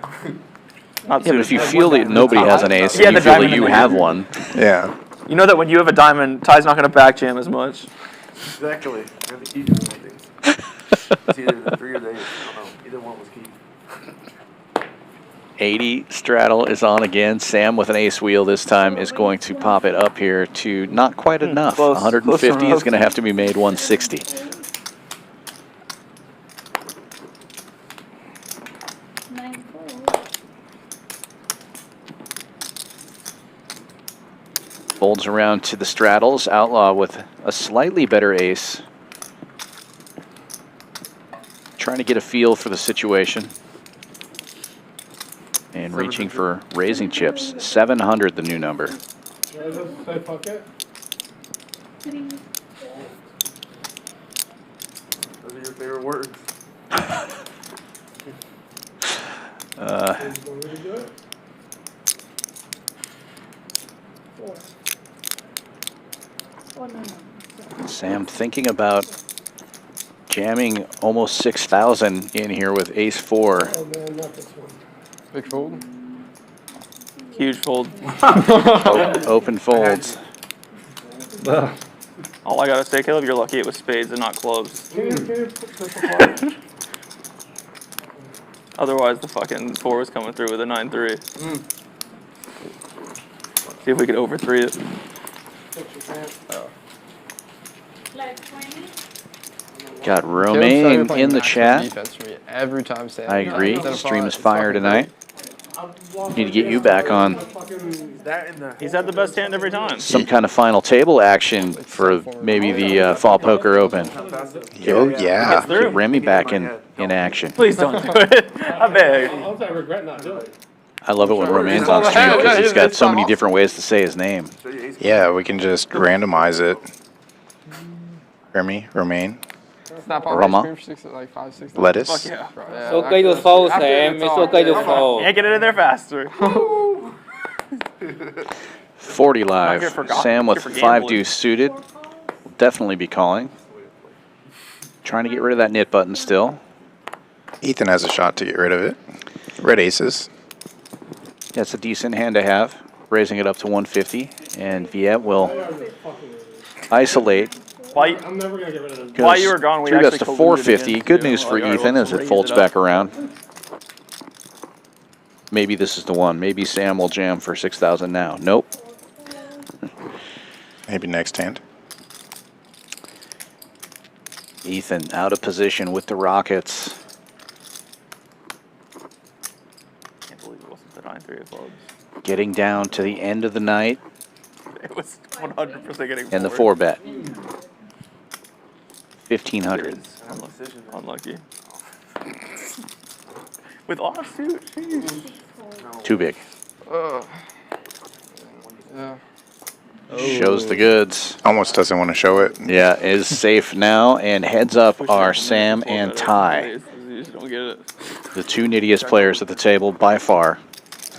Not Yeah, but if suited. you feel that nobody has an ace, Yeah, and you the feel that diamond you in the have hand. one. Yeah. You know that when you have a diamond, tie's not going to back jam as much. Exactly. And the key to something. It's either the 3 or the 8. I don't know. Either one was key. 80 straddle is on again. Sam with an ace wheel this time is going to pop it up here to not quite enough. Close. 150 Close is going to have to be made 160. Folds around to the straddles. Outlaw with a slightly better ace. Trying to get a feel for the situation. And reaching for raising chips. 700, the new number. Should I just say fuck it? Those are your favorite words. Want me to do it? 4. Oh, no. Sam thinking about jamming almost 6,000 in here with ace 4. Oh man, not this one. Big fold. Huge fold. Open folds. All I gotta say, Caleb, you're lucky it was spades and not clubs. Can you put this apart? Otherwise, the fucking 4 was coming through with a 9-3. See if we could over 3 it. Like 20? Got Romaine in the chat. Defense for me every time. Sam. I agree. Instead The of stream five, is it's fire fucking tonight. Need to get you back on. That in the He's had the best hand every time. Some kind of final table action for maybe the Fall Poker Open. Oh, yeah. Get Remy back in action. Please don't do it. I beg. I regret not doing it. I love it when Romaine's on stream because he's got so many different ways to say his name. Yeah, we can just randomize it. Remy, Romaine, Snap on Rama. ice cream for like 5, 6. lettuce. Fuck yeah. It's okay to fold, Sam. It's okay to fold. Can't get it in there faster. 40 live. here for Sam with for 5 gambling. deuce suited. Will definitely be calling. Trying to get rid of that knit button still. Ethan has a shot to get rid of it. Red aces. That's a decent hand to have. Raising it up to 150. And Viet will isolate. I'm never gonna get rid of this. While you were gone, we Drew actually to colluded 450. again, Good too. news for Like, all right, Ethan let's as it raise folds up. back around. Maybe this is the one. Maybe Sam will jam for 6,000 now. Nope. Maybe next hand. Ethan out of position with the Rockets. Can't believe it wasn't the 9-3 of clubs. Getting down to the end of the night. It was 100% getting And the forward. 4 bet. 1,500. Unlucky. With offsuit. Jeez. Too big. Yeah. Shows the goods. Almost doesn't want to show it. Yeah, is safe now. And heads up are Sam and Ty. You just don't get it. The 2 nittiest players at the table by far.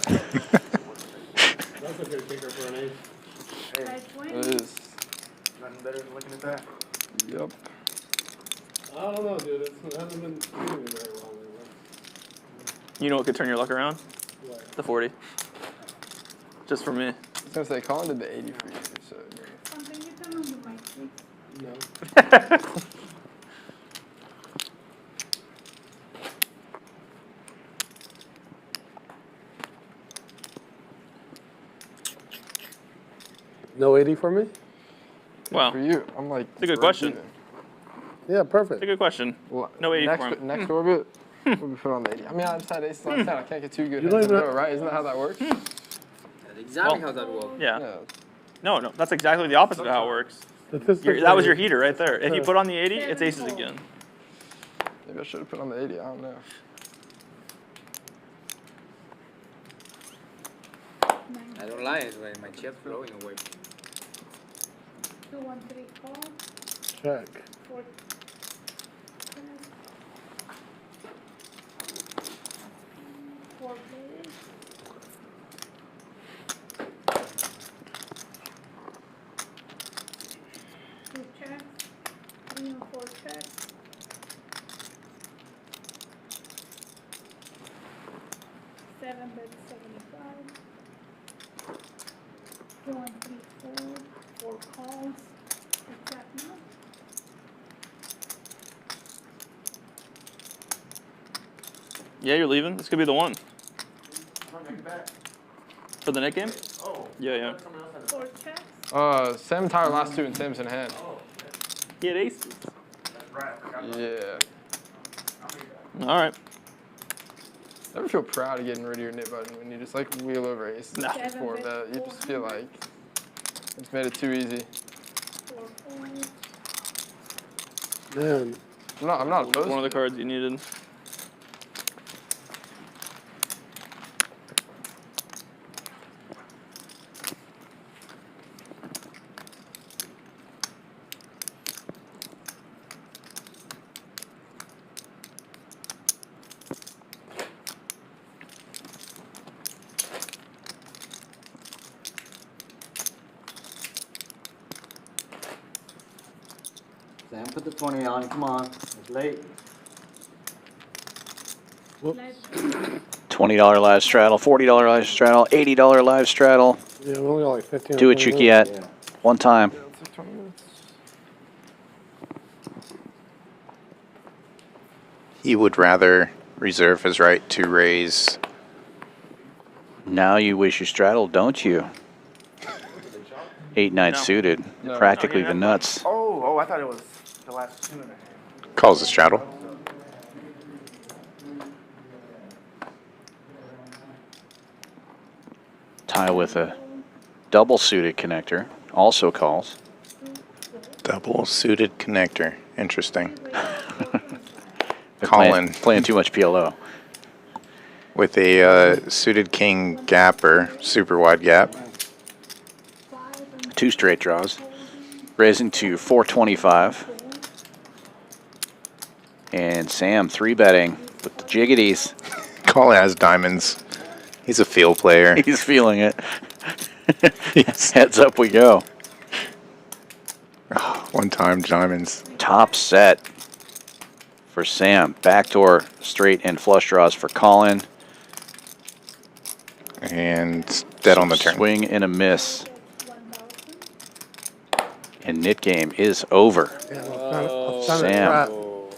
That's a good kicker for an ace. Like 20? It is. nothing better than looking at that. Yep. I don't know, dude. It hasn't been treating me very well lately. You know what could turn your luck around? What? The 40. Just for me. I was gonna say, Collin did the 80 for you, so. Something you can do, my kid. No. No 80 for me? Wow. For you, I'm like. It's a good question. Yeah, It's perfect. a good question. No 80 for him. Next orbit, we'll be put on the 80. I mean, I just had aces last time. I can't get too good You hands don't in a even- row, right? Isn't that how that works? That's exactly how that works. Yeah. No, that's exactly the opposite of how it works. Statistically, That was your heater right there. If you put on the 80, it's aces again. Maybe I should have put on the 80. I don't know. I don't lie, it's like my chest flowing away. 2, 1, 3, call. Check. 4. 4 plays. Two checks. 3 and 4 checks. 7 bet 75. 2, 1, 3, 4. 4 calls. Check now. Yeah, you're leaving. This could be the one. For the net game? Oh. Yeah, yeah. 4 checks. Sam and Tyler last 2 and Sam's in hand. He had aces. That's right. I forgot about Yeah. All right. Never feel proud of getting rid of your knit button when you just like wheel over aces Nah. before bet. You just feel like it's made it too easy. 4 4. Man, I'm not opposed. One of the cards you needed. Sam, put the 20 on. Come on. It's late. $20 live straddle, $40 live straddle, $80 live straddle. Yeah, we only got like 15. Do it, Chookiat. One time. He would rather reserve his right to raise. Now you wish you straddled, don't you? 8-9 suited. Practically the nuts. Oh, I thought it was the last 2.5. Calls the straddle. Tie with a double suited connector. Also calls. Double suited connector. Interesting. Collin Collin playing too much PLO. with a suited king gapper, super wide gap. 2 straight draws. Raising to 425. And Sam 3-betting with the jiggities. Collin has diamonds. He's a field player. He's feeling it. Heads up we go. One time diamonds. Top set for Sam. Backdoor straight and flush draws for Collin. And dead on the turn. Swing and a miss. And knit game is over. Sam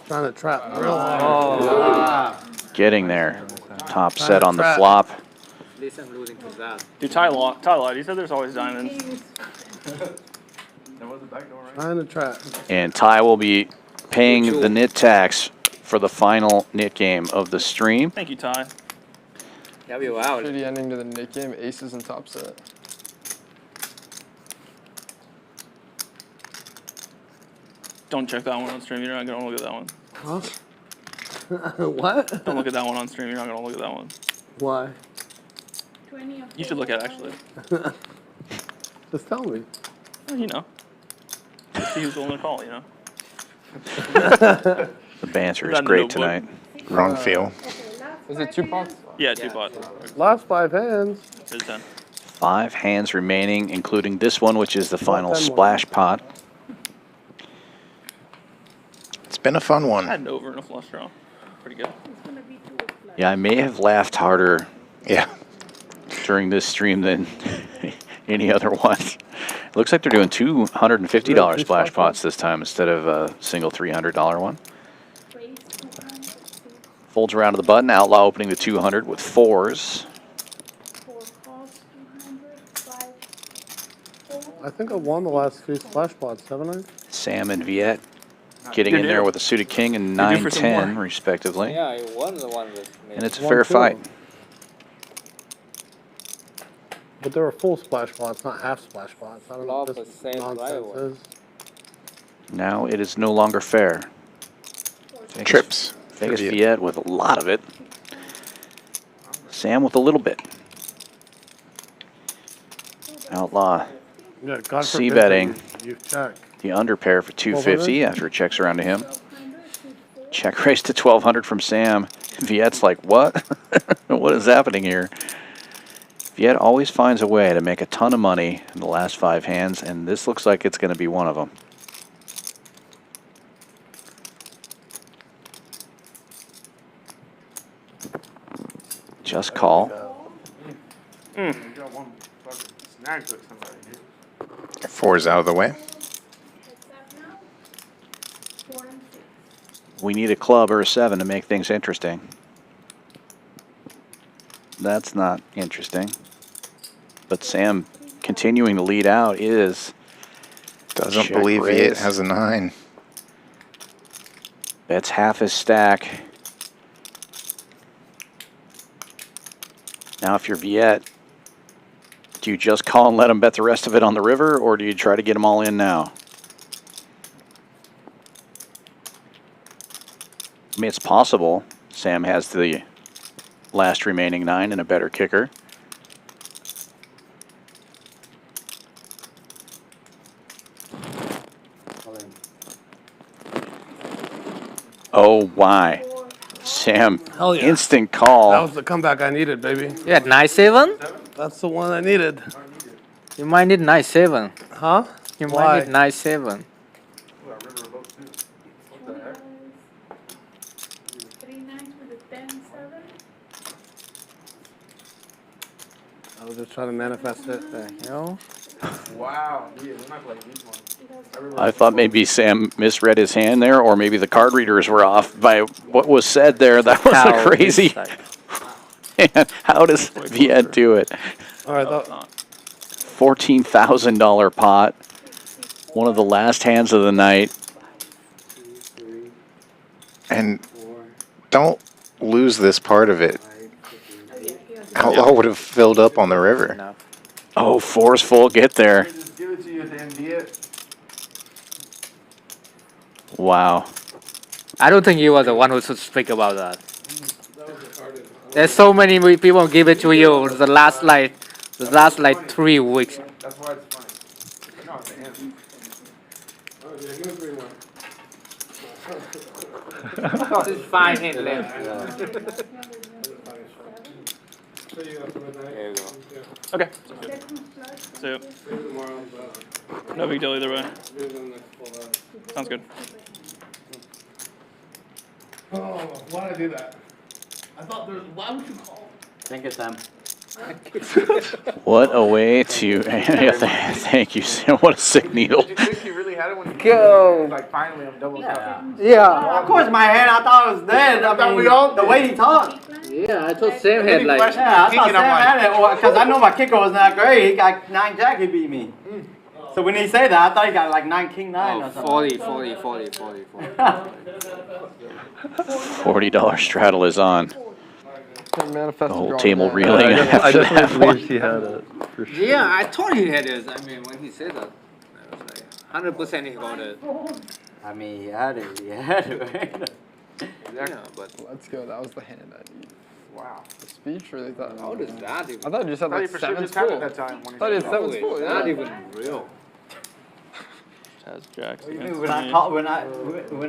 Trying to trap real hard. getting there. Top set on the flop. At least I'm losing to that. Dude, Ty lied. He said there's always diamonds. Trying to trap. And Ty will be paying the knit tax for the final knit game of the stream. Thank you, Ty. Yeah, we wow. Shitty ending to the Nick game. Aces and top set. Don't check that one on stream. You're not gonna look at that one. Huh? What? Don't look at that one on stream. You're not gonna look at that one. Why? You should look at it, actually. Just tell me. Well, you know. Let's see who's willing to call, you know. The banter is That great notebook. tonight. Wrong feel. Was it 2 pots? Yeah, 2 pot. Last 5 hands. It's 10. 5 hands remaining, including this one, which is the final 10 more. splash pot. It's been a fun I one. had an over and a flush draw. Pretty good. Yeah, I may have laughed harder Yeah. during this stream than any other one. Looks like they're doing $250 splash pots this time instead of a single $300 one. Folds around to the button. Outlaw opening the 200 with 4s. I think I won the last 2 splash pots, haven't I? Sam and Viet getting in there with a suited king and You're due for some 9-10 more. respectively. Yeah, I won the one with me. And it's a One, fair two. fight. But there were full splash pots, not half splash pots. I don't know Flop what was this same nonsense rival. is. Now it is no longer fair. Vegas- Trips. Vegas for Viet. Viet with a lot of it. Sam with a little bit. Outlaw Yeah, God C forbid betting. that you check. the under pair for 250 after it checks around to him. Check raise to 1200 from Sam. Viet's like, what? What is happening here? Viet always finds a way to make a ton of money in the last 5 hands, and this looks like it's going to be one of them. Just call. You got one fucking snag hook somebody, dude. 4's out of the way. We need a club or a 7 to make things interesting. That's not interesting. But Sam continuing to lead out is Doesn't check believe raise. Viet has a 9. Bets half his stack. Now if you're Viet, do you just call and let him bet the rest of it on the river, or do you try to get them all in now? I mean, it's possible. Sam has the last remaining 9 and a better kicker. Oh, why? Sam, Hell yeah. instant call. That was the comeback I needed, baby. You had 9-7? That's the one I needed. You might need 9-7. Huh? You Why? might need 9-7. I was just trying to manifest it. You know? Wow. Yeah, we're not playing these ones. I thought maybe Sam misread his hand there, or maybe the card readers were off by what was said there. That was a crazy. Man, how does Viet do it? All right, $14,000 pot. One of the last hands of the night. And don't lose this part of it. Outlaw would have filled up on the river. Oh, forceful get there. Just give it to you at the end, Viet. Wow. I don't think you are the one who should speak about that. There's so many people give it to you the last like 3 weeks. That's why it's funny. No, it's the end. It's fine hand left. There you go. Okay. So, no big deal either way. Sounds good. Oh, why did I do that? I thought there was, why would you call? Thank you, Sam. What a way to. Thank you, Sam. What a sick needle. Did you think you really had it when you Go. like finally I'm double cupping? Yeah. Of course, my hand, I thought it was dead. I mean, we all the way he talked. Yeah, I thought Sam had like. Yeah, I thought Sam had it because I know my kicker was not great. He got 9 jack, he beat me. So when he said that, I thought he got like 9 king 9 or something. 40. $40 straddle is on. The whole table reeling I after that definitely one. believe he had it. For sure. Yeah, I thought he had it. I mean, when he said that, I was like, 100% he got it. I mean, he had it, right? Yeah, but Let's go. That was the hand I needed. Wow. The speech really thought. how does that even? I thought you just had I thought you like for sure 7 just had it full. that time when I thought you had 7 It's full. not Yeah. even real. Has jacks Even against when I me. caught, when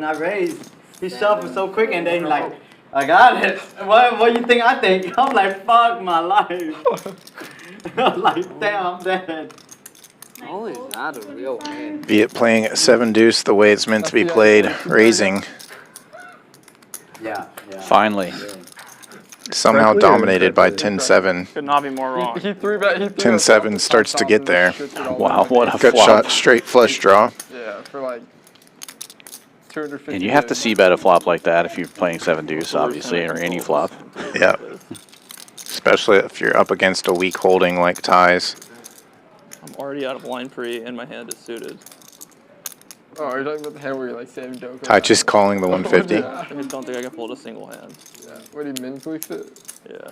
I raised, he shuffled so quick and then like, I got it. What do you think I think? I'm like, fuck my life. I'm like, damn, I'm dead. How is that a real hand? Viet playing 7 deuce the way it's meant to be played, raising. Yeah. Finally. Somehow dominated by 10-7. Could not be more wrong. He threw back. 10-7 starts to get there. Wow, what a Good flop. shot, straight flush draw. Yeah, for like 250. And you have to see bet a flop like that if you're playing 7 deuce, obviously, or any flop. Yeah. Especially if you're up against a weak holding like ties. I'm already out of line pre and my hand is suited. Oh, are you talking about the hand where you're like saving Joker? Ty just calling the 150. I just don't think I can fold a single hand. Yeah. What do you min tweaked it? Yeah.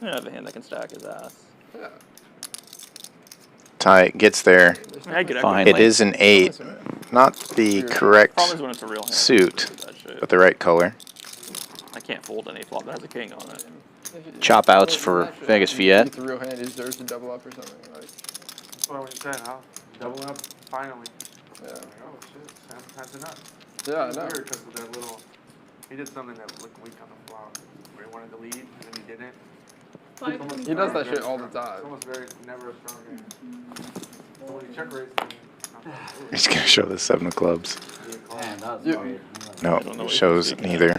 I have a hand that can stack his ass. Yeah. Ty gets there. I mean, I get Finally. It is an 8. Not the correct Problem is when it's a real hand. suit, That shit. but the right color. I can't fold any flop that has a king on it. Chop outs for Vegas Viet. It's a real hand. He deserves to double up or something. Like, That's what I was saying, huh? Double up, finally. yeah. Like, oh shit, Sam has enough. Yeah, I It's know. weird because of that little, he did something that looked weak on the flop, where he wanted to lead and then he didn't. He does that shit all the It's time. almost never a strong game. So when he check raised, He's going to show the 7 of clubs. Man, that was You- weird. No, shows neither.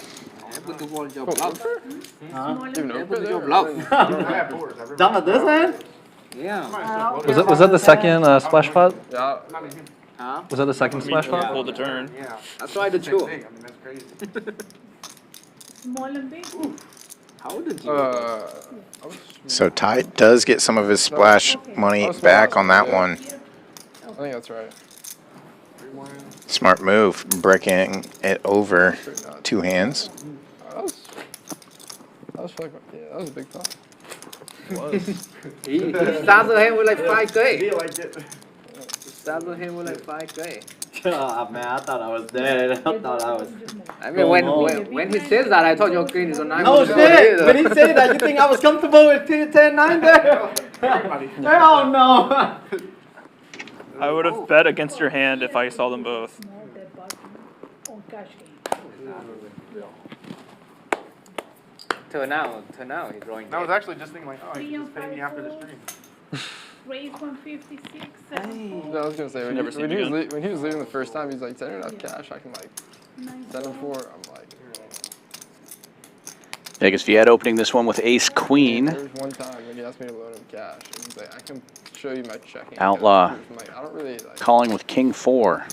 Huh? Even open there? Done with this hand? Yeah. Was that the second splash pot? Yeah. Huh? Was that the second splash pot? Hold the turn. Yeah. That's why the Same two. thing, I mean, that's crazy. Small and big. How did you? I was, So Ty does get some of his splash money back on that one. I think that's right. Smart move, breaking it over 2 hands. That was like, yeah, that was a big pot. He started him with like 5K. He liked it. Started him with like 5K. Oh, man, I thought I was dead. I thought I was. I mean, when he says that, I thought your green is a 9. No shit! When he said that, you think I was comfortable with 10-9 there? Hell no! I would have bet against your hand if I saw them both. Small dead button on cash game. Till now, he's drawing. And I was actually just thinking like, oh, he can just pay me after the stream. Raise 156. I was gonna say when, Never he, seen when, you he was again. when he was leaving the first time, he's like, "Send enough cash, I can like send him for." I'm like, Vegas Viet opening this one with ace queen. There was one time when he asked me to loan him cash. And he's like, I can show you my checking. Outlaw account proof. I'm like, I don't really like. calling with king 4.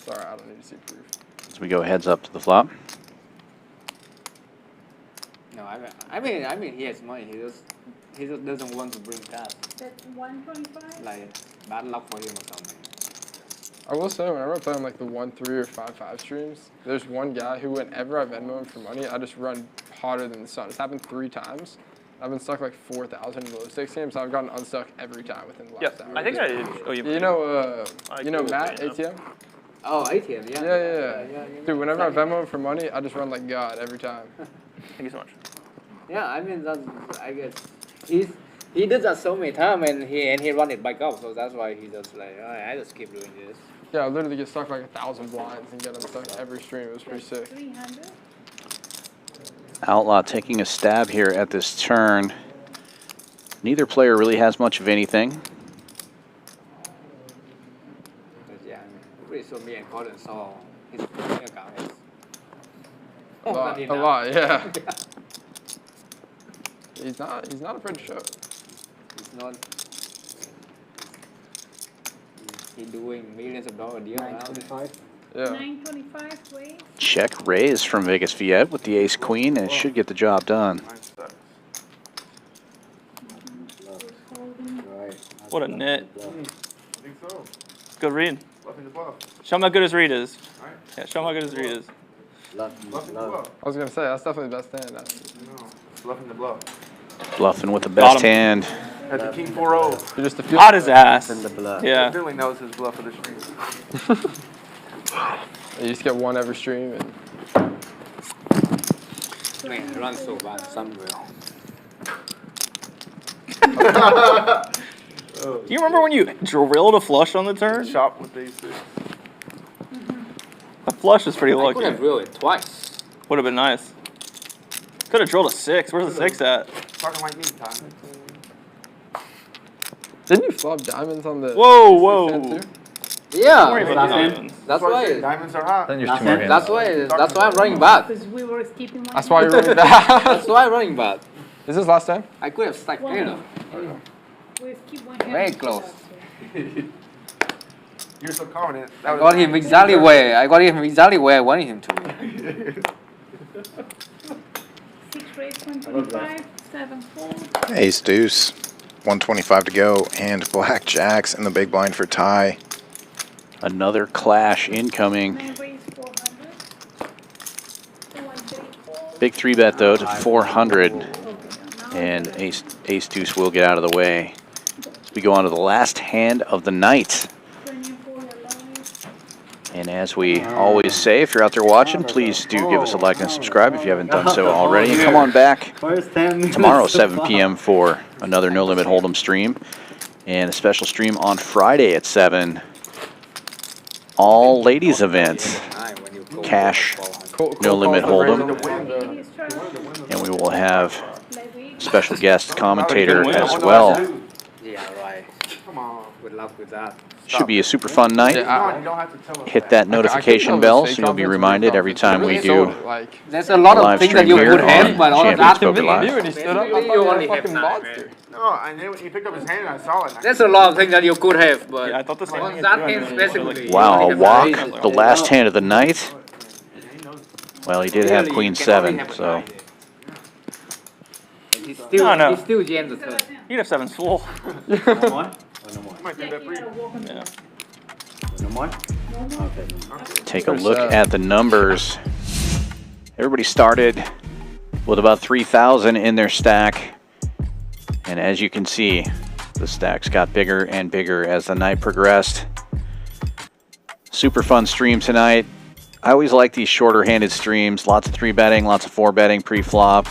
Sorry, I don't need to see proof. As we go heads up to the flop. No, I mean, he has money. He just doesn't want to bring cash. That's 125. Like bad luck for him or something. I will say, whenever I play on like the 1-3 or 5-5 streams, there's one guy who, whenever I Venmo him for money, I just run hotter than the sun. It's happened 3 times. I've been stuck like 4,000 in low stakes games. So I've gotten unstuck every time within the last hour. I think I did. Oh, You know Matt, ATM? Oh, ATM, yeah. Yeah. Dude, whenever I Venmo him for money, I just run like God every time. Thank you so much. Yeah, I mean, I guess he did that so many times and he run it back up, so that's why he just like, I just keep doing this. Yeah, I literally get stuck like 1,000 blinds and get unstuck every stream. It was pretty sick. 300. Outlaw taking a stab here at this turn. Neither player really has much of anything. Yeah, I'm pretty sure me and Collin saw his bank account is A lot, yeah. He's not afraid to show it. He's not. He's doing millions of dollars a deal now. 925. Yeah. 925, wait. Check raise from Vegas Viet with the ace queen, and it should get the job done. Right. What a nit. I think so. Good read. Bluffing the bluff. Show him how good his read is. Alright. Yeah, show him how good his read is. Bluffing the bluff. I was gonna say that's definitely the best hand. No. Bluffing the bluff. Bluffing with the Got best him. hand. At the king 4-0. You're just a few. Hot his ass. Yeah. Finley knows his bluff of the stream. You just get one every stream. And Man, it runs so bad somewhere. Do you remember when you drilled a flush on the turn? Shop with ace 6. The flush is pretty I lucky. could have drilled it twice. Would have been nice. Could have drilled a 6. Where's the 6 at? Talking like me, Tom. didn't you flop diamonds on the? Whoa, hand whoa. too? Yeah, Don't worry about the diamonds. that's why. Diamonds are hot. Then there's 2 more hands. That's why I'm running bad. Because we were skipping one. That's why you're running back. That's why I'm running bad. Is this last time? I could have stacked Wow. Taylor. We skip one hand. Very close. You're so confident. I got him exactly where I wanted him to be. 6 raise 125, 7 fold. Ace deuce, 125 to go, and black jacks in the big blind for tie. Another clash incoming. 9 raise 400. 134. Big 3-bet though to 400, and ace deuce will get out of the way. We go on to the last hand of the night. 24 alive. And as we always say, if you're out there watching, please do give us a like and subscribe if you haven't done so already. And come on back First 10 minutes tomorrow, of 7 fun. p.m. for another No Limit Hold'em stream. And a special stream on Friday at 7. All ladies event. Cash, No Limit Hold'em. And we will have special guest commentator as well. Yeah, right. Come on. Good luck with that. Should be a super fun night. Come on, you don't have to tell us. Hit that notification bell so you'll be reminded every time we do Like, There's a lot of live things that stream you here could have, on but all of Champions that. Poker Live. you when he stood up, I Basically, thought you you were only a have fucking that, monster. No, and then when you picked up his hand, I saw it. There's a lot of things that you could have, but Yeah, I thought the same on thing. that hand specifically. Wow, you a only walk, have that. the last hand of the night. Well, he did have Really, queen you can only 7, have a so nine. And he's still, No, no. he's still jammed the third. You'd have 7's full. No more? Oh, no more. I might do that for you. Yeah. No more? Okay. take a look at the numbers. Everybody started with about 3,000 in their stack. And as you can see, the stacks got bigger and bigger as the night progressed. Super fun stream tonight. I always like these shorter handed streams. Lots of 3-betting, lots of 4-betting pre-flop.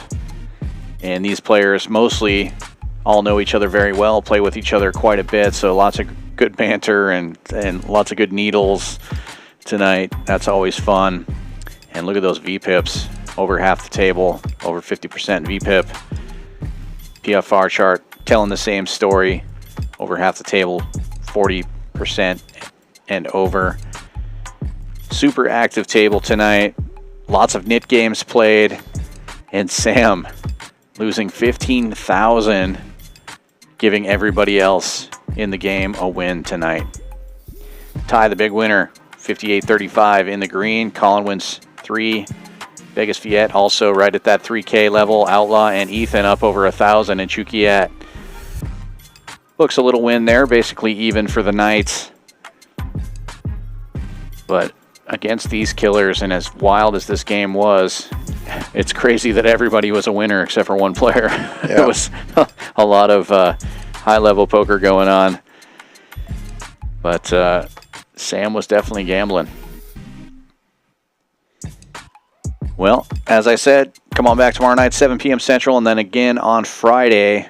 And these players mostly all know each other very well, play with each other quite a bit. So lots of good banter and lots of good needles tonight. That's always fun. And look at those VPIPs. Over half the table, over 50% VPIP. PFR chart telling the same story. Over half the table, 40% and over. Super active table tonight. Lots of nit games played. And Sam losing 15,000, giving everybody else in the game a win tonight. Ty, the big winner, 58.35 in the green. Collin wins 3. Vegas Viet also right at that 3K level. Outlaw and Ethan up over 1,000, and Chookiat books a little win there, basically even for the night. But against these killers, and as wild as this game was, it's crazy that everybody was a winner except for one player. It was a lot of high-level poker going on. But Sam was definitely gambling. Well, as I said, come on back tomorrow night, 7 p.m. Central, and then again on Friday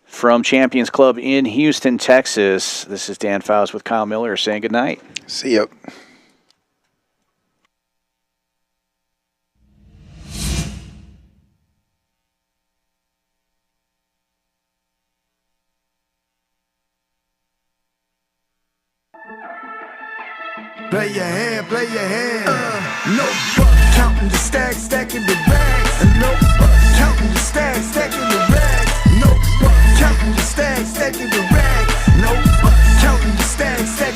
from Champions Club in Houston, Texas. This is Dan Faust with Kyle Miller saying good night. See ya. Play your hand, play your hand. No fuck, counting the stacks, stacking the bags. No fuck, counting the stacks, stacking the bags. No fuck, counting the stacks, stacking the rags. No fuck, counting the stacks, stacking